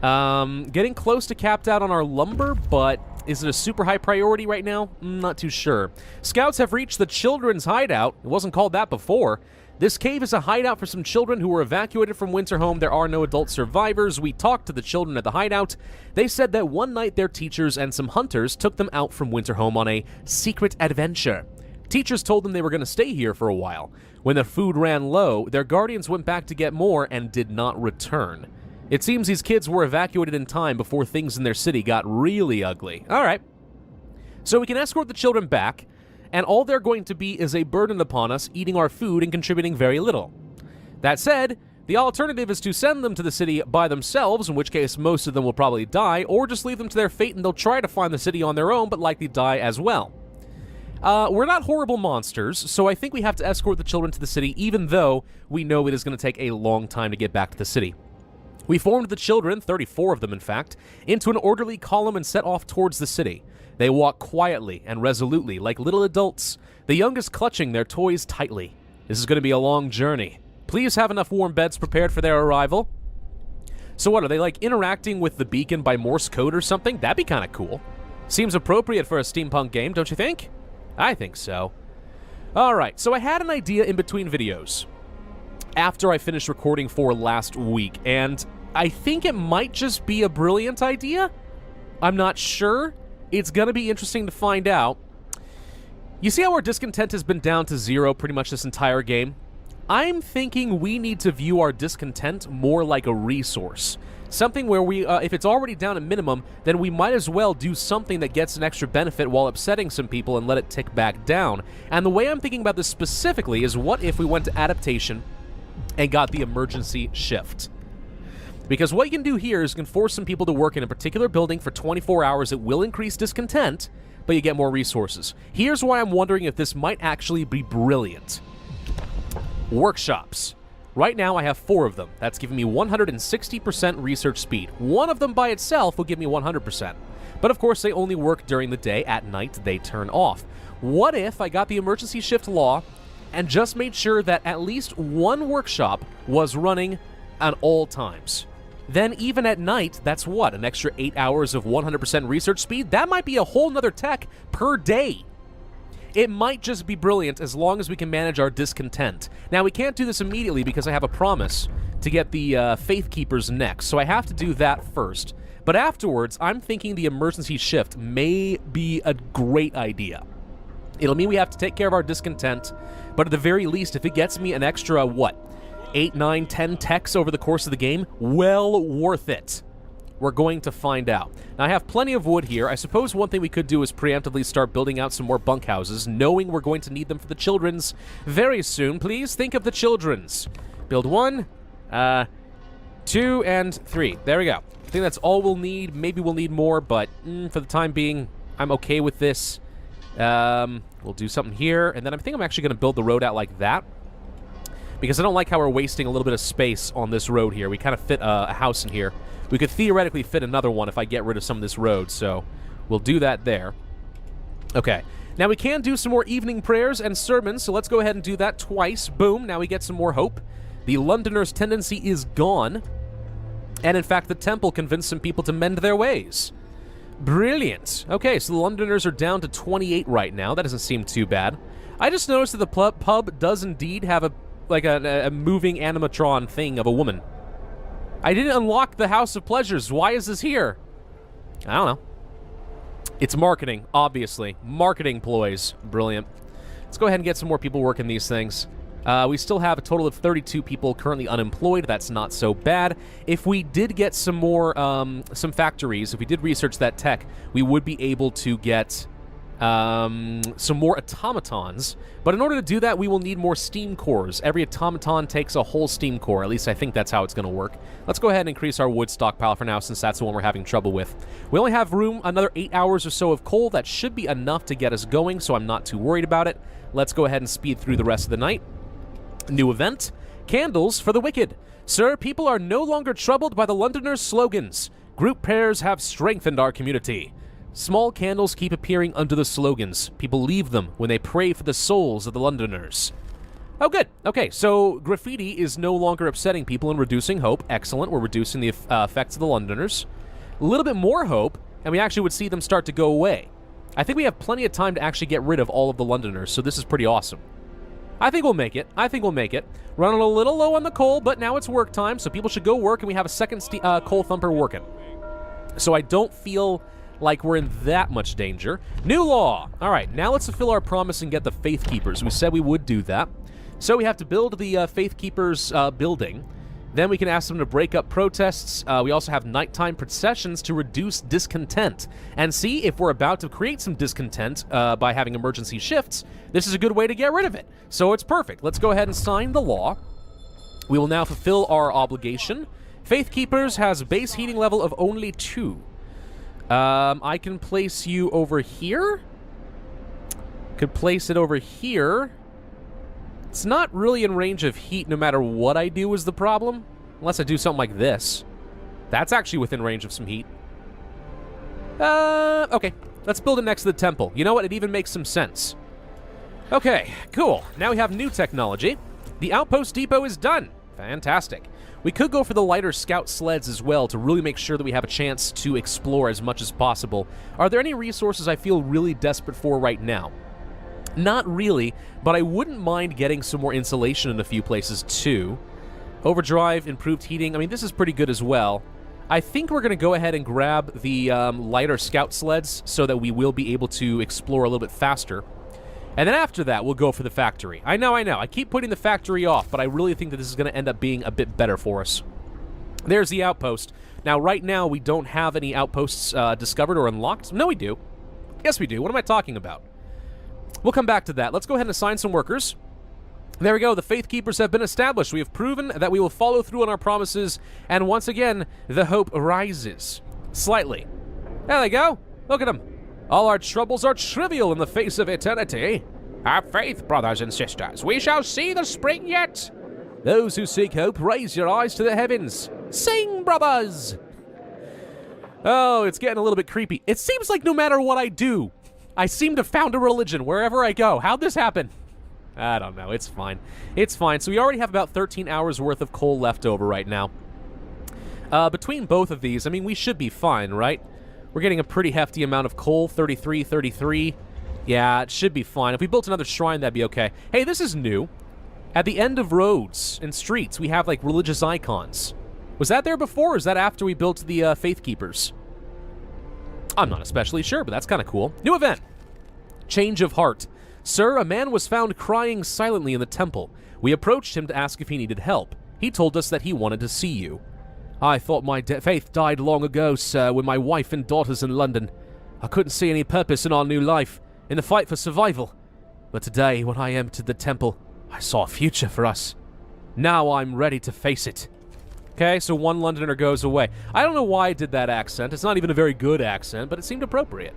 Getting close to capped out on our lumber, but is it a super high priority right now? Not too sure. Scouts have reached the children's hideout. It wasn't called that before. This cave is a hideout for some children who were evacuated from Winterhome. There are no adult survivors. We talked to the children at the hideout. They said that one night their teachers and some hunters took them out from Winterhome on a secret adventure. Teachers told them they were going to stay here for a while. When the food ran low, their guardians went back to get more and did not return. It seems these kids were evacuated in time before things in their city got really ugly. All right. So we can escort the children back, and all they're going to be is a burden upon us, eating our food and contributing very little. That said, the alternative is to send them to the city by themselves, in which case most of them will probably die, or just leave them to their fate and they'll try to find the city on their own, but likely die as well. We're not horrible monsters, so I think we have to escort the children to the city, even though we know it is going to take a long time to get back to the city. We formed the children, 34 of them in fact, into an orderly column and set off towards the city. They walk quietly and resolutely, like little adults, the youngest clutching their toys tightly. This is going to be a long journey. Please have enough warm beds prepared for their arrival. So what, are they like interacting with the beacon by Morse code or something? That'd be kind of cool. Seems appropriate for a steampunk game, don't you think? I think so. Alright, so I had an idea in between videos after I finished recording for last week, and I think it might just be a brilliant idea. I'm not sure. It's going to be interesting to find out. You see how our discontent has been down to 0 pretty much this entire game? I'm thinking we need to view our discontent more like a resource. Something where we, if it's already down at minimum, then we might as well do something that gets an extra benefit while upsetting some people and let it tick back down. And the way I'm thinking about this specifically is, what if we went to adaptation and got the emergency shift? Because what you can do here is you can force some people to work in a particular building for 24 hours. It will increase discontent, but you get more resources. Here's why I'm wondering if this might actually be brilliant. Workshops. Right now I have 4 of them. That's giving me 160% research speed. One of them by itself will give me 100%. But of course they only work during the day. At night they turn off. What if I got the emergency shift law and just made sure that at least one workshop was running at all times? Then even at night, that's what, an extra 8 hours of 100% research speed? That might be a whole nother tech per day. It might just be brilliant as long as we can manage our discontent. Now, we can't do this immediately because I have a promise to get the Faith Keepers next, so I have to do that first. But afterwards, I'm thinking the emergency shift may be a great idea. It'll mean we have to take care of our discontent, but at the very least, if it gets me an extra, what, 8, 9, 10 techs over the course of the game, well worth it. We're going to find out. Now, I have plenty of wood here. I suppose one thing we could do is preemptively start building out some more bunkhouses, knowing we're going to need them for the children's very soon. Please think of the children's. Build 1, 2, and 3. There we go. I think that's all we'll need. Maybe we'll need more, but for the time being, I'm okay with this. We'll do something here, and then I think I'm actually going to build the road out like that. because I don't like how we're wasting a little bit of space on this road here. We kind of fit a house in here. We could theoretically fit another one if I get rid of some of this road, so we'll do that there. Okay. Now we can do some more evening prayers and sermons, so let's go ahead and do that twice. Boom, now we get some more hope. The Londoners' tendency is gone. And in fact, the temple convinced some people to mend their ways. Brilliant. Okay, so the Londoners are down to 28 right now. That doesn't seem too bad. I just noticed that the pub does indeed have a moving animatron thing of a woman. I didn't unlock the House of Pleasures. Why is this here? I don't know. It's marketing, obviously. Marketing ploys. Brilliant. Let's go ahead and get some more people working these things. We still have a total of 32 people currently unemployed. That's not so bad. If we did get some more, some factories, if we did research that tech, we would be able to get some more automatons. But in order to do that, we will need more steam cores. Every automaton takes a whole steam core. At least I think that's how it's going to work. Let's go ahead and increase our wood stockpile for now, since that's the one we're having trouble with. We only have room another 8 hours or so of coal. That should be enough to get us going, so I'm not too worried about it. Let's go ahead and speed through the rest of the night. New event, Candles for the Wicked. Sir, people are no longer troubled by the Londoners' slogans. Group prayers have strengthened our community. Small candles keep appearing under the slogans. People leave them when they pray for the souls of the Londoners. Oh, good. Okay, so graffiti is no longer upsetting people and reducing hope. Excellent. We're reducing the effects of the Londoners. A little bit more hope, and we actually would see them start to go away. I think we have plenty of time to actually get rid of all of the Londoners, so this is pretty awesome. I think we'll make it. I think we'll make it. Running a little low on the coal, but now it's work time, so people should go work, and we have a second coal thumper working. So I don't feel like we're in that much danger. New law! All right, now let's fulfill our promise and get the Faith Keepers. We said we would do that. So we have to build the Faith Keepers building. Then we can ask them to break up protests. We also have nighttime processions to reduce discontent. And see, if we're about to create some discontent by having emergency shifts, this is a good way to get rid of it. So it's perfect. Let's go ahead and sign the law. We will now fulfill our obligation. Faith Keepers has a base heating level of only 2. I can place you over here. Could place it over here. It's not really in range of heat no matter what I do is the problem. Unless I do something like this. That's actually within range of some heat. Okay. Let's build it next to the temple. You know what? It even makes some sense. Okay, cool. Now we have new technology. The outpost depot is done. Fantastic. We could go for the lighter scout sleds as well to really make sure that we have a chance to explore as much as possible. Are there any resources I feel really desperate for right now? Not really, but I wouldn't mind getting some more insulation in a few places too. Overdrive, improved heating. I mean, this is pretty good as well. I think we're going to go ahead and grab the lighter scout sleds so that we will be able to explore a little bit faster. And then after that, we'll go for the factory. I know. I keep putting the factory off, but I really think that this is going to end up being a bit better for us. There's the outpost. Now, right now, we don't have any outposts discovered or unlocked. No, we do. Yes, we do. What am I talking about? We'll come back to that. Let's go ahead and assign some workers. There we go. The Faith Keepers have been established. We have proven that we will follow through on our promises, and once again, the hope rises. Slightly. There they go. Look at them. All our troubles are trivial in the face of eternity. Have faith, brothers and sisters. We shall see the spring yet. Those who seek hope, raise your eyes to the heavens. Sing, brothers! Oh, it's getting a little bit creepy. It seems like no matter what I do, I seem to found a religion wherever I go. How'd this happen? I don't know. It's fine. It's fine. So we already have about 13 hours worth of coal left over right now. Between both of these, I mean, we should be fine, right? We're getting a pretty hefty amount of coal, 33. Yeah, it should be fine. If we built another shrine, that'd be okay. Hey, this is new. At the end of roads and streets, we have, like, religious icons. Was that there before, or is that after we built the Faith Keepers? I'm not especially sure, but that's kind of cool. New event. Change of heart. Sir, a man was found crying silently in the temple. We approached him to ask if he needed help. He told us that he wanted to see you. I thought my faith died long ago, sir, with my wife and daughters in London. I couldn't see any purpose in our new life, in the fight for survival. But today, when I entered the temple, I saw a future for us. Now I'm ready to face it. Okay, so one Londoner goes away. I don't know why I did that accent. It's not even a very good accent, but it seemed appropriate.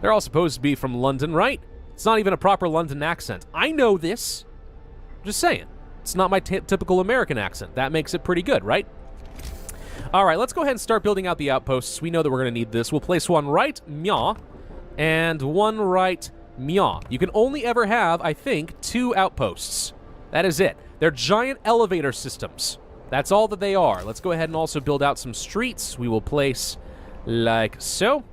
They're all supposed to be from London, right? It's not even a proper London accent. I know this. Just saying. It's not my typical American accent. That makes it pretty good, right? All right, let's go ahead and start building out the outposts. We know that we're going to need this. We'll place one right, mya, and one right, mya. You can only ever have, I think, 2 outposts. That is it. They're giant elevator systems. That's all that they are. Let's go ahead and also build out some streets. We will place like so.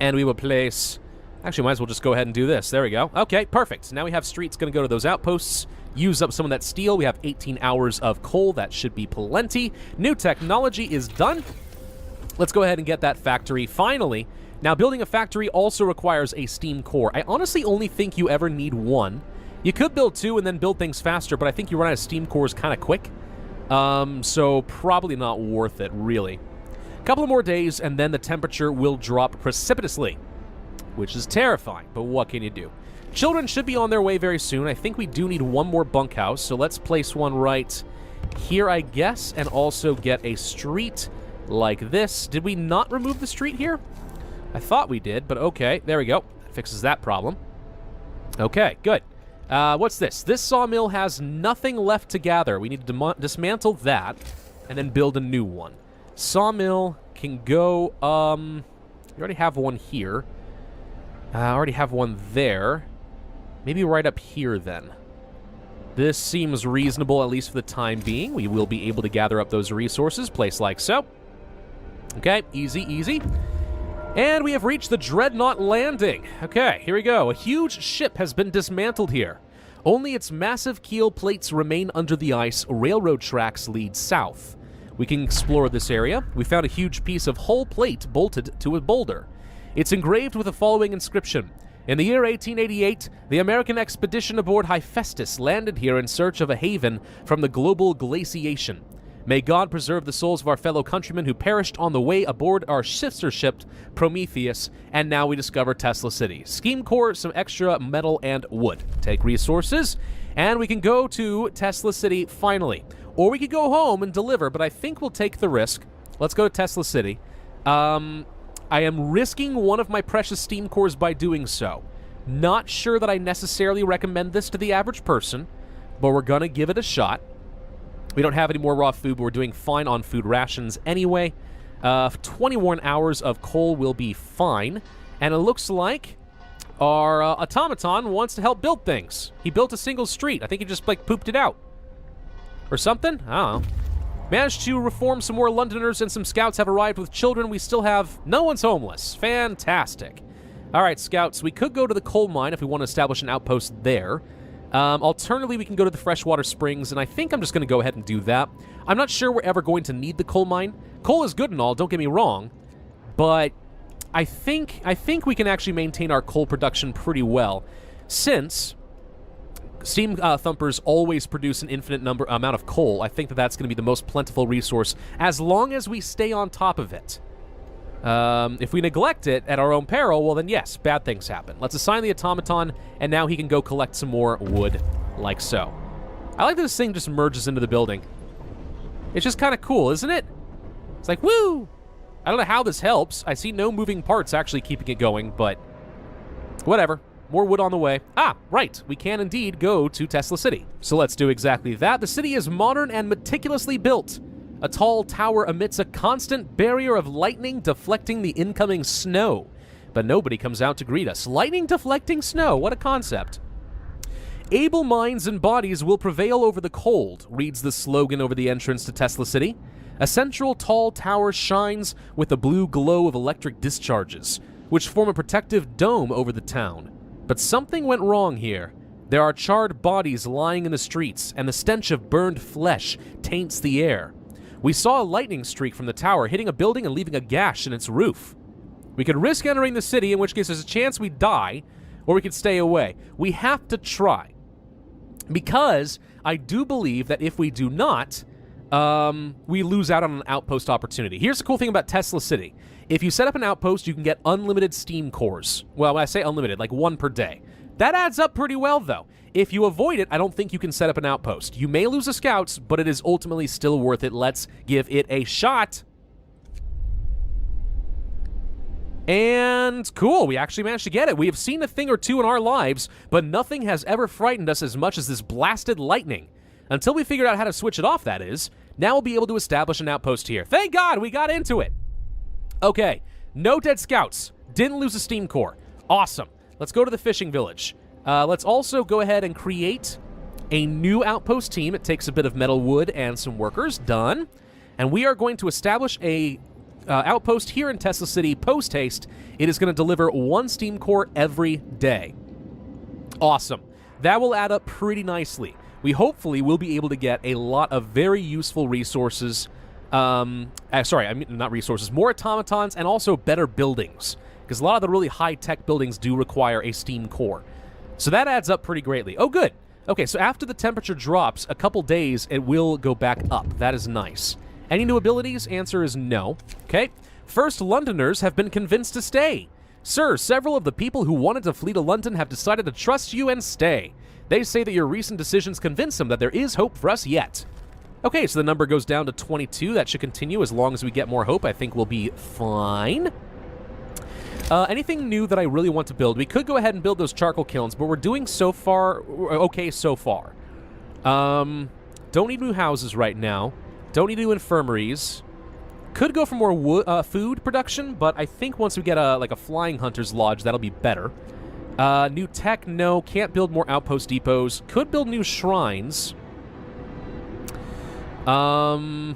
And we will place... Actually, might as well just go ahead and do this. There we go. Okay, perfect. Now we have streets going to go to those outposts. Use up some of that steel. We have 18 hours of coal. That should be plenty. New technology is done. Let's go ahead and get that factory finally. Now, building a factory also requires a steam core. I honestly only think you ever need 1. You could build 2 and then build things faster, but I think you run out of steam cores kind of quick. So probably not worth it, really. A couple of more days, and then the temperature will drop precipitously, which is terrifying, but what can you do? Children should be on their way very soon. I think we do need 1 more bunkhouse, so let's place one right here, I guess, and also get a street like this. Did we not remove the street here? I thought we did, but okay, there we go. That fixes that problem. Okay, good. What's this? This sawmill has nothing left to gather. We need to dismantle that and then build a new one. Sawmill can go, you already have one here. I already have one there. Maybe right up here, then. This seems reasonable, at least for the time being. We will be able to gather up those resources, place like so. Okay, easy, easy. And we have reached the Dreadnought Landing. Okay, here we go. A huge ship has been dismantled here. Only its massive keel plates remain under the ice. Railroad tracks lead south. We can explore this area. We found a huge piece of hull plate bolted to a boulder. It's engraved with the following inscription. In the year 1888, the American expedition aboard Hephaestus landed here in search of a haven from the global glaciation. May God preserve the souls of our fellow countrymen who perished on the way aboard our sister ship, Prometheus, and now we discover Tesla City. Scheme core, some extra metal, and wood. Take resources, and we can go to Tesla City finally. Or we could go home and deliver, but I think we'll take the risk. Let's go to Tesla City. I am risking one of my precious steam cores by doing so. Not sure that I necessarily recommend this to the average person, but we're going to give it a shot. We don't have any more raw food, but we're doing fine on food rations anyway. 21 hours of coal will be fine. And it looks like our Automaton wants to help build things. He built a single street. I think he just, like, pooped it out. Or something? I don't know. Managed to reform some more Londoners, and some scouts have arrived with children. We still have... No one's homeless. Fantastic. All right, scouts. We could go to the coal mine if we want to establish an outpost there. Alternatively, we can go to the freshwater springs, and I think I'm just going to go ahead and do that. I'm not sure we're ever going to need the coal mine. Coal is good and all, don't get me wrong, but I think we can actually maintain our coal production pretty well, since steam thumpers always produce an infinite amount of coal. I think that that's going to be the most plentiful resource, as long as we stay on top of it. If we neglect it at our own peril, well then yes, bad things happen. Let's assign the Automaton, and now he can go collect some more wood, like so. I like that this thing just merges into the building. It's just kind of cool, isn't it? It's like, woo! I don't know how this helps. I see no moving parts actually keeping it going, but whatever. More wood on the way. Ah, right. We can indeed go to Tesla City. So let's do exactly that. The city is modern and meticulously built. A tall tower emits a constant barrier of lightning deflecting the incoming snow. But nobody comes out to greet us. Lightning deflecting snow, what a concept. Able minds and bodies will prevail over the cold, reads the slogan over the entrance to Tesla City. A central tall tower shines with a blue glow of electric discharges, which form a protective dome over the town. But something went wrong here. There are charred bodies lying in the streets, and the stench of burned flesh taints the air. We saw a lightning streak from the tower hitting a building and leaving a gash in its roof. We could risk entering the city, in which case there's a chance we die, or we could stay away. We have to try. Because I do believe that if we do not, we lose out on an outpost opportunity. Here's the cool thing about Tesla City. If you set up an outpost, you can get unlimited steam cores. Well, when I say unlimited, like 1 per day. That adds up pretty well, though. If you avoid it, I don't think you can set up an outpost. You may lose the scouts, but it is ultimately still worth it. Let's give it a shot. And cool, we actually managed to get it. We have seen a thing or two in our lives, but nothing has ever frightened us as much as this blasted lightning. Until we figured out how to switch it off, that is. Now we'll be able to establish an outpost here. Thank God we got into it. Okay, no dead scouts. Didn't lose a steam core. Awesome. Let's go to the fishing village. Let's also go ahead and create a new outpost team. It takes a bit of metal wood and some workers. Done. And we are going to establish a outpost here in Tesla City post-haste. It is going to deliver 1 steam core every day. Awesome. That will add up pretty nicely. We hopefully will be able to get a lot of very useful resources. Sorry, I mean, not resources. More automatons and also better buildings. Because a lot of the really high-tech buildings do require a steam core. So that adds up pretty greatly. Oh, good. Okay, so after the temperature drops a couple days, it will go back up. That is nice. Any new abilities? Answer is no. Okay. First Londoners have been convinced to stay. Sir, several of the people who wanted to flee to London have decided to trust you and stay. They say that your recent decisions convince them that there is hope for us yet. Okay, so the number goes down to 22. That should continue as long as we get more hope. I think we'll be fine. Anything new that I really want to build? We could go ahead and build those charcoal kilns, but we're doing so far okay so far. Don't need new houses right now. Don't need new infirmaries. Could go for more food production, but I think once we get like a flying hunter's lodge, that'll be better. New tech, no. Can't build more outpost depots. Could build new shrines. And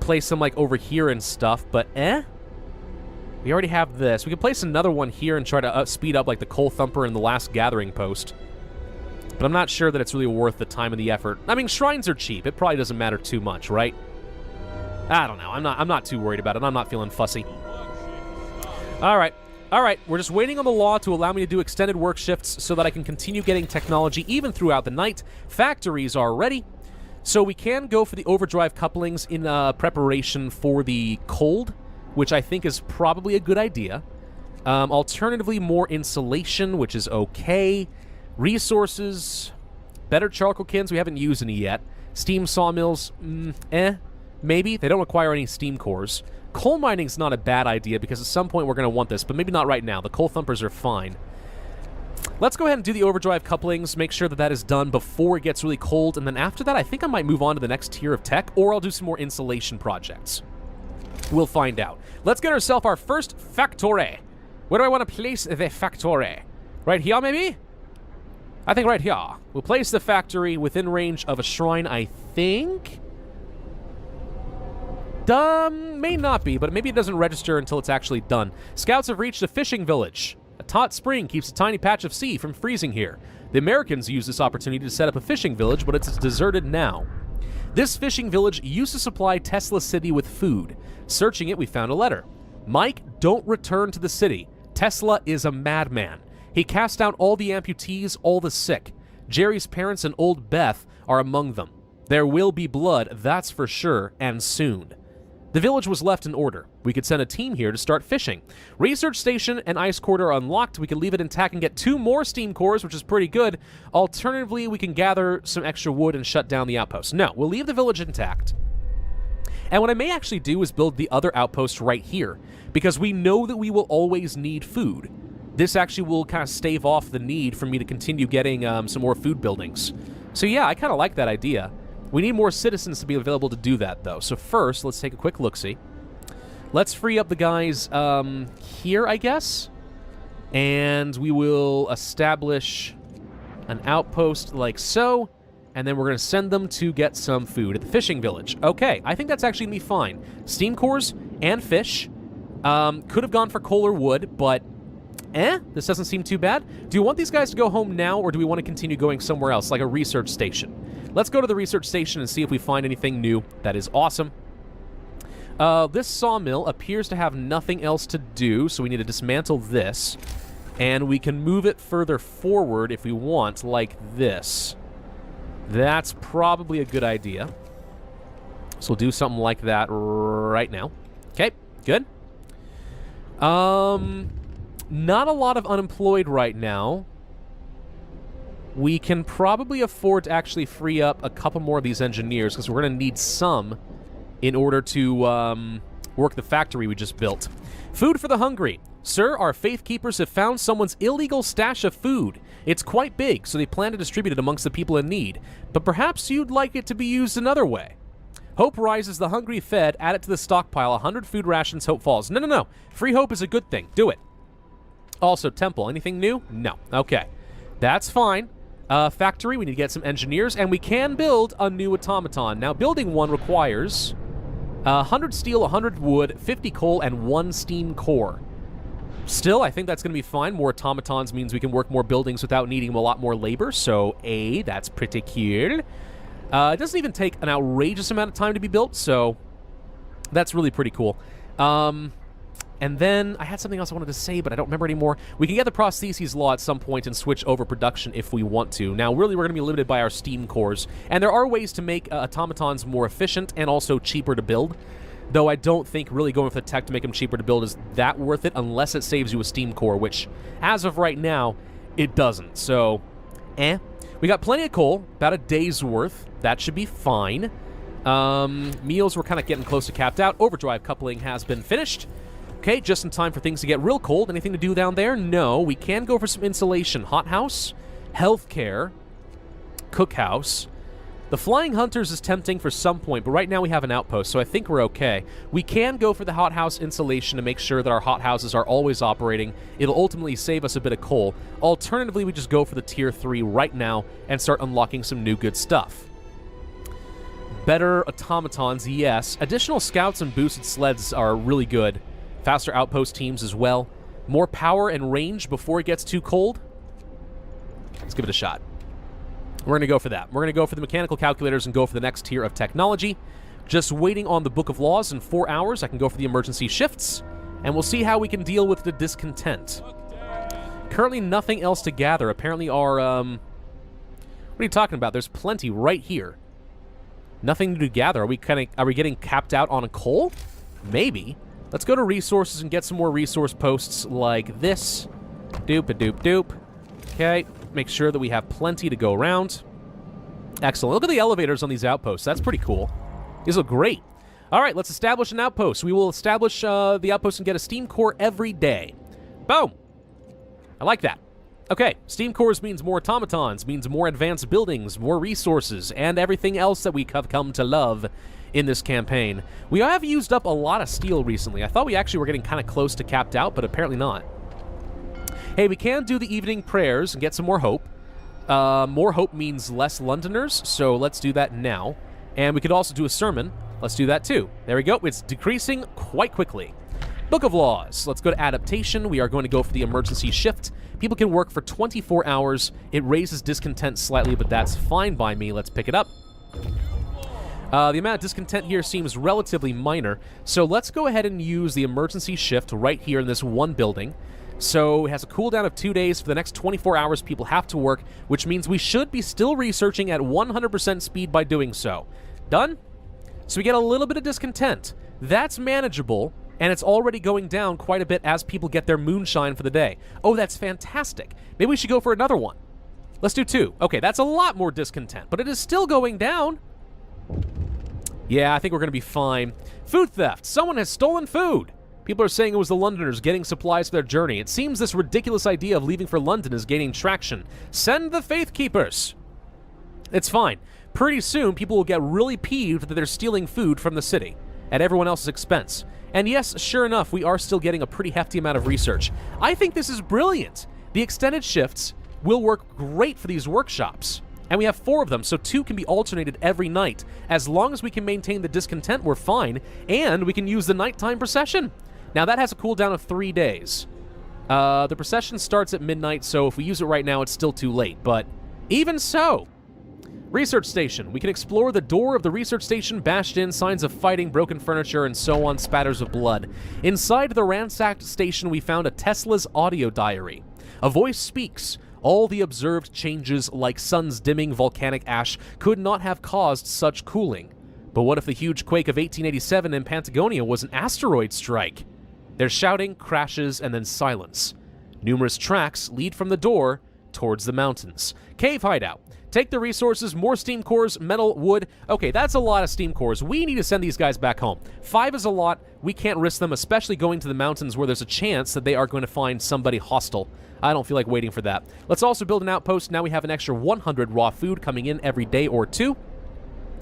place them like over here and stuff, but we already have this. We could place another one here and try to speed up like the Coal Thumper and the Last Gathering Post. But I'm not sure that it's really worth the time and the effort. I mean, shrines are cheap. It probably doesn't matter too much, right? I don't know. I'm not too worried about it. I'm not feeling fussy. All right. All right. We're just waiting on the law to allow me to do extended work shifts so that I can continue getting technology even throughout the night. Factories are ready. So we can go for the overdrive couplings in preparation for the cold, which I think is probably a good idea. Alternatively, more insulation, which is okay. Resources, better charcoal kilns. We haven't used any yet. Steam sawmills, maybe. They don't require any steam cores. Coal mining's not a bad idea because at some point we're going to want this, but maybe not right now. The coal thumpers are fine. Let's go ahead and do the overdrive couplings, make sure that that is done before it gets really cold, and then after that I think I might move on to the next tier of tech, or I'll do some more insulation projects. We'll find out. Let's get ourselves our first factory. Where do I want to place the factory? Right here, maybe? I think right here. We'll place the factory within range of a shrine, I think. May not be, but maybe it doesn't register until it's actually done. Scouts have reached a fishing village. A hot spring keeps a tiny patch of sea from freezing here. The Americans used this opportunity to set up a fishing village, but it's deserted now. This fishing village used to supply Tesla City with food. Searching it, we found a letter. Mike, don't return to the city. Tesla is a madman. He cast out all the amputees, all the sick. Jerry's parents and old Beth are among them. There will be blood, that's for sure, and soon. The village was left in order. We could send a team here to start fishing. Research station and ice core are unlocked. We could leave it intact and get 2 more steam cores, which is pretty good. Alternatively, we can gather some extra wood and shut down the outpost. No, we'll leave the village intact. And what I may actually do is build the other outpost right here, because we know that we will always need food. This actually will kind of stave off the need for me to continue getting some more food buildings. So yeah, I kind of like that idea. We need more citizens to be available to do that, though. So first, let's take a quick look-see. Let's free up the guys here, I guess. And we will establish an outpost like so. And then we're going to send them to get some food at the fishing village. Okay, I think that's actually going to be fine. Steam cores and fish. Could have gone for coal or wood, but this doesn't seem too bad. Do you want these guys to go home now, or do we want to continue going somewhere else, like a research station? Let's go to the research station and see if we find anything new. That is awesome. This sawmill appears to have nothing else to do, so we need to dismantle this. And we can move it further forward if we want, like this. That's probably a good idea. So we'll do something like that right now. Okay, good. Not a lot of unemployed right now. We can probably afford to actually free up a couple more of these engineers, because we're going to need some in order to work the factory we just built. Food for the hungry. Sir, our Faith Keepers have found someone's illegal stash of food. It's quite big, so they plan to distribute it amongst the people in need. But perhaps you'd like it to be used another way. Hope rises, the hungry fed. Add it to the stockpile. 100 food rations, hope falls. No, no, no. Free hope is a good thing. Do it. Also, temple. Anything new? No. Okay. That's fine. Factory, we need to get some engineers, and we can build a new automaton. Now, building one requires 100 steel, 100 wood, 50 coal, and 1 steam core. Still, I think that's going to be fine. More automatons means we can work more buildings without needing a lot more labor, so that's pretty cool. It doesn't even take an outrageous amount of time to be built, so that's really pretty cool. And then I had something else I wanted to say, but I don't remember anymore. We can get the prostheses law at some point and switch over production if we want to. Now, really, we're going to be limited by our steam cores, and there are ways to make automatons more efficient and also cheaper to build, though I don't think really going for the tech to make them cheaper to build is that worth it unless it saves you a steam core, which, as of right now, it doesn't. So, We got plenty of coal, about a day's worth. That should be fine. Meals, we're kind of getting close to capped out. Overdrive coupling has been finished. Okay, just in time for things to get real cold. Anything to do down there? No. We can go for some insulation. Hothouse, healthcare, cookhouse. The Flying Hunters is tempting for some point, but right now we have an outpost, so I think we're okay. We can go for the hothouse insulation to make sure that our hothouses are always operating. It'll ultimately save us a bit of coal. Alternatively, we just go for the tier 3 right now and start unlocking some new good stuff. Better automatons, yes. Additional scouts and boosted sleds are really good. Faster outpost teams as well. More power and range before it gets too cold. Let's give it a shot. We're going to go for that. We're going to go for the mechanical calculators and go for the next tier of technology. Just waiting on the Book of Laws in 4 hours. I can go for the emergency shifts, and we'll see how we can deal with the discontent. Currently, nothing else to gather. Apparently our, what are you talking about? There's plenty right here. Nothing to gather. Are we getting capped out on a coal? Maybe. Let's go to resources and get some more resource posts like this. Doop-a-doop-doop. Okay. Make sure that we have plenty to go around. Excellent. Look at the elevators on these outposts. That's pretty cool. These look great. All right, let's establish an outpost. We will establish the outpost and get a steam core every day. Boom. I like that. Okay, steam cores means more automatons, means more advanced buildings, more resources, and everything else that we have come to love in this campaign. We have used up a lot of steel recently. I thought we actually were getting kind of close to capped out, but apparently not. Hey, we can do the evening prayers and get some more hope. More hope means less Londoners, so let's do that now. And we could also do a sermon. Let's do that too. There we go. It's decreasing quite quickly. Book of Laws. Let's go to adaptation. We are going to go for the emergency shift. People can work for 24 hours. It raises discontent slightly, but that's fine by me. Let's pick it up. The amount of discontent here seems relatively minor, so let's go ahead and use the emergency shift right here in this one building. So it has a cooldown of 2 days. For the next 24 hours, people have to work, which means we should be still researching at 100% speed by doing so. Done? So we get a little bit of discontent. That's manageable, and it's already going down quite a bit as people get their moonshine for the day. Oh, that's fantastic. Maybe we should go for another one. Let's do 2. Okay, that's a lot more discontent, but it is still going down. Yeah, I think we're going to be fine. Food theft. Someone has stolen food. People are saying it was the Londoners getting supplies for their journey. It seems this ridiculous idea of leaving for London is gaining traction. Send the Faith Keepers. It's fine. Pretty soon, people will get really peeved that they're stealing food from the city at everyone else's expense. And yes, sure enough, we are still getting a pretty hefty amount of research. I think this is brilliant. The extended shifts will work great for these workshops. And we have 4 of them, so 2 can be alternated every night. As long as we can maintain the discontent, we're fine. And we can use the nighttime procession. Now, that has a cooldown of 3 days. The procession starts at midnight, so if we use it right now, it's still too late. But even so, research station. We can explore the door of the research station, bashed in, signs of fighting, broken furniture, and so on, spatters of blood. Inside the ransacked station, we found a Tesla's audio diary. A voice speaks. All the observed changes, like suns dimming volcanic ash, could not have caused such cooling. But what if the huge quake of 1887 in Patagonia was an asteroid strike? There's shouting, crashes, and then silence. Numerous tracks lead from the door towards the mountains. Cave hideout. Take the resources, more steam cores, metal, wood. Okay, that's a lot of steam cores. We need to send these guys back home. 5 is a lot. We can't risk them, especially going to the mountains where there's a chance that they are going to find somebody hostile. I don't feel like waiting for that. Let's also build an outpost. Now we have an extra 100 raw food coming in every day or 2.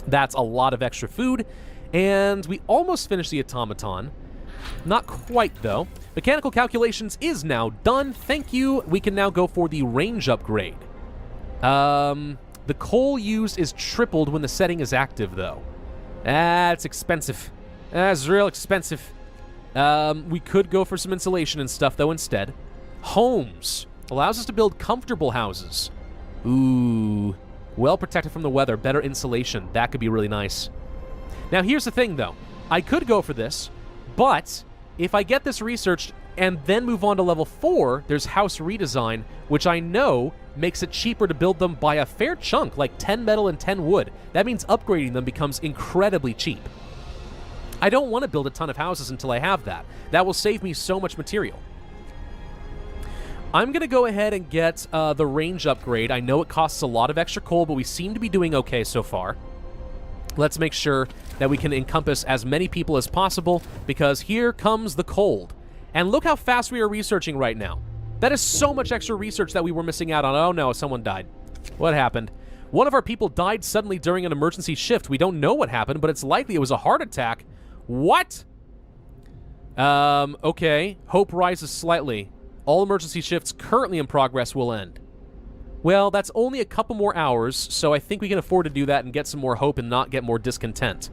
That's a lot of extra food. And we almost finished the automaton. Not quite, though. Mechanical calculations is now done. Thank you. We can now go for the range upgrade. The coal used is tripled when the setting is active, though. That's expensive. That's real expensive. We could go for some insulation and stuff, though, instead. Homes. Allows us to build comfortable houses. Ooh. Well protected from the weather. Better insulation. That could be really nice. Now, here's the thing, though. I could go for this, but if I get this researched and then move on to level 4, there's house redesign, which I know makes it cheaper to build them by a fair chunk, like 10 metal and 10 wood. That means upgrading them becomes incredibly cheap. I don't want to build a ton of houses until I have that. That will save me so much material. I'm going to go ahead and get the range upgrade. I know it costs a lot of extra coal, but we seem to be doing okay so far. Let's make sure that we can encompass as many people as possible, because here comes the cold. And look how fast we are researching right now. That is so much extra research that we were missing out on. Oh no, someone died. What happened? One of our people died suddenly during an emergency shift. We don't know what happened, but it's likely it was a heart attack. What? Okay. Hope rises slightly. All emergency shifts currently in progress will end. Well, that's only a couple more hours, so I think we can afford to do that and get some more hope and not get more discontent.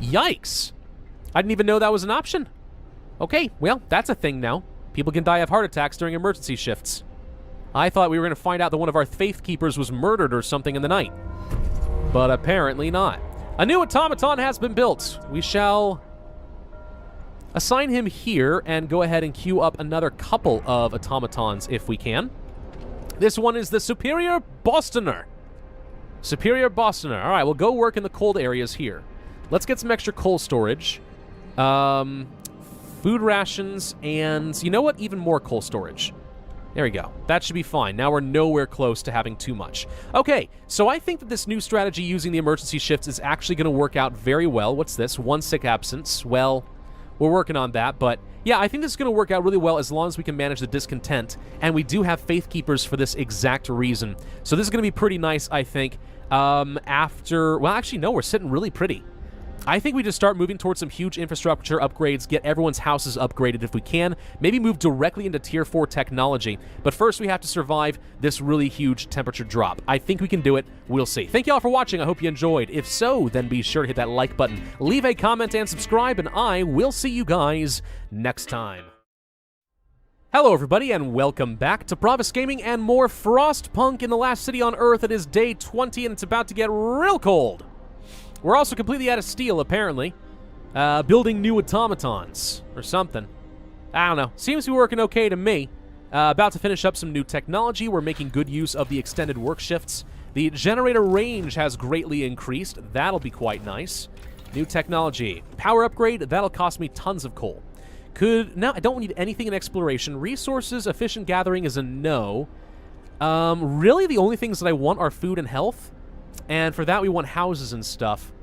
Yikes! I didn't even know that was an option. Okay, well, that's a thing now. People can die of heart attacks during emergency shifts. I thought we were going to find out that one of our faith keepers was murdered or something in the night. But apparently not. A new automaton has been built. We shall assign him here and go ahead and queue up another couple of automatons if we can. This one is the Superior Bostoner. Superior Bostoner. All right, we'll go work in the cold areas here. Let's get some extra coal storage. Food rations, and you know what? Even more coal storage. There we go. That should be fine. Now we're nowhere close to having too much. Okay, so I think that this new strategy using the emergency shifts is actually going to work out very well. What's this? 1 sick absence. Well, we're working on that, but yeah, I think this is going to work out really well as long as we can manage the discontent, and we do have faith keepers for this exact reason. So this is going to be pretty nice, I think. Well, actually, no, we're sitting really pretty. I think we just start moving towards some huge infrastructure upgrades, get everyone's houses upgraded if we can, maybe move directly into Tier 4 technology. But first, we have to survive this really huge temperature drop. I think we can do it. We'll see. Thank you all for watching. I hope you enjoyed. If so, then be sure to hit that like button, leave a comment, and subscribe, and I will see you guys next time. Hello, everybody, and welcome back to Pravus Gaming and more Frostpunk in the last city on Earth. It is day 20, and it's about to get real cold. We're also completely out of steel, apparently. Building new automatons, or something. I don't know. Seems to be working okay to me. About to finish up some new technology. We're making good use of the extended work shifts. The generator range has greatly increased. That'll be quite nice. New technology. Power upgrade. That'll cost me tons of coal. No, I don't need anything in exploration. Resources, efficient gathering is a no. Really, the only things that I want are food and health. And for that, we want houses and stuff.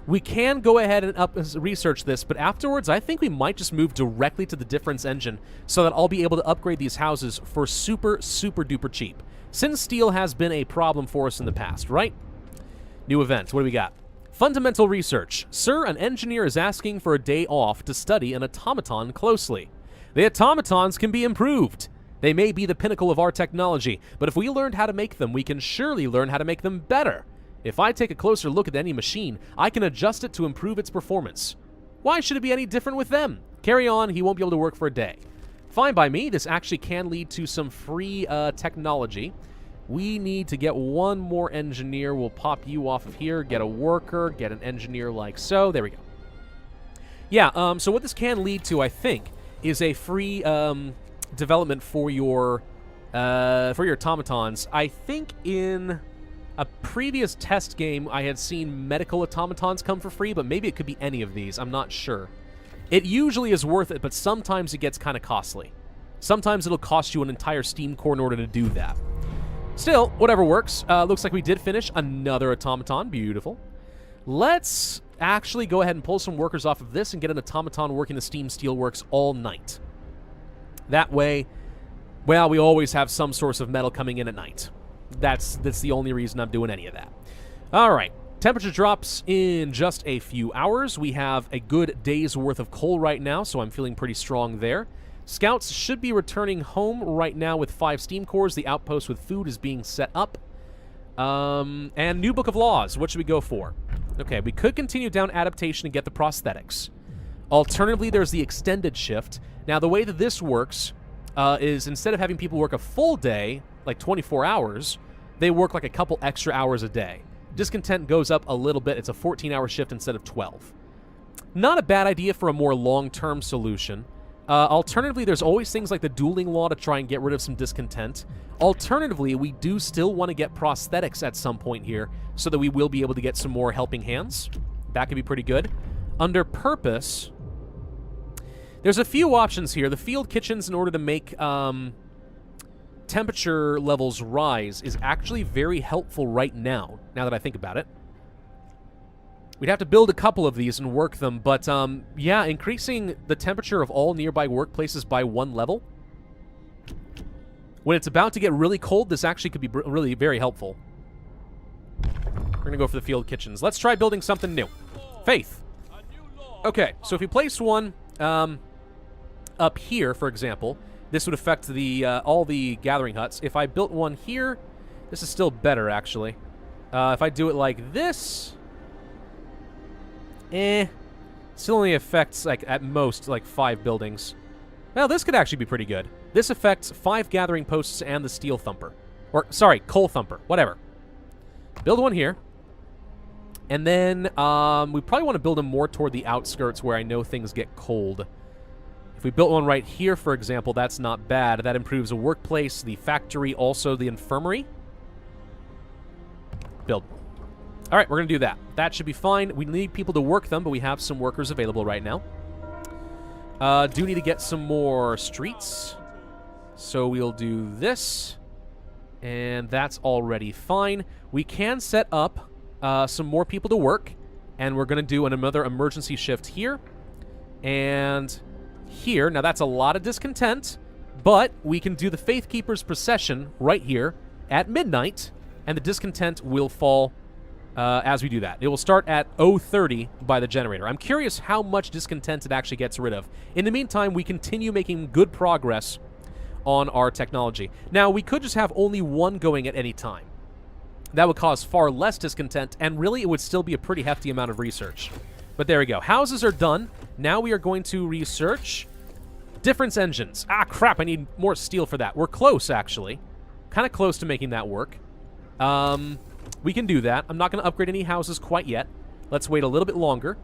We can go ahead and research this, but afterwards, I think we might just move directly to the difference engine so that I'll be able to upgrade these houses for super, super duper cheap. Since steel has been a problem for us in the past, right? New event. What do we got? Fundamental research. Sir, an engineer is asking for a day off to study an automaton closely. The automatons can be improved. They may be the pinnacle of our technology, but if we learned how to make them, we can surely learn how to make them better. If I take a closer look at any machine, I can adjust it to improve its performance. Why should it be any different with them? Carry on, he won't be able to work for a day. Fine by me, this actually can lead to some free technology. We need to get one more engineer. We'll pop you off of here, get a worker, get an engineer like so. There we go. Yeah, so what this can lead to, I think, is a free development for your automatons. I think in a previous test game I had seen medical automatons come for free, but maybe it could be any of these. I'm not sure. It usually is worth it, but sometimes it gets kind of costly. Sometimes it'll cost you an entire steam core in order to do that. Still, whatever works. Looks like we did finish another automaton. Beautiful. Let's actually go ahead and pull some workers off of this and get an automaton working the steam steelworks all night. That way, well, we always have some source of metal coming in at night. That's the only reason I'm doing any of that. All right. Temperature drops in just a few hours. We have a good day's worth of coal right now, so I'm feeling pretty strong there. Scouts should be returning home right now with 5 steam cores. The outpost with food is being set up. And new book of laws. What should we go for? Okay, we could continue down adaptation and get the prosthetics. Alternatively, there's the extended shift. Now, the way that this works is instead of having people work a full day, like 24 hours, they work like a couple extra hours a day. Discontent goes up a little bit. It's a 14-hour shift instead of 12. Not a bad idea for a more long-term solution. Alternatively, there's always things like the dueling law to try and get rid of some discontent. Alternatively, we do still want to get prosthetics at some point here so that we will be able to get some more helping hands. That could be pretty good. Under purpose, there's a few options here. The field kitchens, in order to make temperature levels rise, is actually very helpful right now that I think about it. We'd have to build a couple of these and work them, but yeah, increasing the temperature of all nearby workplaces by 1 level. When it's about to get really cold, this actually could be really very helpful. We're going to go for the field kitchens. Let's try building something new. Faith. Okay, so if we place one up here, for example, this would affect the all the gathering huts. If I built one here, this is still better, actually. If I do it like this, still only affects, like, at most, like, 5 buildings. Well, this could actually be pretty good. This affects 5 gathering posts and the steel thumper. Or, sorry, coal thumper. Whatever. Build one here. And then, we probably want to build them more toward the outskirts where I know things get cold. If we built one right here, for example, that's not bad. That improves the workplace, the factory, also the infirmary. Build. All right, we're going to do that. That should be fine. We need people to work them, but we have some workers available right now. Do need to get some more streets. So we'll do this. And that's already fine. We can set up some more people to work. And we're going to do another emergency shift here. And here. Now, that's a lot of discontent. But we can do the Faithkeeper's procession right here at midnight. And the discontent will fall as we do that. It will start at 0:30 by the generator. I'm curious how much discontent it actually gets rid of. In the meantime, we continue making good progress on our technology. Now, we could just have only one going at any time. That would cause far less discontent, and really it would still be a pretty hefty amount of research. But there we go. Houses are done. Now we are going to research difference engines. Ah, crap, I need more steel for that. We're close, actually. Kind of close to making that work. We can do that. I'm not going to upgrade any houses quite yet. Let's wait a little bit longer.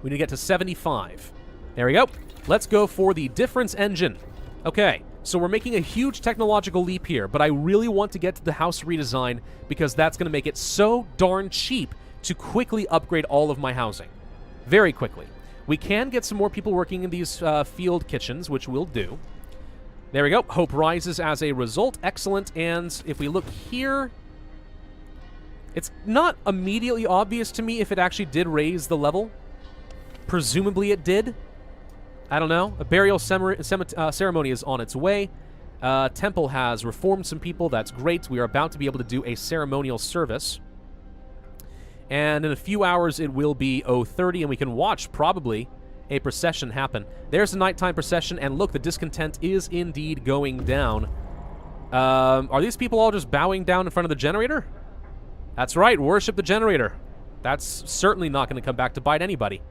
We need to get to 75. There we go. Let's go for the difference engine. Okay, so we're making a huge technological leap here, but I really want to get to the house redesign because that's going to make it so darn cheap to quickly upgrade all of my housing. Very quickly. We can get some more people working in these field kitchens, which we'll do. There we go. Hope rises as a result. Excellent. And if we look here, it's not immediately obvious to me if it actually did raise the level. Presumably it did. I don't know. A burial ceremony is on its way. Temple has reformed some people. That's great. We are about to be able to do a ceremonial service. And in a few hours, it will be 0:30, and we can watch, probably, a procession happen. There's the nighttime procession, and look, the discontent is indeed going down. Are these people all just bowing down in front of the generator? That's right, worship the generator. That's certainly not going to come back to bite anybody.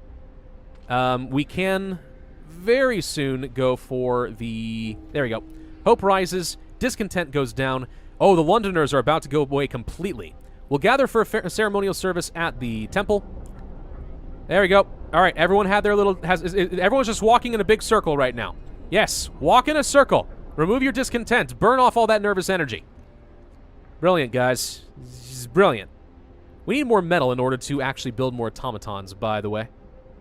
We can very soon go for the... There we go. Hope rises. Discontent goes down. Oh, the Londoners are about to go away completely. We'll gather for a ceremonial service at the temple. There we go. All right, everyone had their little... everyone's just walking in a big circle right now. Yes, walk in a circle. Remove your discontent. Burn off all that nervous energy. Brilliant, guys. This is brilliant. We need more metal in order to actually build more automatons, by the way.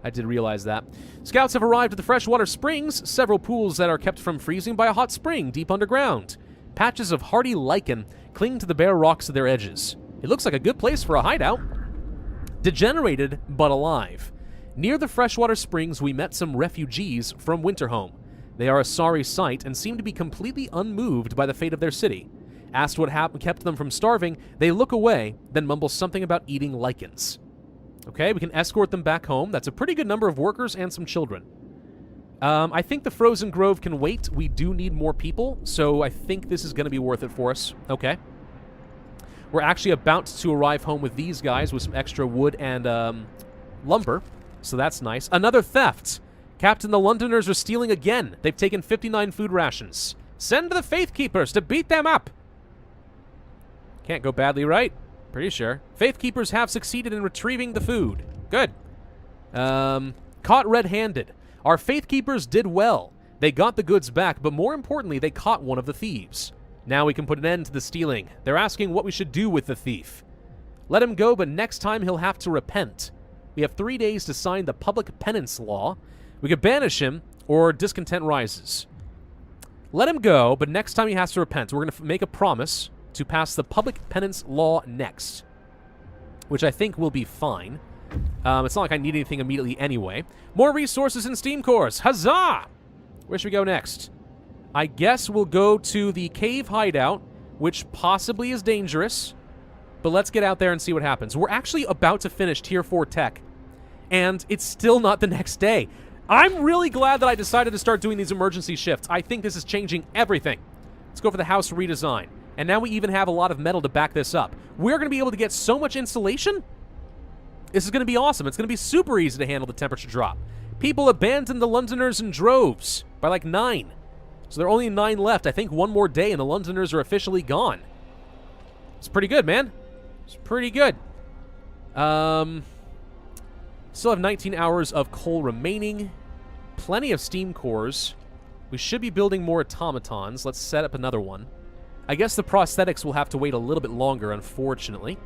I did realize that. Scouts have arrived at the freshwater springs, several pools that are kept from freezing by a hot spring deep underground. Patches of hardy lichen cling to the bare rocks at their edges. It looks like a good place for a hideout. Degenerated, but alive. Near the freshwater springs, we met some refugees from Winterhome. They are a sorry sight and seem to be completely unmoved by the fate of their city. Asked what kept them from starving, they look away, then mumble something about eating lichens. Okay, we can escort them back home. That's a pretty good number of workers and some children. I think the Frozen Grove can wait. We do need more people, so I think this is going to be worth it for us. Okay. We're actually about to arrive home with these guys with some extra wood and lumber, so that's nice. Another theft! Captain, the Londoners are stealing again. They've taken 59 food rations. Send the Faith Keepers to beat them up! Can't go badly, right? Pretty sure. Faith Keepers have succeeded in retrieving the food. Good. Caught red-handed. Our Faith Keepers did well. They got the goods back, but more importantly, they caught one of the thieves. Now we can put an end to the stealing. They're asking what we should do with the thief. Let him go, but next time he'll have to repent. We have 3 days to sign the public penance law. We could banish him, or discontent rises. Let him go, but next time he has to repent. We're going to make a promise to pass the public penance law next, which I think will be fine. It's not like I need anything immediately anyway. More resources in Steam cores. Huzzah! Where should we go next? I guess we'll go to the cave hideout, which possibly is dangerous, but let's get out there and see what happens. We're actually about to finish Tier 4 tech, and it's still not the next day. I'm really glad that I decided to start doing these emergency shifts. I think this is changing everything. Let's go for the house redesign. And now we even have a lot of metal to back this up. We're going to be able to get so much insulation. This is going to be awesome. It's going to be super easy to handle the temperature drop. People abandoned the Londoners in droves by like 9. So there are only 9 left. I think one more day and the Londoners are officially gone. It's pretty good, man. It's pretty good. Still have 19 hours of coal remaining. Plenty of steam cores. We should be building more automatons. Let's set up another one. I guess the prosthetics will have to wait a little bit longer, unfortunately.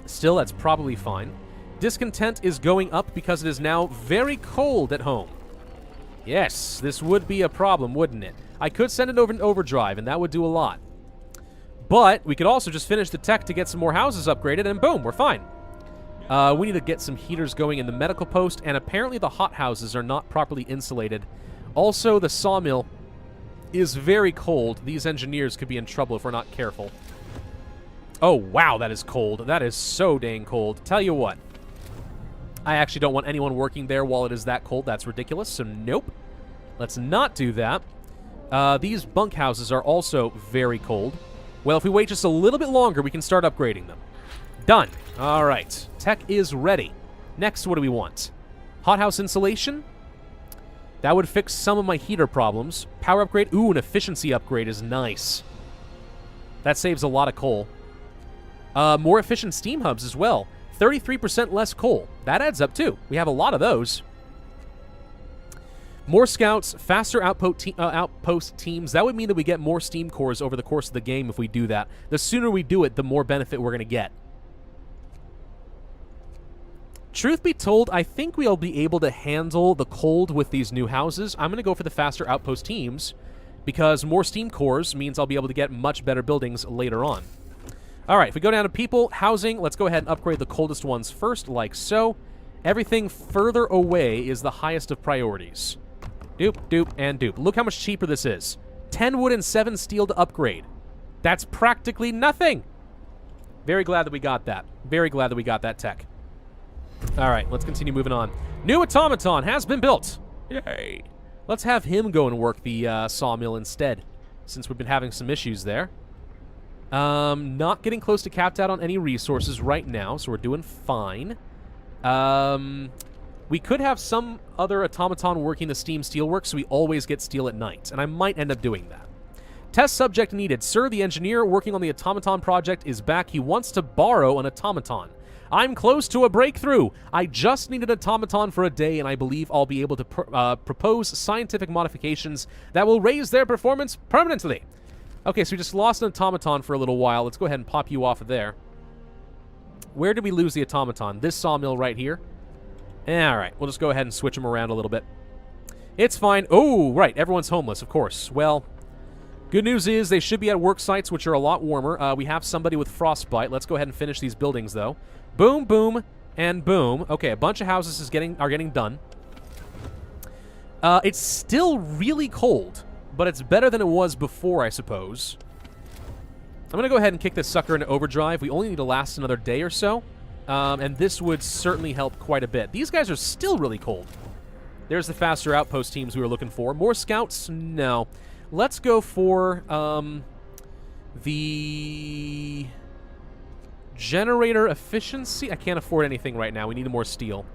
Still, that's probably fine. Discontent is going up because it is now very cold at home. Yes, this would be a problem, wouldn't it? I could send it over in overdrive, and that would do a lot. But we could also just finish the tech to get some more houses upgraded, and boom, we're fine. We need to get some heaters going in the medical post, and apparently the hothouses are not properly insulated. Also, the sawmill is very cold. These engineers could be in trouble if we're not careful. Oh, wow, that is cold. That is so dang cold. Tell you what. I actually don't want anyone working there while it is that cold. That's ridiculous, so nope. Let's not do that. These bunkhouses are also very cold. Well, if we wait just a little bit longer, we can start upgrading them. Done. All right. Tech is ready. Next, what do we want? Hothouse insulation? That would fix some of my heater problems. Power upgrade? Ooh, an efficiency upgrade is nice. That saves a lot of coal. More efficient steam hubs as well. 33% less coal. That adds up too. We have a lot of those. More scouts, faster outpost teams. That would mean that we get more steam cores over the course of the game if we do that. The sooner we do it, the more benefit we're going to get. Truth be told, I think we'll be able to handle the cold with these new houses. I'm going to go for the faster outpost teams because more steam cores means I'll be able to get much better buildings later on. All right, if we go down to people, housing, let's go ahead and upgrade the coldest ones first, like so. Everything further away is the highest of priorities. Doop, doop, and doop. Look how much cheaper this is. 10 wood and 7 steel to upgrade. That's practically nothing. Very glad that we got that. Very glad that we got that tech. All right, let's continue moving on. New automaton has been built. Yay. Let's have him go and work the sawmill instead, since we've been having some issues there. Not getting close to capped out on any resources right now, so we're doing fine. We could have some other automaton working the steam steelwork, so we always get steel at night, and I might end up doing that. Test subject needed. Sir, the engineer working on the automaton project is back. He wants to borrow an automaton. I'm close to a breakthrough. I just need an automaton for a day, and I believe I'll be able to propose scientific modifications that will raise their performance permanently. Okay, so we just lost an automaton for a little while. Let's go ahead and pop you off of there. Where did we lose the automaton? This sawmill right here. All right, we'll just go ahead and switch them around a little bit. It's fine. Oh, right, everyone's homeless, of course. Well, Good news is they should be at work sites, which are a lot warmer. We have somebody with frostbite. Let's go ahead and finish these buildings, though. Boom, boom, and boom. Okay, a bunch of houses are getting done. It's still really cold, but it's better than it was before, I suppose. I'm going to go ahead and kick this sucker into overdrive. We only need to last another day or so, and this would certainly help quite a bit. These guys are still really cold. There's the faster outpost teams we were looking for. More scouts? No. Let's go for the generator efficiency. I can't afford anything right now. We need more steel.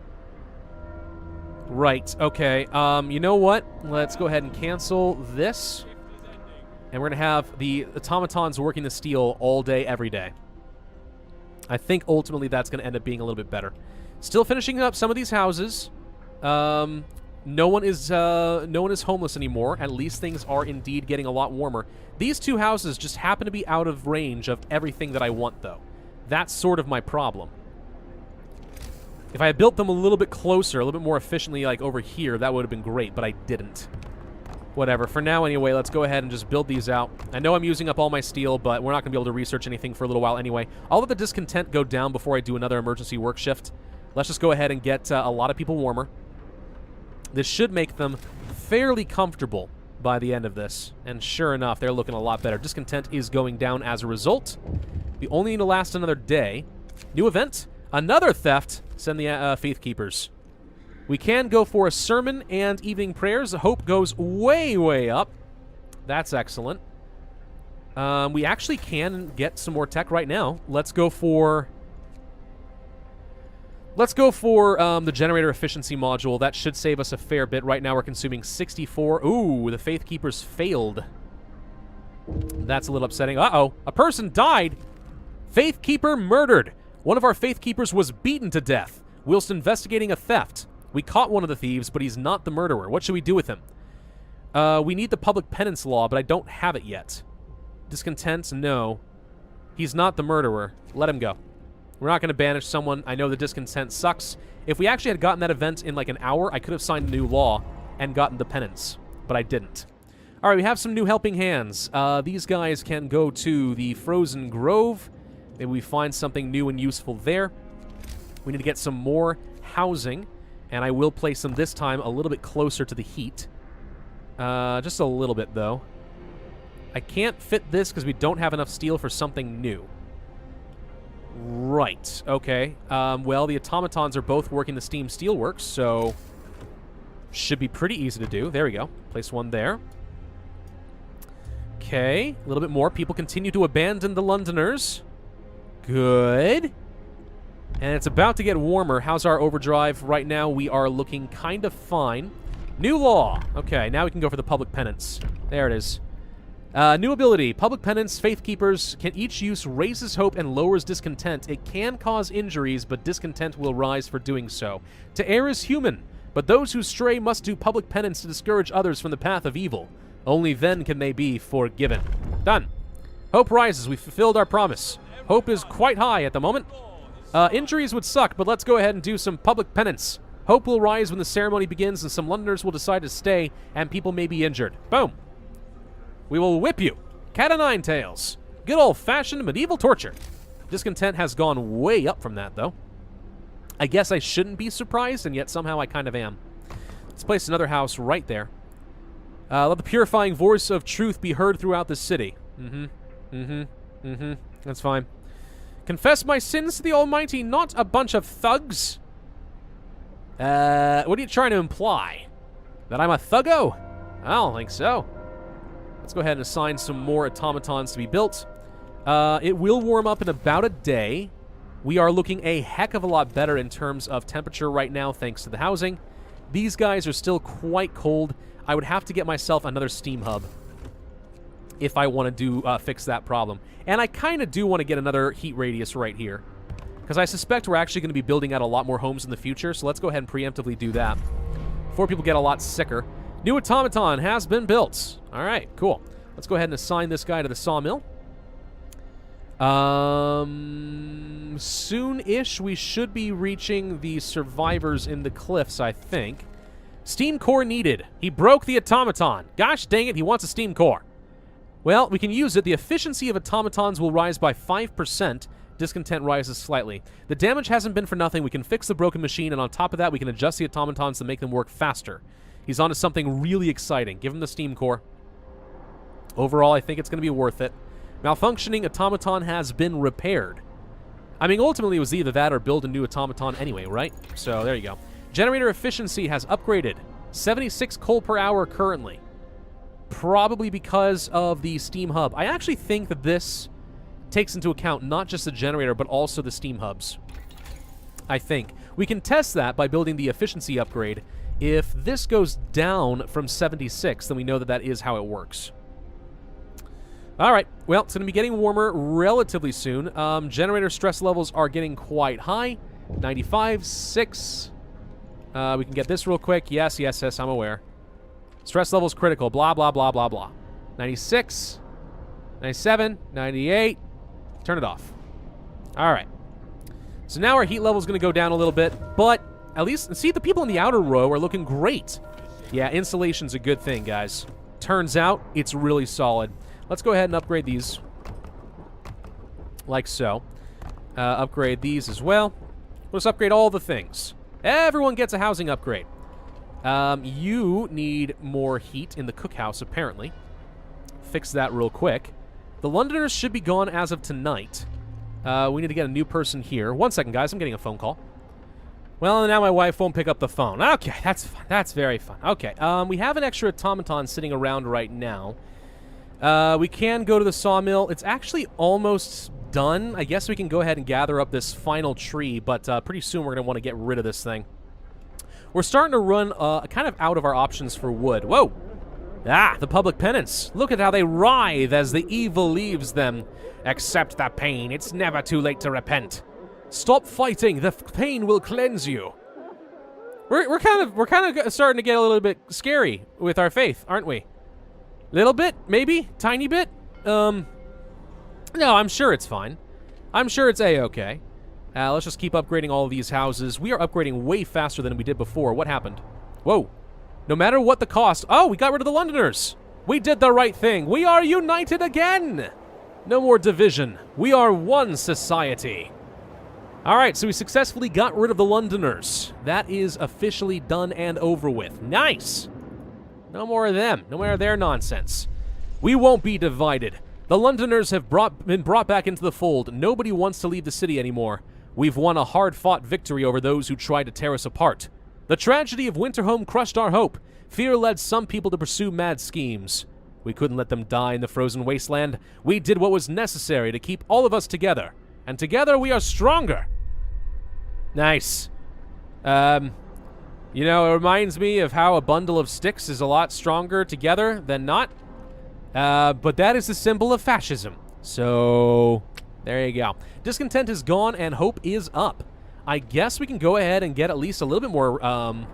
Right, okay. You know what? Let's go ahead and cancel this. And we're going to have the automatons working the steel all day, every day. I think ultimately that's going to end up being a little bit better. Still finishing up some of these houses. No one is homeless anymore. At least things are indeed getting a lot warmer. These two houses just happen to be out of range of everything that I want, though. That's sort of my problem. If I had built them a little bit closer, a little bit more efficiently, like over here, that would have been great, but I didn't. Whatever. For now, anyway, let's go ahead and just build these out. I know I'm using up all my steel, but we're not going to be able to research anything for a little while anyway. I'll let the discontent go down before I do another emergency work shift. Let's just go ahead and get a lot of people warmer. This should make them fairly comfortable by the end of this. And sure enough, they're looking a lot better. Discontent is going down as a result. We only need to last another day. New event. Another theft. Send the Faith Keepers. We can go for a sermon and evening prayers. The hope goes way, way up. That's excellent. We actually can get some more tech right now. Let's go for the generator efficiency module. That should save us a fair bit. Right now we're consuming 64. Ooh, the Faith Keepers failed. That's a little upsetting. Uh-oh, a person died. Faith Keeper murdered. One of our Faith Keepers was beaten to death whilst investigating a theft. We caught one of the thieves, but he's not the murderer. What should we do with him? We need the public penance law, but I don't have it yet. Discontent? No. He's not the murderer. Let him go. We're not going to banish someone. I know the discontent sucks. If we actually had gotten that event in like an hour, I could have signed a new law and gotten the penance, but I didn't. All right, we have some new helping hands. These guys can go to the Frozen Grove. Maybe we find something new and useful there. We need to get some more housing. And I will place them this time a little bit closer to the heat. Just a little bit, though. I can't fit this because we don't have enough steel for something new. Right. Okay. Well, the automatons are both working the steam steelworks, so should be pretty easy to do. There we go. Place one there. Okay. A little bit more. People continue to abandon the Londoners. Good. And it's about to get warmer. How's our overdrive? Right now, we are looking kind of fine. New law. Okay, now we can go for the public penance. There it is. New ability. Public penance. Faith Keepers can each use raises hope and lowers discontent. It can cause injuries, but discontent will rise for doing so. To err is human, but those who stray must do public penance to discourage others from the path of evil. Only then can they be forgiven. Done. Hope rises. We've fulfilled our promise. Hope is quite high at the moment. Injuries would suck, but let's go ahead and do some public penance. Hope will rise when the ceremony begins, and some Londoners will decide to stay, and people may be injured. Boom. We will whip you. Cat o' nine tails. Good old-fashioned medieval torture. Discontent has gone way up from that, though. I guess I shouldn't be surprised, and yet somehow I kind of am. Let's place another house right there. Let the purifying voice of truth be heard throughout the city. That's fine. Confess my sins to the Almighty, not a bunch of thugs. What are you trying to imply? That I'm a thuggo? I don't think so. Let's go ahead and assign some more automatons to be built. It will warm up in about a day. We are looking a heck of a lot better in terms of temperature right now, thanks to the housing. These guys are still quite cold. I would have to get myself another steam hub if I want to fix that problem. And I kind of do want to get another heat radius right here, because I suspect we're actually going to be building out a lot more homes in the future, so let's go ahead and preemptively do that before people get a lot sicker. New automaton has been built. All right, cool. Let's go ahead and assign this guy to the sawmill. Soon-ish, we should be reaching the survivors in the cliffs, I think. Steam core needed. He broke the automaton. Gosh dang it, he wants a steam core. Well, we can use it. The efficiency of automatons will rise by 5%. Discontent rises slightly. The damage hasn't been for nothing. We can fix the broken machine, and on top of that, we can adjust the automatons to make them work faster. He's onto something really exciting. Give him the steam core. Overall, I think it's going to be worth it. Malfunctioning automaton has been repaired. I mean, ultimately, it was either that or build a new automaton anyway, right? So, there you go. Generator efficiency has upgraded. 76 coal per hour currently. Probably because of the steam hub. I actually think that this takes into account not just the generator, but also the steam hubs. I think. We can test that by building the efficiency upgrade. If this goes down from 76, then we know that that is how it works. All right. Well, it's going to be getting warmer relatively soon. Generator stress levels are getting quite high. 95, 6. We can get this real quick. Yes, yes, yes, I'm aware. Stress levels critical. Blah, blah, blah, blah, blah. 96, 97, 98. Turn it off. All right. So now our heat level is going to go down a little bit, but at least, see, the people in the outer row are looking great. Yeah, insulation's a good thing, guys. Turns out it's really solid. Let's go ahead and upgrade these. Like so. Upgrade these as well. Let's upgrade all the things. Everyone gets a housing upgrade. You need more heat in the cookhouse, apparently. Fix that real quick. The Londoners should be gone as of tonight. We need to get a new person here. 1 second, guys. I'm getting a phone call. Well, now my wife won't pick up the phone. Okay, that's fun. That's very fun. Okay, we have an extra automaton sitting around right now. We can go to the sawmill. It's actually almost done. I guess we can go ahead and gather up this final tree, but pretty soon we're going to want to get rid of this thing. We're starting to run kind of out of our options for wood. Whoa! Ah, the public penance. Look at how they writhe as the evil leaves them. Accept the pain. It's never too late to repent. Stop fighting. The pain will cleanse you. We're kind of starting to get a little bit scary with our faith, aren't we? Little bit, maybe, tiny bit. No, I'm sure it's fine. I'm sure it's a-okay. Let's just keep upgrading all of these houses. We are upgrading way faster than we did before. What happened? Whoa. No matter what the cost. Oh, we got rid of the Londoners. We did the right thing. We are united again. No more division. We are one society. All right, so we successfully got rid of the Londoners. That is officially done and over with. Nice. No more of them. No more of their nonsense. We won't be divided. The Londoners have been brought back into the fold. Nobody wants to leave the city anymore. We've won a hard-fought victory over those who tried to tear us apart. The tragedy of Winterhome crushed our hope. Fear led some people to pursue mad schemes. We couldn't let them die in the frozen wasteland. We did what was necessary to keep all of us together. And together we are stronger. Nice. You know, it reminds me of how a bundle of sticks is a lot stronger together than not. But that is the symbol of fascism. So, there you go. Discontent is gone and hope is up. I guess we can go ahead and get at least a little bit more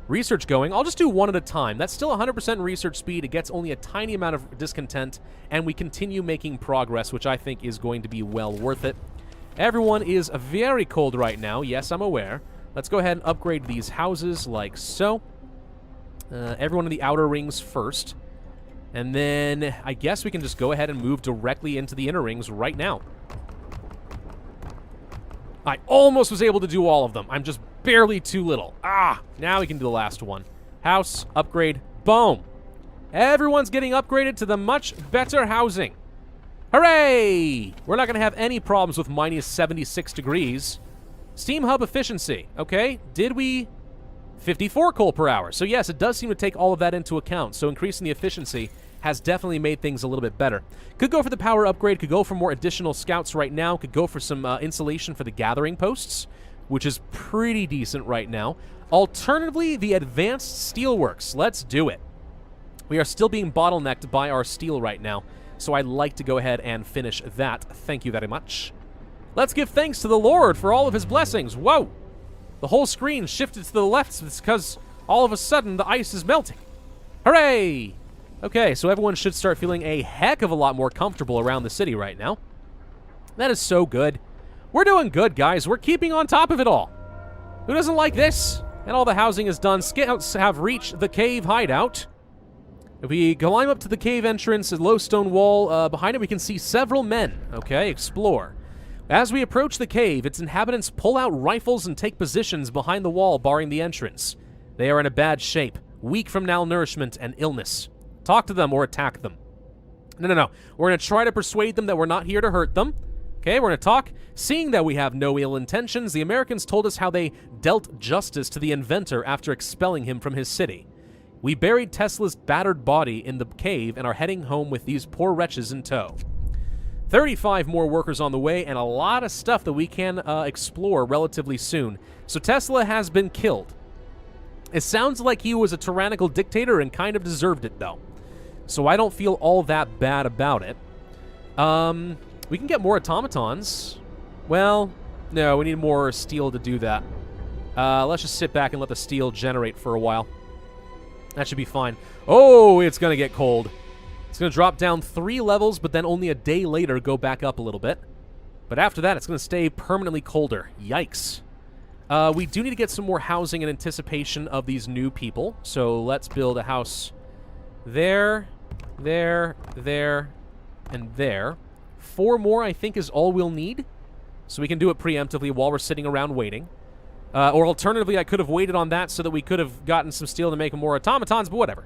research going. I'll just do one at a time. That's still 100% research speed. It gets only a tiny amount of discontent, and we continue making progress, which I think is going to be well worth it. Everyone is very cold right now. Yes, I'm aware. Let's go ahead and upgrade these houses like so. Everyone in the outer rings first. And then I guess we can just go ahead and move directly into the inner rings right now. I almost was able to do all of them. I'm just barely too little. Ah, now we can do the last one. House, upgrade, boom. Everyone's getting upgraded to the much better housing. Hooray! We're not going to have any problems with minus 76 degrees. Steam hub efficiency. Okay, did we... 54 coal per hour. So yes, it does seem to take all of that into account. So increasing the efficiency has definitely made things a little bit better. Could go for the power upgrade, could go for more additional scouts right now, could go for some insulation for the gathering posts, which is pretty decent right now. Alternatively, the advanced steelworks. Let's do it. We are still being bottlenecked by our steel right now, so I'd like to go ahead and finish that. Thank you very much. Let's give thanks to the Lord for all of his blessings. Whoa! The whole screen shifted to the left because all of a sudden the ice is melting. Hooray! Okay, so everyone should start feeling a heck of a lot more comfortable around the city right now. That is so good. We're doing good, guys. We're keeping on top of it all. Who doesn't like this? And all the housing is done. Scouts have reached the cave hideout. If we climb up to the cave entrance, a low stone wall behind it, we can see several men. Okay, explore. As we approach the cave, its inhabitants pull out rifles and take positions behind the wall barring the entrance. They are in a bad shape, weak from malnourishment and illness. Talk to them or attack them. No. We're going to try to persuade them that we're not here to hurt them. Okay, we're going to talk. Seeing that we have no ill intentions, the Americans told us how they dealt justice to the inventor after expelling him from his city. We buried Tesla's battered body in the cave and are heading home with these poor wretches in tow. 35 more workers on the way, and a lot of stuff that we can explore relatively soon. So Tesla has been killed. It sounds like he was a tyrannical dictator and kind of deserved it, though. So I don't feel all that bad about it. We can get more automatons. Well, no, we need more steel to do that. Let's just sit back and let the steel generate for a while. That should be fine. Oh, it's going to get cold. It's going to drop down 3 levels, but then only a day later go back up a little bit. But after that, it's going to stay permanently colder. Yikes. We do need to get some more housing in anticipation of these new people. So let's build a house there, there, and there. 4 more, I think, is all we'll need. So we can do it preemptively while we're sitting around waiting. Or alternatively, I could have waited on that so that we could have gotten some steel to make more automatons, but whatever.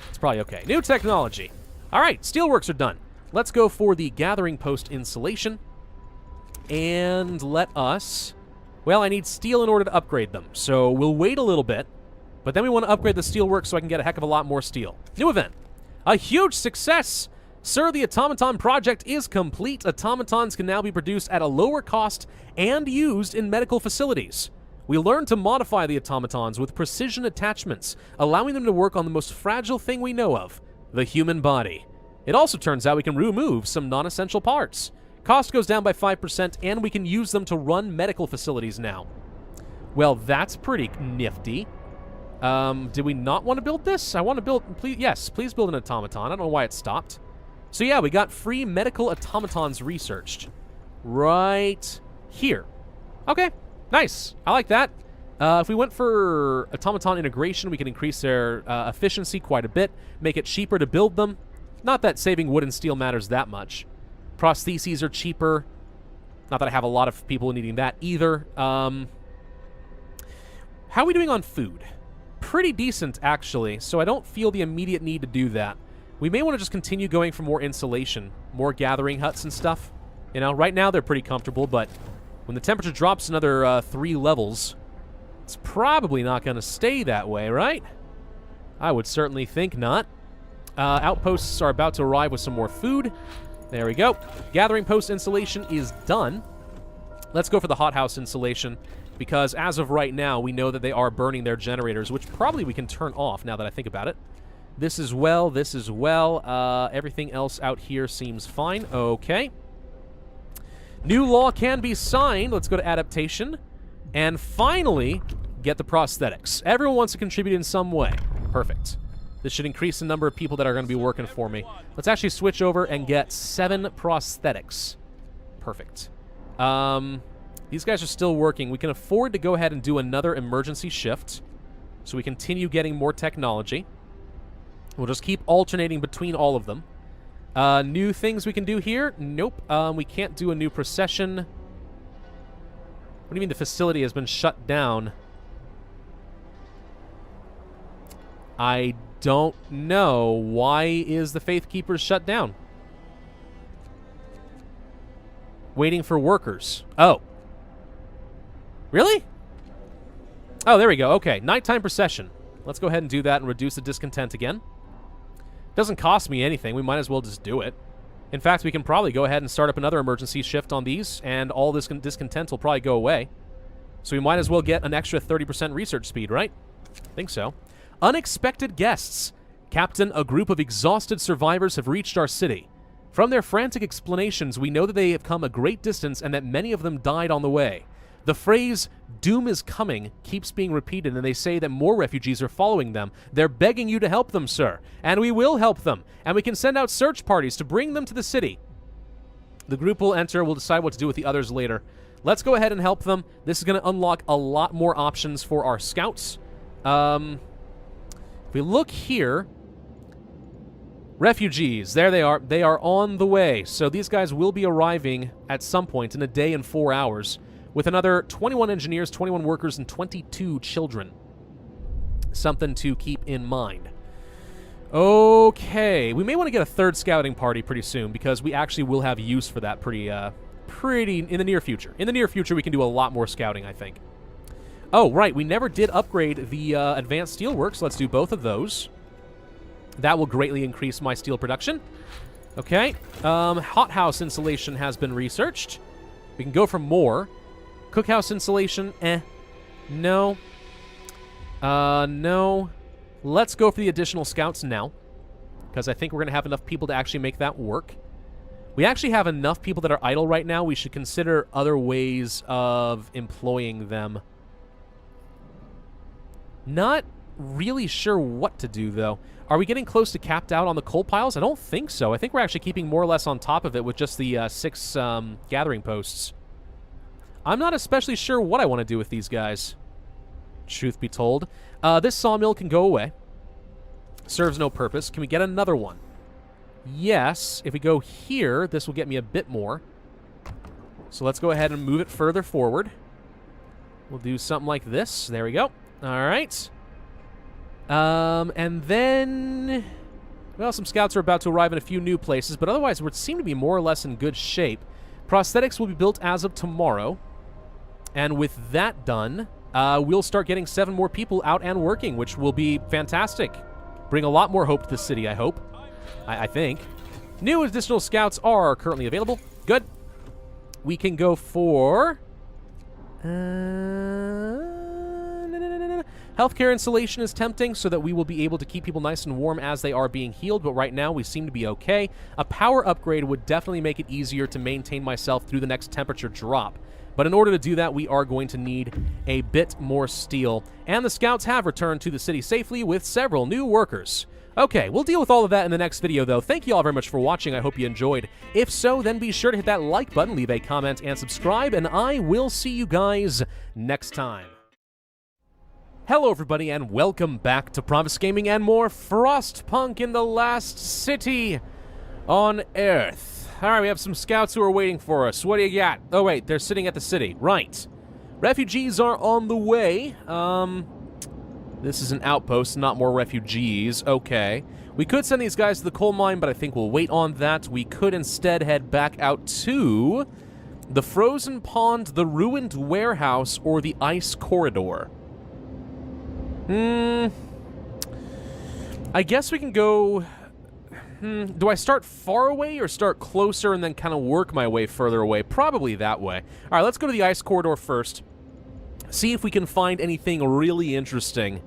It's probably okay. New technology. All right, steelworks are done. Let's go for the gathering post insulation. And let us... Well, I need steel in order to upgrade them, so we'll wait a little bit. But then we want to upgrade the steelwork so I can get a heck of a lot more steel. New event. A huge success! Sir, the Automaton project is complete. Automatons can now be produced at a lower cost and used in medical facilities. We learned to modify the automatons with precision attachments, allowing them to work on the most fragile thing we know of, the human body. It also turns out we can remove some non-essential parts. Cost goes down by 5%, and we can use them to run medical facilities now. Well, that's pretty nifty. Did we not want to build this? I want to build... Yes, please build an automaton. I don't know why it stopped. So yeah, we got free medical automatons researched. Right here. Okay. Nice. I like that. If we went for automaton integration, we can increase their efficiency quite a bit, make it cheaper to build them. Not that saving wood and steel matters that much. Prostheses are cheaper. Not that I have a lot of people needing that either. How are we doing on food? Pretty decent, actually, so I don't feel the immediate need to do that. We may want to just continue going for more insulation, more gathering huts and stuff. You know, right now they're pretty comfortable, but... when the temperature drops another 3 levels, it's probably not going to stay that way, right? I would certainly think not. Outposts are about to arrive with some more food. There we go. Gathering post insulation is done. Let's go for the hothouse insulation, because as of right now, we know that they are burning their generators, which probably we can turn off now that I think about it. This as well, this as well. Everything else out here seems fine. Okay. New law can be signed. Let's go to adaptation. And finally, get the prosthetics. Everyone wants to contribute in some way. Perfect. This should increase the number of people that are going to be working for me. Let's actually switch over and get 7 prosthetics. Perfect. These guys are still working. We can afford to go ahead and do another emergency shift. So we continue getting more technology. We'll just keep alternating between all of them. New things we can do here? Nope. We can't do a new procession. What do you mean the facility has been shut down? I don't know. Why is the Faith Keepers shut down? Waiting for workers. Oh. Really? Oh, there we go. Okay, nighttime procession. Let's go ahead and do that and reduce the discontent again. Doesn't cost me anything. We might as well just do it. In fact, we can probably go ahead and start up another emergency shift on these, and all this discontent will probably go away. So we might as well get an extra 30% research speed, right? I think so. Unexpected guests. Captain, a group of exhausted survivors have reached our city. From their frantic explanations, we know that they have come a great distance and that many of them died on the way. The phrase, doom is coming, keeps being repeated, and they say that more refugees are following them. They're begging you to help them, sir. And we will help them. And we can send out search parties to bring them to the city. The group will enter. We'll decide what to do with the others later. Let's go ahead and help them. This is going to unlock a lot more options for our scouts. If we look here, Refugees, there they are. They are on the way. So these guys will be arriving at some point in a day and 4 hours with another 21 engineers, 21 workers, and 22 children. Something to keep in mind. Okay, we may want to get a third scouting party pretty soon because we actually will have use for that pretty in the near future. In the near future, we can do a lot more scouting, I think. Oh, right, we never did upgrade the advanced steelworks. Let's do both of those. That will greatly increase my steel production. Okay. Hothouse insulation has been researched. We can go for more. Cookhouse insulation, no. No. Let's go for the additional scouts now, because I think we're going to have enough people to actually make that work. We actually have enough people that are idle right now. We should consider other ways of employing them. Not really sure what to do, though. Are we getting close to capped out on the coal piles? I don't think so. I think we're actually keeping more or less on top of it with just the 6 gathering posts. I'm not especially sure what I want to do with these guys, truth be told. This sawmill can go away. Serves no purpose. Can we get another one? Yes. If we go here, this will get me a bit more. So let's go ahead and move it further forward. We'll do something like this. There we go. All right. And then, well, some scouts are about to arrive in a few new places, but otherwise we seem to be more or less in good shape. Prosthetics will be built as of tomorrow. And with that done, we'll start getting 7 more people out and working, which will be fantastic. Bring a lot more hope to the city, I hope. I think. New additional scouts are currently available. Good. We can go for... Healthcare insulation is tempting so that we will be able to keep people nice and warm as they are being healed, but right now we seem to be okay. A power upgrade would definitely make it easier to maintain myself through the next temperature drop. But in order to do that, we are going to need a bit more steel. And the scouts have returned to the city safely with several new workers. Okay, we'll deal with all of that in the next video, though. Thank you all very much for watching. I hope you enjoyed. If so, then be sure to hit that like button, leave a comment, and subscribe, and I will see you guys next time. Hello, everybody, and welcome back to Pravus Gaming and more Frostpunk in the last city on Earth. Alright, we have some scouts who are waiting for us. What do you got? Oh, wait, they're sitting at the city. Right. Refugees are on the way. This is an outpost, not more refugees. Okay. We could send these guys to the coal mine, but I think we'll wait on that. We could instead head back out to the frozen pond, the ruined warehouse, or the ice corridor. I guess we can go... do I start far away or start closer and then kind of work my way further away? Probably that way. All right, let's go to the ice corridor first. See if we can find anything really interesting,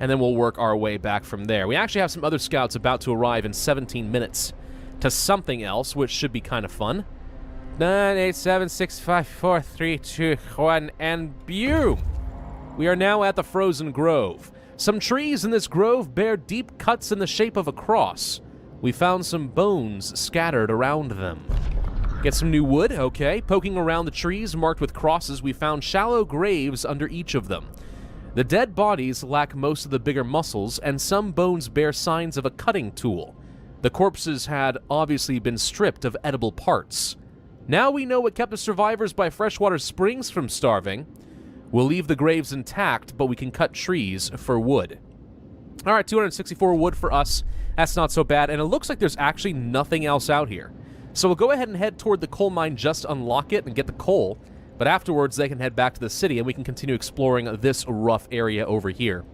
and then we'll work our way back from there. We actually have some other scouts about to arrive in 17 minutes to something else, which should be kind of fun. 9, 8, 7, 6, 5, 4, 3, 2, 1, and boom! We are now at the frozen grove. Some trees in this grove bear deep cuts in the shape of a cross. We found some bones scattered around them. Get some new wood, okay. Poking around the trees marked with crosses, we found shallow graves under each of them. The dead bodies lack most of the bigger muscles, and some bones bear signs of a cutting tool. The corpses had obviously been stripped of edible parts. Now we know what kept the survivors by freshwater springs from starving. We'll leave the graves intact, but we can cut trees for wood. Alright, 264 wood for us. That's not so bad, and it looks like there's actually nothing else out here. So we'll go ahead and head toward the coal mine, just unlock it and get the coal, but afterwards they can head back to the city and we can continue exploring this rough area over here.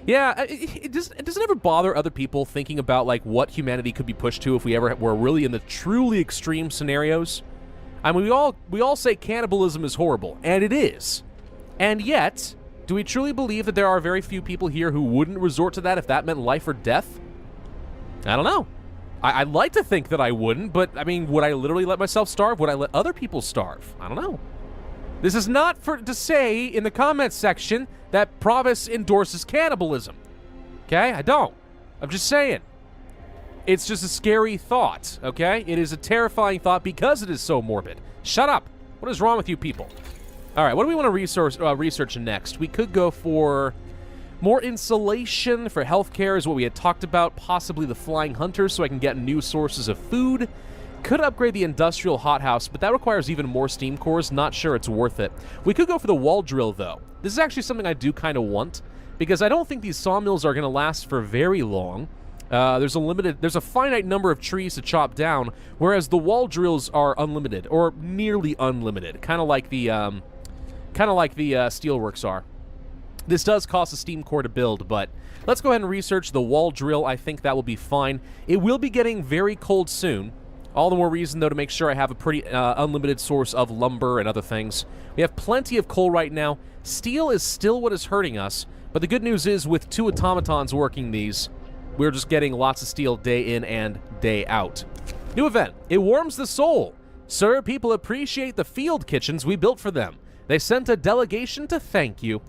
Yeah, it doesn't ever bother other people thinking about like what humanity could be pushed to if we ever were really in the truly extreme scenarios. I mean, we all say cannibalism is horrible, and it is. And yet, do we truly believe that there are very few people here who wouldn't resort to that if that meant life or death? I don't know. I'd like to think that I wouldn't, but, I mean, would I literally let myself starve? Would I let other people starve? I don't know. This is not to say in the comments section that Pravus endorses cannibalism. Okay? I don't. I'm just saying. It's just a scary thought, okay? It is a terrifying thought because it is so morbid. Shut up. What is wrong with you people? All right, what do we want to research next? We could go for... More insulation for healthcare is what we had talked about, possibly the flying hunters so I can get new sources of food. Could upgrade the industrial hothouse, but that requires even more steam cores. Not sure it's worth it. We could go for the wall drill, though. This is actually something I do kind of want, because I don't think these sawmills are going to last for very long. There's a finite number of trees to chop down, whereas the wall drills are unlimited, or nearly unlimited, kind of like the steelworks are. This does cost a steam core to build, but let's go ahead and research the wall drill. I think that will be fine. It will be getting very cold soon. All the more reason, though, to make sure I have a pretty unlimited source of lumber and other things. We have plenty of coal right now. Steel is still what is hurting us, but the good news is with 2 automatons working these, we're just getting lots of steel day in and day out. New event. It warms the soul. Sir, people appreciate the field kitchens we built for them. They sent a delegation to thank you.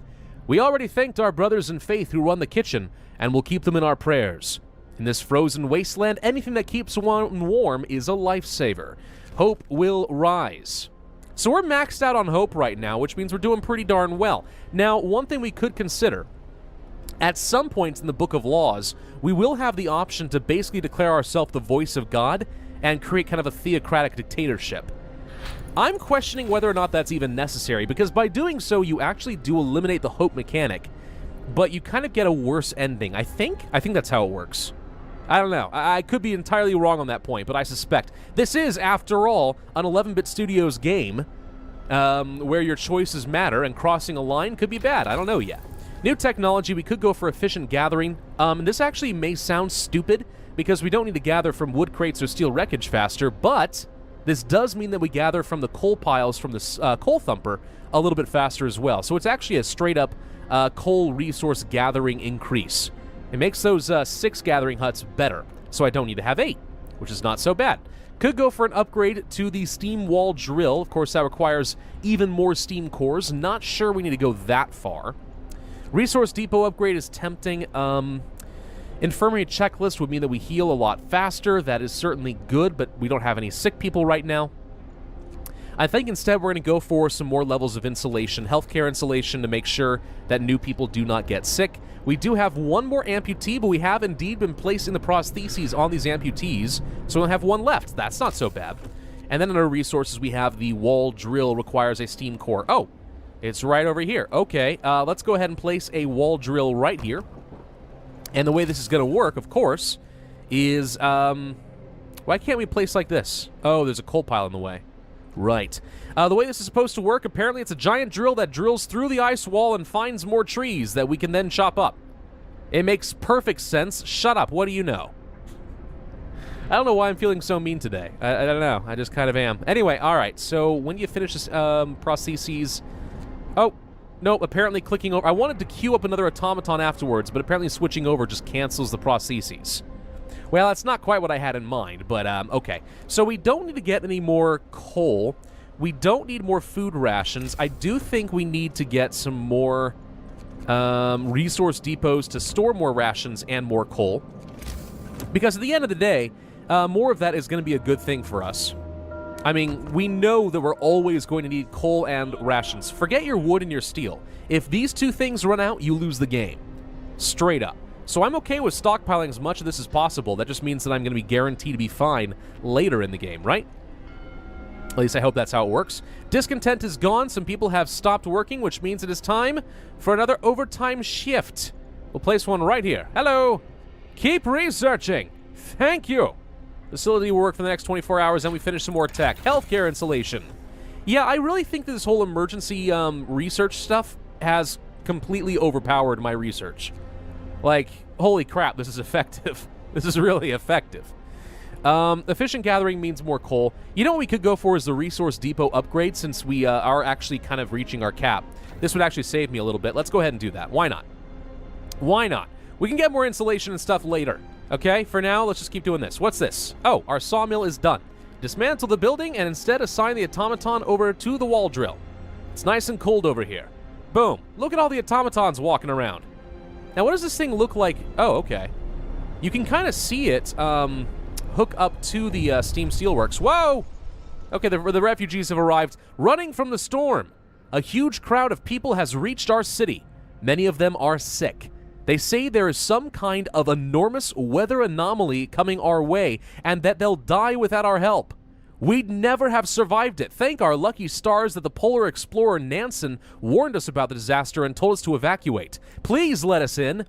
We already thanked our brothers in faith who run the kitchen, and we'll keep them in our prayers. In this frozen wasteland, anything that keeps one warm is a lifesaver. Hope will rise. So we're maxed out on hope right now, which means we're doing pretty darn well. Now, one thing we could consider, at some point in the Book of Laws, we will have the option to basically declare ourselves the voice of God and create kind of a theocratic dictatorship. I'm questioning whether or not that's even necessary, because by doing so, you actually do eliminate the hope mechanic, but you kind of get a worse ending. I think that's how it works. I don't know. I could be entirely wrong on that point, but I suspect. This is, after all, an 11-bit Studios game where your choices matter, and crossing a line could be bad. I don't know yet. New technology, we could go for efficient gathering. This actually may sound stupid, because we don't need to gather from wood crates or steel wreckage faster, but this does mean that we gather from the coal piles from the coal thumper a little bit faster as well. So it's actually a straight-up coal resource gathering increase. It makes those 6 gathering huts better, so I don't need to have 8, which is not so bad. Could go for an upgrade to the steam wall drill. Of course, that requires even more steam cores. Not sure we need to go that far. Resource depot upgrade is tempting. Infirmary checklist would mean that we heal a lot faster. That is certainly good, but we don't have any sick people right now. I think instead we're going to go for some more levels of insulation, healthcare insulation, to make sure that new people do not get sick. We do have one more amputee, but we have indeed been placing the prostheses on these amputees, so we'll have 1 left. That's not so bad. And then in our resources, we have the wall drill requires a steam core. Oh, it's right over here. Okay, let's go ahead and place a wall drill right here. And the way this is going to work, of course, is, why can't we place like this? Oh, there's a coal pile in the way. Right. The way this is supposed to work, apparently it's a giant drill that drills through the ice wall and finds more trees that we can then chop up. It makes perfect sense. Shut up. What do you know? I don't know why I'm feeling so mean today. I don't know. I just kind of am. Anyway, all right. So when you finish this prostheses... Oh, nope. Apparently clicking over... I wanted to queue up another automaton afterwards, but apparently switching over just cancels the prostheses. Well, that's not quite what I had in mind, but okay. So we don't need to get any more coal. We don't need more food rations. I do think we need to get some more resource depots to store more rations and more coal. Because at the end of the day, more of that is going to be a good thing for us. I mean, we know that we're always going to need coal and rations. Forget your wood and your steel. If these 2 things run out, you lose the game. Straight up. So I'm okay with stockpiling as much of this as possible. That just means that I'm going to be guaranteed to be fine later in the game, right? At least I hope that's how it works. Discontent is gone. Some people have stopped working, which means it is time for another overtime shift. We'll place one right here. Hello. Keep researching. Thank you. Facility will work for the next 24 hours, and we finish some more tech. Healthcare insulation. Yeah, I really think that this whole emergency research stuff has completely overpowered my research. Like, holy crap, this is effective. This is really effective. Efficient gathering means more coal. You know what we could go for is the resource depot upgrade, since we are actually kind of reaching our cap. This would actually save me a little bit. Let's go ahead and do that. Why not? Why not? We can get more insulation and stuff later. Okay, for now, let's just keep doing this. What's this? Oh, our sawmill is done. Dismantle the building and instead assign the automaton over to the wall drill. It's nice and cold over here. Boom. Look at all the automatons walking around. Now, what does this thing look like? Oh, okay. You can kind of see it hook up to the steam steelworks. Whoa! Okay, the refugees have arrived. Running from the storm. A huge crowd of people has reached our city. Many of them are sick. They say there is some kind of enormous weather anomaly coming our way, and that they'll die without our help. We'd never have survived it. Thank our lucky stars that the polar explorer Nansen warned us about the disaster and told us to evacuate. Please let us in.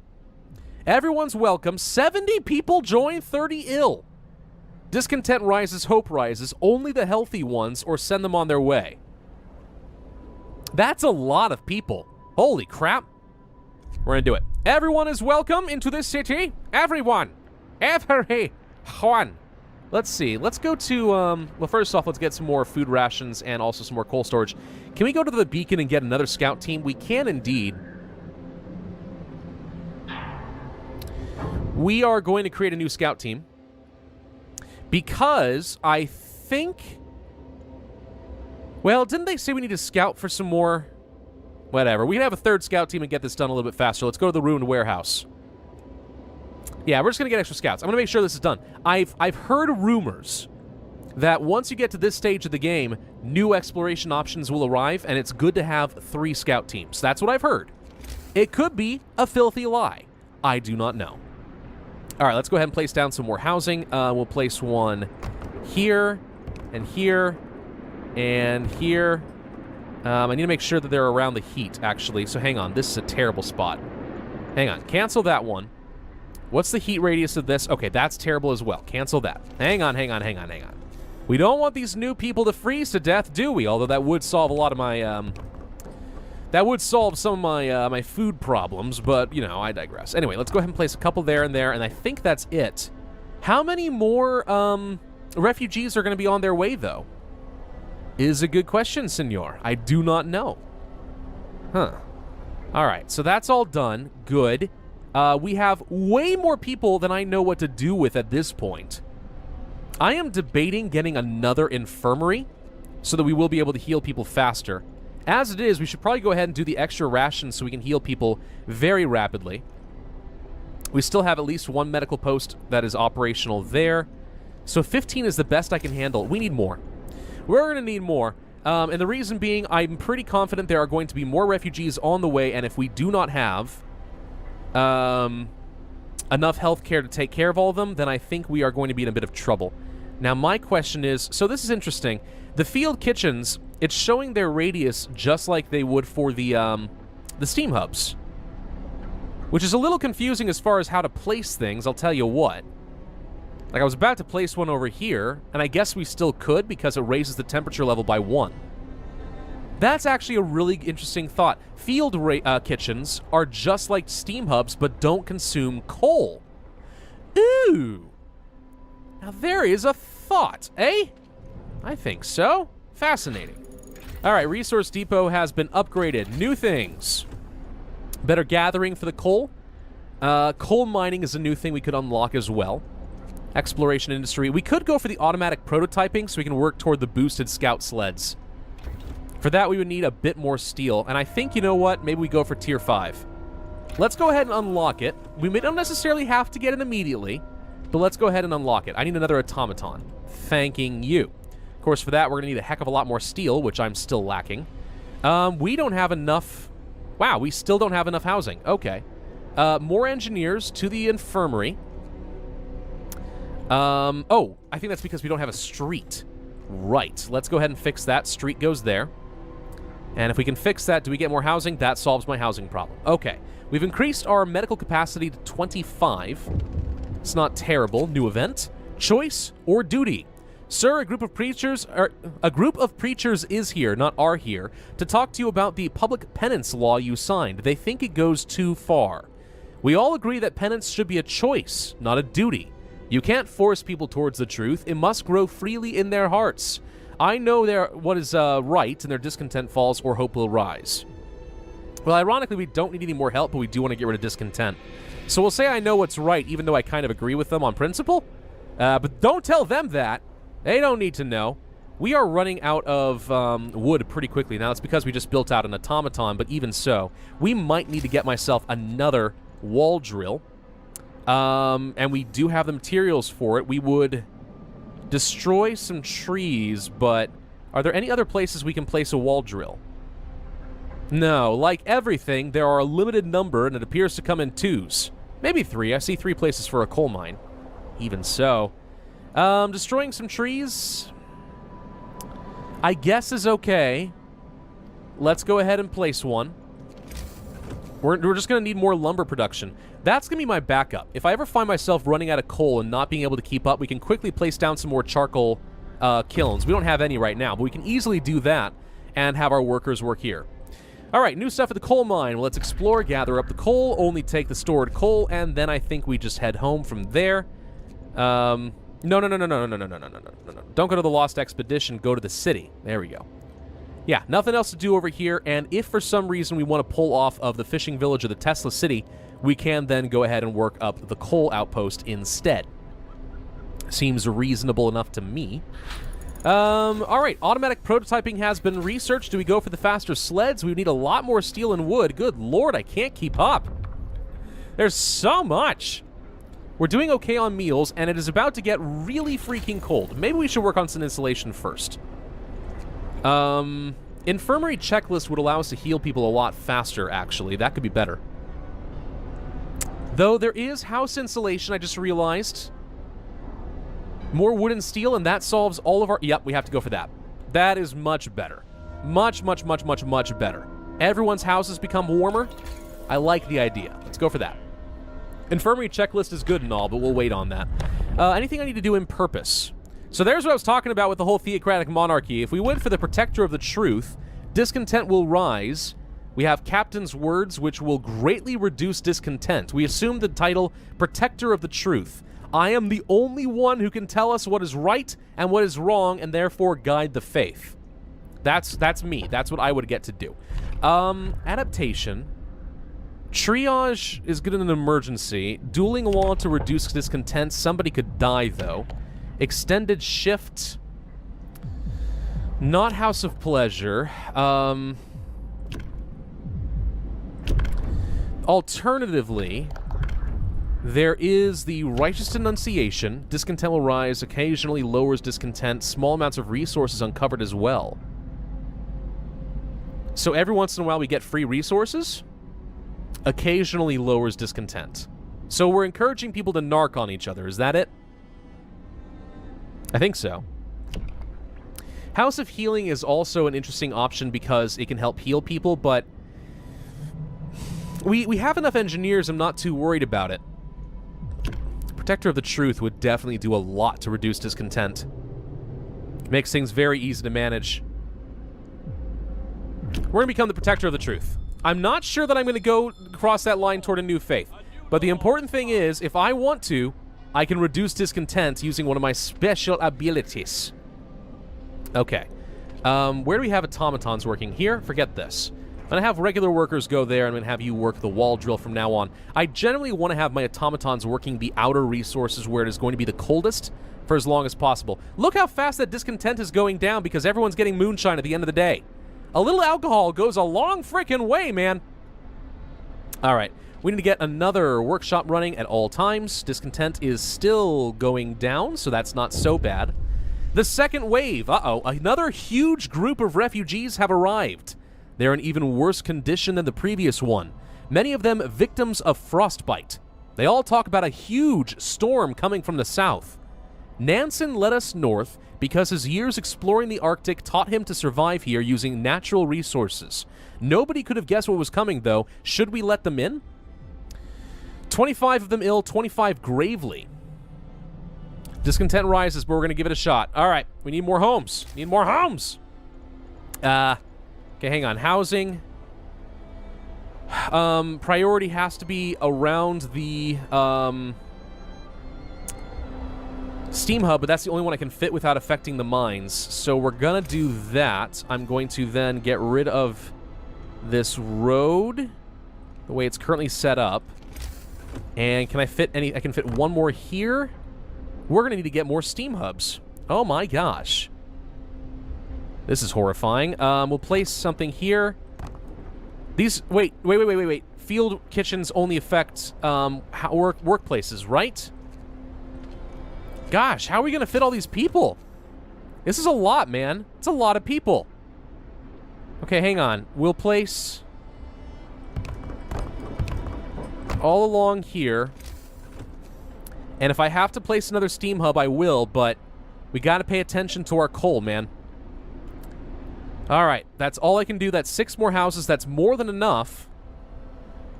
Everyone's welcome. 70 people join, 30 ill. Discontent rises, hope rises. Only the healthy ones, or send them on their way. That's a lot of people. Holy crap. We're gonna do it. Everyone is welcome into this city. Everyone. Everyone. Let's see. Let's go to, well, first off, let's get some more food rations and also some more coal storage. Can we go to the beacon and get another scout team? We can indeed. We are going to create a new scout team because I think, well, didn't they say we need to scout for some more? Whatever. We can have a third scout team and get this done a little bit faster. Let's go to the ruined warehouse. Yeah, we're just going to get extra scouts. I'm going to make sure this is done. I've heard rumors that once you get to this stage of the game, new exploration options will arrive, and it's good to have 3 scout teams. That's what I've heard. It could be a filthy lie. I do not know. All right, let's go ahead and place down some more housing. We'll place one here, and here, and here. I need to make sure that they're around the heat, actually. So hang on. This is a terrible spot. Hang on. Cancel that one. What's the heat radius of this? Okay, that's terrible as well. Cancel that. Hang on, hang on, hang on, hang on. We don't want these new people to freeze to death, do we? Although that would solve a lot of my, that would solve some of my, my food problems, but, you know, I digress. Anyway, let's go ahead and place a couple there, and I think that's it. How many more, refugees are going to be on their way, though? Is a good question, senor. I do not know. Huh. All right, so that's all done. Good. We have way more people than I know what to do with at this point. I am debating getting another infirmary so that we will be able to heal people faster. As it is, we should probably go ahead and do the extra rations so we can heal people very rapidly. We still have at least 1 medical post that is operational there. So 15 is the best I can handle. We need more. We're going to need more. And the reason being, I'm pretty confident there are going to be more refugees on the way, and if we do not have enough healthcare to take care of all of them, then I think we are going to be in a bit of trouble. Now, my question is, so this is interesting. The field kitchens, it's showing their radius just like they would for the steam hubs, which is a little confusing as far as how to place things, I'll tell you what. Like, I was about to place one over here, and I guess we still could because it raises the temperature level by 1. That's actually a really interesting thought. Field kitchens are just like steam hubs, but don't consume coal. Ooh. Now there is a thought, eh? I think so. Fascinating. All right, Resource Depot has been upgraded. New things. Better gathering for the coal. Coal mining is a new thing we could unlock as well. Exploration industry. We could go for the automatic prototyping so we can work toward the boosted scout sleds. For that, we would need a bit more steel. And I think, you know what? Maybe we go for tier 5. Let's go ahead and unlock it. We may not necessarily have to get it immediately, but let's go ahead and unlock it. I need another automaton. Thanking you. Of course, for that, we're going to need a heck of a lot more steel, which I'm still lacking. We don't have enough... Wow, we still don't have enough housing. Okay. More engineers to the infirmary. Oh, I think that's because we don't have a street. Right. Let's go ahead and fix that. Street goes there. And if we can fix that, do we get more housing? That solves my housing problem. Okay. We've increased our medical capacity to 25. It's not terrible. New event. Choice or duty? Sir, a group of preachers is here, not are here, to talk to you about the public penance law you signed. They think it goes too far. We all agree that penance should be a choice, not a duty. You can't force people towards the truth. It must grow freely in their hearts. I know what is right, and their discontent falls or hope will rise. Well, ironically, we don't need any more help, but we do want to get rid of discontent. So we'll say I know what's right, even though I kind of agree with them on principle. But don't tell them that. They don't need to know. We are running out of wood pretty quickly. Now, it's because we just built out an automaton, but even so, we might need to get myself another wall drill. And we do have the materials for it. We would destroy some trees, but are there any other places we can place a wall drill? No, like everything, there are a limited number, and it appears to come in 2s. Maybe 3. I see 3 places for a coal mine. Even so. Destroying some trees, I guess is okay. Let's go ahead and place one. We're just going to need more lumber production. That's going to be my backup. If I ever find myself running out of coal and not being able to keep up, we can quickly place down some more charcoal kilns. We don't have any right now, but we can easily do that and have our workers work here. All right, new stuff at the coal mine. Well, let's explore, gather up the coal, only take the stored coal, and then I think we just head home from there. No. Don't go to the Lost Expedition, go to the city. There we go. Yeah, nothing else to do over here, and if for some reason we want to pull off of the fishing village of the Tesla City, we can then go ahead and work up the coal outpost instead. Seems reasonable enough to me. All right, automatic prototyping has been researched. Do we go for the faster sleds? We need a lot more steel and wood. Good lord, I can't keep up. There's so much. We're doing okay on meals, and it is about to get really freaking cold. Maybe we should work on some insulation first. Infirmary checklist would allow us to heal people a lot faster, actually. That could be better. Though there is house insulation, I just realized. More wood and steel, and that solves all of our... Yep, we have to go for that. That is much better. Much better. Everyone's houses become warmer. I like the idea. Let's go for that. Infirmary checklist is good and all, but we'll wait on that. Anything I need to do in purpose? So there's what I was talking about with the whole theocratic monarchy. If we went for the protector of the truth, discontent will rise. We have Captain's words, which will greatly reduce discontent. We assume the title Protector of the Truth. I am the only one who can tell us what is right and what is wrong, and therefore guide the faith. That's me. That's what I would get to do. Adaptation. Triage is good in an emergency. Dueling law to reduce discontent. Somebody could die, though. Extended shift. Not House of Pleasure. Alternatively, there is the Righteous Denunciation. Discontent will rise, occasionally lowers discontent. Small amounts of resources uncovered as well. So every once in a while we get free resources. Occasionally lowers discontent. So we're encouraging people to narc on each other. Is that it? I think so. House of Healing is also an interesting option because it can help heal people, but we have enough engineers. I'm not too worried about it. Protector of the Truth would definitely do a lot to reduce discontent. Makes things very easy to manage. We're going to become the Protector of the Truth. I'm not sure that I'm going to go cross that line toward a new faith. But the important thing is, if I want to, I can reduce discontent using one of my special abilities. Okay. Where do we have automatons working? Here? Forget this. I'm going to have regular workers go there. I'm going to have you work the wall drill from now on. I generally want to have my automatons working the outer resources where it is going to be the coldest for as long as possible. Look how fast that discontent is going down because everyone's getting moonshine at the end of the day. A little alcohol goes a long frickin' way, man. All right. We need to get another workshop running at all times. Discontent is still going down, so that's not so bad. The second wave. Uh-oh. Another huge group of refugees have arrived. They're in even worse condition than the previous one. Many of them victims of frostbite. They all talk about a huge storm coming from the south. Nansen led us north because his years exploring the Arctic taught him to survive here using natural resources. Nobody could have guessed what was coming, though. Should we let them in? 25 of them ill, 25 gravely. Discontent rises, but we're going to give it a shot. All right, we need more homes. Need more homes. Okay, hang on. Housing. Priority has to be around the Steam Hub, but that's the only one I can fit without affecting the mines. So we're going to do that. I'm going to then get rid of this road, the way it's currently set up. And can I fit any... I can fit one more here. We're going to need to get more Steam Hubs. Oh my gosh. This is horrifying. We'll place something here. These... Wait. Field kitchens only affect workplaces, right? Gosh, how are we going to fit all these people? This is a lot, man. It's a lot of people. Okay, hang on. We'll place all along here. And if I have to place another steam hub, I will, but we gotta pay attention to our coal, man. Alright, that's all I can do. That's 6 more houses. That's more than enough.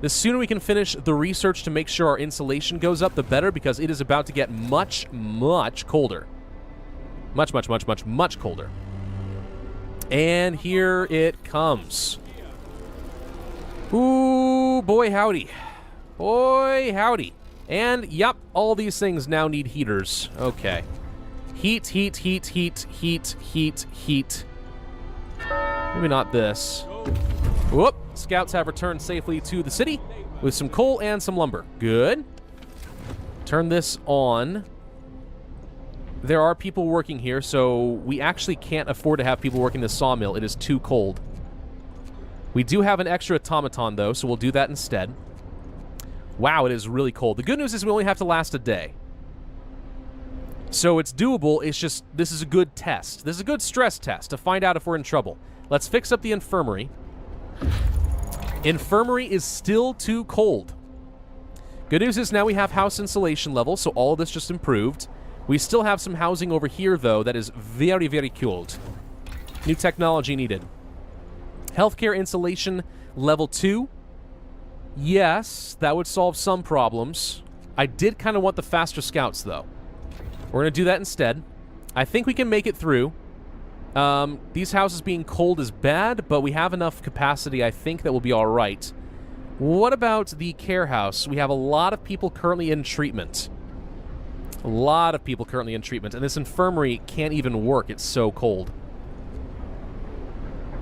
The sooner we can finish the research to make sure our insulation goes up, the better, because it is about to get much, much colder. Much, much, much, much, much colder. And here it comes. Ooh, boy howdy. Boy howdy. And, yep, all these things now need heaters. Okay. Heat, heat, heat, heat, heat, heat, heat. Maybe not this. Whoop. Scouts have returned safely to the city with some coal and some lumber. Good. Turn this on. There are people working here, so we actually can't afford to have people working the sawmill. It is too cold. We do have an extra automaton, though, so we'll do that instead. Wow, it is really cold. The good news is we only have to last a day. So it's doable. It's just, this is a good test. This is a good stress test to find out if we're in trouble. Let's fix up the infirmary. Infirmary is still too cold. Good news is now we have house insulation level, so all of this just improved. We still have some housing over here, though, that is very, very cold. New technology needed. Healthcare insulation level 2. Yes, that would solve some problems. I did kind of want the faster scouts, though. We're going to do that instead. I think we can make it through. These houses being cold is bad, but we have enough capacity, I think, that will be all right. What about the care house? We have a lot of people currently in treatment. A lot of people currently in treatment, and this infirmary can't even work. It's so cold.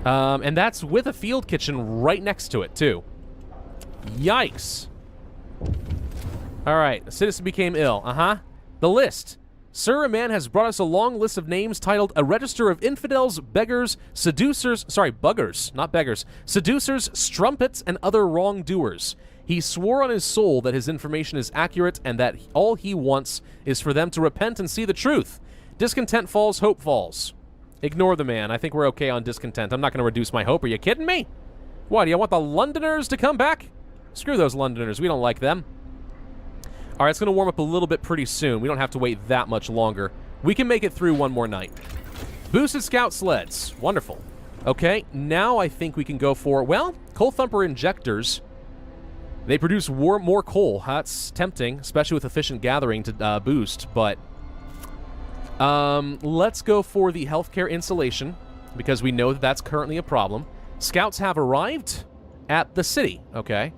And that's with a field kitchen right next to it, too. Yikes. Alright, a citizen became ill. The list. Sir, a man has brought us a long list of names titled A Register of Infidels, Beggars, Seducers, sorry, Buggers, not beggars, Seducers, Strumpets, and other wrongdoers. He swore on his soul that his information is accurate and that all he wants is for them to repent and see the truth. Discontent falls, hope falls. Ignore the man. I think we're okay on discontent. I'm not going to reduce my hope. Are you kidding me? What, do you want the Londoners to come back? Screw those Londoners. We don't like them. All right, it's going to warm up a little bit pretty soon. We don't have to wait that much longer. We can make it through one more night. Boosted scout sleds. Wonderful. Okay, now I think we can go for, well, coal thumper injectors. They produce more coal. That's tempting, especially with efficient gathering to boost, but let's go for the healthcare insulation because we know that that's currently a problem. Scouts have arrived at the city. Okay.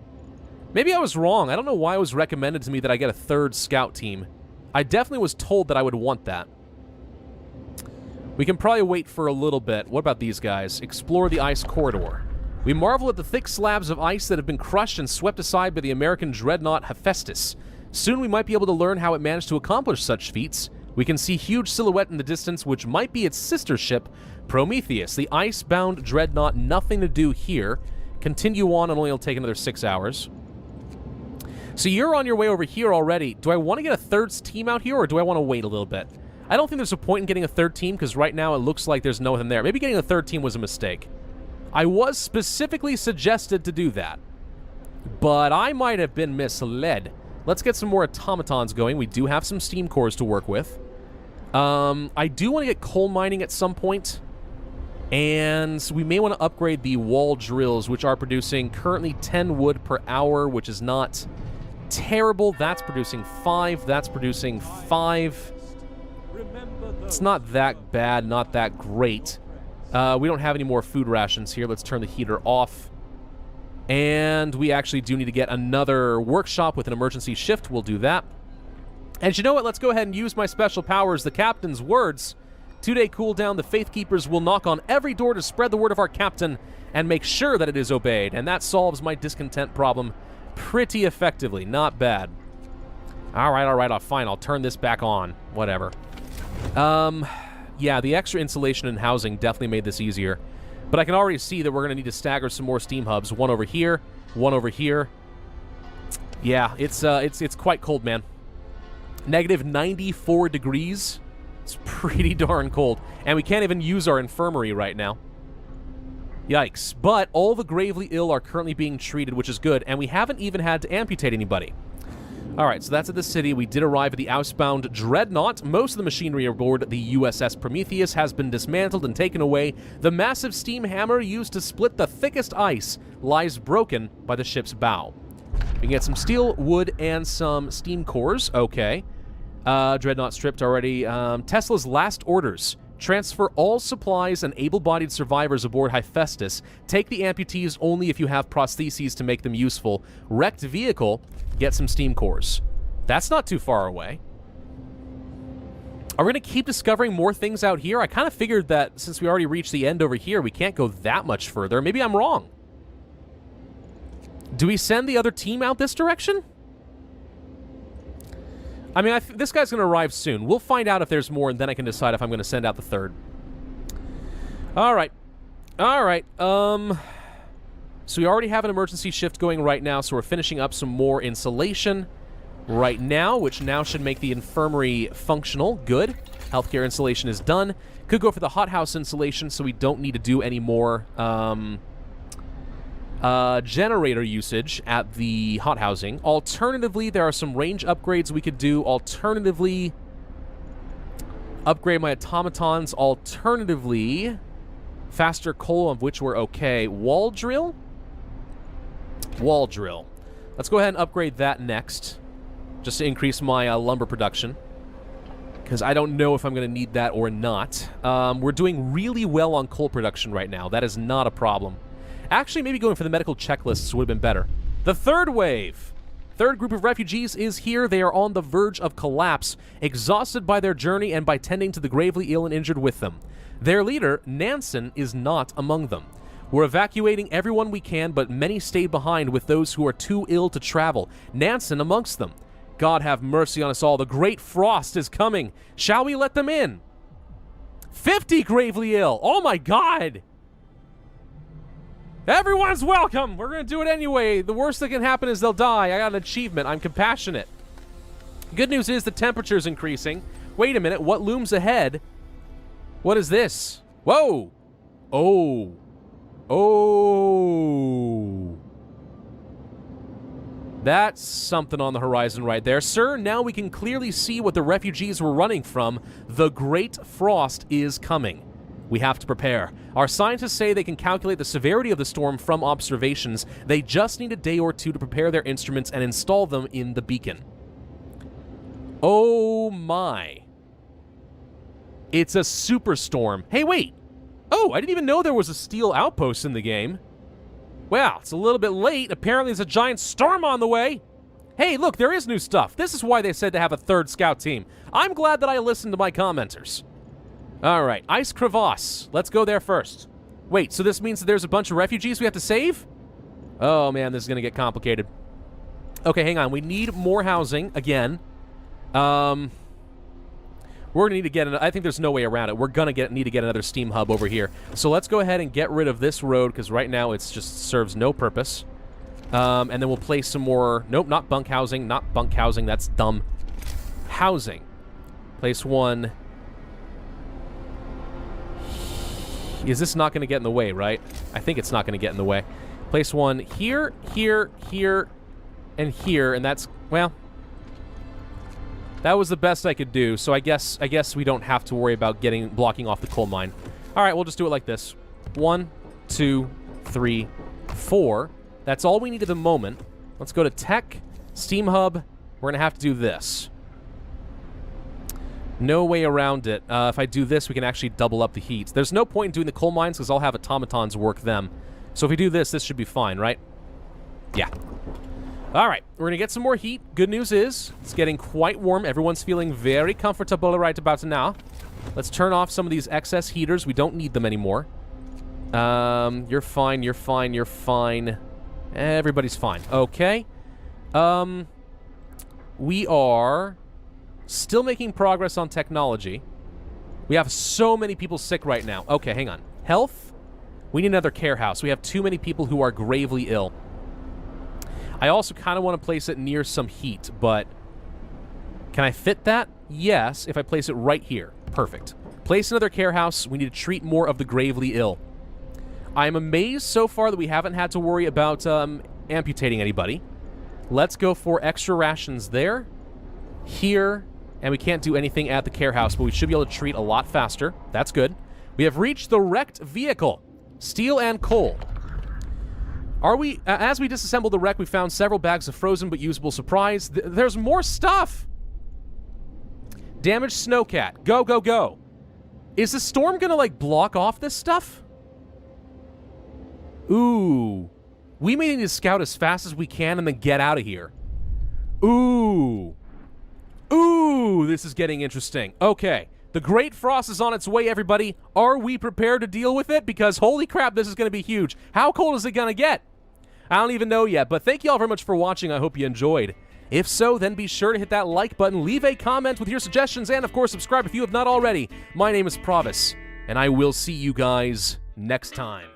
Maybe I was wrong. I don't know why it was recommended to me that I get a 3rd scout team. I definitely was told that I would want that. We can probably wait for a little bit. What about these guys? Explore the ice corridor. We marvel at the thick slabs of ice that have been crushed and swept aside by the American dreadnought Hephaestus. Soon we might be able to learn how it managed to accomplish such feats. We can see huge silhouette in the distance, which might be its sister ship, Prometheus. The ice-bound dreadnought, nothing to do here. Continue on, and only will take another 6 hours. So you're on your way over here already. Do I want to get a 3rd team out here, or do I want to wait a little bit? I don't think there's a point in getting a 3rd team, because right now it looks like there's no one there. Maybe getting a 3rd team was a mistake. I was specifically suggested to do that, but I might have been misled. Let's get some more automatons going. We do have some steam cores to work with. I do want to get coal mining at some point, and we may want to upgrade the wall drills, which are producing currently 10 wood per hour, which is not terrible. That's producing 5. That's producing 5. It's not that bad, not that great. We don't have any more food rations here. Let's turn the heater off. And we actually do need to get another workshop with an emergency shift. We'll do that. And you know what? Let's go ahead and use my special powers. The captain's words. 2-day cooldown. The Faith Keepers will knock on every door to spread the word of our captain and make sure that it is obeyed. And that solves my discontent problem pretty effectively. Not bad. All right, fine. I'll turn this back on. Whatever. Yeah, the extra insulation and housing definitely made this easier. But I can already see that we're going to need to stagger some more steam hubs. One over here, one over here. Yeah, it's quite cold, man. Negative 94 degrees. It's pretty darn cold. And we can't even use our infirmary right now. Yikes. But all the gravely ill are currently being treated, which is good, and we haven't even had to amputate anybody. Alright, so that's at the city. We did arrive at the housebound Dreadnought. Most of the machinery aboard the USS Prometheus has been dismantled and taken away. The massive steam hammer used to split the thickest ice lies broken by the ship's bow. We can get some steel, wood, and some steam cores. Okay. Dreadnought stripped already. Tesla's last orders. Transfer all supplies and able-bodied survivors aboard Hephaestus. Take the amputees only if you have prostheses to make them useful. Wrecked vehicle, get some steam cores. That's not too far away. Are we going to keep discovering more things out here? I kind of figured that since we already reached the end over here, we can't go that much further. Maybe I'm wrong. Do we send the other team out this direction? I mean, this guy's going to arrive soon. We'll find out if there's more, and then I can decide if I'm going to send out the third. All right. All right. So we already have an emergency shift going right now, so we're finishing up some more insulation right now, which now should make the infirmary functional. Good. Healthcare insulation is done. Could go for the hothouse insulation, so we don't need to do any more generator usage at the hothousing. Alternatively, there are some range upgrades we could do. Alternatively, upgrade my automatons. Alternatively, faster coal, of which we're okay. Wall drill? Wall drill. Let's go ahead and upgrade that next, just to increase my lumber production, because I don't know if I'm going to need that or not. We're doing really well on coal production right now. That is not a problem. Actually, maybe going for the medical checklists would have been better. The third wave. Third group of refugees is here. They are on the verge of collapse, exhausted by their journey and by tending to the gravely ill and injured with them. Their leader, Nansen, is not among them. We're evacuating everyone we can, but many stay behind with those who are too ill to travel. Nansen amongst them. God have mercy on us all. The great frost is coming. Shall we let them in? 50 gravely ill. Oh my God. Everyone's welcome! We're gonna do it anyway. The worst that can happen is they'll die. I got an achievement. I'm compassionate. Good news is the temperature's increasing. Wait a minute, what looms ahead? What is this? Whoa! Oh. Oh. That's something on the horizon right there. Sir, now we can clearly see what the refugees were running from. The Great Frost is coming. We have to prepare. Our scientists say they can calculate the severity of the storm from observations. They just need a day or two to prepare their instruments and install them in the beacon. Oh my. It's a superstorm. Hey, wait. Oh, I didn't even know there was a steel outpost in the game. Wow, it's a little bit late. Apparently there's a giant storm on the way. Hey, look, there is new stuff. This is why they said to have a third scout team. I'm glad that I listened to my commenters. All right, Ice Crevasse. Let's go there first. Wait, so this means that there's a bunch of refugees we have to save? Oh, man, this is going to get complicated. Okay, hang on. We need more housing again. We're going to need to get... I think there's no way around it. We're going to need to get another steam hub over here. So let's go ahead and get rid of this road, because right now it just serves no purpose. And then we'll place some more... Nope, not bunk housing. Not bunk housing. That's dumb. Housing. Place one... Is this not going to get in the way, right? I think it's not going to get in the way. Place one here, here, here, and here, and that's, well, that was the best I could do, so I guess we don't have to worry about blocking off the coal mine. All right, we'll just do it like this. 1, 2, 3, 4. That's all we need at the moment. Let's go to Tech, Steam Hub. We're going to have to do this. No way around it. If I do this, we can actually double up the heat. There's no point in doing the coal mines because I'll have automatons work them. So if we do this, this should be fine, right? Yeah. All right, we're going to get some more heat. Good news is it's getting quite warm. Everyone's feeling very comfortable right about now. Let's turn off some of these excess heaters. We don't need them anymore. You're fine, you're fine, you're fine. Everybody's fine. Okay. We are... still making progress on technology. We have so many people sick right now. Okay, hang on. Health? We need another care house. We have too many people who are gravely ill. I also kind of want to place it near some heat, but... Can I fit that? Yes, if I place it right here. Perfect. Place another care house. We need to treat more of the gravely ill. I'm amazed so far that we haven't had to worry about amputating anybody. Let's go for extra rations there, here, and we can't do anything at the care house, but we should be able to treat a lot faster. That's good. We have reached the wrecked vehicle. Steel and coal. As we disassembled the wreck, we found several bags of frozen but usable supplies. There's more stuff! Damaged snowcat. Go, go, go. Is the storm gonna, like, block off this stuff? Ooh. We may need to scout as fast as we can and then get out of here. Ooh. Ooh, this is getting interesting. Okay. The Great Frost is on its way, everybody. Are we prepared to deal with it? Because holy crap, this is going to be huge. How cold is it going to get? I don't even know yet, but thank you all very much for watching. I hope you enjoyed. If so, then be sure to hit that like button, leave a comment with your suggestions, and of course, subscribe if you have not already. My name is Pravus, and I will see you guys next time.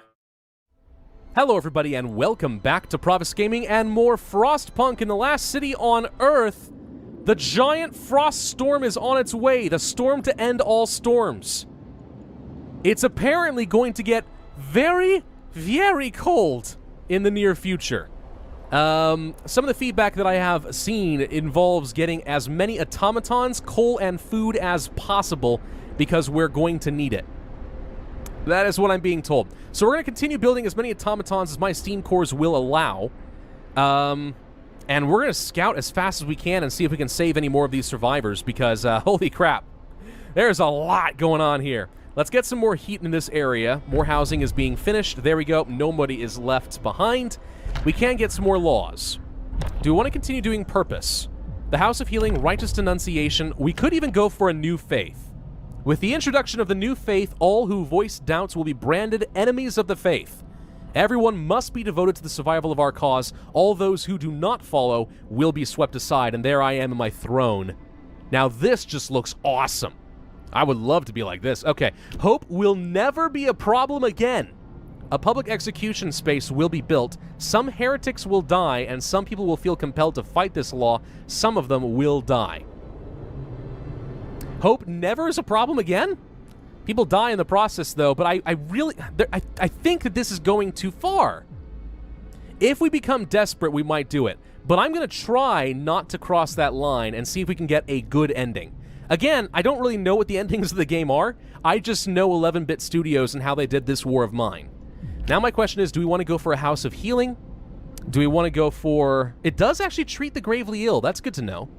Hello, everybody, and welcome back to Pravus Gaming and more Frostpunk in the last city on Earth. The giant frost storm is on its way, the storm to end all storms. It's apparently going to get very, very cold in the near future. Some of the feedback that I have seen involves getting as many automatons, coal, and food as possible because we're going to need it. That is what I'm being told. So we're going to continue building as many automatons as my steam cores will allow. And we're going to scout as fast as we can and see if we can save any more of these survivors because, holy crap, there's a lot going on here. Let's get some more heat in this area. More housing is being finished. There we go. Nobody is left behind. We can get some more laws. Do we want to continue doing purpose? The House of Healing, Righteous Denunciation. We could even go for a new faith. With the introduction of the new faith, all who voice doubts will be branded enemies of the faith. Everyone must be devoted to the survival of our cause. All those who do not follow will be swept aside, and there I am in my throne. Now this just looks awesome. I would love to be like this. Okay, hope will never be a problem again. A public execution space will be built. Some heretics will die, and some people will feel compelled to fight this law. Some of them will die. Hope never is a problem again? People die in the process, though, but I think that this is going too far. If we become desperate, we might do it. But I'm going to try not to cross that line and see if we can get a good ending. Again, I don't really know what the endings of the game are. I just know 11-bit studios and how they did this war of mine. Now my question is, do we want to go for a House of Healing? Do we want to go for... It does actually treat the gravely ill. That's good to know.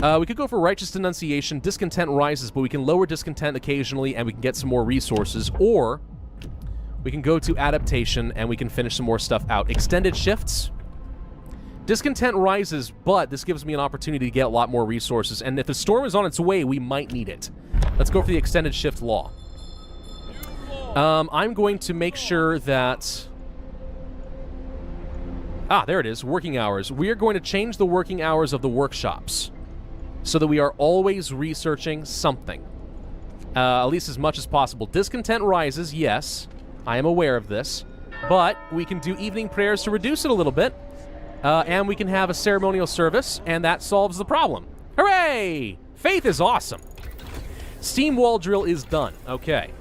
We could go for Righteous Denunciation. Discontent rises, but we can lower discontent occasionally, and we can get some more resources. Or we can go to Adaptation, and we can finish some more stuff out. Extended Shifts. Discontent rises, but this gives me an opportunity to get a lot more resources. And if the storm is on its way, we might need it. Let's go for the Extended Shift Law. I'm going to make sure that... Ah, there it is. Working hours. We are going to change the working hours of the workshops, so that we are always researching something. At least as much as possible. Discontent rises, yes. I am aware of this. But we can do evening prayers to reduce it a little bit. And we can have a ceremonial service, and that solves the problem. Hooray! Faith is awesome. Steam wall drill is done. Okay.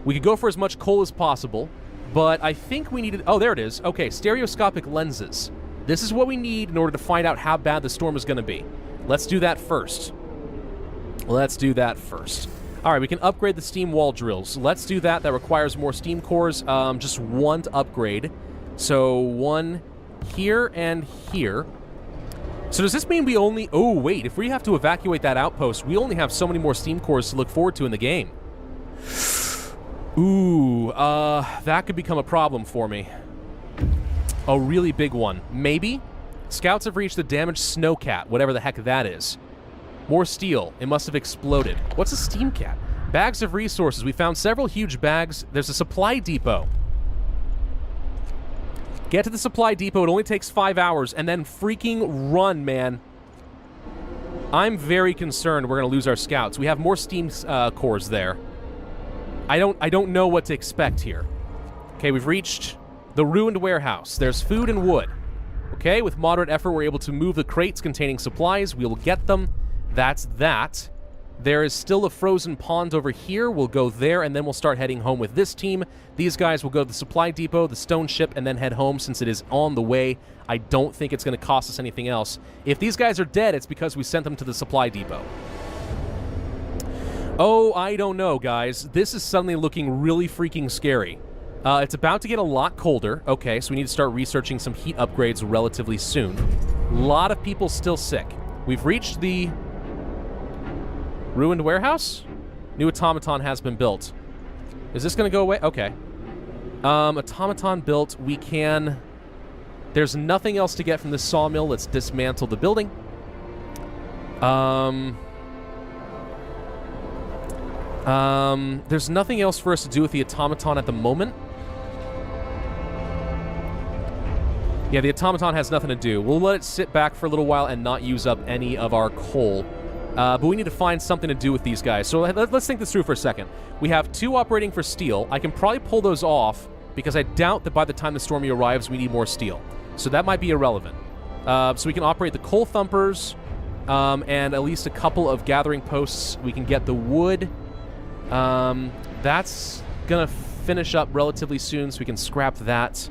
We could go for as much coal as possible, but I think we needed... Oh, there it is. Okay, stereoscopic lenses. This is what we need in order to find out how bad the storm is going to be. Let's do that first. Let's do that first. All right, we can upgrade the steam wall drills. Let's do that. That requires more steam cores. Just one to upgrade. So one here and here. So does this mean we only... Oh, wait. If we have to evacuate that outpost, we only have so many more steam cores to look forward to in the game. Ooh, that could become a problem for me. A really big one. Maybe? Scouts have reached the damaged snowcat, whatever the heck that is. More steel. It must have exploded. What's a steam cat? Bags of resources. We found several huge bags. There's a supply depot. Get to the supply depot. It only takes 5 hours, and then freaking run, man. I'm very concerned we're going to lose our scouts. We have more steam cores there. I don't know what to expect here. Okay, we've reached the ruined warehouse. There's food and wood. Okay, with moderate effort, we're able to move the crates containing supplies. We will get them. That's that. There is still a frozen pond over here. We'll go there, and then we'll start heading home with this team. These guys will go to the supply depot, the stone ship, and then head home since it is on the way. I don't think it's going to cost us anything else. If these guys are dead, it's because we sent them to the supply depot. Oh, I don't know, guys. This is suddenly looking really freaking scary. It's about to get a lot colder. Okay, so we need to start researching some heat upgrades relatively soon. A lot of people still sick. We've reached the ruined warehouse? New automaton has been built. Is this going to go away? Okay. Automaton built. We can... There's nothing else to get from this sawmill. Let's dismantle the building. There's nothing else for us to do with the automaton at the moment. Yeah, the automaton has nothing to do. We'll let it sit back for a little while and not use up any of our coal. But we need to find something to do with these guys. So let's think this through for a second. We have 2 operating for steel. I can probably pull those off because I doubt that by the time the Stormy arrives, we need more steel. So that might be irrelevant. So we can operate the coal thumpers and at least a couple of gathering posts. We can get the wood. That's going to finish up relatively soon, so we can scrap that.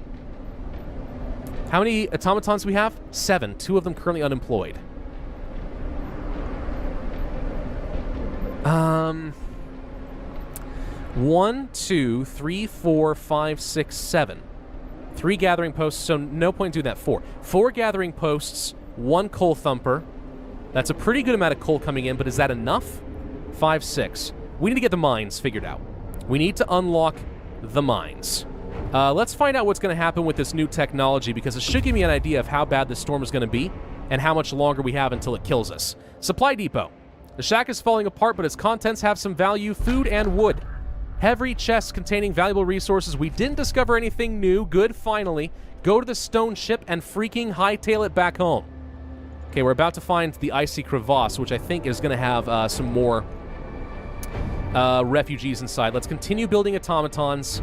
How many automatons do we have? 7. 2 of them currently unemployed. 1, 2, 3, 4, 5, 6, 7. 3 gathering posts, so no point doing that. 4. 4 gathering posts, 1 coal thumper. That's a pretty good amount of coal coming in, but is that enough? 5, 6. We need to get the mines figured out. We need to unlock the mines. Let's find out what's going to happen with this new technology, because it should give me an idea of how bad this storm is going to be and how much longer we have until it kills us. Supply depot. The shack is falling apart, but its contents have some value: food and wood. Heavy chests containing valuable resources. We didn't discover anything new. Good, finally. Go to the stone ship and freaking hightail it back home. Okay, we're about to find the icy crevasse, which I think is going to have some more refugees inside. Let's continue building automatons.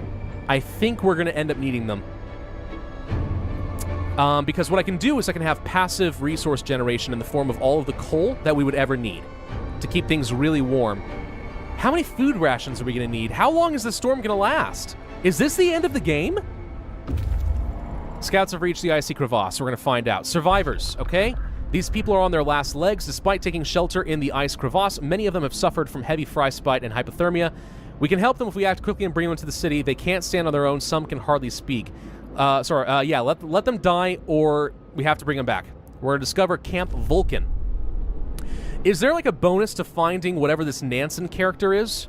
I think we're going to end up needing them. Because what I can do is I can have passive resource generation in the form of all of the coal that we would ever need to keep things really warm. How many food rations are we going to need? How long is the storm going to last? Is this the end of the game? Scouts have reached the icy crevasse. We're going to find out. Survivors, okay? These people are on their last legs. Despite taking shelter in the ice crevasse, many of them have suffered from heavy frostbite and hypothermia. We can help them if we act quickly and bring them to the city. They can't stand on their own. Some can hardly speak. Yeah, let them die, or we have to bring them back. We're going to discover Camp Vulcan. Is there, like, a bonus to finding whatever this Nansen character is?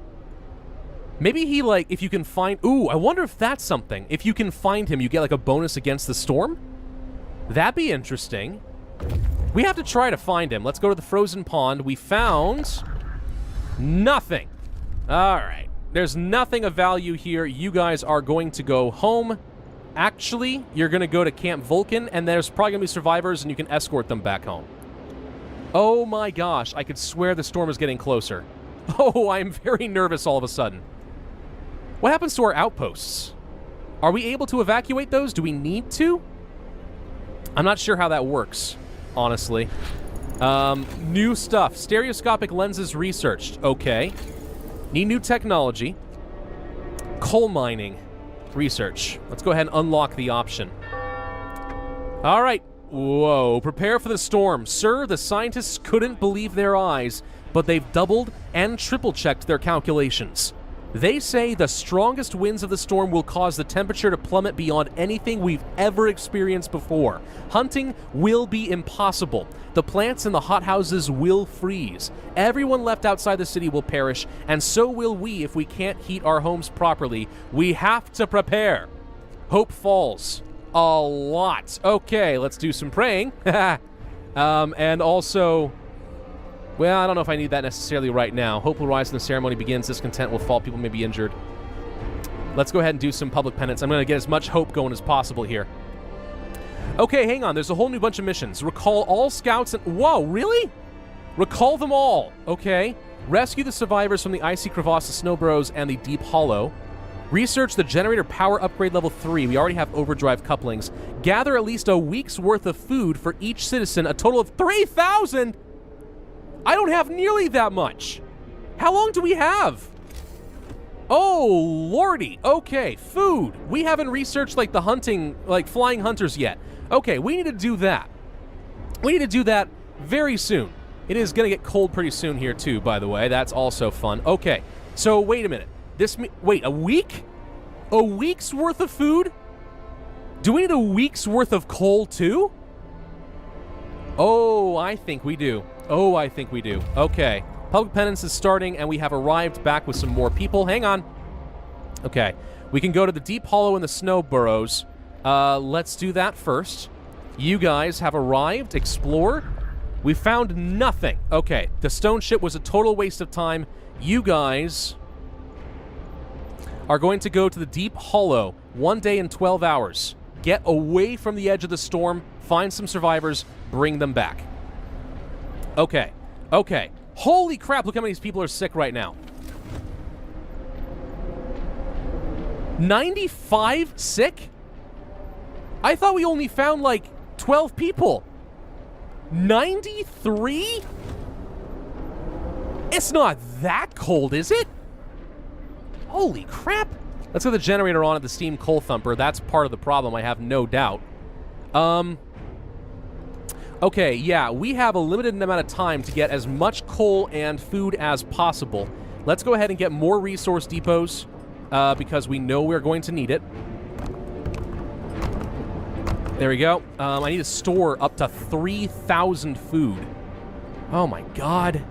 Maybe he, like, if you can find... Ooh, I wonder if that's something. If you can find him, you get, like, a bonus against the storm? That'd be interesting. We have to try to find him. Let's go to the frozen pond. We found... nothing. All right. There's nothing of value here. You guys are going to go home. Actually, you're going to go to Camp Vulcan, and there's probably going to be survivors, and you can escort them back home. Oh my gosh, I could swear the storm is getting closer. Oh, I'm very nervous all of a sudden. What happens to our outposts? Are we able to evacuate those? Do we need to? I'm not sure how that works, honestly. New stuff. Stereoscopic lenses researched. Okay. Need new technology. Coal mining. Research. Let's go ahead and unlock the option. All right. Whoa. Prepare for the storm. Sir, the scientists couldn't believe their eyes, but they've doubled and triple-checked their calculations. They say the strongest winds of the storm will cause the temperature to plummet beyond anything we've ever experienced before. Hunting will be impossible. The plants in the hothouses will freeze. Everyone left outside the city will perish, and so will we if we can't heat our homes properly. We have to prepare. Hope falls. A lot. Okay, let's do some praying. And also... well, I don't know if I need that necessarily right now. Hope will rise when the ceremony begins. Discontent will fall. People may be injured. Let's go ahead and do some public penance. I'm going to get as much hope going as possible here. Okay, hang on. There's a whole new bunch of missions. Recall all scouts and... whoa, really? Recall them all. Okay. Rescue the survivors from the icy crevasse, the snow burrows, and the deep hollow. Research the generator power upgrade level 3. We already have overdrive couplings. Gather at least a week's worth of food for each citizen. A total of 3,000! I don't have nearly that much. How long do we have? Oh, lordy. Okay, food. We haven't researched, like, the hunting, like, flying hunters yet. Okay, we need to do that. We need to do that very soon. It is going to get cold pretty soon here, too, by the way. That's also fun. Okay, so wait a minute. Wait, a week? A week's worth of food? Do we need a week's worth of coal, too? Oh, I think we do. Oh, I think we do. Okay. Public penance is starting, and we have arrived back with some more people. Hang on. Okay. We can go to the deep hollow in the snow burrows. Let's do that first. You guys have arrived. Explore. We found nothing. Okay. The stone ship was a total waste of time. You guys are going to go to the deep hollow 1 day and 12 hours. Get away from the edge of the storm. Find some survivors. Bring them back. Okay. Okay. Holy crap, look how many people are sick right now. 95 sick? I thought we only found like 12 people. 93? It's not that cold, is it? Holy crap. Let's get the generator on at the Steam Coal Thumper. That's part of the problem, I have no doubt. Okay, yeah, we have a limited amount of time to get as much coal and food as possible. Let's go ahead and get more resource depots, because we know we're going to need it. There we go. I need to store up to 3,000 food. Oh my god.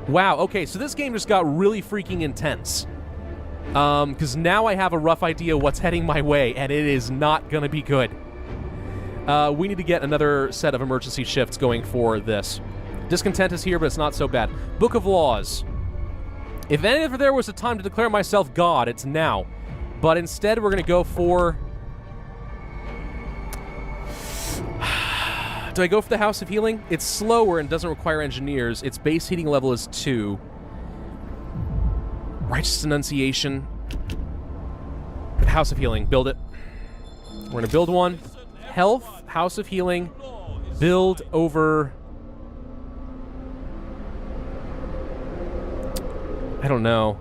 Wow, okay, so this game just got really freaking intense. Because now I have a rough idea what's heading my way, and it is not going to be good. We need to get another set of emergency shifts going for this. Discontent is here, but it's not so bad. Book of Laws. If ever there was a time to declare myself God, it's now. But instead, we're going to go for... Do I go for the House of Healing? It's slower and doesn't require engineers. Its base heating level is 2. Righteous Enunciation. House of Healing. Build it. We're going to build one. Health, House of Healing, build over... I don't know.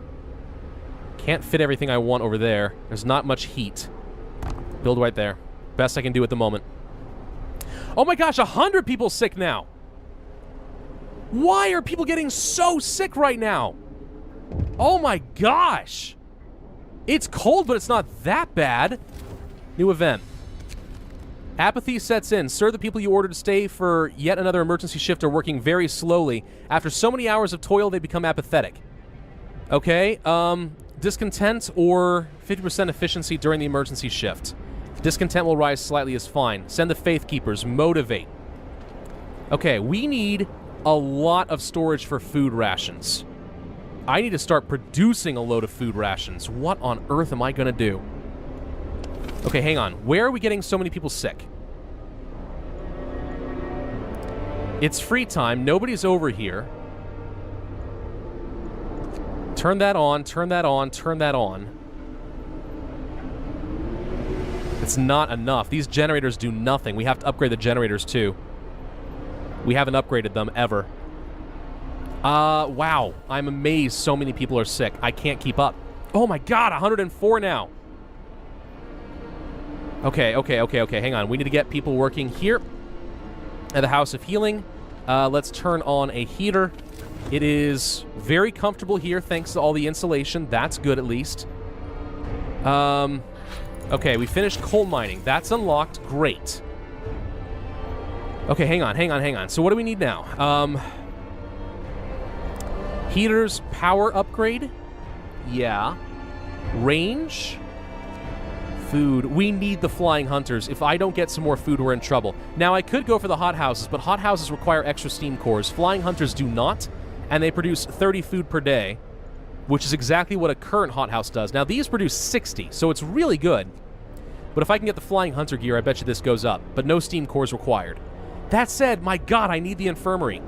Can't fit everything I want over there. There's not much heat. Build right there. Best I can do at the moment. Oh my gosh, 100 people sick now! Why are people getting so sick right now? Oh my gosh! It's cold, but it's not that bad. New event. Apathy sets in. Sir, the people you ordered to stay for yet another emergency shift are working very slowly. After so many hours of toil, they become apathetic. Okay, discontent or 50% efficiency during the emergency shift. Discontent will rise slightly is fine. Send the Faith Keepers. Motivate. Okay, we need a lot of storage for food rations. I need to start producing a load of food rations. What on earth am I going to do? Okay, hang on. Where are we getting so many people sick? It's free time. Nobody's over here. Turn that on, turn that on, turn that on. It's not enough. These generators do nothing. We have to upgrade the generators, too. We haven't upgraded them, ever. Wow. I'm amazed so many people are sick. I can't keep up. Oh my god, 104 now. Okay. Hang on. We need to get people working here at the House of Healing. Let's turn on a heater. It is very comfortable here thanks to all the insulation. That's good, at least. Okay, we finished coal mining. That's unlocked. Great. Okay, hang on. So what do we need now? Heaters, power upgrade. Yeah. Range. Food. We need the flying hunters. If I don't get some more food, we're in trouble. Now, I could go for the hothouses, but hothouses require extra steam cores. Flying hunters do not, and they produce 30 food per day, which is exactly what a current hothouse does. Now, these produce 60, so it's really good. But if I can get the flying hunter gear, I bet you this goes up. But no steam cores required. That said, my god, I need the infirmary.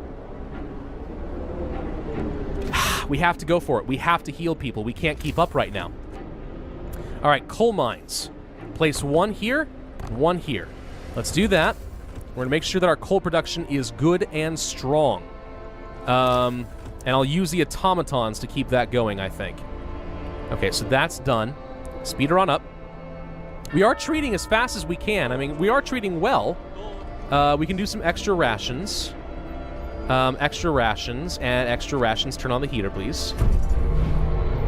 We have to go for it. We have to heal people. We can't keep up right now. All right, coal mines. Place one here, one here. Let's do that. We're going to make sure that our coal production is good and strong. And And I'll use the automatons to keep that going, I think. Okay, so that's done. Speed her on up. We are treating as fast as we can. I mean, we are treating well. We can do some extra rations. Extra rations, and extra rations. Turn on the heater, please.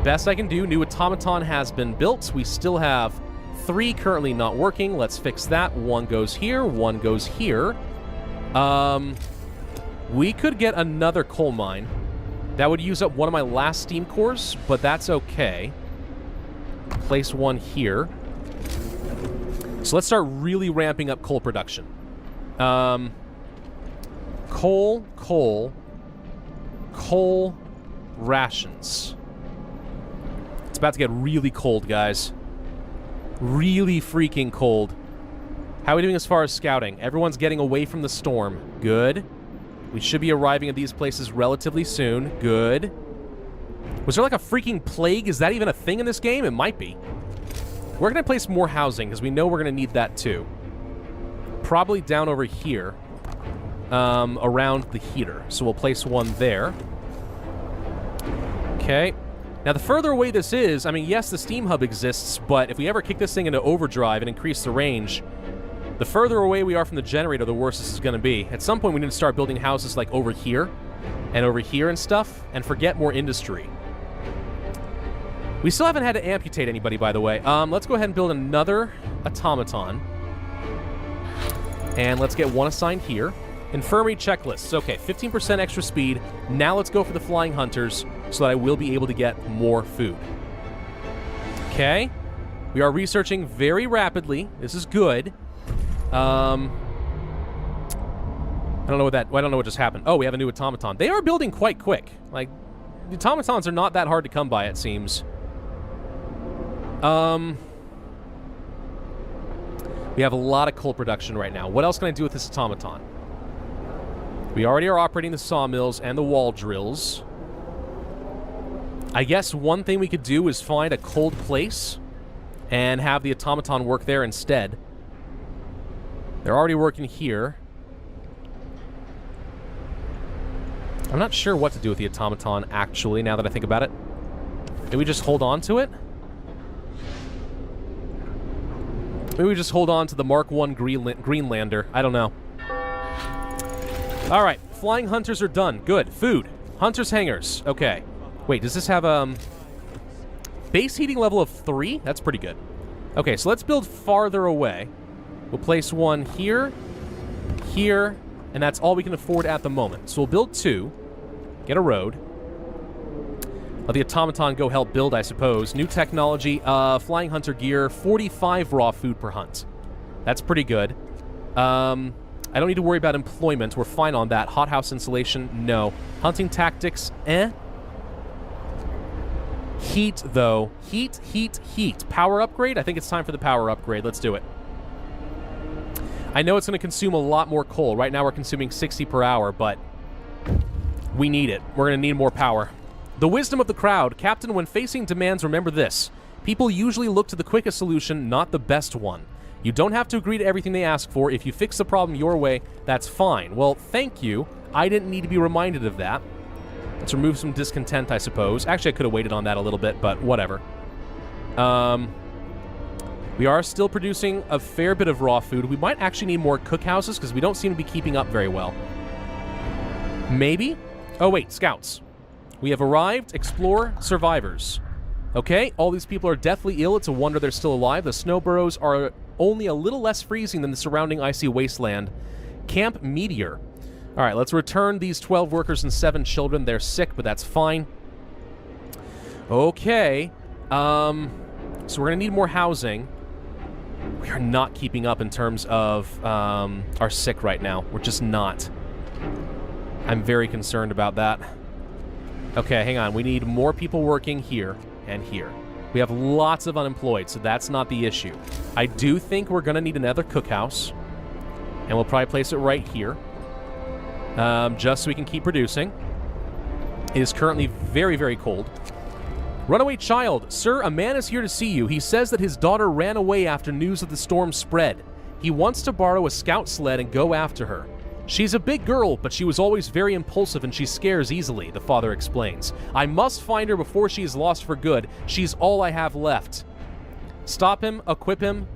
Best I can do. New automaton has been built. We still have 3 currently not working. Let's fix that. 1 goes here. 1 goes here. We could get another coal mine. That would use up one of my last steam cores, but that's okay. Place 1 here. So let's start really ramping up coal production. Coal rations. It's about to get really cold, guys. Really freaking cold. How are we doing as far as scouting? Everyone's getting away from the storm. Good. We should be arriving at these places relatively soon. Good. Was there like a freaking plague? Is that even a thing in this game? It might be. Where can I place more housing? Because we know we're going to need that too. Probably down over here. Around the heater. So we'll place 1 there. Okay. Now, the further away this is, I mean, yes, the steam hub exists, but if we ever kick this thing into overdrive and increase the range, the further away we are from the generator, the worse this is going to be. At some point, we need to start building houses like over here and stuff, and forget more industry. We still haven't had to amputate anybody, by the way. Let's go ahead and build another automaton. And let's get 1 assigned here. Infirmary checklists. Okay, 15% extra speed. Now let's go for the flying hunters so that I will be able to get more food. Okay. We are researching very rapidly. This is good. I don't know what just happened. Oh, we have a new automaton. They are building quite quick. Like, the automatons are not that hard to come by, it seems. We have a lot of coal production right now. What else can I do with this automaton? We already are operating the sawmills and the wall drills. I guess one thing we could do is find a cold place and have the automaton work there instead. They're already working here. I'm not sure what to do with the automaton, actually, now that I think about it. Maybe we just hold on to it? Maybe we just hold on to the Mark I Greenlander. I don't know. Alright, flying hunters are done. Good. Food. Hunters' hangars. Okay. Wait, does this have, base heating level of 3? That's pretty good. Okay, so let's build farther away. We'll place 1 here, here, and that's all we can afford at the moment. So we'll build 2, get a road. Let the automaton go help build, I suppose. New technology, flying hunter gear, 45 raw food per hunt. That's pretty good. I don't need to worry about employment. We're fine on that. Hothouse insulation, no. Hunting tactics, eh. Heat, though. Heat. Power upgrade? I think it's time for the power upgrade. Let's do it. I know it's going to consume a lot more coal. Right now we're consuming 60 per hour, but we need it. We're going to need more power. The wisdom of the crowd. Captain, when facing demands, remember this. People usually look to the quickest solution, not the best one. You don't have to agree to everything they ask for. If you fix the problem your way, that's fine. Well, thank you. I didn't need to be reminded of that. Let's remove some discontent, I suppose. Actually, I could have waited on that a little bit, but whatever. We are still producing a fair bit of raw food. We might actually need more cookhouses because we don't seem to be keeping up very well. Maybe? Oh, wait, scouts. We have arrived. Explore. Survivors. Okay, all these people are deathly ill. It's a wonder they're still alive. The snow burrows are only a little less freezing than the surrounding icy wasteland. Camp Meteor. All right, let's return these 12 workers and 7 children. They're sick, but that's fine. Okay. So we're going to need more housing. We are not keeping up in terms of our sick right now. We're just not. I'm very concerned about that. Okay, hang on. We need more people working here and here. We have lots of unemployed, so that's not the issue. I do think we're going to need another cookhouse, and we'll probably place it right here, just so we can keep producing. It is currently very, very cold. Runaway child. Sir, a man is here to see you. He says that his daughter ran away after news of the storm spread. He wants to borrow a scout sled and go after her. She's a big girl, but she was always very impulsive and she scares easily, the father explains. I must find her before she is lost for good. She's all I have left. Stop him, equip him.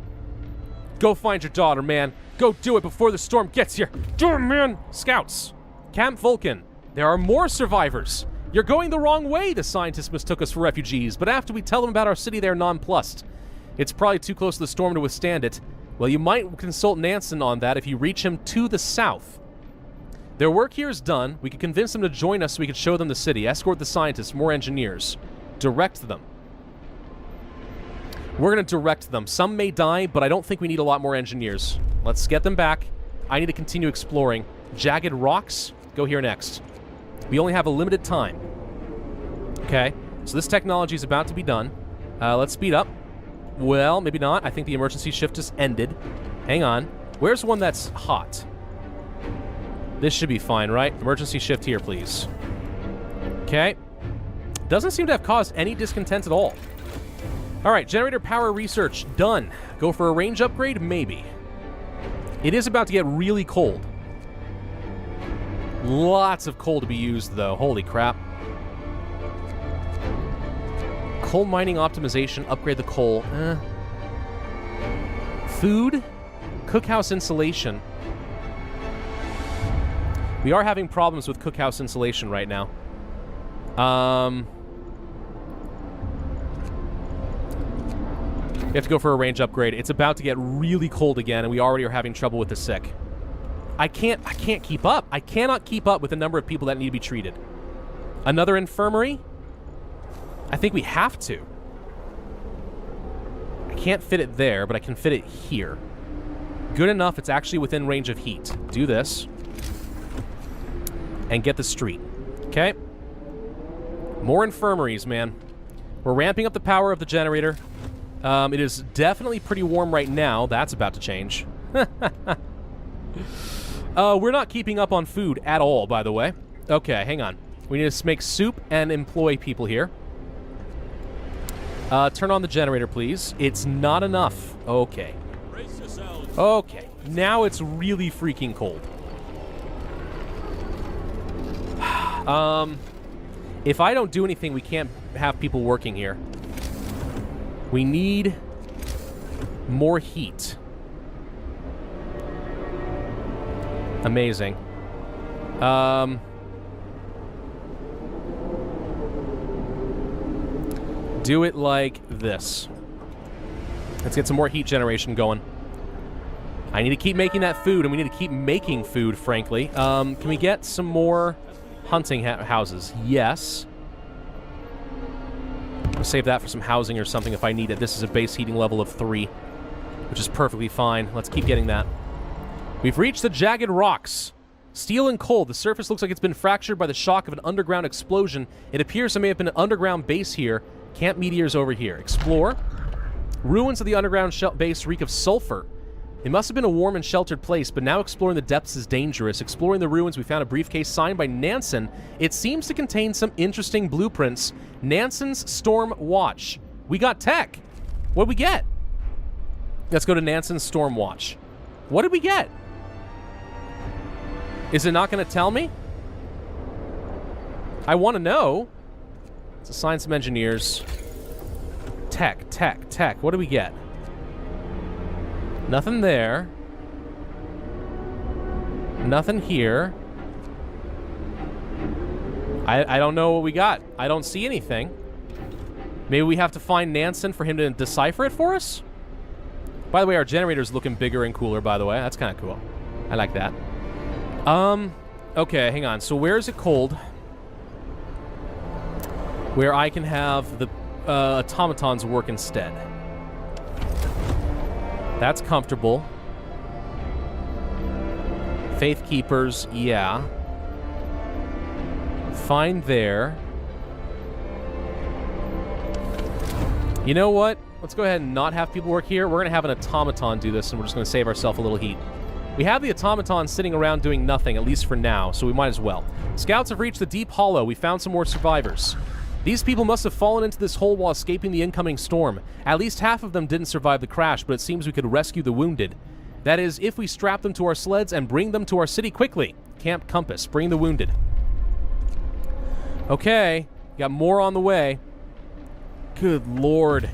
Go find your daughter, man. Go do it before the storm gets here. Do it, man! Scouts. Camp Vulcan. There are more survivors. You're going the wrong way, the scientists mistook us for refugees, but after we tell them about our city, they're nonplussed. It's probably too close to the storm to withstand it. Well, you might consult Nansen on that if you reach him to the south. Their work here is done. We could convince them to join us so we could show them the city. Escort the scientists, more engineers. Direct them. We're going to direct them. Some may die, but I don't think we need a lot more engineers. Let's get them back. I need to continue exploring. Jagged rocks? Go here next. We only have a limited time. Okay, so this technology is about to be done. Let's speed up. Well, maybe not. I think the emergency shift just ended. Hang on. Where's one that's hot? This should be fine, right? Emergency shift here, please. Okay. Doesn't seem to have caused any discontent at all. All right, generator power research done. Go for a range upgrade? Maybe. It is about to get really cold. Lots of coal to be used, though. Holy crap. Coal mining optimization. Upgrade the coal. Food. Cookhouse insulation. We are having problems with cookhouse insulation right now. We have to go for a range upgrade. It's about to get really cold again, and we already are having trouble with the sick. I can't keep up. I cannot keep up with the number of people that need to be treated. Another infirmary? I think we have to. I can't fit it there, but I can fit it here. Good enough, it's actually within range of heat. Do this. And get the street. Okay? More infirmaries, man. We're ramping up the power of the generator. It is definitely pretty warm right now. That's about to change. We're not keeping up on food at all, by the way. Okay, hang on. We need to make soup and employ people here. Turn on the generator, please. It's not enough. Okay. Okay. Now it's really freaking cold. If I don't do anything, we can't have people working here. We need more heat. Amazing. Do it like this. Let's get some more heat generation going. I need to keep making that food, and we need to keep making food, frankly. Can we get some more hunting houses? Yes. I'll save that for some housing or something if I need it. This is a base heating level of 3, which is perfectly fine. Let's keep getting that. We've reached the jagged rocks. Steel and coal. The surface looks like it's been fractured by the shock of an underground explosion. It appears there may have been an underground base here. Camp meteors over here. Explore. Ruins of the underground base reek of sulfur. It must have been a warm and sheltered place, but now exploring the depths is dangerous. Exploring the ruins, we found a briefcase signed by Nansen. It seems to contain some interesting blueprints. Nansen's Storm Watch. We got tech. What did we get? Let's go to Nansen's Storm Watch. What did we get? Is it not going to tell me? I want to know. Let's assign some engineers. Tech, tech, tech. What do we get? Nothing there. Nothing here. I don't know what we got. I don't see anything. Maybe we have to find Nansen for him to decipher it for us? By the way, our generator's looking bigger and cooler, by the way. That's kind of cool. I like that. Okay, hang on. So where is it cold? Where I can have the automatons work instead. That's comfortable. Faith Keepers, yeah. Fine there. You know what? Let's go ahead and not have people work here. We're going to have an automaton do this, and we're just going to save ourselves a little heat. We have the automaton sitting around doing nothing, at least for now, so we might as well. Scouts have reached the deep hollow. We found some more survivors. These people must have fallen into this hole while escaping the incoming storm. At least half of them didn't survive the crash, but it seems we could rescue the wounded. That is, if we strap them to our sleds and bring them to our city quickly. Camp Compass, bring the wounded. Okay, got more on the way. Good lord.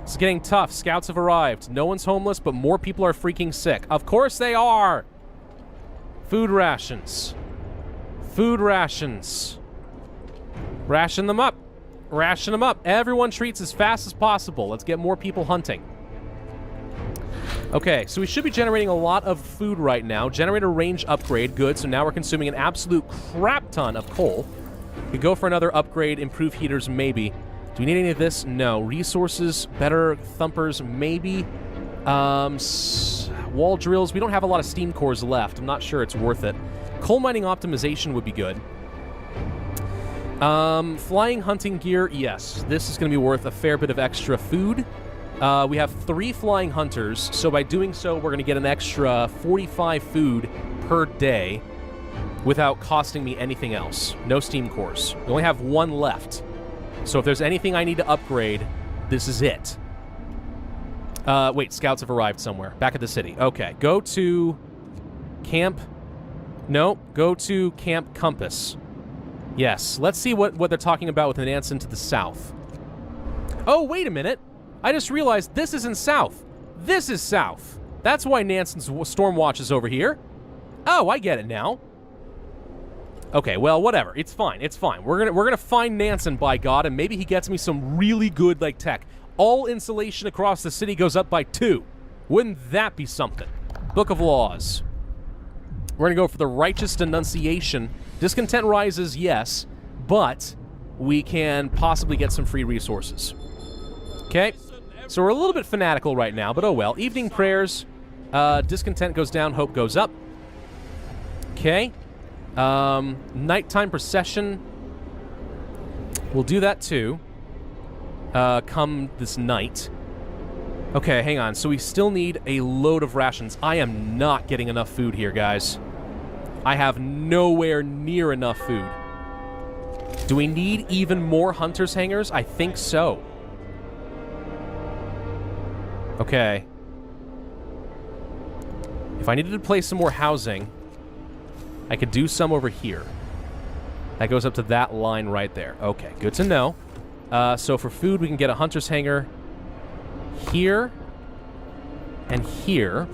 It's getting tough. Scouts have arrived. No one's homeless, but more people are freaking sick. Of course they are! Food rations. Food rations. Ration them up. Ration them up. Everyone treats as fast as possible. Let's get more people hunting. Okay, so we should be generating a lot of food right now. Generator range upgrade, good. So now we're consuming an absolute crap ton of coal. We go for another upgrade, improve heaters, maybe. Do we need any of this? No. Resources, better thumpers, maybe. Wall drills. We don't have a lot of steam cores left. I'm not sure it's worth it. Coal mining optimization would be good. Flying hunting gear, yes. This is going to be worth a fair bit of extra food. We have 3 flying hunters, so by doing so, we're going to get an extra 45 food per day without costing me anything else. No steam cores. We only have 1 left. So if there's anything I need to upgrade, this is it. Wait, scouts have arrived somewhere. Back at the city. Okay, go to Camp... No, go to Camp Compass. Yes, let's see what they're talking about with Nansen to the south. Oh, wait a minute. I just realized this isn't south. This is south. That's why Nansen's storm watch is over here. Oh, I get it now. Okay, well, whatever. It's fine. It's fine. We're gonna find Nansen, by God, and maybe he gets me some really good, like, tech. All insulation across the city goes up by 2. Wouldn't that be something? Book of Laws. We're gonna go for the Righteous Denunciation. Discontent rises, yes, but we can possibly get some free resources. Okay, so we're a little bit fanatical right now, but oh well. Evening prayers. Discontent goes down, hope goes up. Okay. Nighttime procession. We'll do that too. Come this night. Okay, hang on. So we still need a load of rations. I am not getting enough food here, guys. I have nowhere near enough food. Do we need even more hunters' hangars? I think so. Okay. If I needed to place some more housing, I could do some over here. That goes up to that line right there. Okay, good to know. So for food, we can get a hunter's hangar here and here.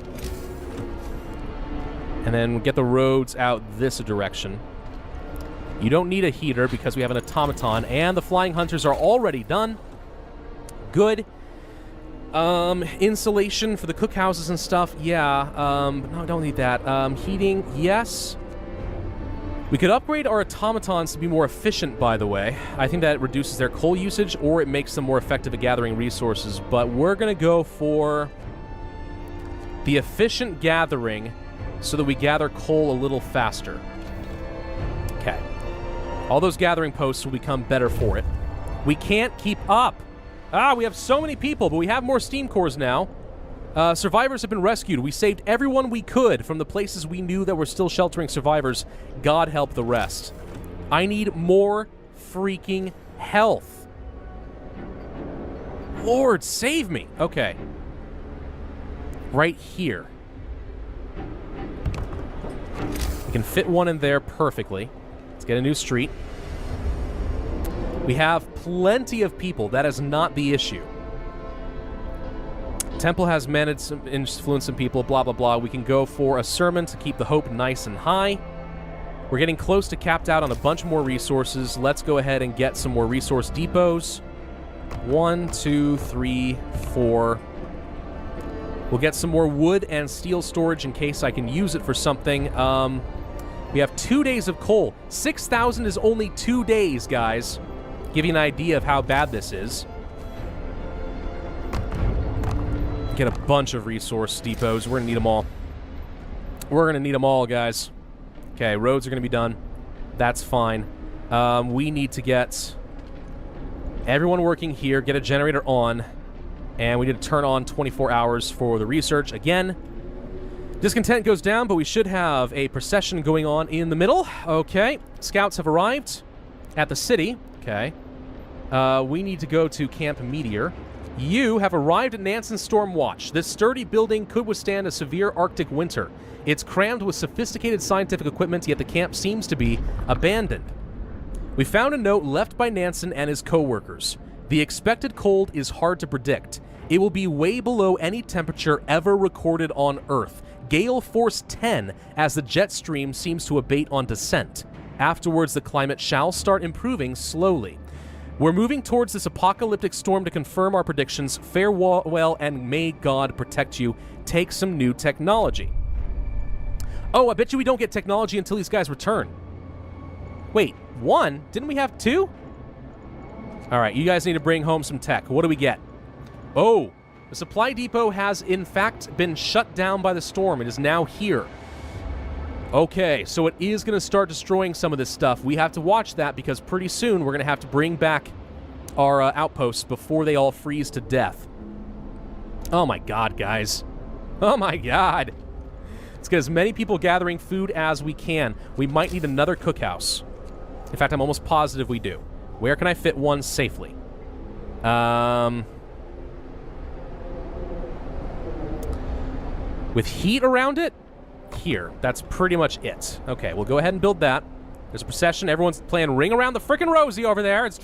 And then get the roads out this direction. You don't need a heater because we have an automaton, and the flying hunters are already done. Good. Insulation for the cookhouses and stuff, yeah. No, I don't need that. Heating, yes. We could upgrade our automatons to be more efficient, by the way. I think that reduces their coal usage, or it makes them more effective at gathering resources. But we're going to go for the efficient gathering so that we gather coal a little faster. Okay. All those gathering posts will become better for it. We can't keep up. We have so many people, but we have more steam cores now. Survivors have been rescued. We saved everyone we could from the places we knew that were still sheltering survivors. God help the rest. I need more freaking health. Lord, save me. Okay. Right here. We can fit one in there perfectly. Let's get a new street. We have plenty of people. That is not the issue. Temple has managed some influence some people, blah, blah, blah. We can go for a sermon to keep the hope nice and high. We're getting close to capped out on a bunch more resources. Let's go ahead and get some more resource depots. 1, 2, 3, 4. We'll get some more wood and steel storage in case I can use it for something. We have 2 days of coal. 6,000 is only 2 days, guys. Give you an idea of how bad this is. Get a bunch of resource depots. We're going to need them all. We're going to need them all, guys. Okay, roads are going to be done. That's fine. We need to get everyone working here, get a generator on, and we need to turn on 24 hours for the research. Again, discontent goes down, but we should have a procession going on in the middle. Okay, scouts have arrived at the city. Okay. We need to go to Camp Meteor. You have arrived at Nansen Stormwatch. This sturdy building could withstand a severe Arctic winter. It's crammed with sophisticated scientific equipment, yet the camp seems to be abandoned. We found a note left by Nansen and his co-workers. The expected cold is hard to predict. It will be way below any temperature ever recorded on Earth. Gale Force 10 as the jet stream seems to abate on descent. Afterwards, the climate shall start improving slowly. We're moving towards this apocalyptic storm to confirm our predictions. Farewell, and may God protect you. Take some new technology. Oh, I bet you we don't get technology until these guys return. Wait, one? Didn't we have two? All right, you guys need to bring home some tech. What do we get? Oh, the supply depot has, in fact, been shut down by the storm. It is now here. Okay, so it is going to start destroying some of this stuff. We have to watch that because pretty soon we're going to have to bring back our outposts before they all freeze to death. Oh my god, guys. Oh my god. Let's get as many people gathering food as we can. We might need another cookhouse. In fact, I'm almost positive we do. Where can I fit one safely? With heat around it? Here. That's pretty much it. Okay, we'll go ahead and build that. There's a procession. Everyone's playing Ring Around the Frickin' Rosie over there. It's...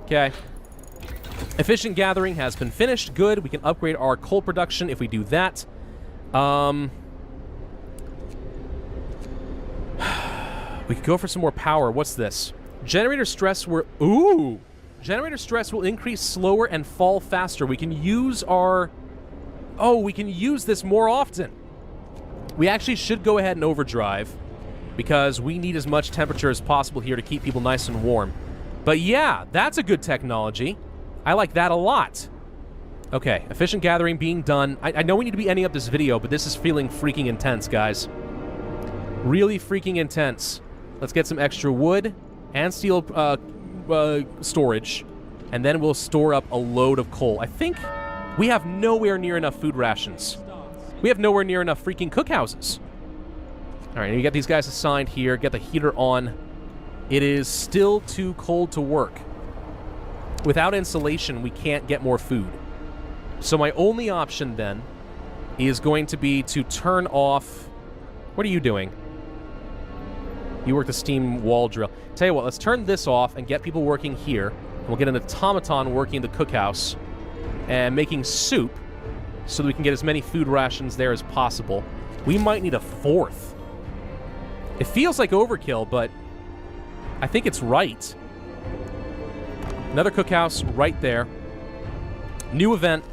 Okay. Efficient gathering has been finished. Good. We can upgrade our coal production if we do that. We could go for some more power. What's this? Generator stress will... Ooh! Generator stress will increase slower and fall faster. We can use our... Oh, we can use this more often. We actually should go ahead and overdrive because we need as much temperature as possible here to keep people nice and warm. But yeah, that's a good technology. I like that a lot. Okay, efficient gathering being done. I know we need to be ending up this video, but this is feeling freaking intense, guys. Really freaking intense. Let's get some extra wood and steel storage, and then we'll store up a load of coal. I think we have nowhere near enough food rations. We have nowhere near enough freaking cookhouses. All right, you get these guys assigned here. Get the heater on. It is still too cold to work. Without insulation, we can't get more food. So my only option then is going to be to turn off... What are you doing? You work the steam wall drill. Tell you what, let's turn this off and get people working here. And we'll get an automaton working in the cookhouse and making soup so that we can get as many food rations there as possible. We might need a fourth. It feels like overkill, but I think it's right. Another cookhouse right there. New event.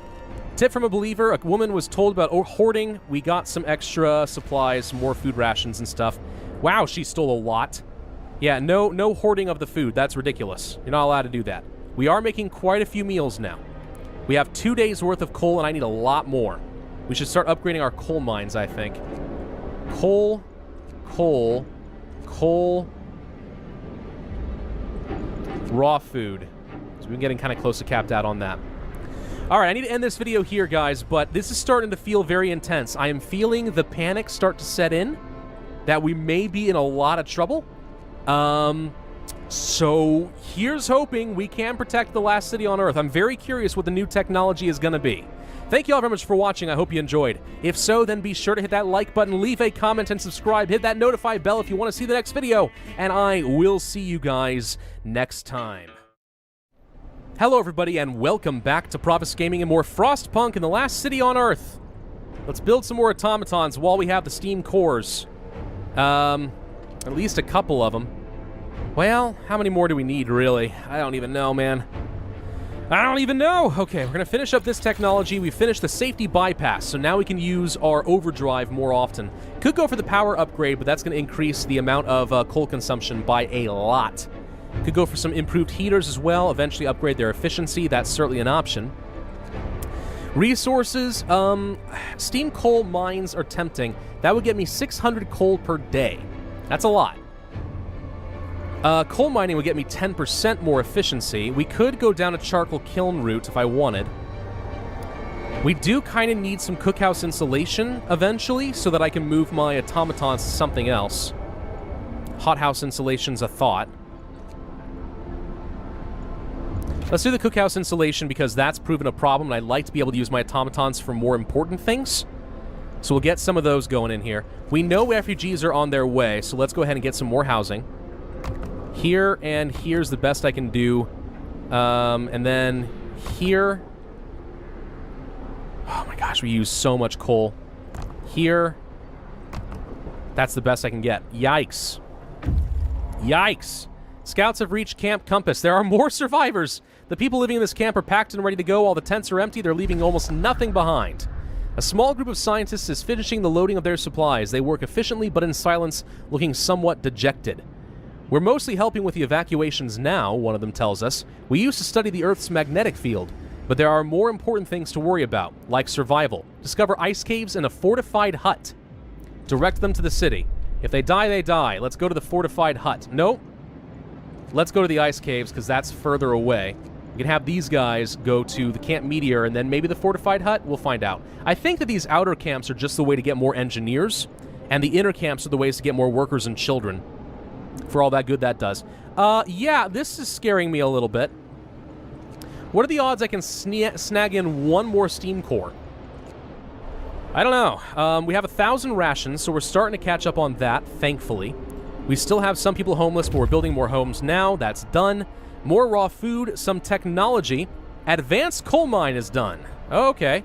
Tip from a believer. A woman was told about hoarding. We got some extra supplies, more food rations and stuff. Wow, she stole a lot. Yeah, no hoarding of the food. That's ridiculous. You're not allowed to do that. We are making quite a few meals now. We have 2 days worth of coal, and I need a lot more. We should start upgrading our coal mines, I think. Coal, coal, coal, raw food. So we're getting kind of close to capped out on that. All right, I need to end this video here, guys, but this is starting to feel very intense. I am feeling the panic start to set in, that we may be in a lot of trouble. So here's hoping we can protect the last city on Earth. I'm very curious what the new technology is going to be. Thank you all very much for watching. I hope you enjoyed. If so, then be sure to hit that like button, leave a comment, and subscribe. Hit that notify bell if you want to see the next video, and I will see you guys next time. Hello, everybody, and welcome back to Pravus Gaming and more Frostpunk in the last city on Earth. Let's build some more automatons while we have the steam cores. At least a couple of them. Well, how many more do we need, really? I don't even know, man. I don't even know! Okay, we're gonna finish up this technology. We finished the safety bypass, so now we can use our overdrive more often. Could go for the power upgrade, but that's gonna increase the amount of coal consumption by a lot. Could go for some improved heaters as well, eventually upgrade their efficiency. That's certainly an option. Resources, steam coal mines are tempting. That would get me 600 coal per day. That's a lot. Coal mining would get me 10% more efficiency. We could go down a charcoal kiln route if I wanted. We do kind of need some cookhouse insulation eventually so that I can move my automatons to something else. Hothouse insulation's a thought. Let's do the cookhouse installation because that's proven a problem, and I'd like to be able to use my automatons for more important things. So we'll get some of those going in here. We know refugees are on their way, so let's go ahead and get some more housing. Here and here's the best I can do. And then here... Oh my gosh, we use so much coal. Here. That's the best I can get. Yikes. Yikes. Scouts have reached Camp Compass. There are more survivors. The people living in this camp are packed and ready to go. All the tents are empty. They're leaving almost nothing behind. A small group of scientists is finishing the loading of their supplies. They work efficiently, but in silence, looking somewhat dejected. We're mostly helping with the evacuations now, one of them tells us. We used to study the Earth's magnetic field, but there are more important things to worry about, like survival. Discover ice caves and a fortified hut. Direct them to the city. If they die, they die. Let's go to the fortified hut. Nope. Let's go to the ice caves, because that's further away. We can have these guys go to the Camp Meteor, and then maybe the fortified hut? We'll find out. I think that these outer camps are just the way to get more engineers, and the inner camps are the ways to get more workers and children. For all that good that does. Yeah, this is scaring me a little bit. What are the odds I can snag in one more steam core? I don't know. We have 1,000 rations, so we're starting to catch up on that, thankfully. We still have some people homeless, but we're building more homes now. That's done. More raw food, some technology. Advanced coal mine is done. Okay.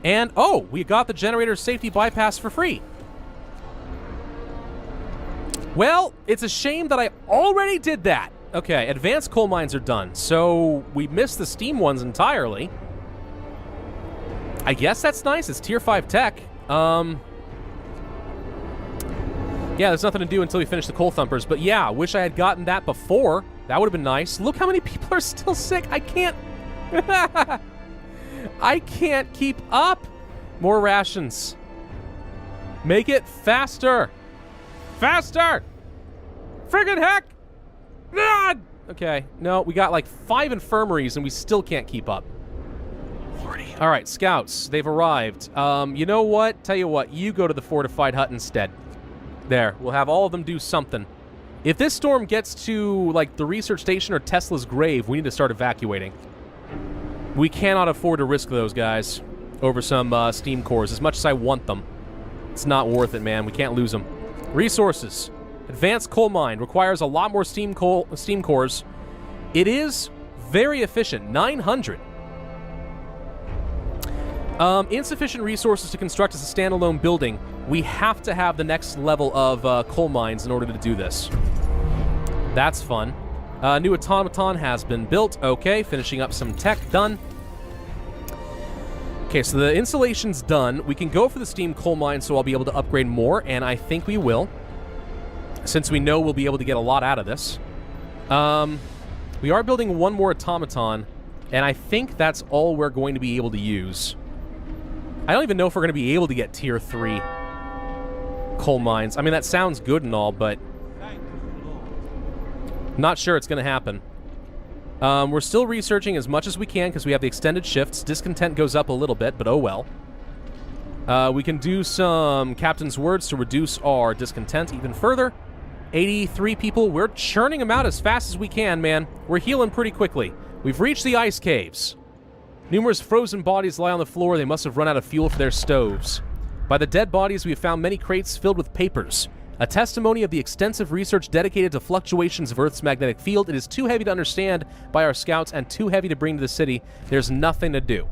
And, oh, we got the generator safety bypass for free. Well, it's a shame that I already did that. Okay, advanced coal mines are done, so we missed the steam ones entirely. I guess that's nice. It's tier 5 tech. Yeah, there's nothing to do until we finish the coal thumpers, but yeah, wish I had gotten that before. That would have been nice. Look how many people are still sick. I can't... I can't keep up. More rations. Make it faster. Faster! Friggin' heck! Ah! Okay, no, we got like 5 infirmaries and we still can't keep up. Lordy. All right, scouts, they've arrived. You know what? Tell you what, you go to the fortified hut instead. There, we'll have all of them do something. If this storm gets to, like, the research station or Tesla's grave, we need to start evacuating. We cannot afford to risk those guys over some steam cores, as much as I want them. It's not worth it, man. We can't lose them. Resources. Advanced coal mine requires a lot more steam cores. It is very efficient. 900. Insufficient resources to construct as a standalone building. We have to have the next level of coal mines in order to do this. That's fun. New automaton has been built. Okay, finishing up some tech. Done. Okay, so the installation's done. We can go for the steam coal mine, so I'll be able to upgrade more, and I think we will. Since we know we'll be able to get a lot out of this. We are building one more automaton, and I think that's all we're going to be able to use. I don't even know if we're going to be able to get tier 3 coal mines. I mean, that sounds good and all, but not sure it's going to happen. We're still researching as much as we can because we have the extended shifts. Discontent goes up a little bit, but oh well. We can do some captain's words to reduce our discontent even further. 83 people. We're churning them out as fast as we can, man. We're healing pretty quickly. We've reached the ice caves. Numerous frozen bodies lie on the floor. They must have run out of fuel for their stoves. By the dead bodies, we have found many crates filled with papers. A testimony of the extensive research dedicated to fluctuations of Earth's magnetic field. It is too heavy to understand by our scouts and too heavy to bring to the city. There's nothing to do.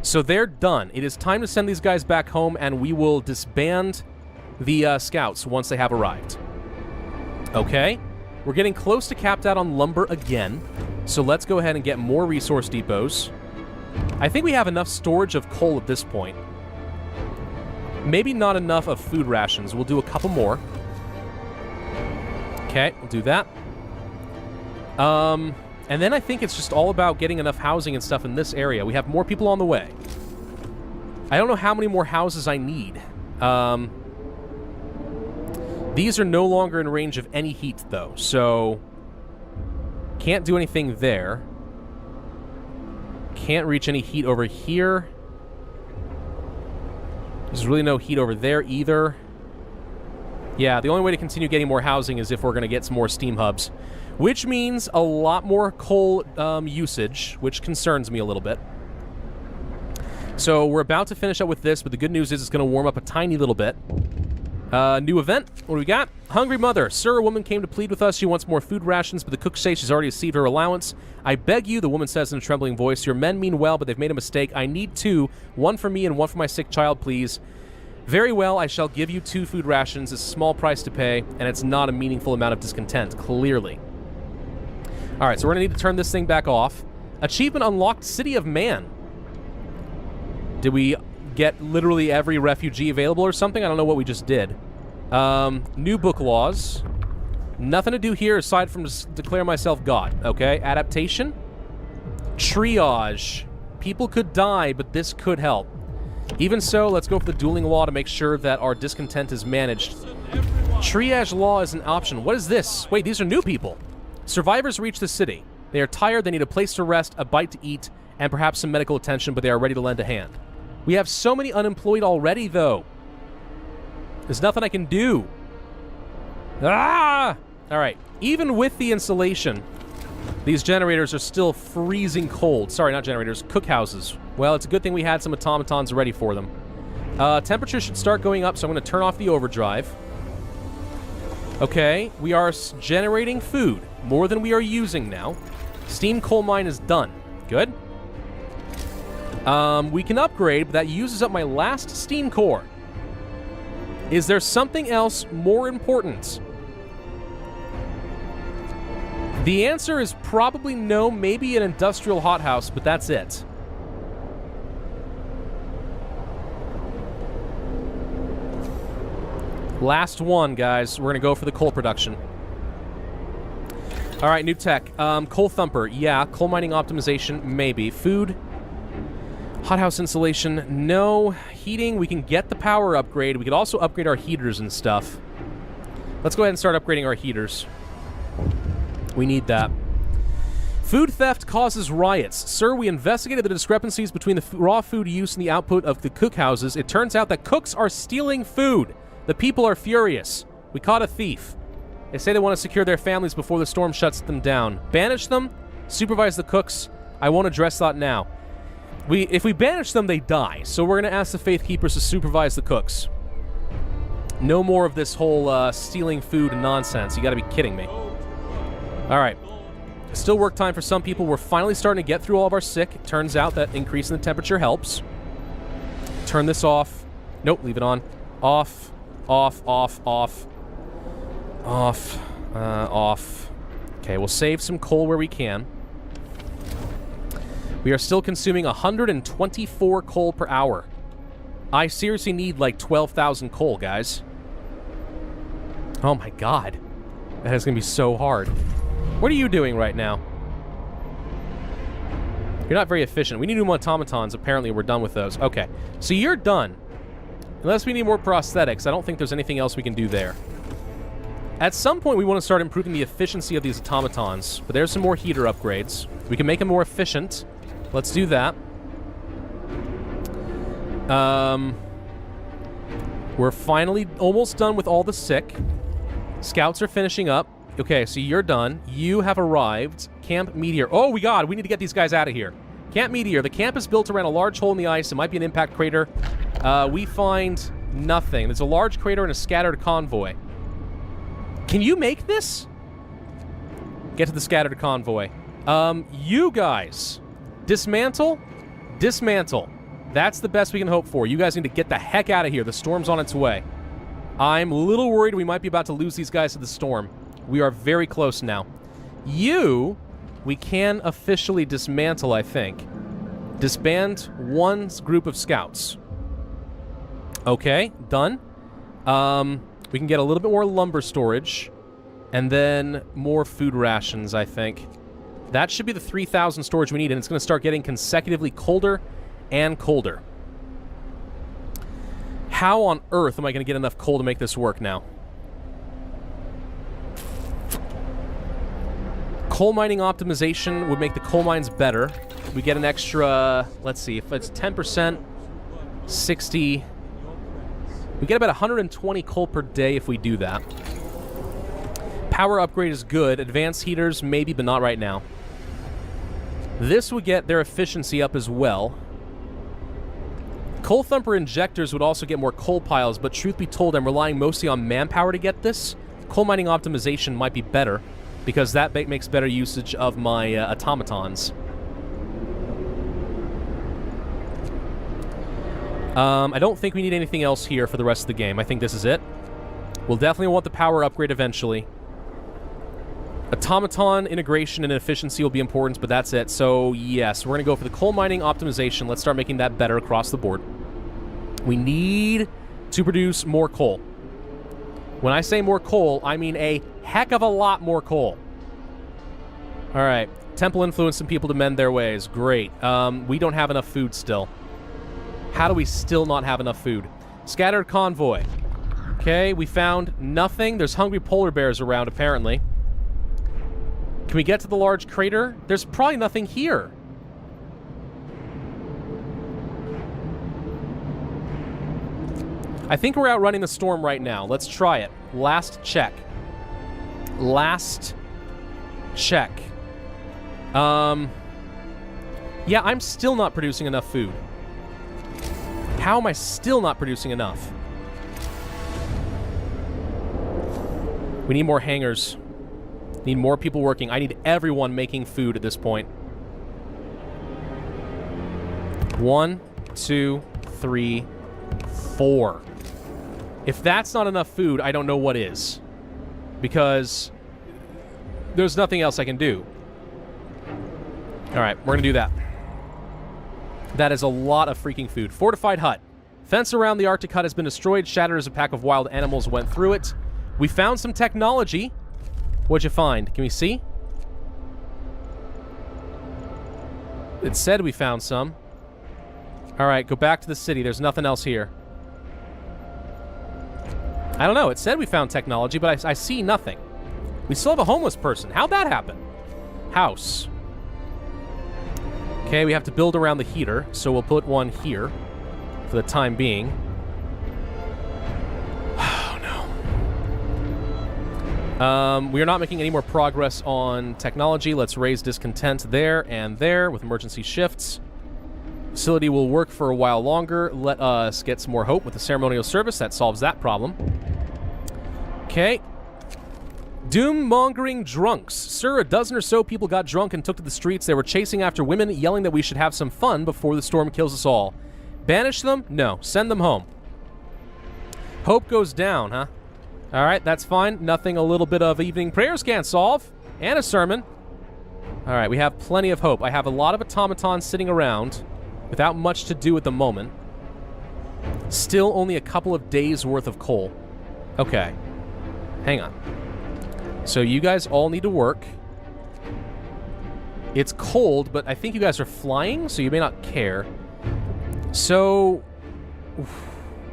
So they're done. It is time to send these guys back home, and we will disband the scouts once they have arrived. Okay. We're getting close to capped out on lumber again, so let's go ahead and get more resource depots. I think we have enough storage of coal at this point. Maybe not enough of food rations. We'll do a couple more. Okay, we'll do that. And then I think it's just all about getting enough housing and stuff in this area. We have more people on the way. I don't know how many more houses I need. These are no longer in range of any heat, though, so can't do anything there. Can't reach any heat over here. There's really no heat over there either. Yeah, the only way to continue getting more housing is if we're going to get some more steam hubs, which means a lot more coal usage, which concerns me a little bit. So we're about to finish up with this, but the good news is it's going to warm up a tiny little bit. New event. What do we got? Hungry mother. Sir, a woman came to plead with us. She wants more food rations, but the cook says she's already received her allowance. I beg you, the woman says in a trembling voice, your men mean well, but they've made a mistake. I need 2. 1 for me and 1 for my sick child, please. Very well, I shall give you 2 food rations. It's a small price to pay, and it's not a meaningful amount of discontent, clearly. All right, so we're going to need to turn this thing back off. Achievement unlocked, City of Man. Did we get literally every refugee available or something? I don't know what we just did. New book laws. Nothing to do here aside from just declare myself God, okay? Adaptation. Triage. People could die, but this could help. Even so, let's go for the dueling law to make sure that our discontent is managed. Triage law is an option. What is this? Wait, these are new people. Survivors reach the city. They are tired, they need a place to rest, a bite to eat, and perhaps some medical attention, but they are ready to lend a hand. We have so many unemployed already, though. There's nothing I can do. Ah! All right. Even with the insulation, these generators are still freezing cold. Sorry, not generators. Cookhouses. Well, it's a good thing we had some automatons ready for them. Temperature should start going up, so I'm going to turn off the overdrive. Okay. We are generating food. More than we are using now. Steam coal mine is done. Good. We can upgrade, but that uses up my last steam core. Is there something else more important? The answer is probably no, maybe an industrial hothouse, but that's it. Last one, guys. We're going to go for the coal production. All right, new tech. Coal thumper. Yeah. Coal mining optimization. Maybe. Food. Hothouse insulation. No. Heating. We can get the power upgrade. We could also upgrade our heaters and stuff. Let's go ahead and start upgrading our heaters. We need that. Food theft causes riots. Sir, we investigated the discrepancies between the raw food use and the output of the cookhouses. It turns out that cooks are stealing food. The people are furious. We caught a thief. They say they want to secure their families before the storm shuts them down. Banish them. Supervise the cooks. I won't address that now. If we banish them, they die. So we're going to ask the Faith Keepers to supervise the cooks. No more of this whole stealing food nonsense. You got to be kidding me. All right. Still work time for some people. We're finally starting to get through all of our sick. It turns out that increasing the temperature helps. Turn this off. Nope, leave it on. Off. Off, off, off. Off. Off. Okay, we'll save some coal where we can. We are still consuming 124 coal per hour. I seriously need like 12,000 coal, guys. Oh my god. That is going to be so hard. What are you doing right now? You're not very efficient. We need new automatons. Apparently, we're done with those. Okay. So you're done. Unless we need more prosthetics, I don't think there's anything else we can do there. At some point, we want to start improving the efficiency of these automatons. But there's some more heater upgrades. We can make them more efficient. Let's do that. We're finally almost done with all the sick. Scouts are finishing up. Okay, so you're done. You have arrived. Camp Meteor. Oh, we need to get these guys out of here. Camp Meteor. The camp is built around a large hole in the ice. It might be an impact crater. We find nothing. There's a large crater and a scattered convoy. Can you make this? Get to the scattered convoy. You guys. Dismantle. Dismantle. That's the best we can hope for. You guys need to get the heck out of here. The storm's on its way. I'm a little worried we might be about to lose these guys to the storm. We are very close now. You, we can officially dismantle, I think. Disband one group of scouts. Okay, done. We can get a little bit more lumber storage. And then more food rations, I think. That should be the 3,000 storage we need, and it's going to start getting consecutively colder and colder. How on earth am I going to get enough coal to make this work now? Coal mining optimization would make the coal mines better. We get an extra, let's see, if it's 10%, 60, We get about 120 coal per day if we do that. Power upgrade is good. Advanced heaters, maybe, but not right now. This would get their efficiency up as well. Coal Thumper injectors would also get more coal piles, but truth be told, I'm relying mostly on manpower to get this. Coal mining optimization might be better, because that makes better usage of my automatons. I don't think we need anything else here for the rest of the game. I think this is it. We'll definitely want the power upgrade eventually. Automaton integration and efficiency will be important, but that's it. So, yes, we're going to go for the coal mining optimization. Let's start making that better across the board. We need to produce more coal. When I say more coal, I mean a heck of a lot more coal. All right. Temple influence some people to mend their ways. Great. We don't have enough food still. How do we still not have enough food? Scattered convoy. Okay, we found nothing. There's hungry polar bears around, apparently. Can we get to the large crater? There's probably nothing here. I think we're outrunning the storm right now. Let's try it. Last check. Last check. Yeah, I'm still not producing enough food. How am I still not producing enough? We need more hangars. Need more people working. I need everyone making food at this point. 1, 2, 3, 4. If that's not enough food, I don't know what is. Because there's nothing else I can do. Alright, we're gonna do that. That is a lot of freaking food. Fortified hut. Fence around the Arctic hut has been destroyed, shattered as a pack of wild animals went through it. We found some technology. What'd you find? Can we see? It said we found some. Alright, go back to the city. There's nothing else here. I don't know. It said we found technology, but I see nothing. We still have a homeless person. How'd that happen? House. Okay, we have to build around the heater, so we'll put one here for the time being. Oh, no. We are not making any more progress on technology. Let's raise discontent there and there with emergency shifts. Facility will work for a while longer. Let us get some more hope with the ceremonial service. That solves that problem. Okay. Doom-mongering drunks. Sir, a dozen or so people got drunk and took to the streets. They were chasing after women, yelling that we should have some fun before the storm kills us all. Banish them? No. Send them home. Hope goes down, huh? Alright, that's fine. Nothing a little bit of evening prayers can't solve. And a sermon. Alright, we have plenty of hope. I have a lot of automatons sitting around without much to do at the moment. Still only a couple of days worth of coal. Okay. Hang on. So you guys all need to work. It's cold, but I think you guys are flying, so you may not care. So,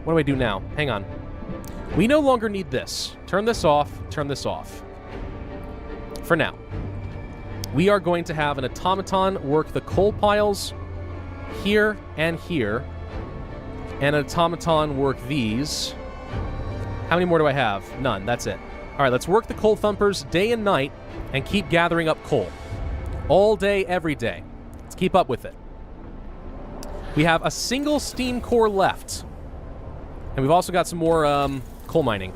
what do I do now? Hang on. We no longer need this. Turn this off, turn this off. For now. We are going to have an automaton work the coal piles here and here. And an automaton work these. How many more do I have? None, that's it. All right, let's work the coal thumpers day and night and keep gathering up coal. All day, every day. Let's keep up with it. We have a single steam core left. And we've also got some more coal mining.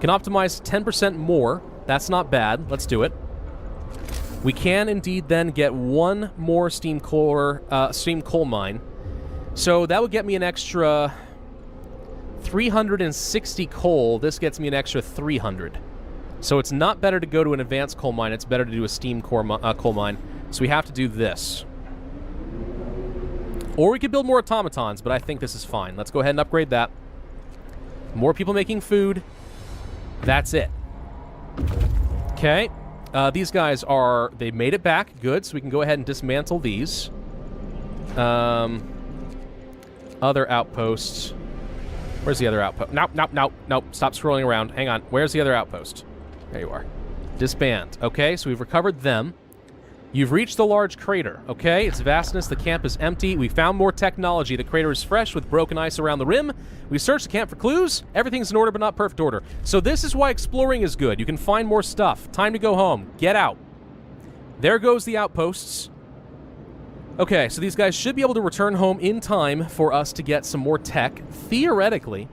Can optimize 10% more. That's not bad. Let's do it. We can indeed then get one more steam coal mine. So that would get me an extra 360 coal. This gets me an extra 300. So it's not better to go to an advanced coal mine. It's better to do a steam coal mine. So we have to do this. Or we could build more automatons, but I think this is fine. Let's go ahead and upgrade that. More people making food. That's it. Okay. These guys are... They made it back. Good. So we can go ahead and dismantle these. Other outposts. Where's the other outpost? Nope. Stop scrolling around. Hang on. Where's the other outpost? There you are. Disband. Okay, so we've recovered them. You've reached the large crater. Okay, its vastness. The camp is empty. We found more technology. The crater is fresh with broken ice around the rim. We searched the camp for clues. Everything's in order, but not perfect order. So this is why exploring is good. You can find more stuff. Time to go home. Get out. There goes the outposts. Okay, so these guys should be able to return home in time for us to get some more tech. Theoretically,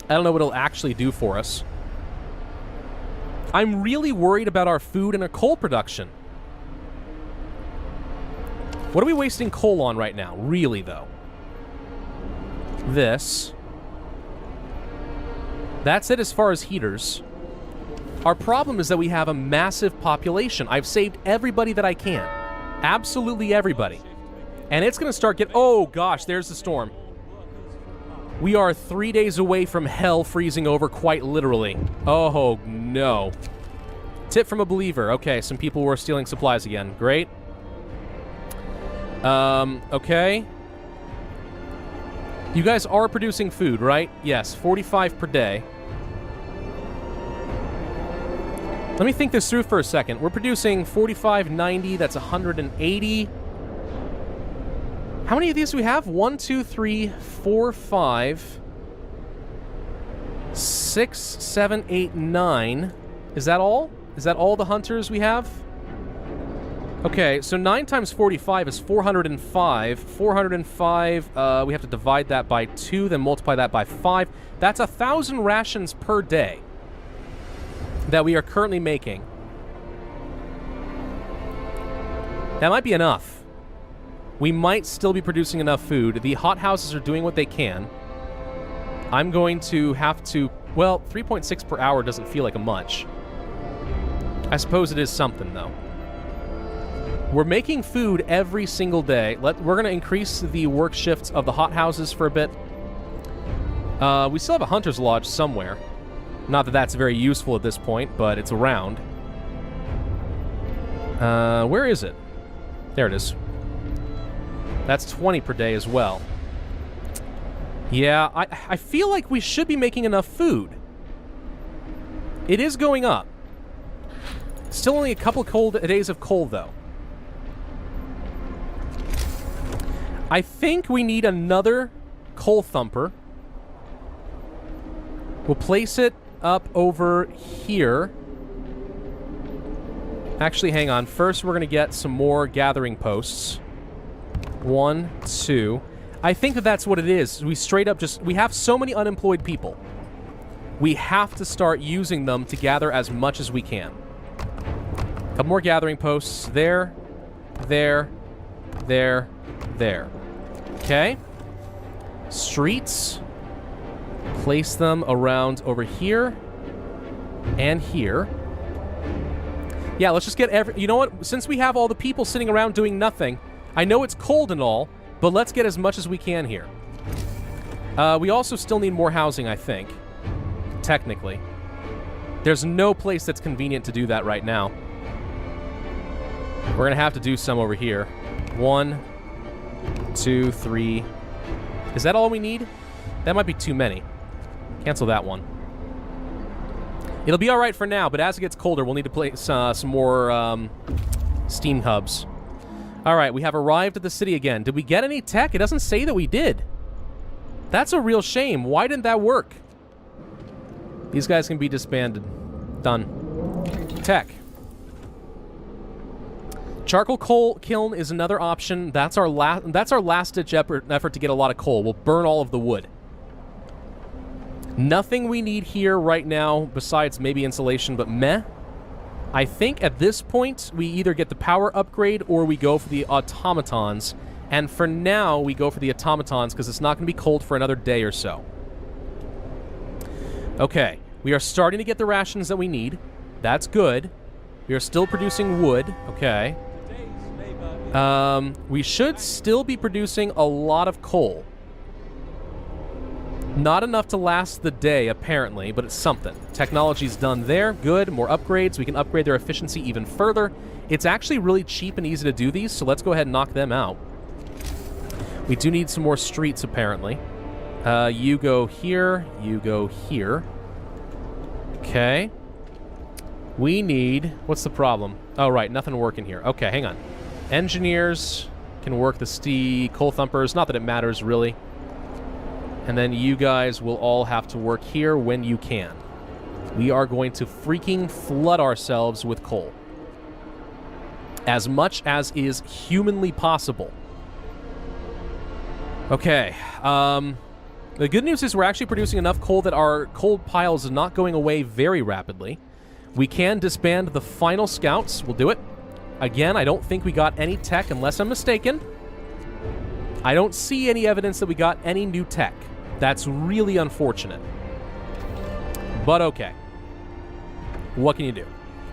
I don't know what it'll actually do for us. I'm really worried about our food and our coal production. What are we wasting coal on right now? Really, though. This. That's it as far as heaters. Our problem is that we have a massive population. I've saved everybody that I can. Absolutely everybody. And it's going to start getting... Oh, gosh, there's the storm. We are 3 days away from hell freezing over, quite literally. Oh, no. Tip from a believer. Okay, some people were stealing supplies again. Great. Okay. You guys are producing food, right? Yes, 45 per day. Let me think this through for a second. We're producing 45, 90, that's 180. How many of these do we have? 1, 2, 3, 4, 5, 6, 7, 8, 9. Is that all? Is that all the hunters we have? Okay, so 9 times 45 is 405. 405, we have to divide that by 2, then multiply that by 5. That's 1,000 rations per day that we are currently making. That might be enough. We might still be producing enough food. The hothouses are doing what they can. I'm going to have to... Well, 3.6 per hour doesn't feel like a much. I suppose it is something, though. We're making food every single day. We're going to increase the work shifts of the hothouses for a bit. We still have a hunter's lodge somewhere. Not that that's very useful at this point, but it's around. Where is it? There it is. That's 20 per day as well. Yeah, I feel like we should be making enough food. It is going up. Still only a couple days of coal, though. I think we need another coal thumper. We'll place it up over here. Actually, hang on. First, we're going to get some more gathering posts. 1, 2. I think that that's what it is. We straight up just... We have so many unemployed people. We have to start using them to gather as much as we can. A couple more gathering posts. There. There. There. There. Okay. Streets. Place them around over here. And here. Yeah, let's just get every... You know what? Since we have all the people sitting around doing nothing, I know it's cold and all, but let's get as much as we can here. We also still need more housing, I think. Technically. There's no place that's convenient to do that right now. We're going to have to do some over here. 1, 2, 3. Is that all we need? That might be too many. Cancel that one. It'll be all right for now, but as it gets colder, we'll need to place some more steam hubs. All right, we have arrived at the city again. Did we get any tech? It doesn't say that we did. That's a real shame. Why didn't that work? These guys can be disbanded. Done. Tech. Charcoal coal kiln is another option. That's our last-ditch effort to get a lot of coal. We'll burn all of the wood. Nothing we need here right now besides maybe insulation, but meh. I think at this point we either get the power upgrade or we go for the automatons. And for now, we go for the automatons because it's not going to be cold for another day or so. Okay, we are starting to get the rations that we need. That's good. We are still producing wood. Okay. We should still be producing a lot of coal. Not enough to last the day, apparently, but it's something. Technology's done there. Good. More upgrades. We can upgrade their efficiency even further. It's actually really cheap and easy to do these, so let's go ahead and knock them out. We do need some more streets, apparently. You go here. You go here. Okay. We need... What's the problem? Oh, right. Nothing working here. Okay, hang on. Engineers can work the coal thumpers. Not that it matters, really. And then you guys will all have to work here when you can. We are going to freaking flood ourselves with coal. As much as is humanly possible. Okay. The good news is we're actually producing enough coal that our coal piles are not going away very rapidly. We can disband the final scouts. We'll do it. Again, I don't think we got any tech, unless I'm mistaken. I don't see any evidence that we got any new tech. That's really unfortunate. But okay. What can you do?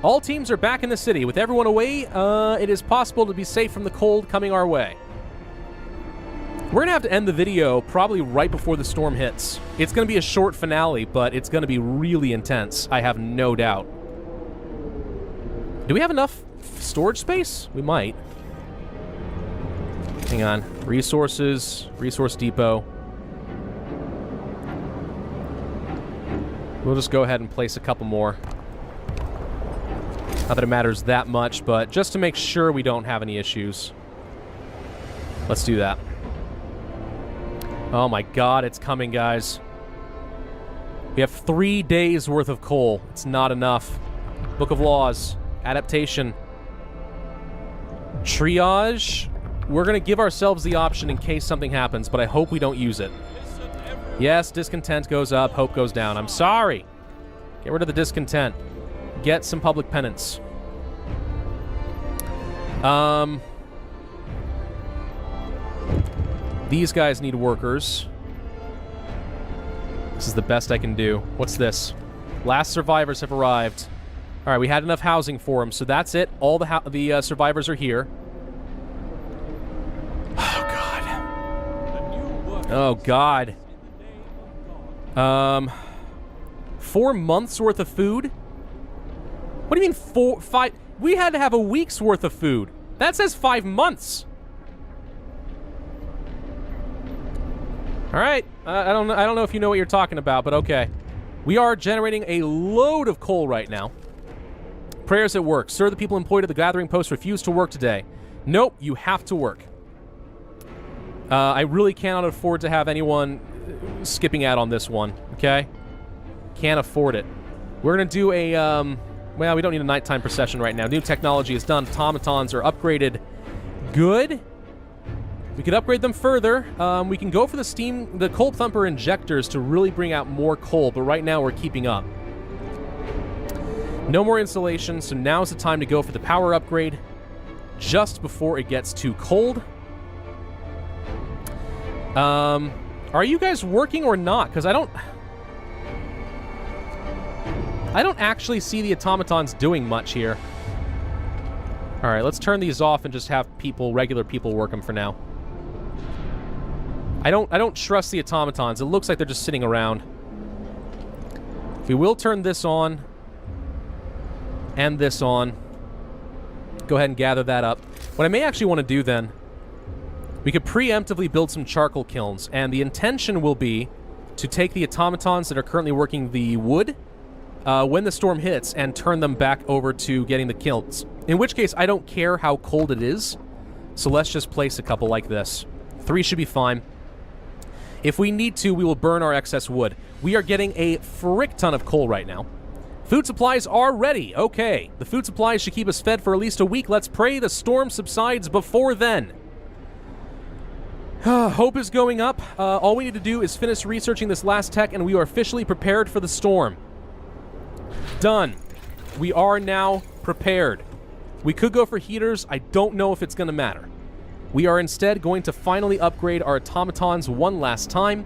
All teams are back in the city. With everyone away, it is possible to be safe from the cold coming our way. We're going to have to end the video probably right before the storm hits. It's going to be a short finale, but it's going to be really intense. I have no doubt. Do we have enough storage space? We might. Hang on. Resources. Resource depot. We'll just go ahead and place a couple more. Not that it matters that much, but just to make sure we don't have any issues. Let's do that. Oh my god, it's coming, guys. We have 3 days worth of coal. It's not enough. Book of Laws. Adaptation. Triage. We're going to give ourselves the option in case something happens, but I hope we don't use it. Yes, discontent goes up, hope goes down. I'm sorry. Get rid of the discontent. Get some public penance. These guys need workers. This is the best I can do. What's this? Last survivors have arrived. All right, we had enough housing for them, so that's it. All the survivors are here. Oh, God. Oh, God. 4 months worth of food? What do you mean 5? We had to have a week's worth of food. That says 5 months. All right. I don't know if you know what you're talking about, but okay. We are generating a load of coal right now. Prayers at work. Sir, the people employed at the gathering post refuse to work today. Nope, you have to work. I really cannot afford to have anyone skipping out on this one, okay? Can't afford it. We're going to do a, well, we don't need a nighttime procession right now. New technology is done. Automatons are upgraded. Good. We could upgrade them further. We can go for the coal thumper injectors to really bring out more coal, but right now we're keeping up. No more installation, so now's the time to go for the power upgrade just before it gets too cold. Are you guys working or not? Because I don't actually see the automatons doing much here. All right, let's turn these off and just have regular people work them for now. I don't trust the automatons. It looks like they're just sitting around. We will turn this on and this on. Go ahead and gather that up. What I may actually want to do then, we could preemptively build some charcoal kilns, and the intention will be to take the automatons that are currently working the wood when the storm hits and turn them back over to getting the kilns. In which case, I don't care how cold it is, so let's just place a couple like this. 3 should be fine. If we need to, we will burn our excess wood. We are getting a frick ton of coal right now. Food supplies are ready. Okay, the food supplies should keep us fed for at least a week. Let's pray the storm subsides before then. Hope is going up. All we need to do is finish researching this last tech, and we are officially prepared for the storm. Done. We are now prepared. We could go for heaters. I don't know if it's going to matter. We are instead going to finally upgrade our automatons one last time.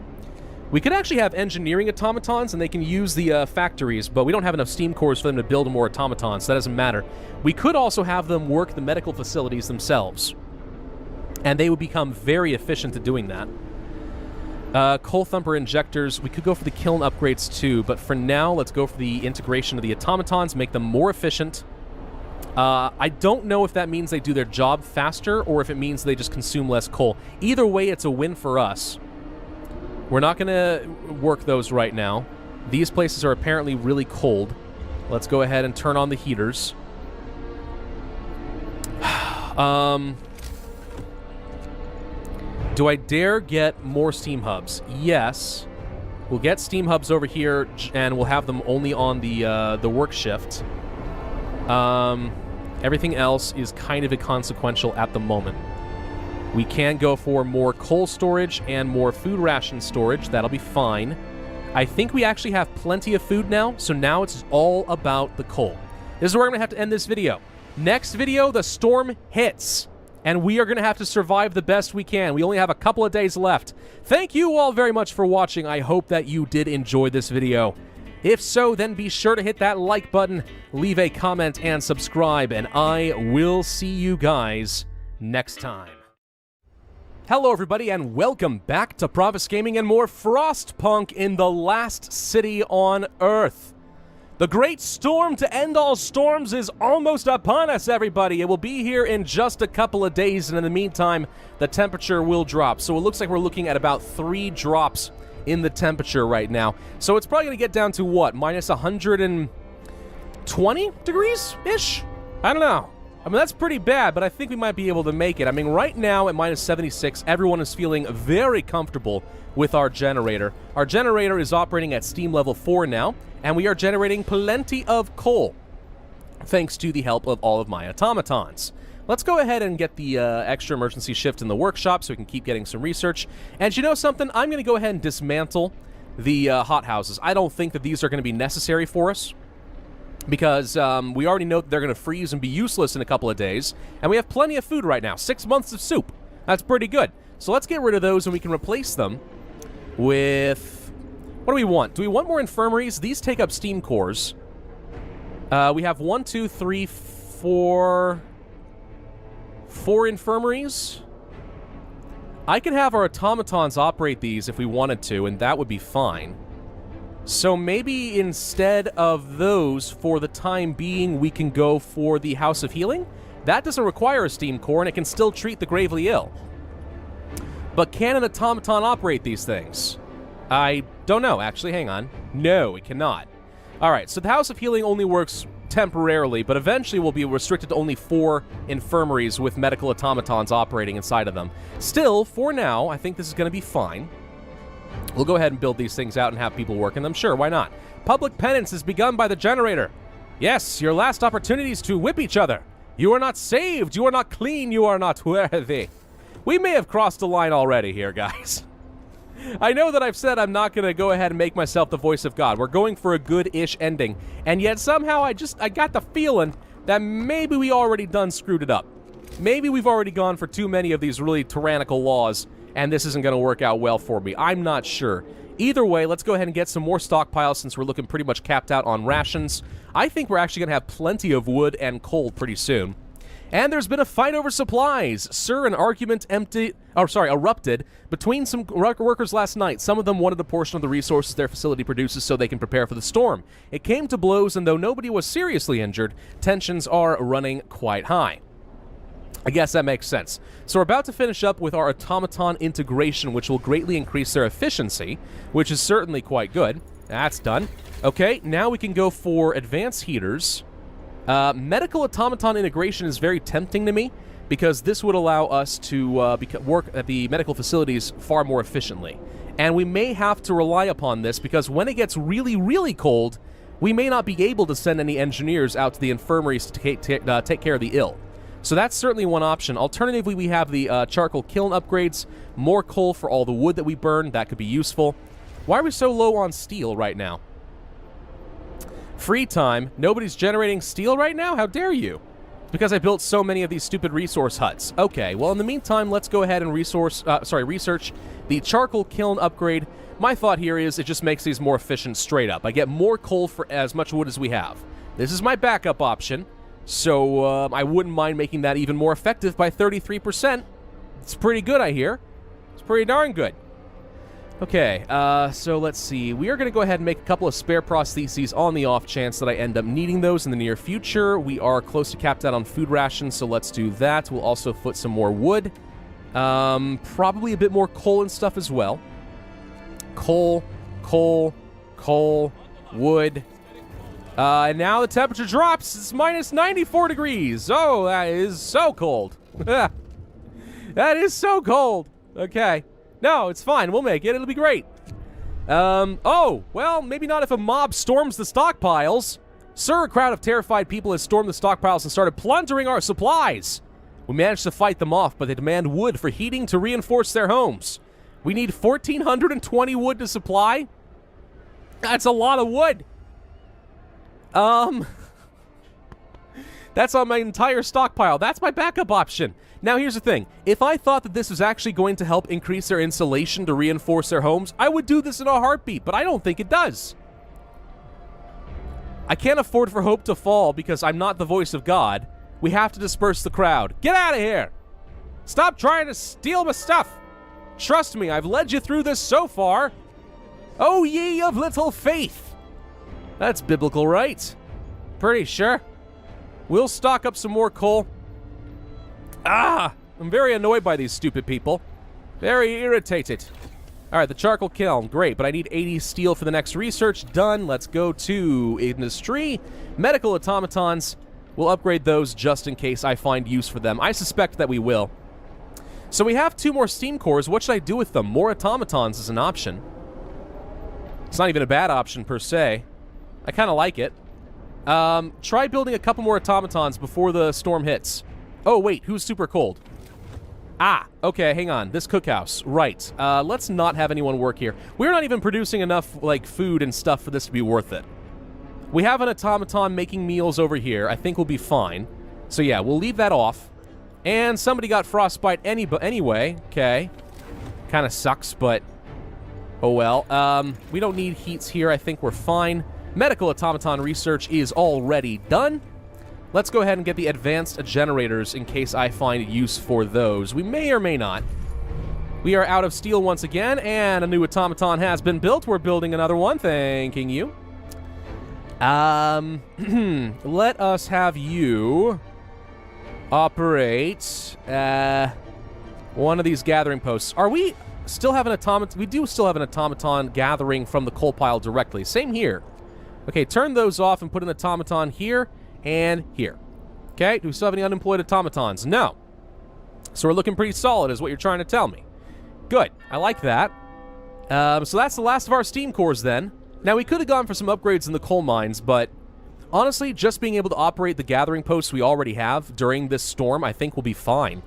We could actually have engineering automatons, and they can use the factories, but we don't have enough steam cores for them to build more automatons, so that doesn't matter. We could also have them work the medical facilities themselves, and they would become very efficient at doing that. Coal thumper injectors, we could go for the kiln upgrades too, but for now, let's go for the integration of the automatons, make them more efficient. I don't know if that means they do their job faster or if it means they just consume less coal. Either way, it's a win for us. We're not going to work those right now. These places are apparently really cold. Let's go ahead and turn on the heaters. Do I dare get more steam hubs? Yes. We'll get steam hubs over here, and we'll have them only on the work shift. Everything else is kind of inconsequential at the moment. We can go for more coal storage and more food ration storage. That'll be fine. I think we actually have plenty of food now, so now it's all about the coal. This is where I'm going to have to end this video. Next video, the storm hits, and we are going to have to survive the best we can. We only have a couple of days left. Thank you all very much for watching. I hope that you did enjoy this video. If so, then be sure to hit that like button, leave a comment, and subscribe, and I will see you guys next time. Hello everybody, and welcome back to Pravus Gaming and more Frostpunk in the last city on Earth. The great storm to end all storms is almost upon us, everybody. It will be here in just a couple of days, and in the meantime, the temperature will drop. So it looks like we're looking at about 3 drops in the temperature right now. So it's probably going to get down to, what, minus 120 degrees-ish? I don't know. I mean, that's pretty bad, but I think we might be able to make it. I mean, right now at minus 76, everyone is feeling very comfortable with our generator. Our generator is operating at steam level 4 now, and we are generating plenty of coal, thanks to the help of all of my automatons. Let's go ahead and get the extra emergency shift in the workshop so we can keep getting some research. And you know something? I'm going to go ahead and dismantle the hothouses. I don't think that these are going to be necessary for us, because we already know that they're going to freeze and be useless in a couple of days. And we have plenty of food right now. 6 months of soup. That's pretty good. So let's get rid of those, and we can replace them with... What do we want? Do we want more infirmaries? These take up steam cores. We have 1, 2, 3, 4... 4 infirmaries. I could have our automatons operate these if we wanted to, and that would be fine. So maybe instead of those, for the time being, we can go for the House of Healing. That doesn't require a steam core, and it can still treat the gravely ill. But can an automaton operate these things? I don't know, actually. Hang on. No, it cannot. Alright, so the House of Healing only works temporarily, but eventually will be restricted to only 4 infirmaries with medical automatons operating inside of them. Still, for now, I think this is going to be fine. We'll go ahead and build these things out and have people work in them. Sure, why not? Public penance is begun by the generator. Yes, your last opportunity is to whip each other. You are not saved, you are not clean, you are not worthy. We may have crossed the line already here, guys. I know that I've said I'm not going to go ahead and make myself the voice of God. We're going for a good-ish ending. And yet somehow I got the feeling that maybe we already done screwed it up. Maybe we've already gone for too many of these really tyrannical laws, and this isn't going to work out well for me. I'm not sure. Either way, let's go ahead and get some more stockpiles since we're looking pretty much capped out on rations. I think we're actually going to have plenty of wood and coal pretty soon. And there's been a fight over supplies. Sir, an argument erupted between some workers last night. Some of them wanted a portion of the resources their facility produces so they can prepare for the storm. It came to blows, and though nobody was seriously injured, tensions are running quite high. I guess that makes sense. So we're about to finish up with our automaton integration, which will greatly increase their efficiency, which is certainly quite good. That's done. Okay, now we can go for advanced heaters. Medical automaton integration is very tempting to me, because this would allow us to work at the medical facilities far more efficiently. And we may have to rely upon this, because when it gets really, really cold, we may not be able to send any engineers out to the infirmaries to take care of the ill. So that's certainly one option. Alternatively, we have the charcoal kiln upgrades, more coal for all the wood that we burn. That could be useful. Why are we so low on steel right now? Free time. Nobody's generating steel right now? How dare you? Because I built so many of these stupid resource huts. Okay, well, in the meantime, let's go ahead and research the charcoal kiln upgrade. My thought here is it just makes these more efficient straight up. I get more coal for as much wood as we have. This is my backup option, so I wouldn't mind making that even more effective by 33%. It's pretty good, I hear. It's pretty darn good. Okay, so let's see. We are going to go ahead and make a couple of spare prostheses on the off chance that I end up needing those in the near future. We are close to capped out on food rations, so let's do that. We'll also put some more wood. Probably a bit more coal and stuff as well. Coal, wood. And now the temperature drops. It's minus 94 degrees. Oh, that is so cold. That is so cold. Okay. No, it's fine. We'll make it. It'll be great. Oh, well, maybe not if a mob storms the stockpiles. Sir, a crowd of terrified people has stormed the stockpiles and started plundering our supplies. We managed to fight them off, but they demand wood for heating to reinforce their homes. We need 1,420 wood to supply. That's a lot of wood. That's on my entire stockpile. That's my backup option. Now, here's the thing. If I thought that this was actually going to help increase their insulation to reinforce their homes, I would do this in a heartbeat, but I don't think it does. I can't afford for hope to fall because I'm not the voice of God. We have to disperse the crowd. Get out of here! Stop trying to steal my stuff! Trust me, I've led you through this so far. Oh, ye of little faith! That's biblical, right? Pretty sure. We'll stock up some more coal. Ah! I'm very annoyed by these stupid people. Very irritated. Alright, the charcoal kiln. Great, but I need 80 steel for the next research. Done. Let's go to industry. Medical automatons. We'll upgrade those just in case I find use for them. I suspect that we will. So we have 2 more steam cores. What should I do with them? More automatons is an option. It's not even a bad option, per se. I kind of like it. Try building a couple more automatons before the storm hits. Oh, wait, who's super cold? Ah, okay, hang on. This cookhouse. Right. Let's not have anyone work here. We're not even producing enough, like, food and stuff for this to be worth it. We have an automaton making meals over here. I think we'll be fine. So, yeah, we'll leave that off. And somebody got frostbite anyway. Okay. Kind of sucks, but... oh, well. We don't need heats here. I think we're fine. Medical automaton research is already done. Let's go ahead and get the advanced generators in case I find use for those. We may or may not. We are out of steel once again, and a new automaton has been built. We're building another one. Thanking you. Let us have you operate one of these gathering posts. Are we still have an automaton? We do still have an automaton gathering from the coal pile directly. Same here. Okay, turn those off and put an automaton here and here. Okay, do we still have any unemployed automatons? No. So we're looking pretty solid is what you're trying to tell me. Good, I like that. So that's the last of our steam cores then. Now we could have gone for some upgrades in the coal mines, but honestly, just being able to operate the gathering posts we already have during this storm, I think will be fine.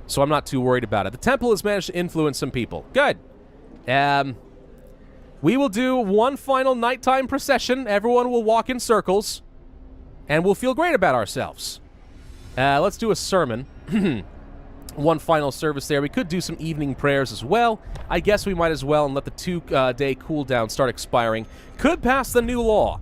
So I'm not too worried about it. The temple has managed to influence some people. Good. We will do one final nighttime procession. Everyone will walk in circles. And we'll feel great about ourselves. Let's do a sermon. One final service there. We could do some evening prayers as well. I guess we might as well and let the 2-day cooldown start expiring. Could pass the new law.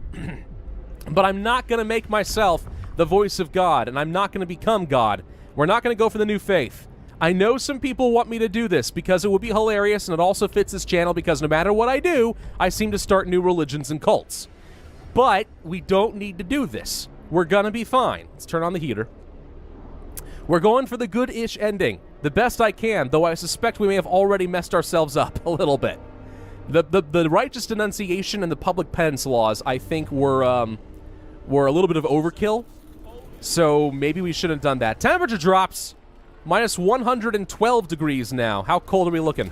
But I'm not going to make myself the voice of God, and I'm not going to become God. We're not going to go for the new faith. I know some people want me to do this because it would be hilarious, and it also fits this channel because no matter what I do, I seem to start new religions and cults. But we don't need to do this. We're gonna be fine. Let's turn on the heater. We're going for the good-ish ending. The best I can, though I suspect we may have already messed ourselves up a little bit. The righteous denunciation and the public penance laws, I think, were a little bit of overkill. So maybe we shouldn't have done that. Temperature drops. Minus 112 degrees now. How cold are we looking?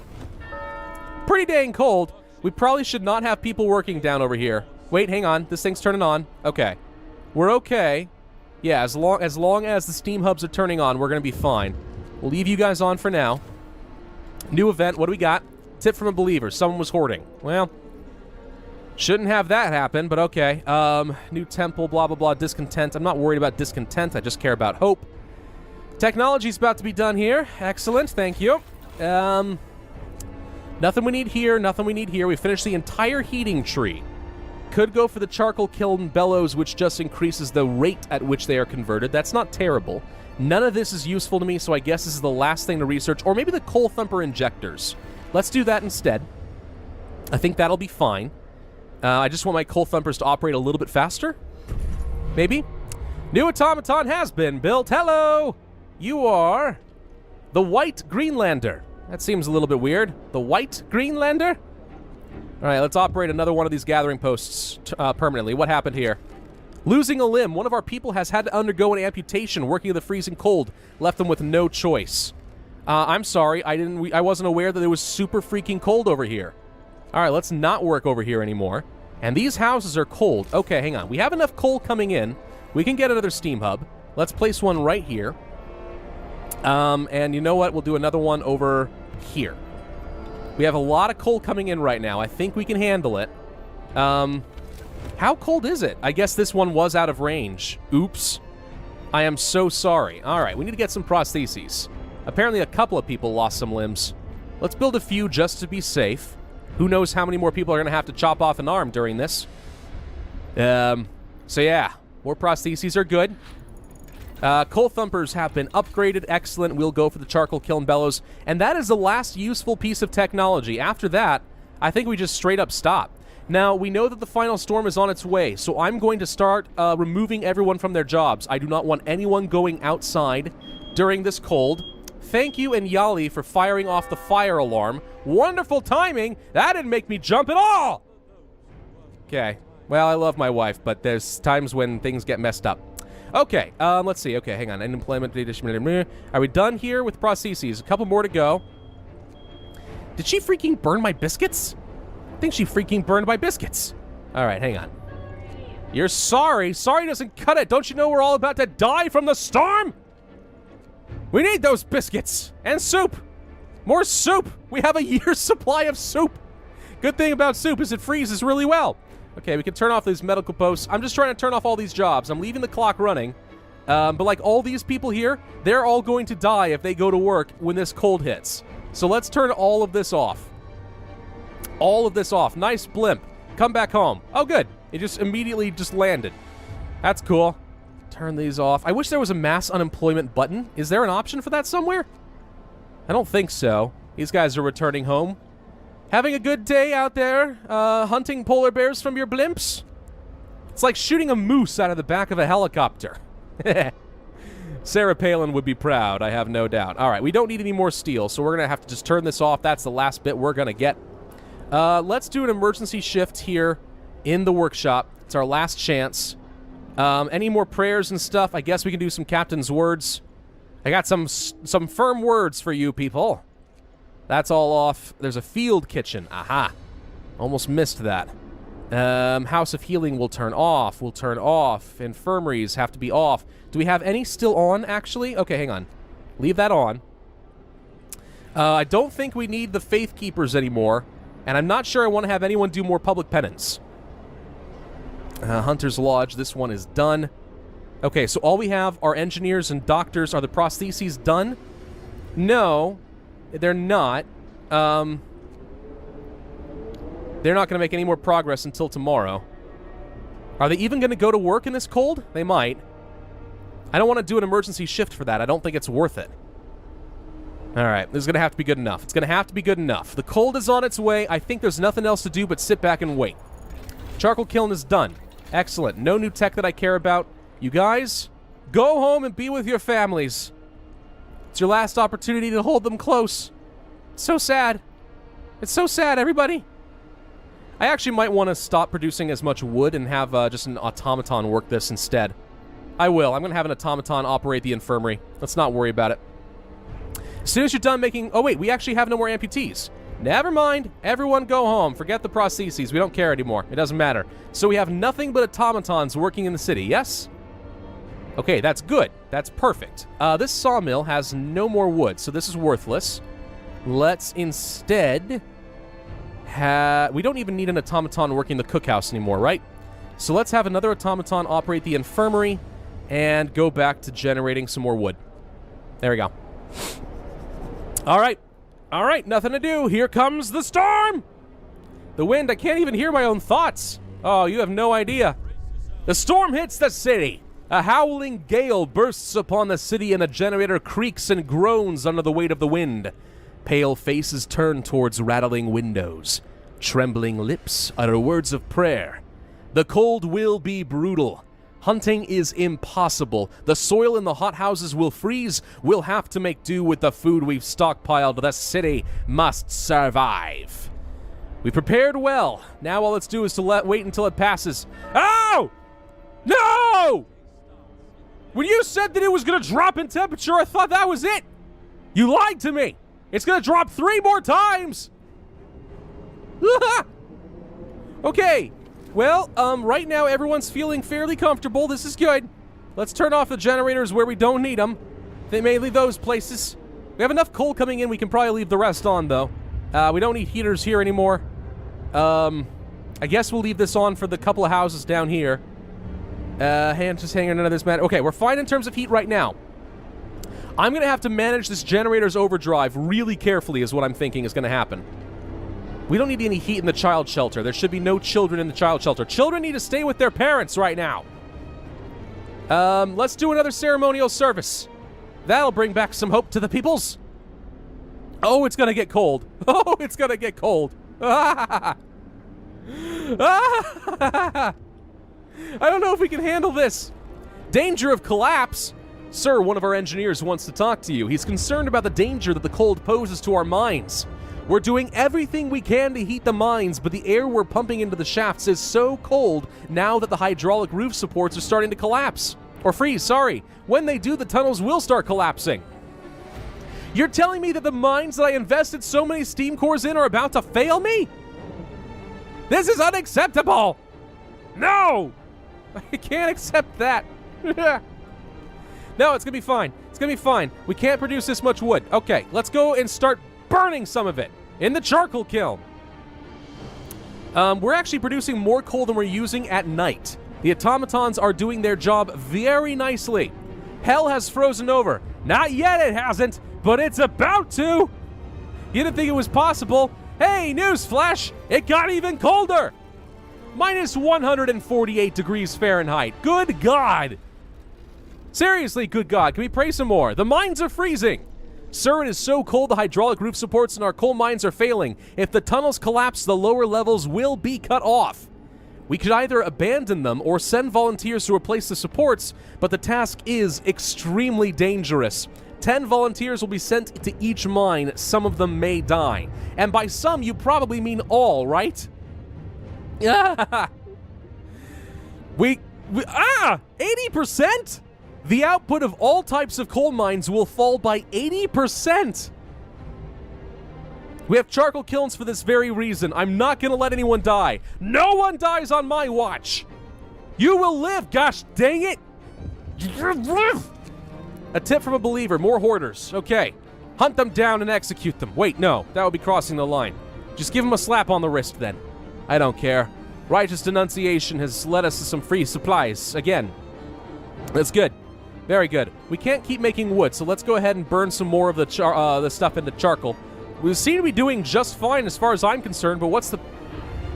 Pretty dang cold. We probably should not have people working down over here. Wait, hang on. This thing's turning on. Okay. We're okay. Yeah, as long as the steam hubs are turning on, we're going to be fine. We'll leave you guys on for now. New event. What do we got? Tip from a believer. Someone was hoarding. Well, shouldn't have that happen, but okay. New temple, blah, blah, blah. Discontent. I'm not worried about discontent. I just care about hope. Technology's about to be done here. Excellent. Thank you. Nothing we need here. Nothing we need here. We finished the entire heating tree. Could go for the charcoal kiln bellows, which just increases the rate at which they are converted. That's not terrible. None of this is useful to me, so I guess this is the last thing to research. Or maybe the coal thumper injectors. Let's do that instead. I think that'll be fine. I just want my coal thumpers to operate a little bit faster. Maybe. New automaton has been built. Hello! You are the White Greenlander. That seems a little bit weird. The White Greenlander? All right, let's operate another one of these gathering posts permanently. What happened here? Losing a limb. One of our people has had to undergo an amputation. Working in the freezing cold left them with no choice. I'm sorry, I wasn't aware that it was super freaking cold over here. All right, let's not work over here anymore. And these houses are cold. Okay, hang on. We have enough coal coming in. We can get another steam hub. Let's place one right here. And you know what? We'll do another one over here. We have a lot of coal coming in right now. I think we can handle it. How cold is it? I guess this one was out of range. Oops. I am so sorry. All right, we need to get some prostheses. Apparently a couple of people lost some limbs. Let's build a few just to be safe. Who knows how many more people are going to have to chop off an arm during this. So yeah, more prostheses are good. Coal thumpers have been upgraded. Excellent. We'll go for the charcoal kiln bellows. And that is the last useful piece of technology. After that, I think we just straight up stop. Now, we know that the final storm is on its way, so I'm going to start removing everyone from their jobs. I do not want anyone going outside during this cold. Thank you and Yali for firing off the fire alarm. Wonderful timing! That didn't make me jump at all! Okay. Well, I love my wife, but there's times when things get messed up. Okay, let's see. Okay, hang on. Unemployment. Are we done here with prostheses? A couple more to go. Did she freaking burn my biscuits? I think she freaking burned my biscuits. All right, hang on. You're sorry? Sorry doesn't cut it. Don't you know we're all about to die from the storm? We need those biscuits. And soup. More soup. We have a year's supply of soup. Good thing about soup is it freezes really well. Okay, we can turn off these medical posts. I'm just trying to turn off all these jobs. I'm leaving the clock running. But like all these people here, they're all going to die if they go to work when this cold hits. So let's turn all of this off. All of this off. Nice blimp. Come back home. Oh, good. It just immediately just landed. That's cool. Turn these off. I wish there was a mass unemployment button. Is there an option for that somewhere? I don't think so. These guys are returning home. Having a good day out there, hunting polar bears from your blimps? It's like shooting a moose out of the back of a helicopter. Sarah Palin would be proud, I have no doubt. All right, we don't need any more steel, so we're going to have to just turn this off. That's the last bit we're going to get. Let's do an emergency shift here in the workshop. It's our last chance. Any more prayers and stuff? I guess we can do some captain's words. I got some firm words for you people. That's all off. There's a field kitchen. Aha. Almost missed that. House of Healing will turn off. Will turn off. Infirmaries have to be off. Do we have any still on, actually? Okay, hang on. Leave that on. I don't think we need the Faith Keepers anymore. And I'm not sure I want to have anyone do more public penance. Hunter's Lodge. This one is done. Okay, so all we have are engineers and doctors. Are the prostheses done? No. They're not. They're not going to make any more progress until tomorrow. Are they even going to go to work in this cold? They might. I don't want to do an emergency shift for that. I don't think it's worth it. All right, this is going to have to be good enough. It's going to have to be good enough. The cold is on its way. I think there's nothing else to do but sit back and wait. Charcoal kiln is done. Excellent. No new tech that I care about. You guys, go home and be with your families. It's your last opportunity to hold them close. It's so sad. It's so sad, everybody. I actually might want to stop producing as much wood and have just an automaton work this instead. I will. I'm going to have an automaton operate the infirmary. Let's not worry about it. As soon as you're done making... Oh, wait. We actually have no more amputees. Never mind. Everyone go home. Forget the prostheses. We don't care anymore. It doesn't matter. So we have nothing but automatons working in the city, yes? Okay, that's good. That's perfect. This sawmill has no more wood, so this is worthless. Let's instead have... We don't even need an automaton working the cookhouse anymore, right? So let's have another automaton operate the infirmary and go back to generating some more wood. There we go. All right. All right, nothing to do. Here comes the storm! The wind, I can't even hear my own thoughts. Oh, you have no idea. The storm hits the city. A howling gale bursts upon the city and the generator creaks and groans under the weight of the wind. Pale faces turn towards rattling windows. Trembling lips utter words of prayer. The cold will be brutal. Hunting is impossible. The soil in the hothouses will freeze. We'll have to make do with the food we've stockpiled. The city must survive. We prepared well. Now all let's do is to wait until it passes. Oh! No! When you said that it was going to drop in temperature, I thought that was it. You lied to me! It's gonna drop 3 more times! Okay. Well, right now everyone's feeling fairly comfortable. This is good. Let's turn off the generators where we don't need them. They may leave those places. We have enough coal coming in, we can probably leave the rest on, though. We don't need heaters here anymore. I guess we'll leave this on for the couple of houses down here. Just hanging under this mat. Okay, we're fine in terms of heat right now. I'm gonna have to manage this generator's overdrive really carefully is what I'm thinking is gonna happen. We don't need any heat in the child shelter. There should be no children in the child shelter. Children need to stay with their parents right now. Let's do another ceremonial service. That'll bring back some hope to the peoples. Oh, it's gonna get cold. Oh, it's gonna get cold. I don't know if we can handle this. Danger of collapse. Sir, one of our engineers wants to talk to you. He's concerned about the danger that the cold poses to our mines. We're doing everything we can to heat the mines, but the air we're pumping into the shafts is so cold now that the hydraulic roof supports are starting to collapse. Or freeze, sorry. When they do, the tunnels will start collapsing. You're telling me that the mines that I invested so many steam cores in are about to fail me? This is unacceptable! No! I can't accept that. No, it's gonna be fine. It's gonna be fine. We can't produce this much wood. Okay, let's go and start burning some of it in the charcoal kiln. We're actually producing more coal than we're using at night. The automatons are doing their job very nicely. Hell has frozen over. Not yet, it hasn't, but it's about to. You didn't think it was possible? Hey, newsflash, it got even colder. Minus 148 degrees Fahrenheit. Good God. Seriously, good God, can we pray some more? The mines are freezing. Sir, it is so cold the hydraulic roof supports in our coal mines are failing. If the tunnels collapse, the lower levels will be cut off. We could either abandon them or send volunteers to replace the supports, but the task is extremely dangerous. 10 volunteers will be sent to each mine. Some of them may die. And by some, you probably mean all, right? 80%? The output of all types of coal mines will fall by 80%. We have charcoal kilns for this very reason. I'm not gonna let anyone die. No one dies on my watch. You will live, gosh dang it. A tip from a believer, more hoarders. Okay, hunt them down and execute them. Wait, no, that would be crossing the line. Just give them a slap on the wrist then. I don't care. Righteous denunciation has led us to some free supplies. Again, that's good. Very good. We can't keep making wood, so let's go ahead and burn some more of the stuff into charcoal. We seem to be doing just fine as far as I'm concerned, but what's the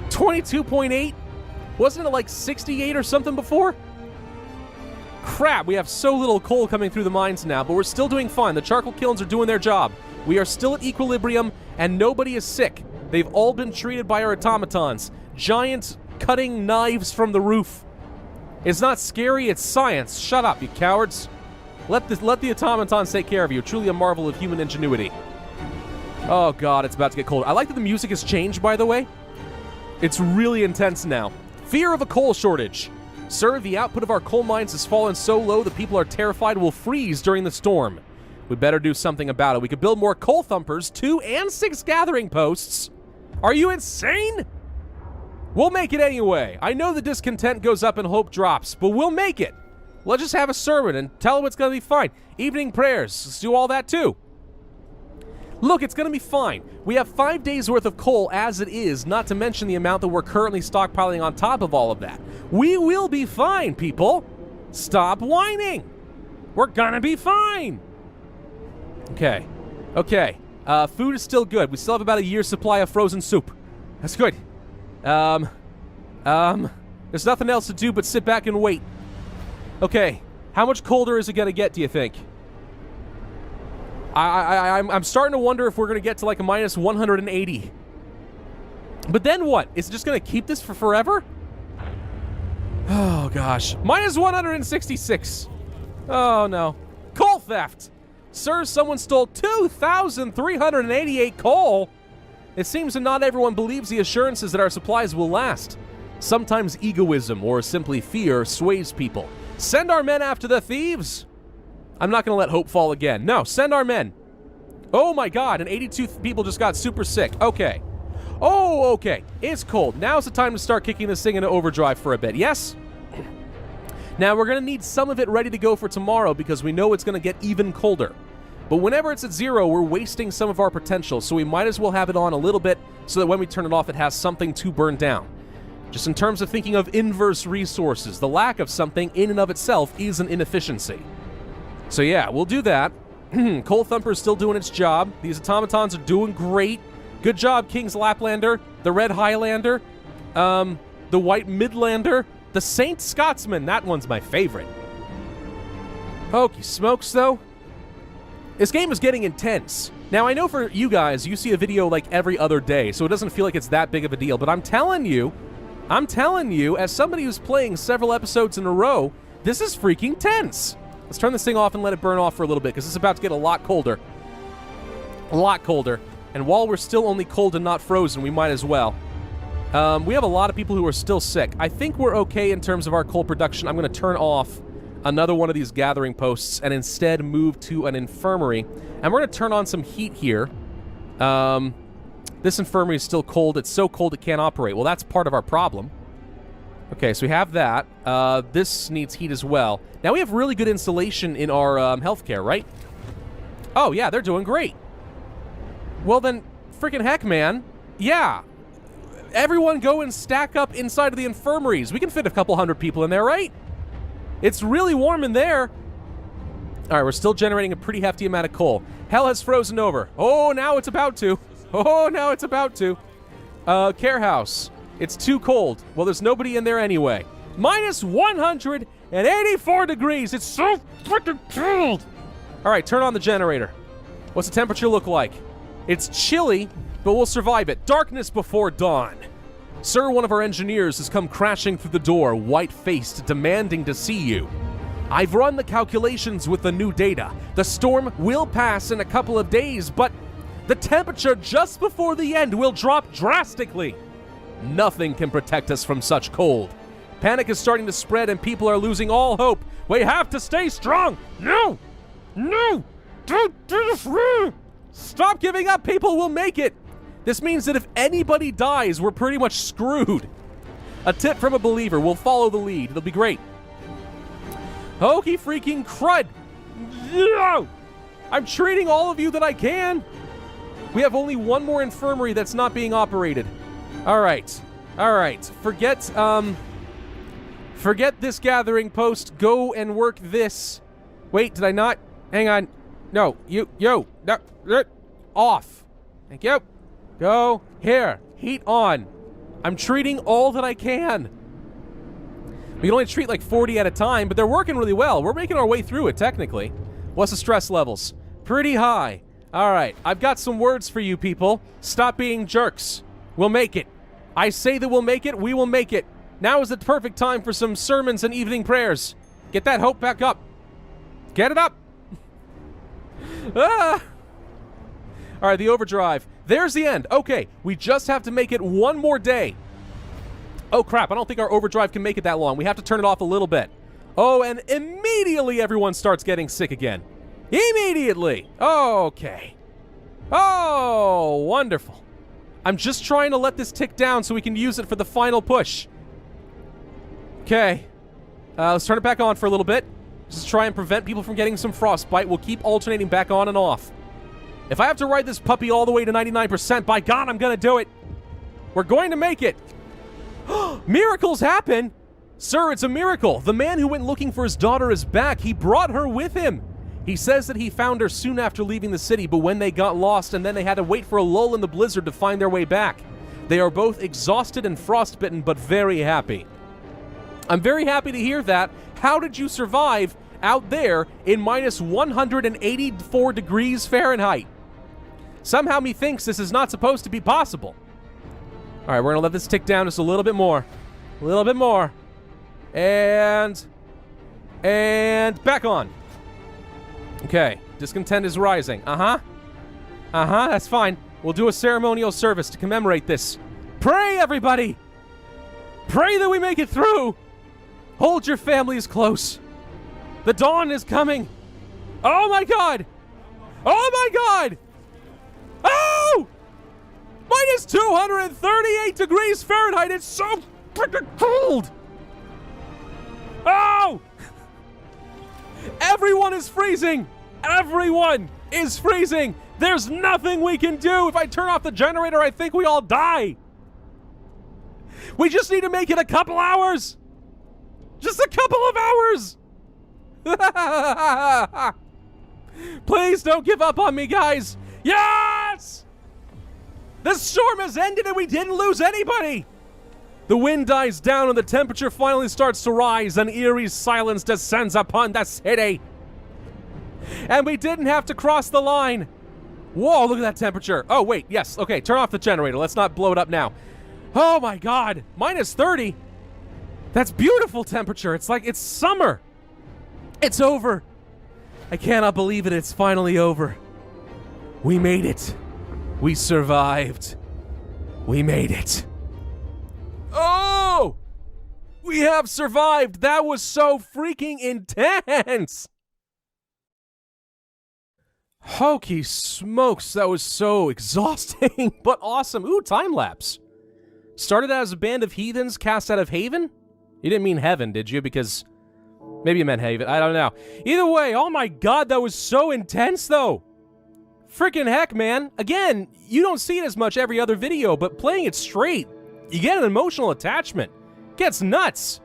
22.8? Wasn't it like 68 or something before? Crap, we have so little coal coming through the mines now, but we're still doing fine. The charcoal kilns are doing their job. We are still at equilibrium, and nobody is sick. They've all been treated by our automatons. Giant cutting knives from the roof. It's not scary, it's science. Shut up, you cowards. Let the automatons take care of you. Truly a marvel of human ingenuity. Oh God, it's about to get cold. I like that the music has changed, by the way. It's really intense now. Fear of a coal shortage. Sir, the output of our coal mines has fallen so low that people are terrified we'll freeze during the storm. We better do something about it. We could build more coal thumpers, 2 and 6 gathering posts. Are you insane? We'll make it anyway. I know the discontent goes up and hope drops, but we'll make it. Let's just have a sermon and tell them it's gonna be fine. Evening prayers, let's do all that too. Look, it's gonna be fine. We have 5 days worth of coal as it is, not to mention the amount that we're currently stockpiling on top of all of that. We will be fine, people. Stop whining. We're gonna be fine. Okay. Okay. Food is still good. We still have about a year's supply of frozen soup. That's good. There's nothing else to do but sit back and wait. Okay. How much colder is it gonna get, do you think? I'm starting to wonder if we're gonna get to like a minus 180. But then what? Is it just gonna keep this for forever? Oh gosh. Minus 166. Oh no. Coal theft! Sir, someone stole 2,388 coal! It seems that not everyone believes the assurances that our supplies will last. Sometimes egoism or simply fear sways people. Send our men after the thieves! I'm not gonna let hope fall again. No, send our men. Oh my god, and 82 people just got super sick. Okay. Oh, okay. It's cold. Now's the time to start kicking this thing into overdrive for a bit. Yes? Now, we're going to need some of it ready to go for tomorrow because we know it's going to get even colder. But whenever it's at 0, we're wasting some of our potential, so we might as well have it on a little bit so that when we turn it off, it has something to burn down. Just in terms of thinking of inverse resources, the lack of something in and of itself is an inefficiency. So yeah, we'll do that. Coal Thumper's still doing its job. These automatons are doing great. Good job, King's Laplander, the Red Highlander, the White Midlander, the Saint Scotsman. That one's my favorite. Hokey smokes, though. This game is getting intense. Now, I know for you guys, you see a video like every other day, so it doesn't feel like it's that big of a deal, but I'm telling you, as somebody who's playing several episodes in a row, this is freaking tense. Let's turn this thing off and let it burn off for a little bit, because it's about to get a lot colder. A lot colder. And while we're still only cold and not frozen, we might as well. We have a lot of people who are still sick. I think we're okay in terms of our coal production. I'm going to turn off another one of these gathering posts and instead move to an infirmary. And we're going to turn on some heat here. This infirmary is still cold. It's so cold it can't operate. Well, that's part of our problem. Okay, so we have that. This needs heat as well. Now we have really good insulation in our healthcare, right? Oh, yeah, they're doing great. Well, then, freaking heck, man. Yeah. Everyone go and stack up inside of the infirmaries. We can fit a couple hundred people in there, right? It's really warm in there. All right, we're still generating a pretty hefty amount of coal. Hell has frozen over. Oh, now it's about to. Oh, now it's about to. Care house. It's too cold. Well, there's nobody in there anyway. Minus 184 degrees. It's so freaking cold. All right, turn on the generator. What's the temperature look like? It's chilly, but we'll survive it. Darkness before dawn. Sir, one of our engineers has come crashing through the door, white-faced, demanding to see you. I've run the calculations with the new data. The storm will pass in a couple of days, but the temperature just before the end will drop drastically. Nothing can protect us from such cold. Panic is starting to spread and people are losing all hope. We have to stay strong. No! No! Don't do this! Stop giving up, people will make it! This means that if anybody dies, we're pretty much screwed. A tip from a believer, we'll follow the lead. It'll be great. Hokey freaking crud! No! I'm treating all of you that I can! We have only one more infirmary that's not being operated. Alright. Alright. Forget this gathering post. Go and work this. Wait, did I not? Hang on. No, no, off. Thank you. Go. Here. Heat on. I'm treating all that I can. We can only treat like 40 at a time, but they're working really well. We're making our way through it, technically. What's the stress levels? Pretty high. All right. I've got some words for you people. Stop being jerks. We'll make it. I say that we'll make it. We will make it. Now is the perfect time for some sermons and evening prayers. Get that hope back up. Get it up. Ah! All right, the overdrive. There's the end. Okay, we just have to make it one more day. Oh, crap. I don't think our overdrive can make it that long. We have to turn it off a little bit. Oh, and immediately everyone starts getting sick again. Immediately. Okay. Oh, wonderful. I'm just trying to let this tick down so we can use it for the final push. Okay. Let's turn it back on for a little bit. Just try and prevent people from getting some frostbite. We'll keep alternating back on and off. If I have to ride this puppy all the way to 99%, by God, I'm gonna do it. We're going to make it. Miracles happen. Sir, it's a miracle. The man who went looking for his daughter is back. He brought her with him. He says that he found her soon after leaving the city, but when they got lost and then they had to wait for a lull in the blizzard to find their way back. They are both exhausted and frostbitten, but very happy. I'm very happy to hear that. How did you survive out there in minus 184 degrees Fahrenheit? Somehow methinks this is not supposed to be possible. All right, we're going to let this tick down just a little bit more. A little bit more. And back on. Okay, discontent is rising. That's fine. We'll do a ceremonial service to commemorate this. Pray, everybody! Pray that we make it through! Hold your families close. The dawn is coming. Oh my God! Oh my God! Minus 238 degrees Fahrenheit. It's so freaking cold. Oh! Everyone is freezing. Everyone is freezing. There's nothing we can do. If I turn off the generator, I think we all die. We just need to make it a couple hours. Just a couple of hours. Please don't give up on me, guys. Yes! The storm has ended and we didn't lose anybody. The wind dies down and the temperature finally starts to rise. An eerie silence descends upon the city. And we didn't have to cross the line. Whoa, look at that temperature. Oh, wait, yes. Okay, turn off the generator. Let's not blow it up now. Oh, my God. Minus 30. That's beautiful temperature. It's like it's summer. It's over. I cannot believe it. It's finally over. We made it. We survived. We made it. Oh! We have survived. That was so freaking intense. Hokey smokes, that was so exhausting, but awesome. Ooh, time-lapse. Started as a band of heathens cast out of Haven? You didn't mean heaven, did you? Because maybe you meant Haven. I don't know. Either way, oh my God, that was so intense, though. Freaking heck, man. Again, you don't see it as much every other video, but playing it straight, you get an emotional attachment. Gets nuts.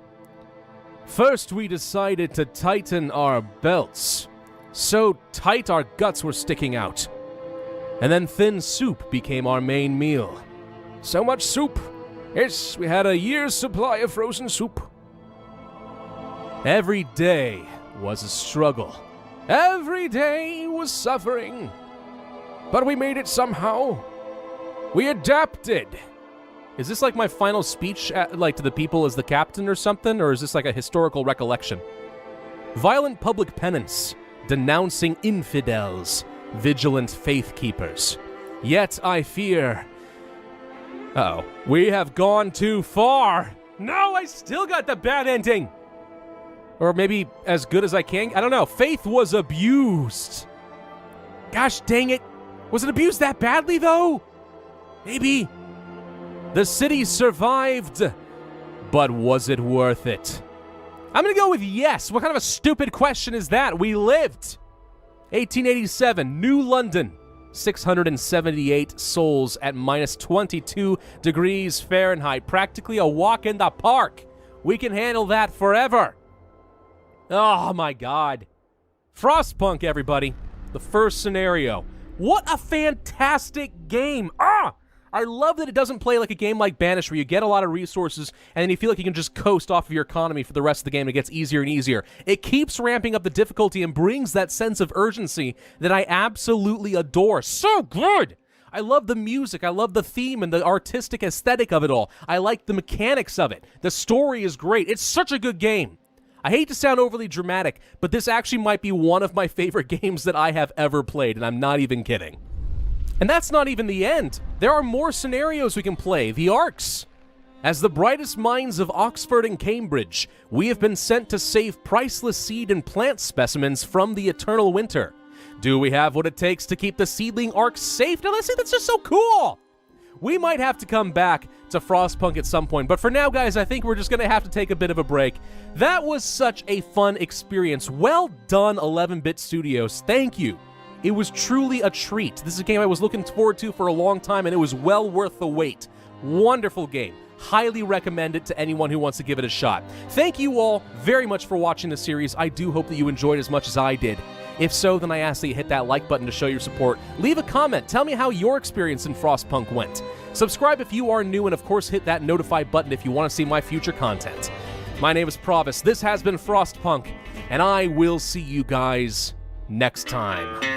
First, we decided to tighten our belts. So tight our guts were sticking out. And then thin soup became our main meal. So much soup. Yes, we had a year's supply of frozen soup. Every day was a struggle. Every day was suffering. But we made it somehow. We adapted. Is this like my final speech, like to the people as the captain or something? Or is this like a historical recollection? Violent public penance. Denouncing infidels, vigilant faith keepers. Yet I fear... Uh-oh. We have gone too far. No, I still got the bad ending. Or maybe as good as I can. I don't know. Faith was abused. Gosh dang it. Was it abused that badly, though? Maybe. The city survived. But was it worth it? I'm gonna go with yes. What kind of a stupid question is that? We lived. 1887, New London. 678 souls at minus 22 degrees Fahrenheit. Practically a walk in the park. We can handle that forever. Oh my God. Frostpunk, everybody. The first scenario. What a fantastic game. I love that it doesn't play like a game like Banish where you get a lot of resources and then you feel like you can just coast off of your economy for the rest of the game. It gets easier and easier. It keeps ramping up the difficulty and brings that sense of urgency that I absolutely adore. So good! I love the music. I love the theme and the artistic aesthetic of it all. I like the mechanics of it. The story is great. It's such a good game. I hate to sound overly dramatic, but this actually might be one of my favorite games that I have ever played, and I'm not even kidding. And that's not even the end. There are more scenarios we can play. The Arcs. As the brightest minds of Oxford and Cambridge, we have been sent to save priceless seed and plant specimens from the eternal winter. Do we have what it takes to keep the seedling Arcs safe? Now, listen, that's just so cool. We might have to come back to Frostpunk at some point, but for now, guys, I think we're just going to have to take a bit of a break. That was such a fun experience. Well done, 11-Bit Studios. Thank you. It was truly a treat. This is a game I was looking forward to for a long time, and it was well worth the wait. Wonderful game. Highly recommend it to anyone who wants to give it a shot. Thank you all very much for watching the series. I do hope that you enjoyed as much as I did. If so, then I ask that you hit that like button to show your support. Leave a comment. Tell me how your experience in Frostpunk went. Subscribe if you are new, and of course hit that notify button if you want to see my future content. My name is Pravus. This has been Frostpunk, and I will see you guys next time.